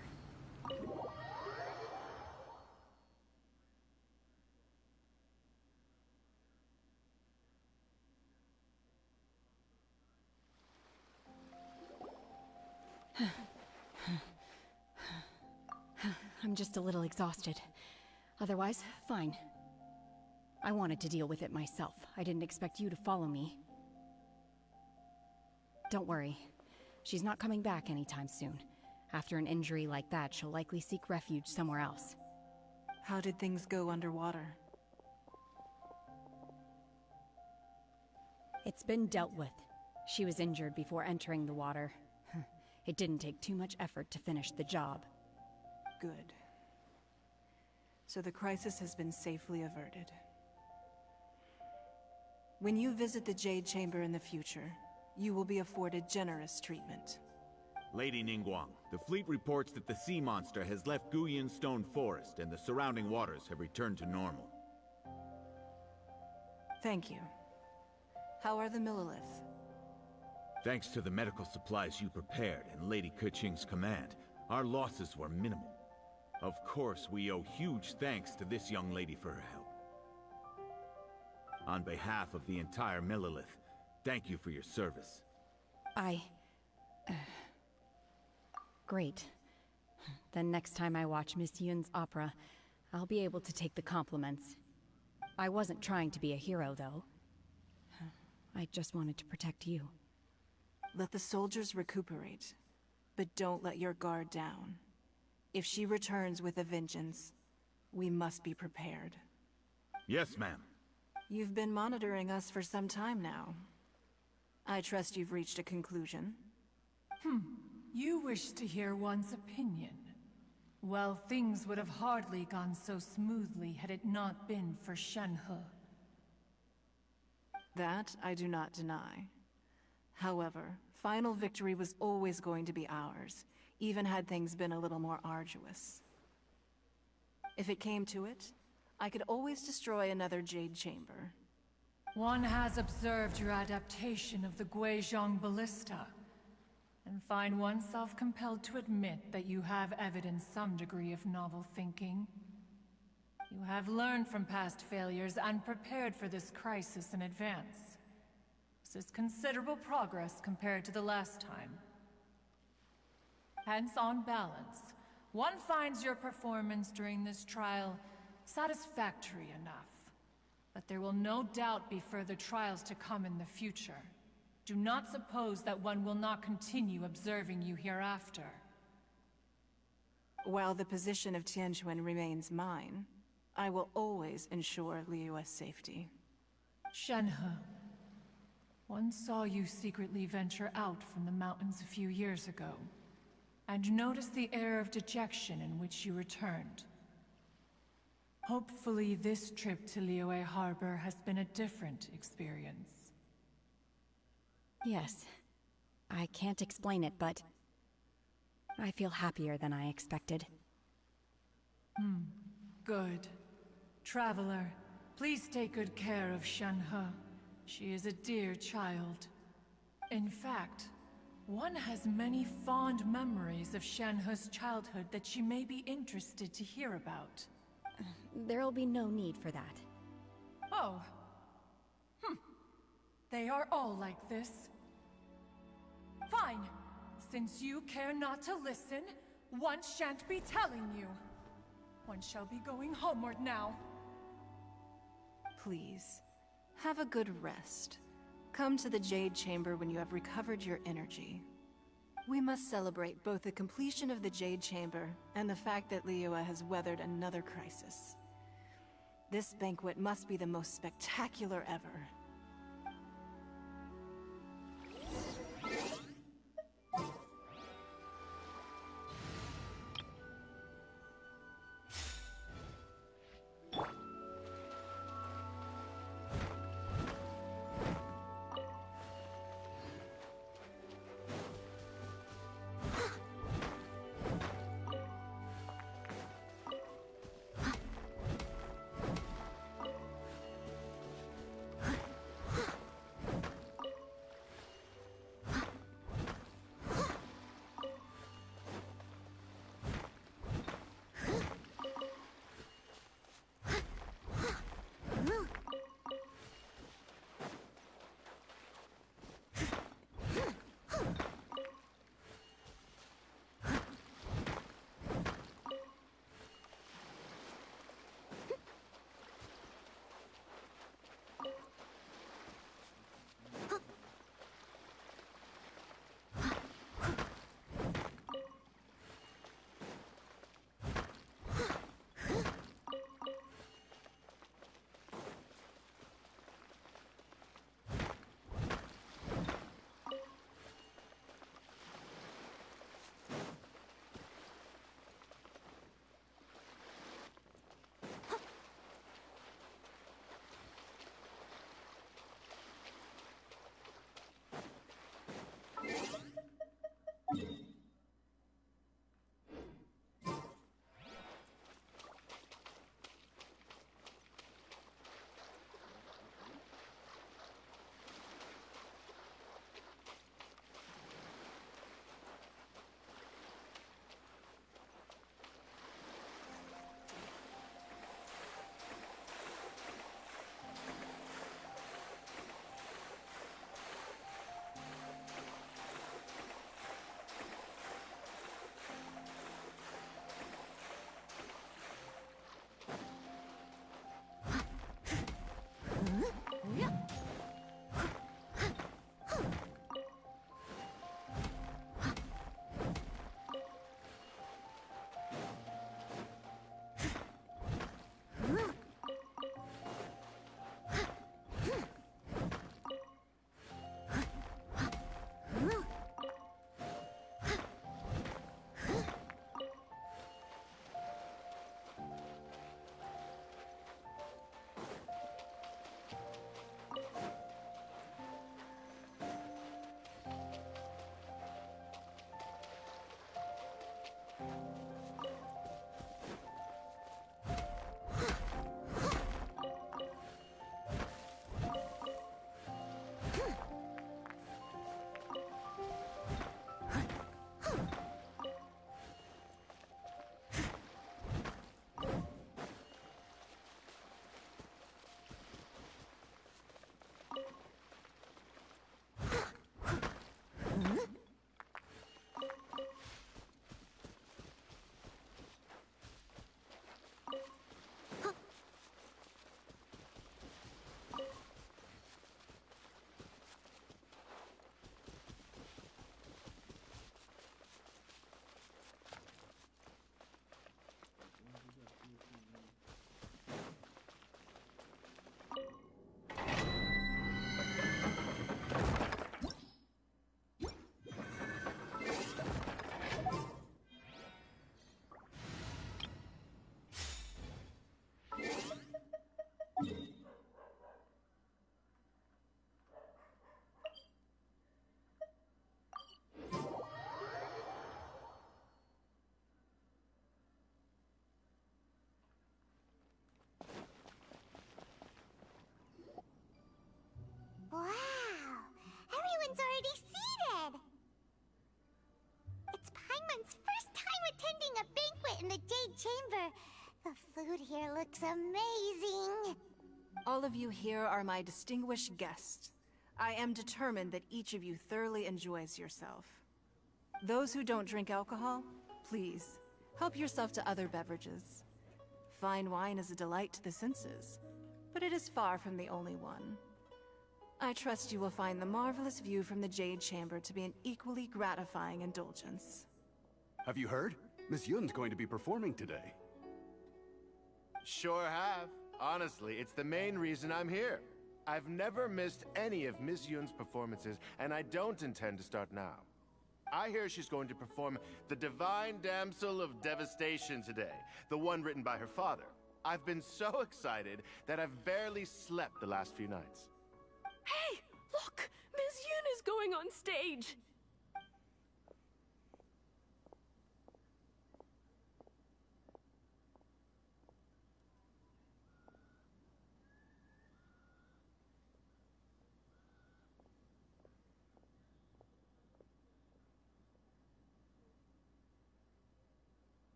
I'm just a little exhausted. Otherwise, fine. I wanted to deal with it myself. I didn't expect you to follow me. Don't worry. She's not coming back anytime soon. After an injury like that, she'll likely seek refuge somewhere else. How did things go underwater? It's been dealt with. She was injured before entering the water. It didn't take too much effort to finish the job. Good. So the crisis has been safely averted. When you visit the Jade Chamber in the future, you will be afforded generous treatment. Lady Ningguang, the fleet reports that the sea monster has left Guyan Stone Forest and the surrounding waters have returned to normal. Thank you. How are the Millilith? Thanks to the medical supplies you prepared and Lady Keqing's command, our losses were minimal. Of course, we owe huge thanks to this young lady for her help. On behalf of the entire Millilith, thank you for your service. Great. Then next time I watch Miss Yun's opera, I'll be able to take the compliments. I wasn't trying to be a hero, though. I just wanted to protect you. Let the soldiers recuperate, but don't let your guard down. If she returns with a vengeance, we must be prepared. Yes, ma'am. You've been monitoring us for some time now. I trust you've reached a conclusion. You wish to hear one's opinion. Well, things would have hardly gone so smoothly had it not been for Shenhe. That I do not deny. However, final victory was always going to be ours, even had things been a little more arduous. If it came to it, I could always destroy another Jade Chamber. One has observed your adaptation of the Guizhong Ballista, and find oneself compelled to admit that you have evidenced some degree of novel thinking. You have learned from past failures and prepared for this crisis in advance. This is considerable progress compared to the last time. Hence, on balance, one finds your performance during this trial satisfactory enough. But there will no doubt be further trials to come in the future. Do not suppose that one will not continue observing you hereafter. While the position of Tianquan remains mine, I will always ensure Liyue's safety. Shenhe, one saw you secretly venture out from the mountains a few years ago, and noticed the air of dejection in which you returned. Hopefully this trip to Liyue Harbor has been a different experience. Yes. I can't explain it, but I feel happier than I expected. Good. Traveler, please take good care of Shenhe. She is a dear child. In fact, one has many fond memories of Shenhe's childhood that she may be interested to hear about. There'll be no need for that. Oh. They are all like this. Fine. Since you care not to listen, one shan't be telling you. One shall be going homeward now. Please, have a good rest. Come to the Jade Chamber when you have recovered your energy. We must celebrate both the completion of the Jade Chamber and the fact that Liyue has weathered another crisis. This banquet must be the most spectacular ever. in the Jade Chamber. The food here looks amazing. All of you here are my distinguished guests. I am determined that each of you thoroughly enjoys yourself. Those who don't drink alcohol, please, help yourself to other beverages. Fine wine is a delight to the senses, but it is far from the only one. I trust you will find the marvelous view from the Jade Chamber to be an equally gratifying indulgence. Have you heard? Miss Yun's going to be performing today. Sure have. Honestly, it's the main reason I'm here. I've never missed any of Miss Yun's performances, and I don't intend to start now. I hear she's going to perform The Divine Damsel of Devastation today, the one written by her father. I've been so excited that I've barely slept the last few nights. Hey, look! Miss Yun is going on stage!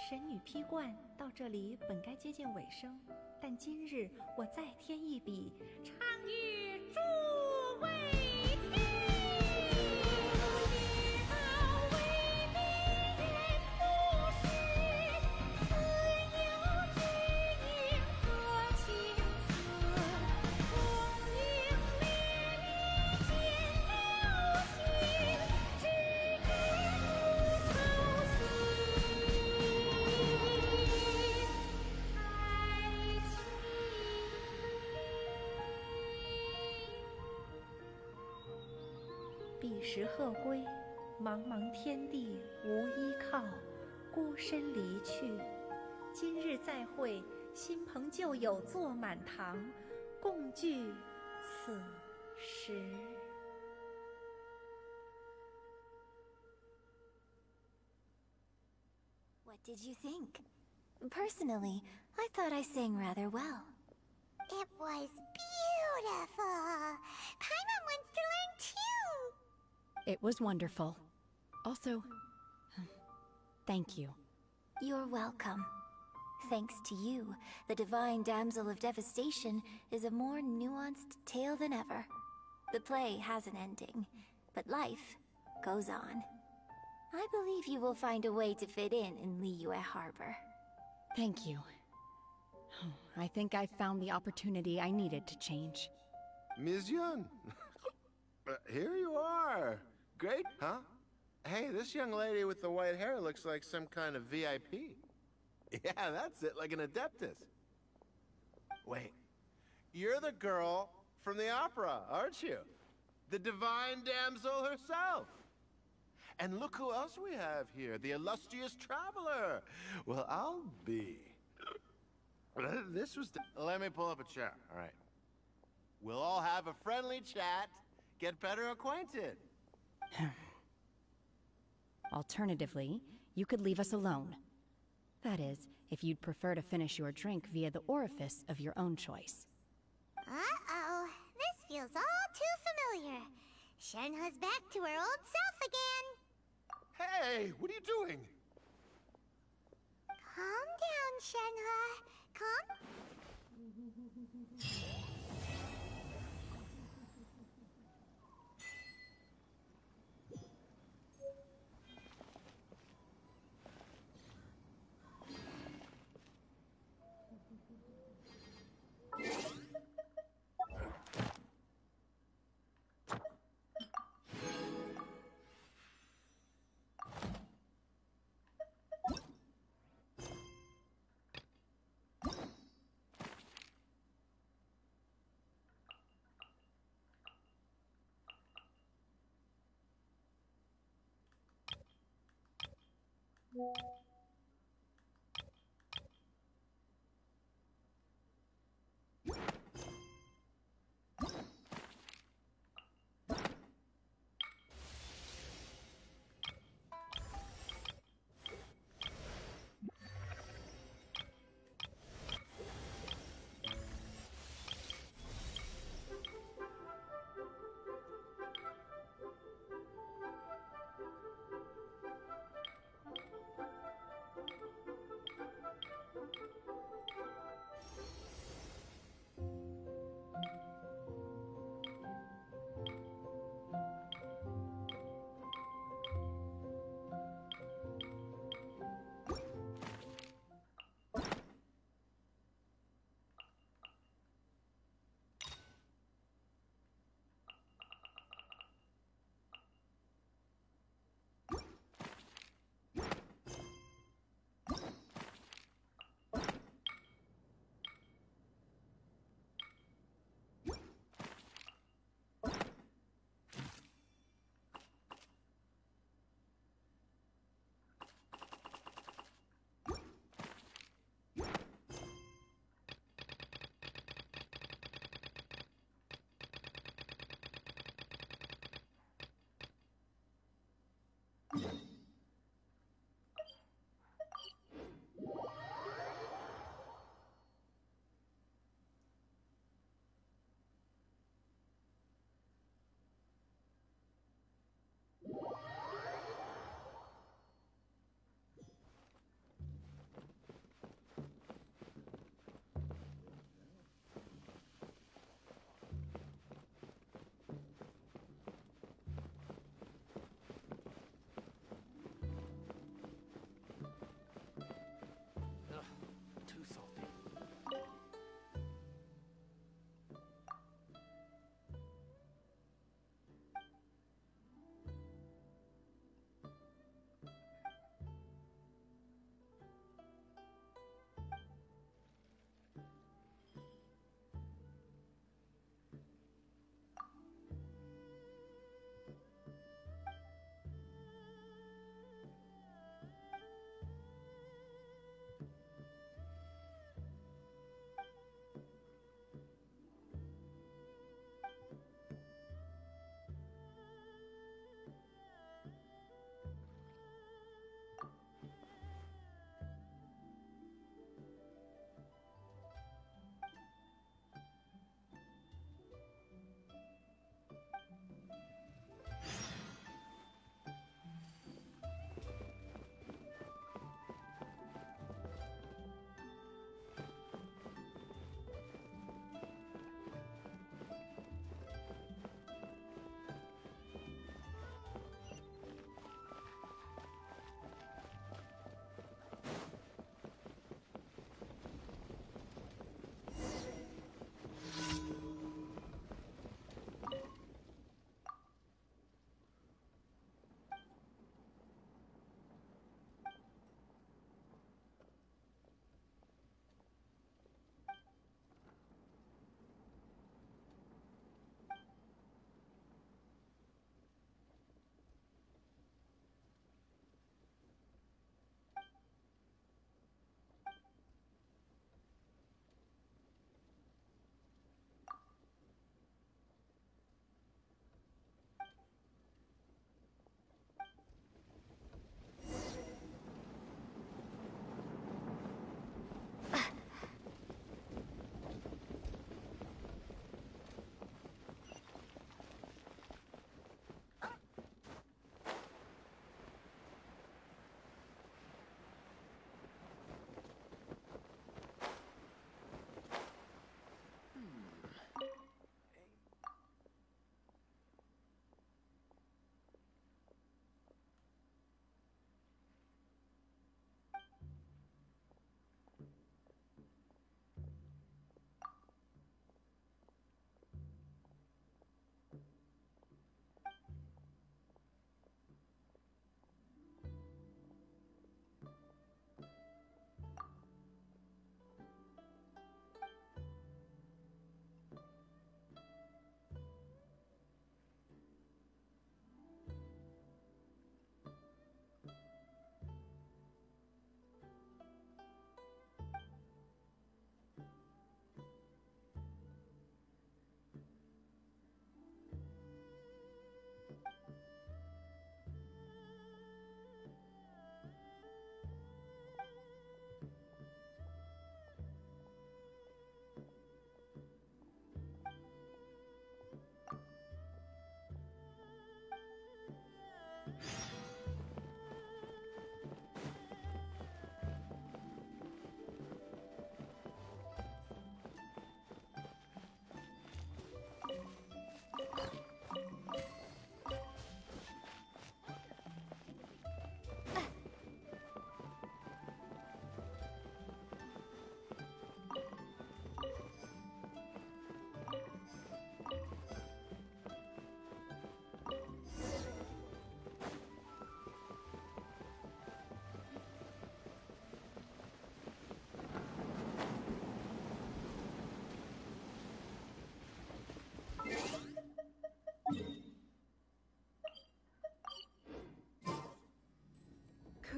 神女劈冠到这里本该接近尾声，但今日我再添一笔，唱与诸位听。知道为敌人不是，自有知音何情此？功名烈烈见了心，只知无愁心。彼时鹤归，茫茫天地无依靠，孤身离去。今日再会，新朋旧友坐满堂，共聚此时。What did you think? Personally, I thought I sang rather well. It was beautiful. Paimon wants to learn too. It was wonderful. Also, thank you. You're welcome. Thanks to you, the Divine Damsel of Devastation is a more nuanced tale than ever. The play has an ending, but life goes on. I believe you will find a way to fit in Liyue Harbor. Thank you. I think I've found the opportunity I needed to change. Ms. Yun, here you are. Great, huh? Hey, this young lady with the white hair looks like some kind of VIP. Yeah, that's it, like an Adeptus. Wait, you're the girl from the opera, aren't you? The Divine Damsel herself. And look who else we have here, the illustrious traveler. Well, I'll be. This was... Let me pull up a chair, all right. We'll all have a friendly chat, get better acquainted. Alternatively, you could leave us alone. That is, if you'd prefer to finish your drink via the orifice of your own choice. Uh-oh. This feels all too familiar. Shenhe's back to her old self again. Hey, what are you doing? Calm down, Shenhe. Calm.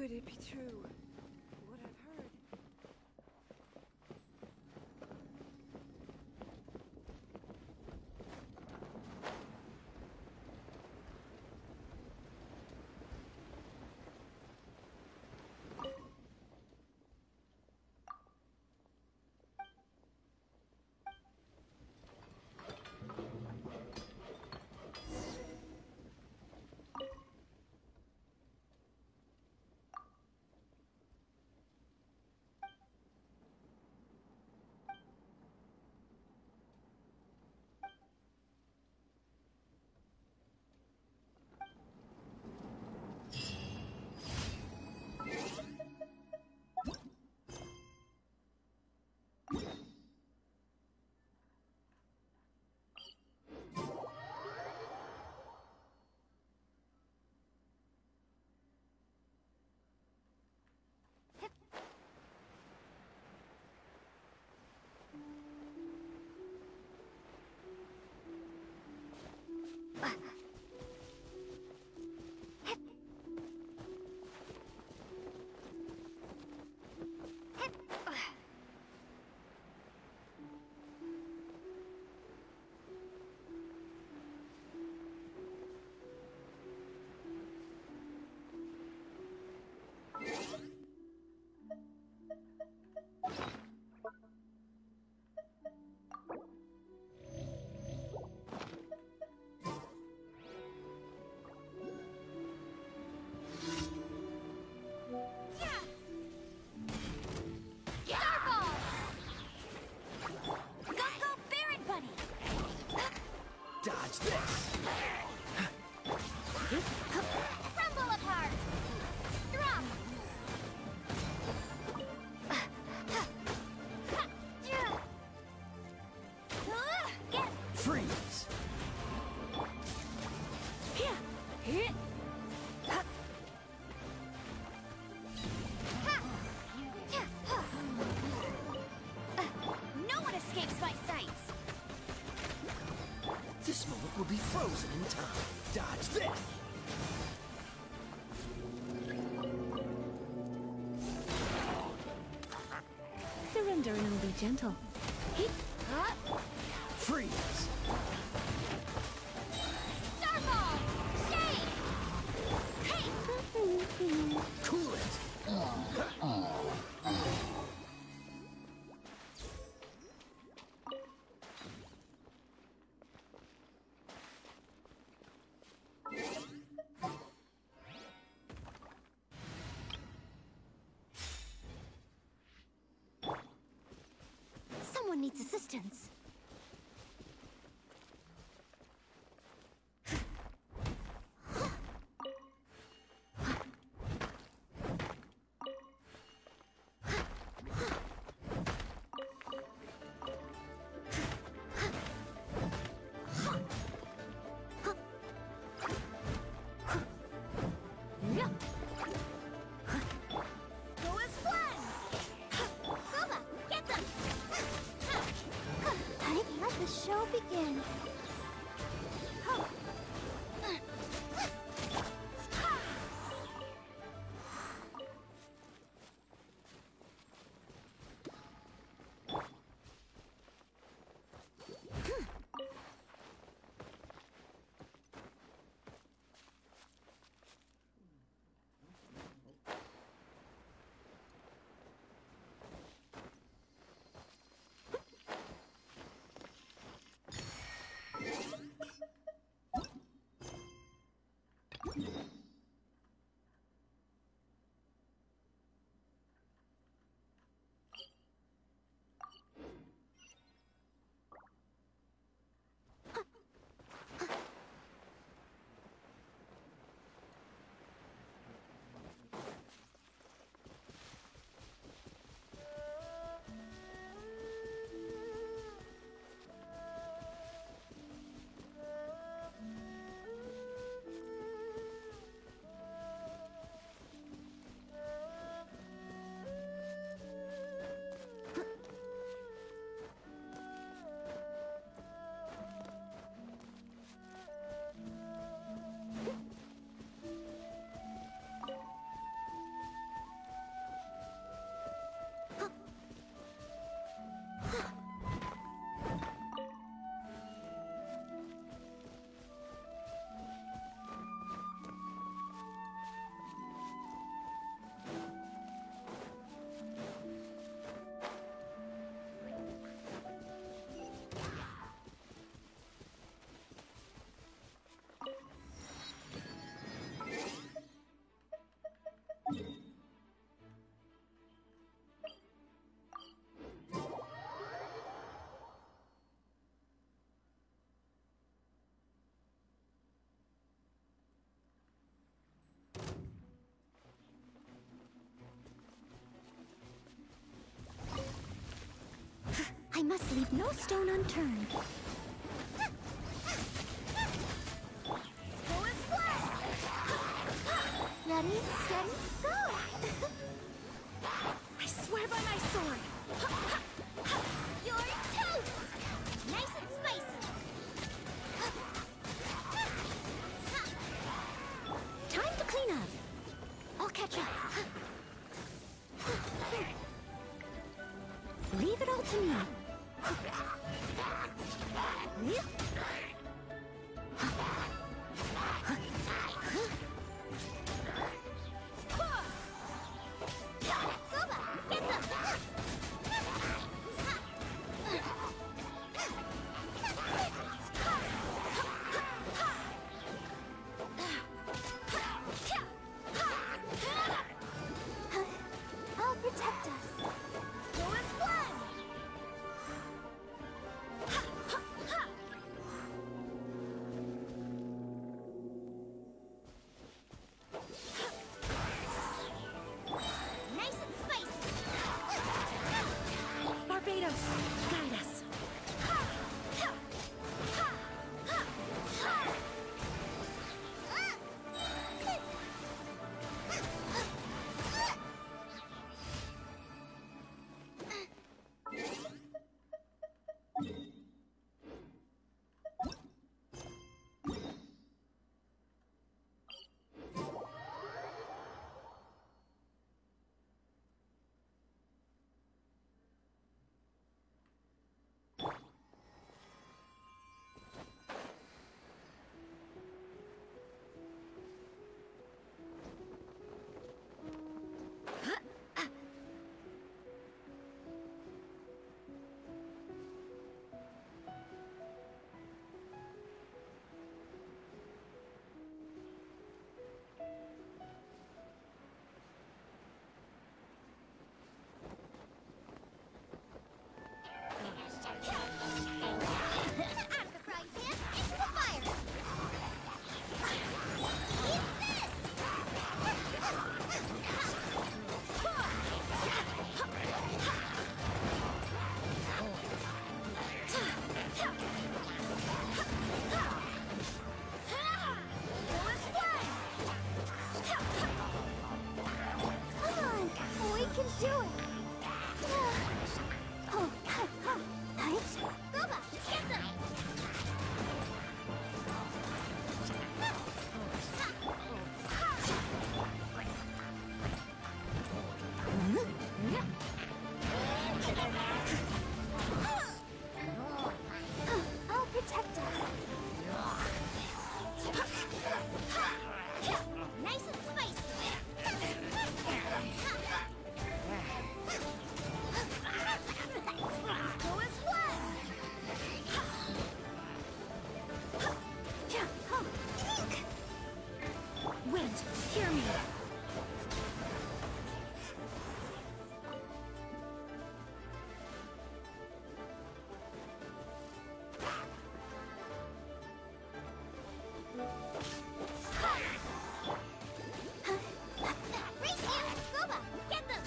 Could it be true? What I've heard? Dodge this! Crumble apart! Drop! Get! Freeze! No one escapes my sights! This moment will be frozen in time. Dodge this! Surrender and it'll be gentle. Freeze! Starfall! Shade! Hey! Cool it! Someone needs assistance. Go as planned! Bubba, get them! Let the show begin. must leave no stone unturned. Go and fly! Ready, steady, go! I swear by my sword! You're toast! Nice and spicy! Time to clean up. I'll catch up. Leave it all to me. I'll protect us. Go and fly! Nice and spicy! Barbados, guide us. Out of the frying pan, into the fire! Eat this! Go and splash! Come on, we can do it. Nice. Boba, get them! I'll protect us. Nice and spicy! Go and splash! Wait, hear me. Race you! Boba, get them!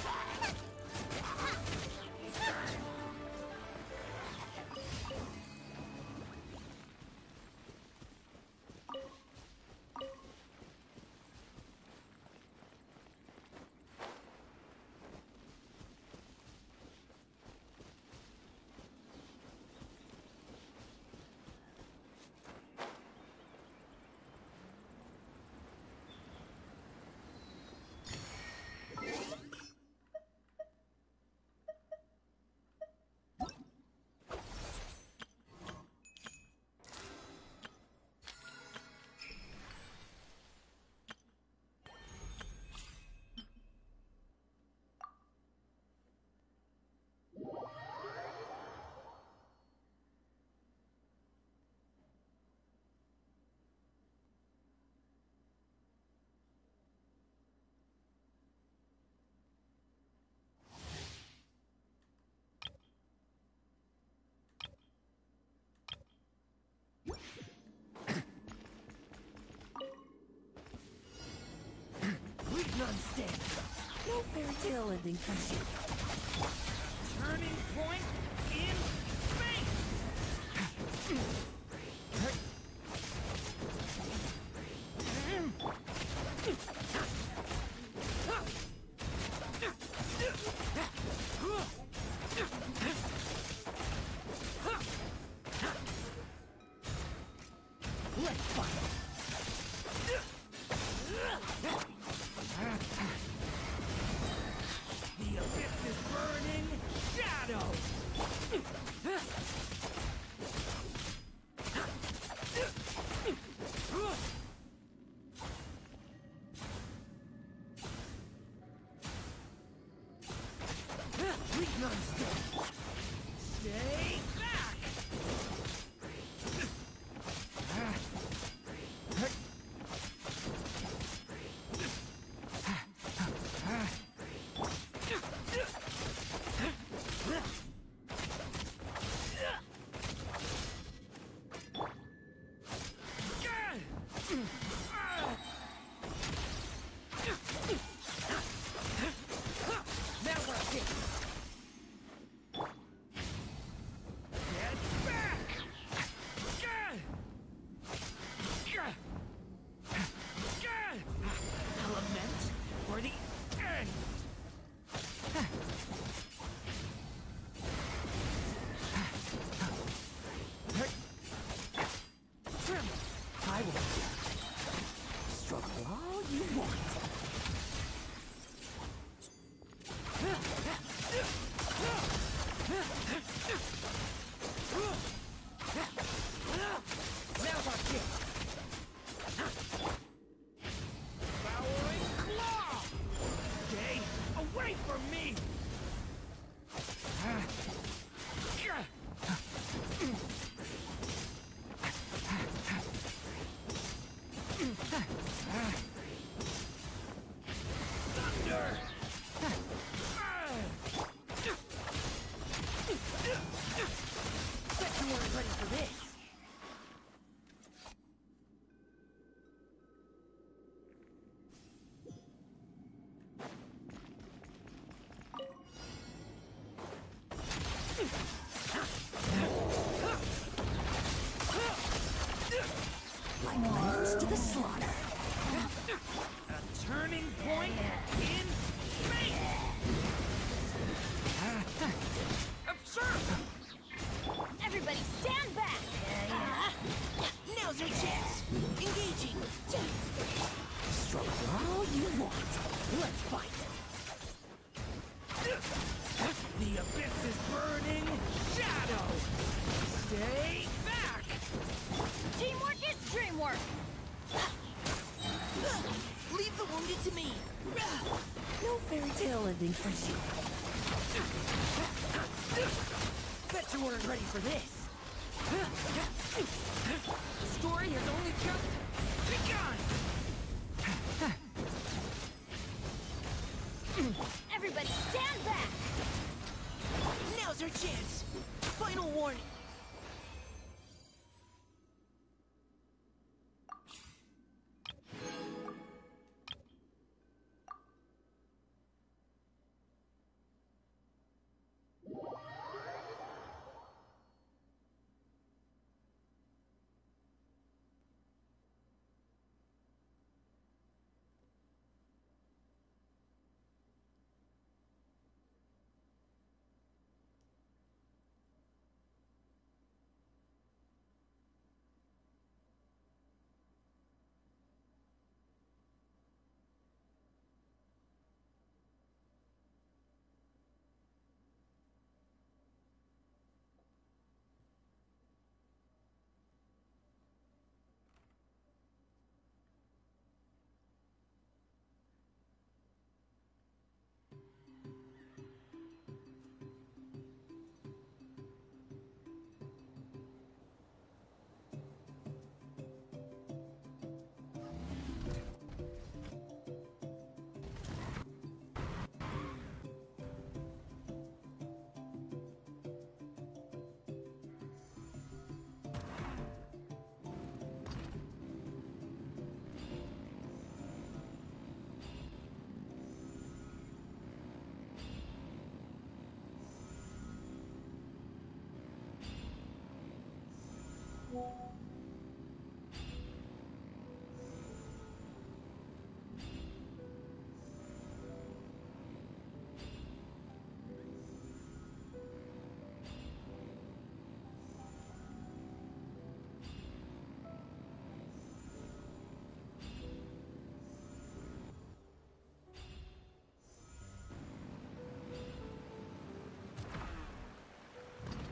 No fairy tale ending for you. Turning point in None's dead. Stay back! To the slaughter. A turning point in fate! Absurd! Everybody stand back! Now's your chance! Engaging! Struggle all you want. Let's fight! The abyss is burning shadow! Stay back! Teamwork is dreamwork! Leave the wounded to me! No fairy tale ending for you. Bet you weren't ready for this! The story has only just begun! Everybody stand back! Now's our chance! Final warning!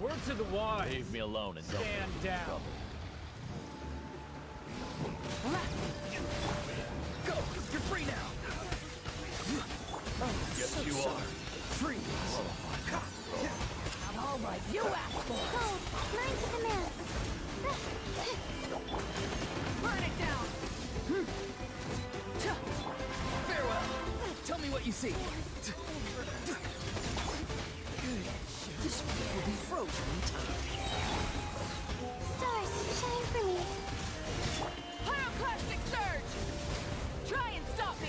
Word to the wise. Leave me alone and don't stand down. Go! You're free now! Yes, you are. Freeze! All right, you asked for it. Gold, mine to the moon. Burn it down. Farewell. Tell me what you see. This one will be frozen in time. Stars, shine for me. Pyroclastic surge! Try and stop me!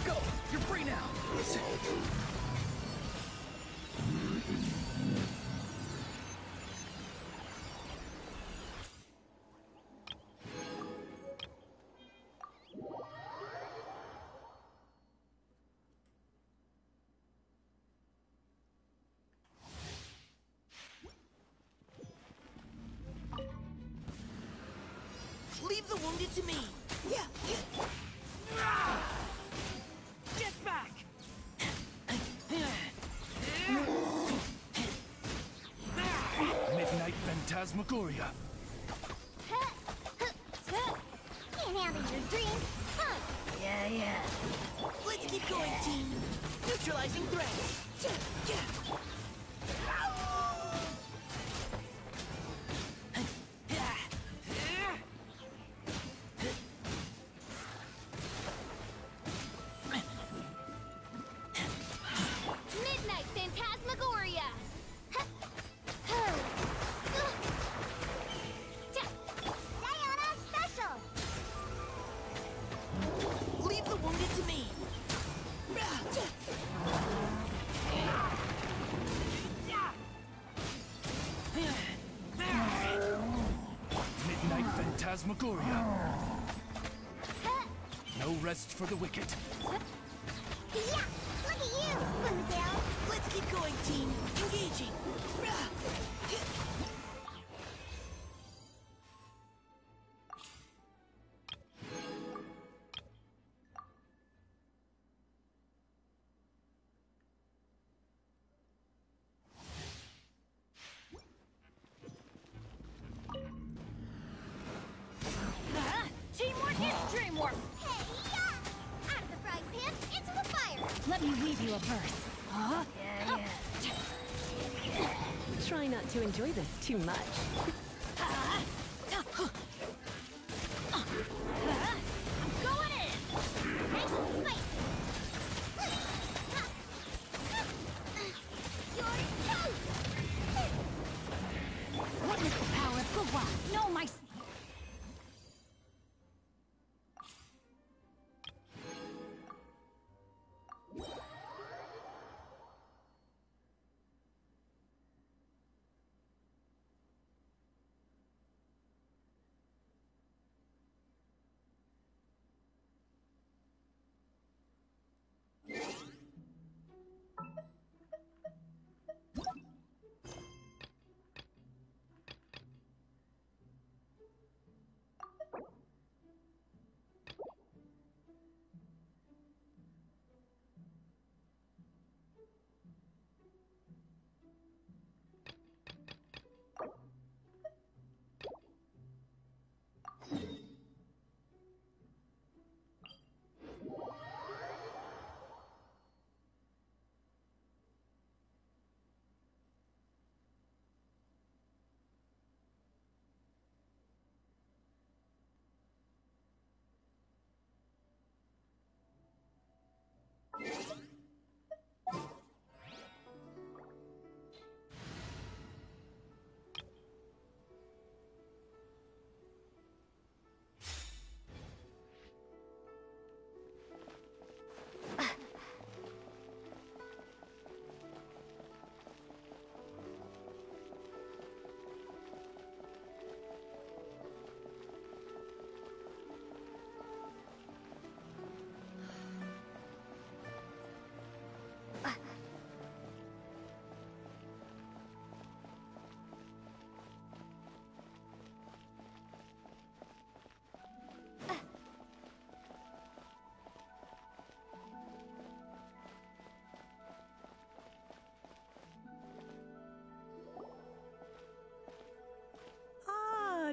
Go! You're free now! Leave the wounded to me. Yeah. Get back! Midnight Phantasmagoria. Can't handle your dreams, huh? Yeah. Let's keep going, team. Neutralizing threat. Midnight Phantasmagoria! Sayonara Special! Leave the wounded to me. Midnight Phantasmagoria. No rest for the wicked. Yeah! Look at you, Boozle! Let's keep going, team. Engaging. Teamwork is dreamwork! Hey, yeah! Out of the frying pan, into the fire! Let me weave you a purse. Huh? Try not to enjoy this too much. I'm going in! Nice and spicy! You're toast! Witness the power of Gua. No, my...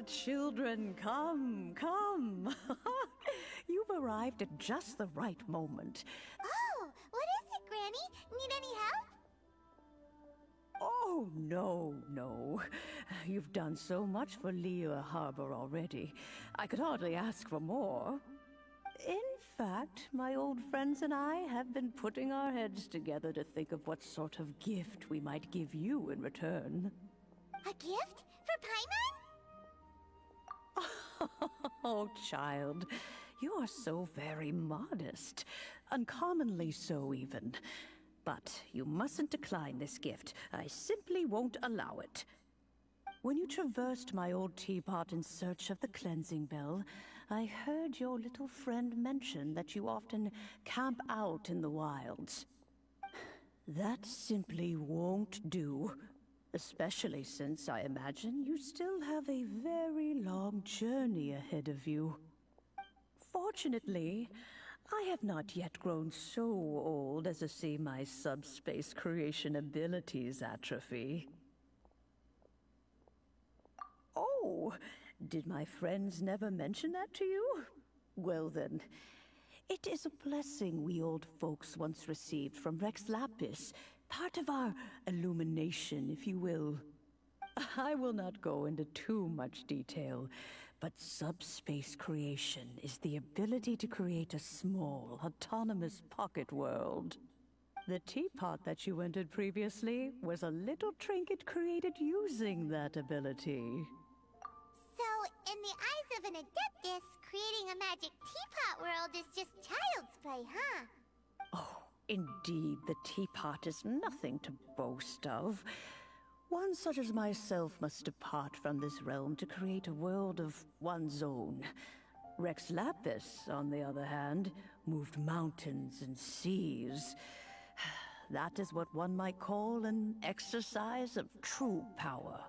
Children, come, come. You've arrived at just the right moment. Oh, what is it, Granny? Need any help? Oh, no. You've done so much for Liyue Harbor already. I could hardly ask for more. In fact, my old friends and I have been putting our heads together to think of what sort of gift we might give you in return. A gift? For Paimon? Oh, child, you are so very modest. Uncommonly so, even. But you mustn't decline this gift. I simply won't allow it. When you traversed my old teapot in search of the cleansing bell, I heard your little friend mention that you often camp out in the wilds. That simply won't do. Especially since I imagine you still have a very long journey ahead of you. Fortunately, I have not yet grown so old as to see my subspace creation abilities atrophy. Oh, did my friends never mention that to you? Well then, it is a blessing we old folks once received from Rex Lapis, part of our illumination, if you will. I will not go into too much detail, but subspace creation is the ability to create a small, autonomous pocket world. The teapot that you entered previously was a little trinket created using that ability. So, in the eyes of an Adeptus, creating a magic teapot world is just child's play, huh? Oh, indeed, the teapot is nothing to boast of. One such as myself must depart from this realm to create a world of one's own. Rex Lapis, on the other hand, moved mountains and seas. That is what one might call an exercise of true power.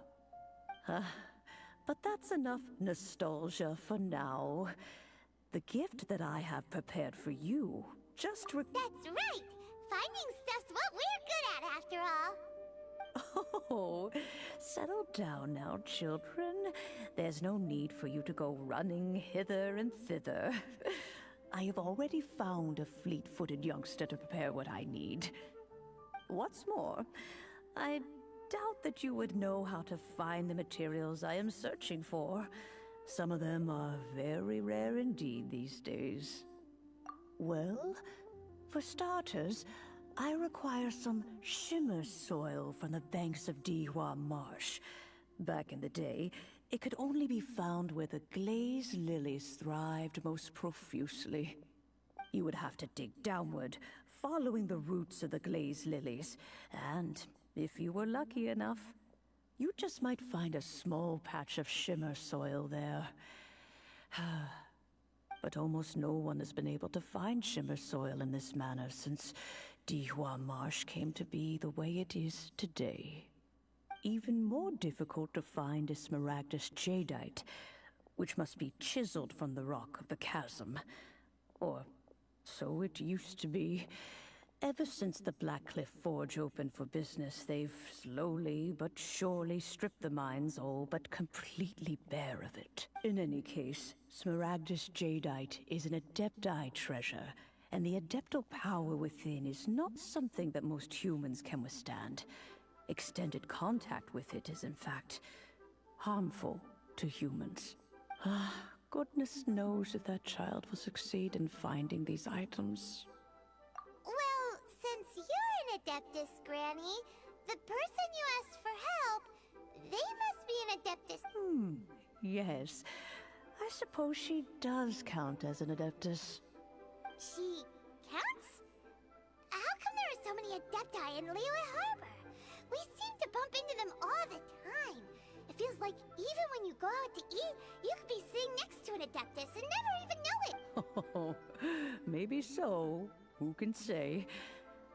But that's enough nostalgia for now. The gift that I have prepared for you just That's right! Finding stuff's what we're good at, after all. Oh, settle down now, children. There's no need for you to go running hither and thither. I have already found a fleet-footed youngster to prepare what I need. What's more, I doubt that you would know how to find the materials I am searching for. Some of them are very rare indeed these days. Well, for starters, I require some shimmer soil from the banks of Dihua Marsh. Back in the day, it could only be found where the glaze lilies thrived most profusely. You would have to dig downward, following the roots of the glaze lilies, and if you were lucky enough, you just might find a small patch of shimmer soil there. But almost no one has been able to find shimmer soil in this manner since Dihua Marsh came to be the way it is today. Even more difficult to find is smaragdus jadeite, which must be chiseled from the rock of the chasm. Or so it used to be. Ever since the Blackcliff Forge opened for business, they've slowly but surely stripped the mines all but completely bare of it. In any case, smaragdus jadeite is an adepti treasure, and the adeptal power within is not something that most humans can withstand. Extended contact with it is, in fact, harmful to humans. Goodness knows if that child will succeed in finding these items. Well, since you're an Adeptus, Granny, the person you asked for help, they must be an Adeptus. Yes. I suppose she does count as an Adeptus. She counts? How come there are so many Adepti in Liyue Harbor? We seem to bump into them all the time. It feels like even when you go out to eat, you could be sitting next to an Adeptus and never even know it. Oh, maybe so. Who can say?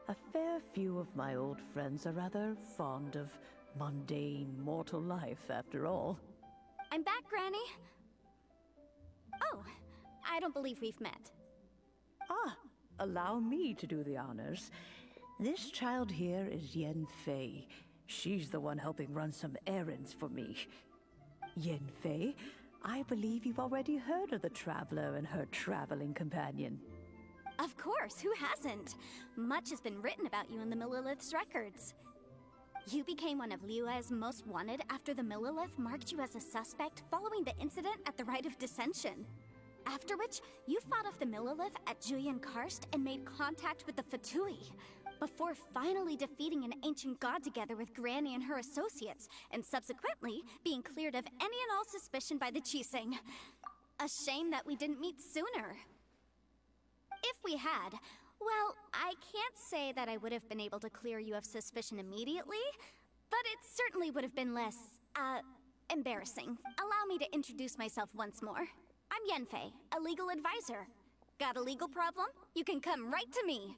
A fair few of my old friends are rather fond of mundane mortal life, after all. I'm back, Granny. Oh, I don't believe we've met. Allow me to do the honors. This child here is Yen Fei. She's the one helping run some errands for me. Yen Fei, I believe you've already heard of the Traveler and her traveling companion. Of course, who hasn't? Much has been written about you in the Millilith's records. You became one of Liyue's most wanted after the Millilith marked you as a suspect following the incident at the Rite of Dissension. After which, you fought off the Millilith at Julian Karst and made contact with the Fatui, before finally defeating an ancient god together with Granny and her associates, and subsequently being cleared of any and all suspicion by the Chiseng. A shame that we didn't meet sooner. If we had, well, I can't say that I would have been able to clear you of suspicion immediately, but it certainly would have been less, embarrassing. Allow me to introduce myself once more. I'm Yenfei, a legal advisor. Got a legal problem? You can come right to me.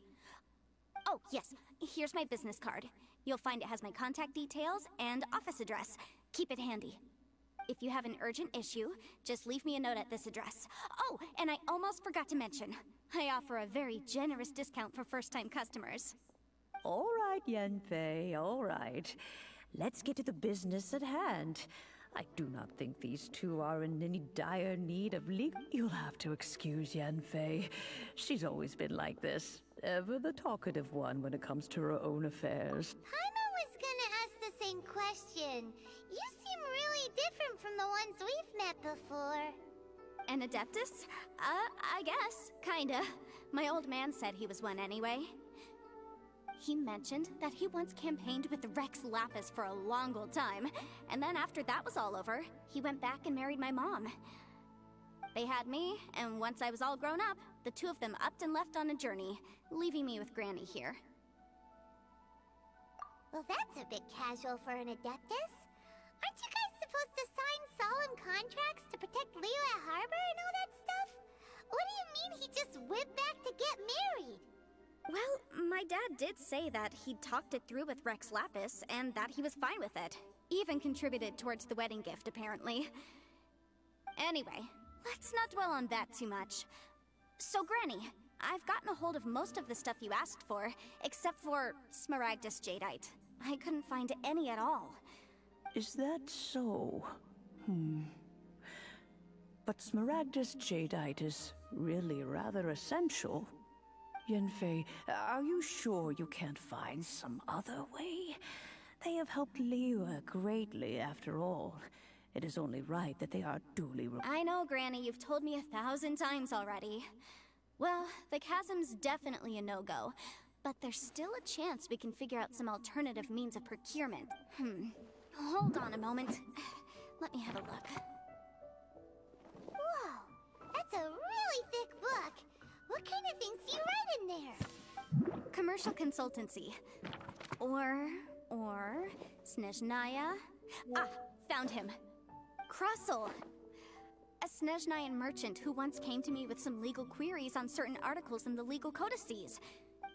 Oh, yes, here's my business card. You'll find it has my contact details and office address. Keep it handy. If you have an urgent issue, just leave me a note at this address. Oh, and I almost forgot to mention, I offer a very generous discount for first-time customers. All right, Yenfei, all right. Let's get to the business at hand. I do not think these two are in any dire need of legal... You'll have to excuse Yenfei. She's always been like this. Ever the talkative one when it comes to her own affairs. Paimon was gonna ask the same question. You seem really different from the ones we've met before. An Adeptus? I guess. Kinda. My old man said he was one anyway. He mentioned that he once campaigned with Rex Lapis for a long old time, and then after that was all over, he went back and married my mom. They had me, and once I was all grown up, the two of them upped and left on a journey, leaving me with Granny here. Well, that's a bit casual for an Adeptus. Aren't you guys supposed to sign solemn contracts to protect Liyue Harbor and all that stuff? What do you mean he just went back to get married? Well, my dad did say that he'd talked it through with Rex Lapis, and that he was fine with it. Even contributed towards the wedding gift, apparently. Anyway, let's not dwell on that too much. So, Granny, I've gotten a hold of most of the stuff you asked for, except for Smaragdus Jadeite. I couldn't find any at all. Is that so? But Smaragdus Jadeite is really rather essential. Yenfei, are you sure you can't find some other way? They have helped Liyue greatly, after all. It is only right that they are duly... I know, Granny, you've told me 1,000 times already. Well, the chasm's definitely a no-go, but there's still a chance we can figure out some alternative means of procurement. Hold on a moment. Let me have a look. Whoa, that's a really thick book. What kind of things do you write in there? Commercial consultancy. Or Snezhnaya. Ah, found him. Krusel. A Snezhnayan merchant who once came to me with some legal queries on certain articles in the legal codices.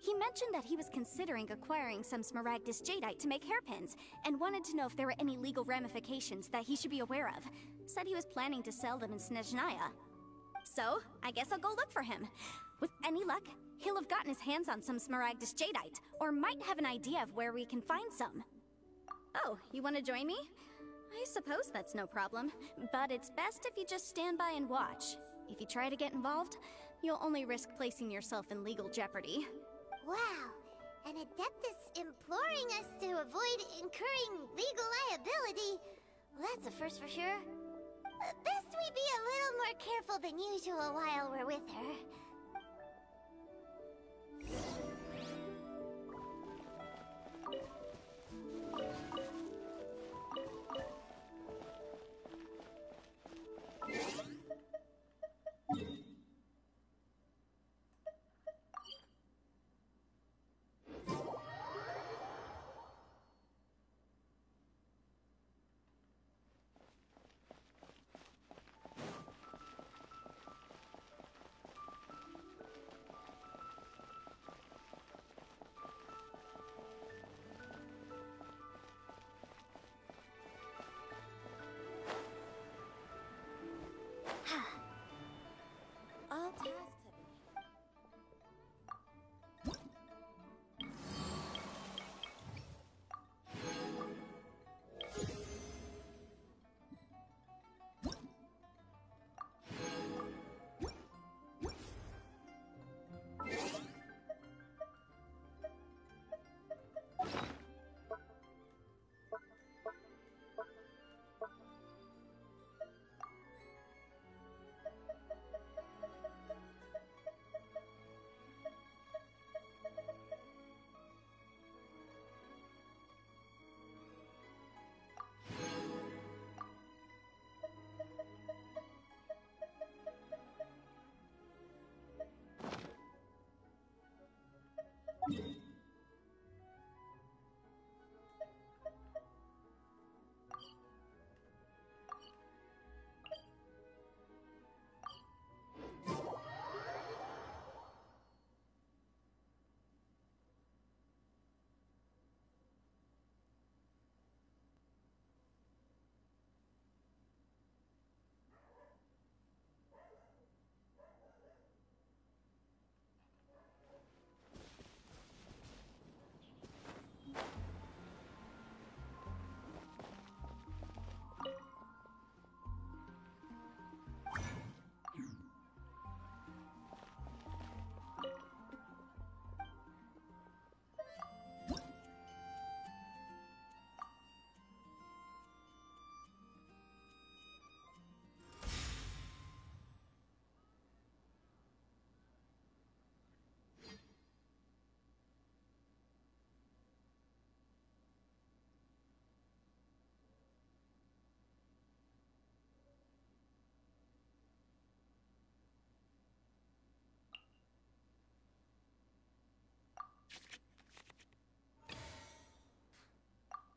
He mentioned that he was considering acquiring some Smaragdus Jadeite to make hairpins, and wanted to know if there were any legal ramifications that he should be aware of. Said he was planning to sell them in Snezhnaya. So, I guess I'll go look for him. With any luck, he'll have gotten his hands on some Smaragdus Jadeite, or might have an idea of where we can find some. Oh, you want to join me? I suppose that's no problem, but it's best if you just stand by and watch. If you try to get involved, you'll only risk placing yourself in legal jeopardy. Wow, an Adeptus imploring us to avoid incurring legal liability. Well, that's a first for sure. Best we be a little more careful than usual while we're with her.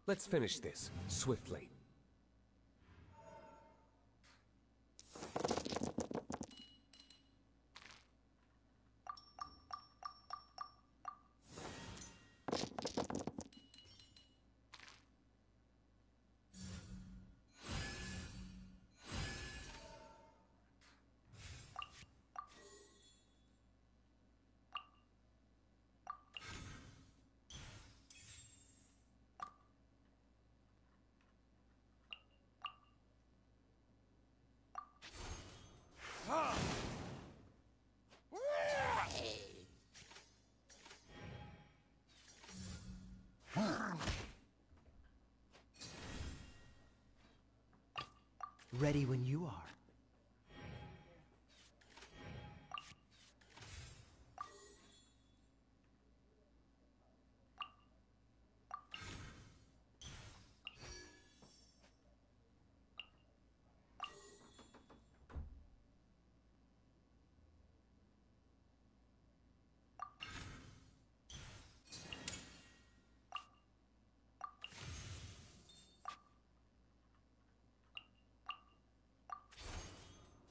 Let's finish this, swiftly. Ready when you are.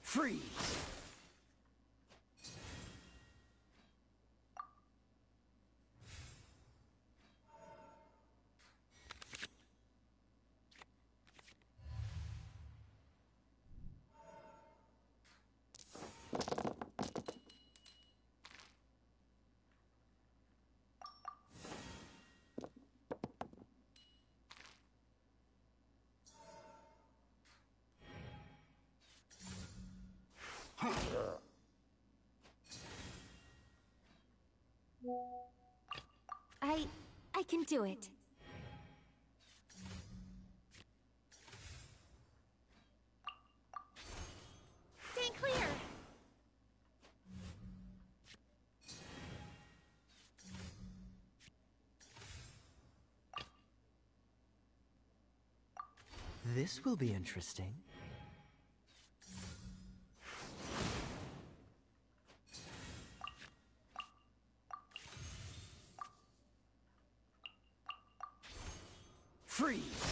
Freeze! I can do it. Stand clear! This will be interesting. Freeze!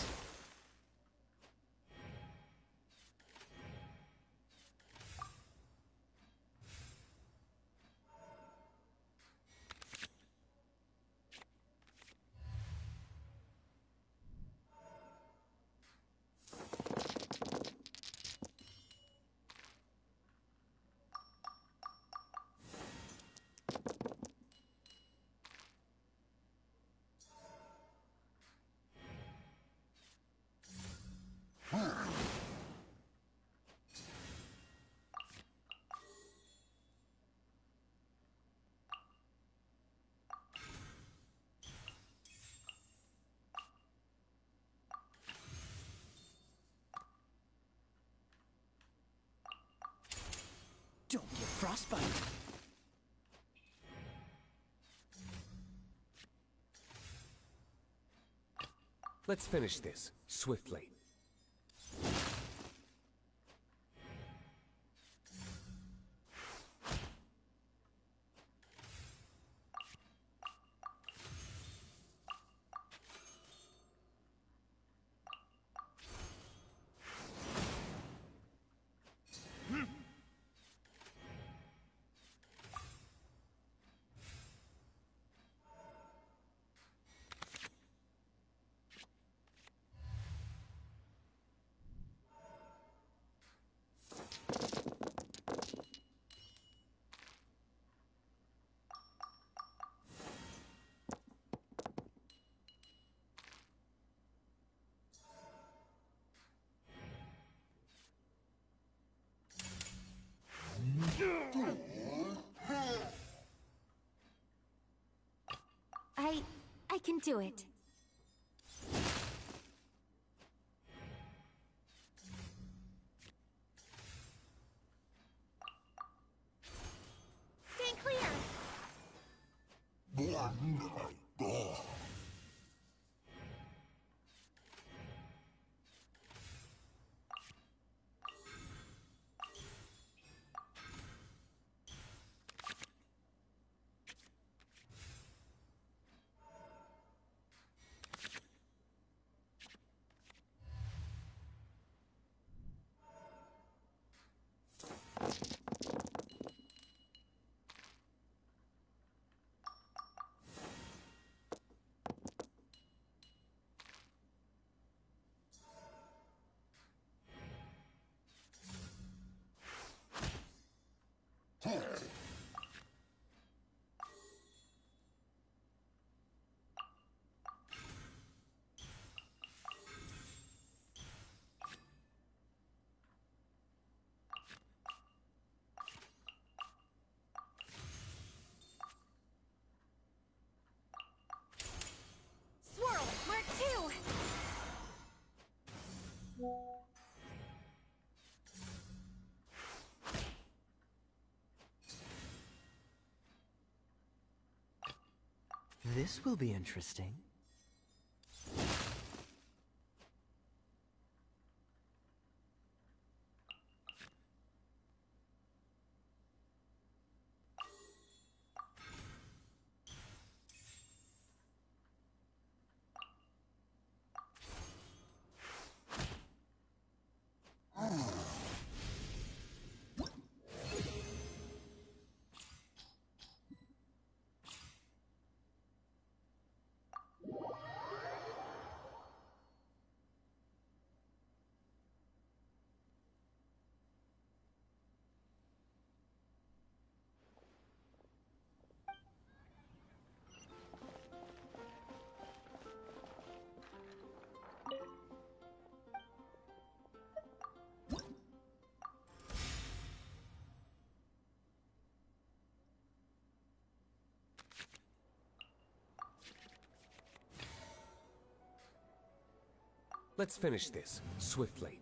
Don't get frostbite. Let's finish this, swiftly. I can do it. Stand clear! This will be interesting. Let's finish this, swiftly.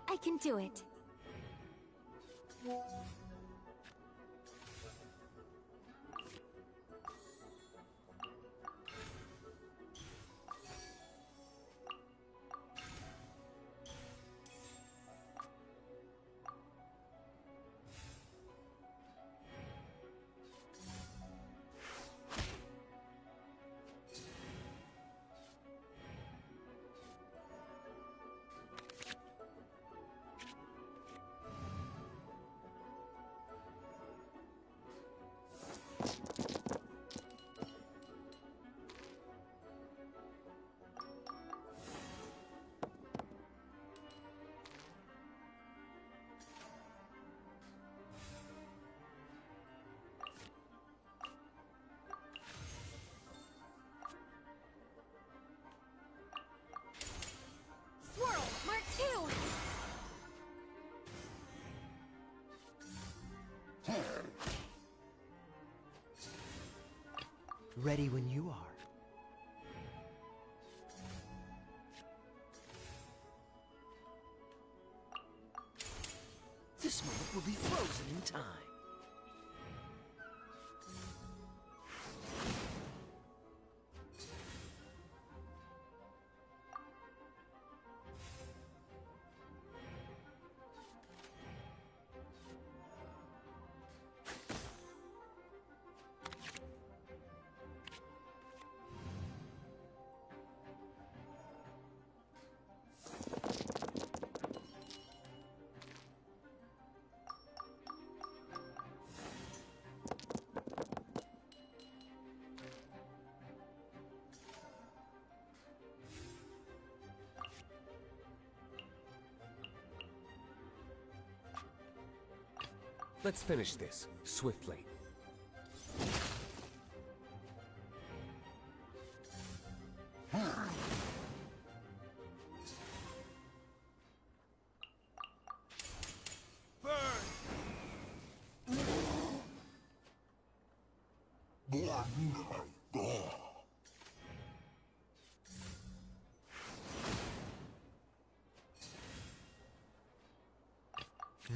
I can do it. Swirl, Mark 2! Ready when you are. This moment will be frozen in time. Let's finish this, swiftly.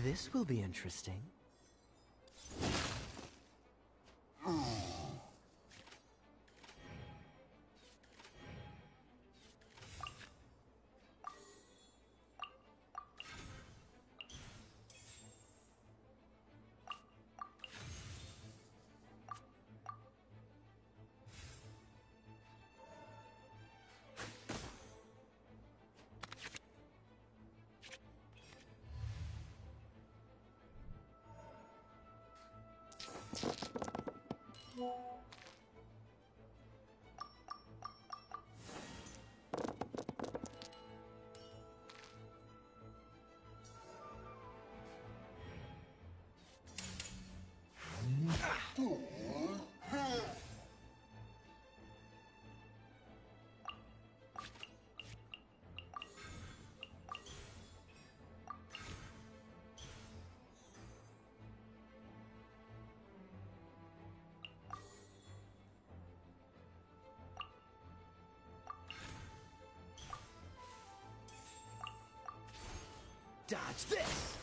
This will be interesting. Dodge this!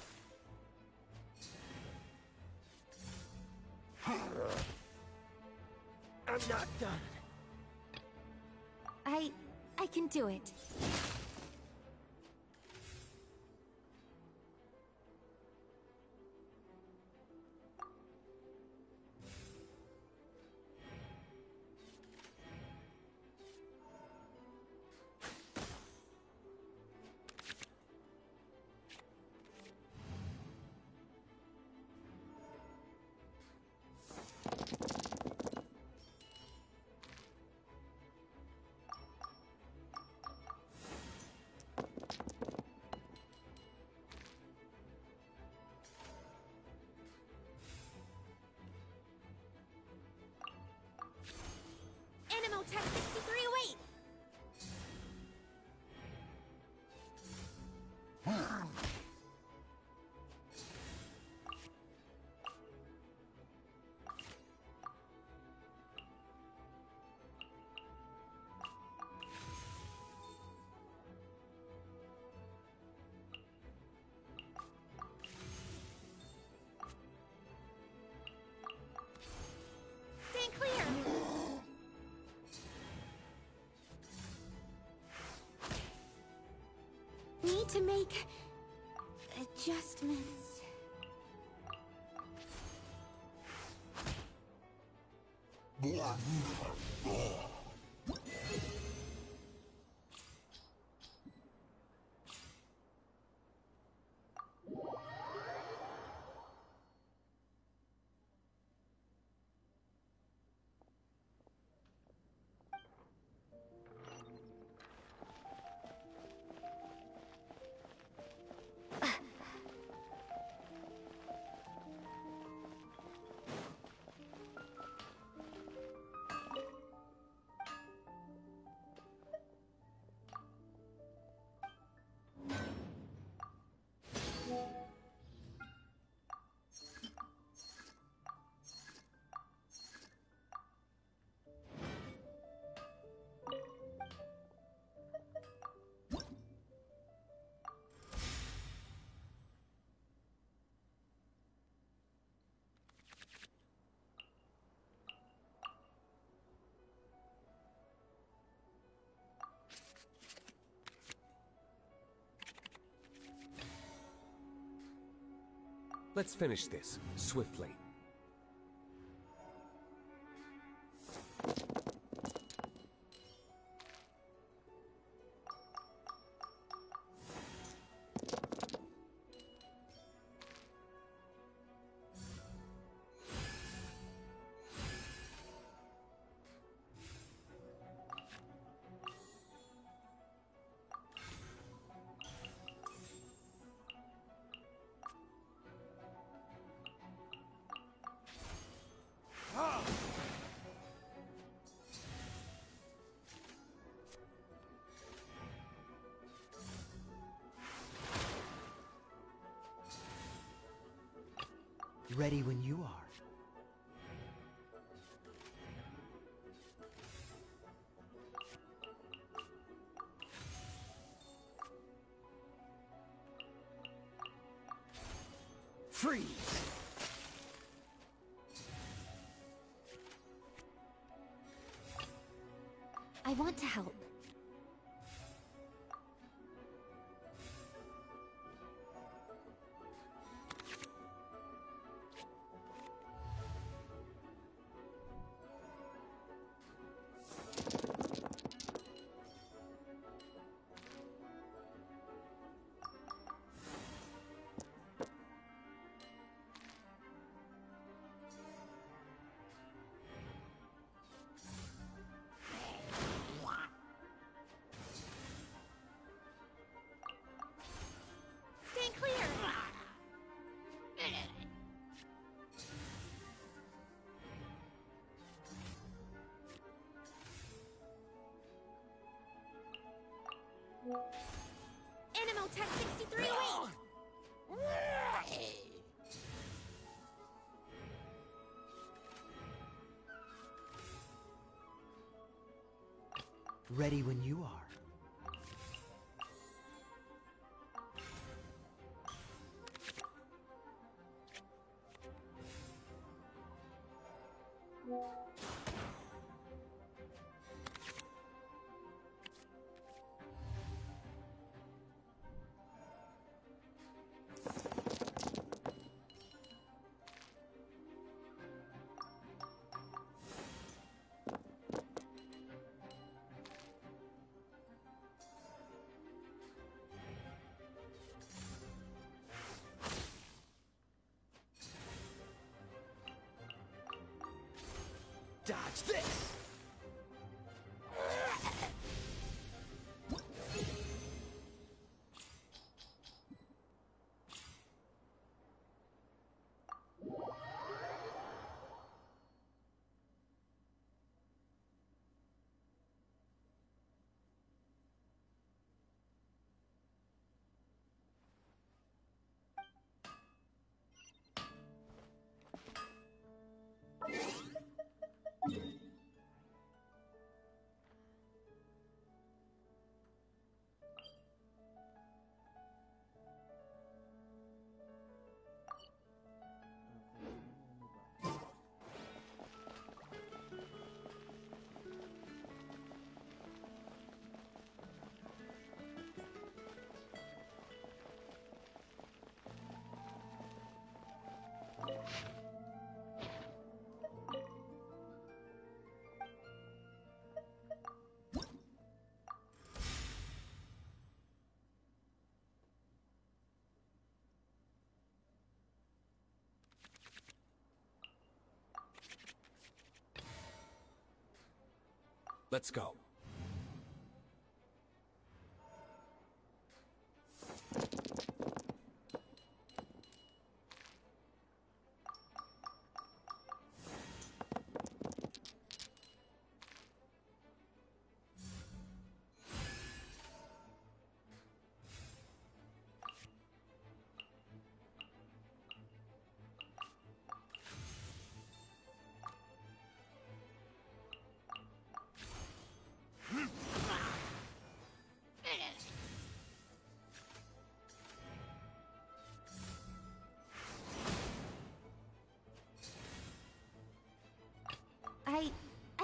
I'm not done. I can do it. Animo Tech 6308! Stand clear! Need to make adjustments. Let's finish this, swiftly. Ready when you are. Freeze! I want to help. Tech 6308! Ready when you are. Dodge this! Let's go.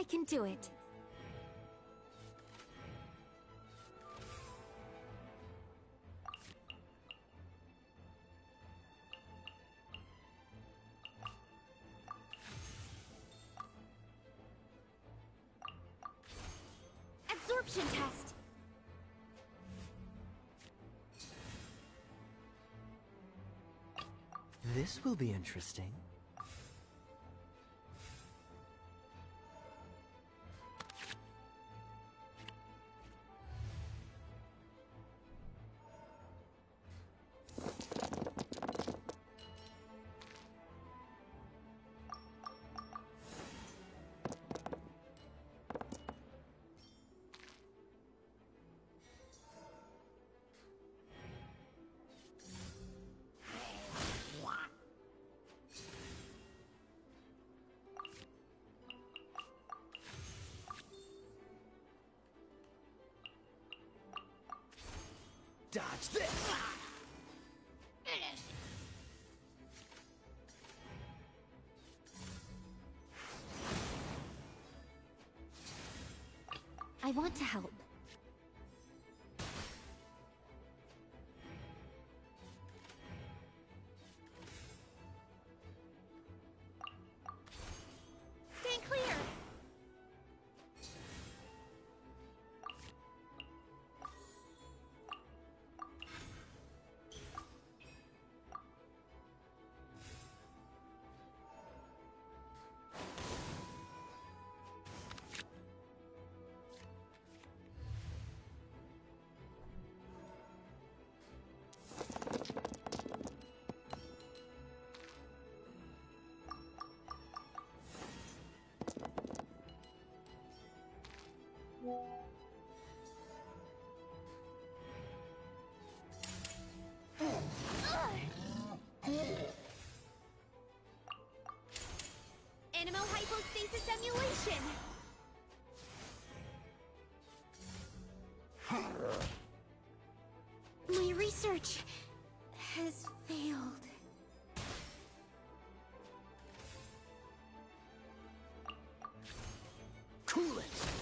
I can do it. Absorption test! This will be interesting. Dodge this! I want to help. Stay clear! It's a simulation! My research has failed. Cool it!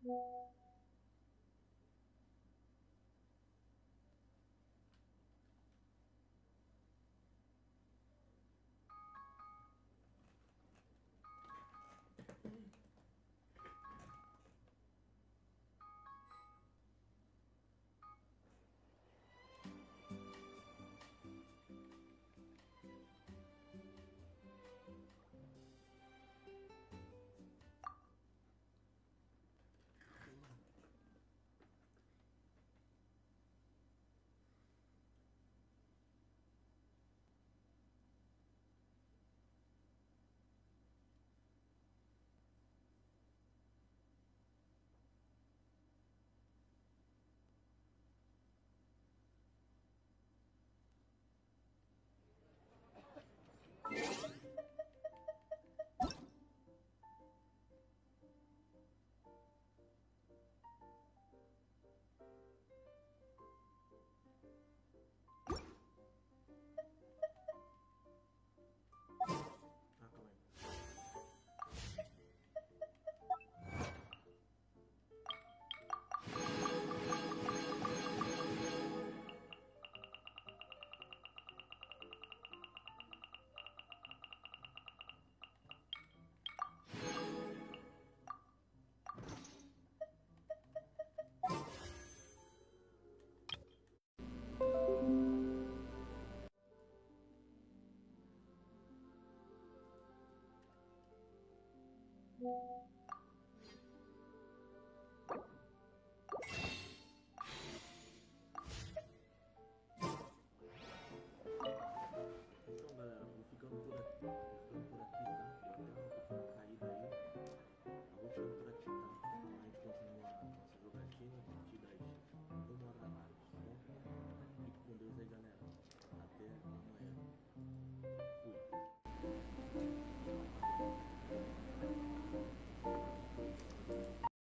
you.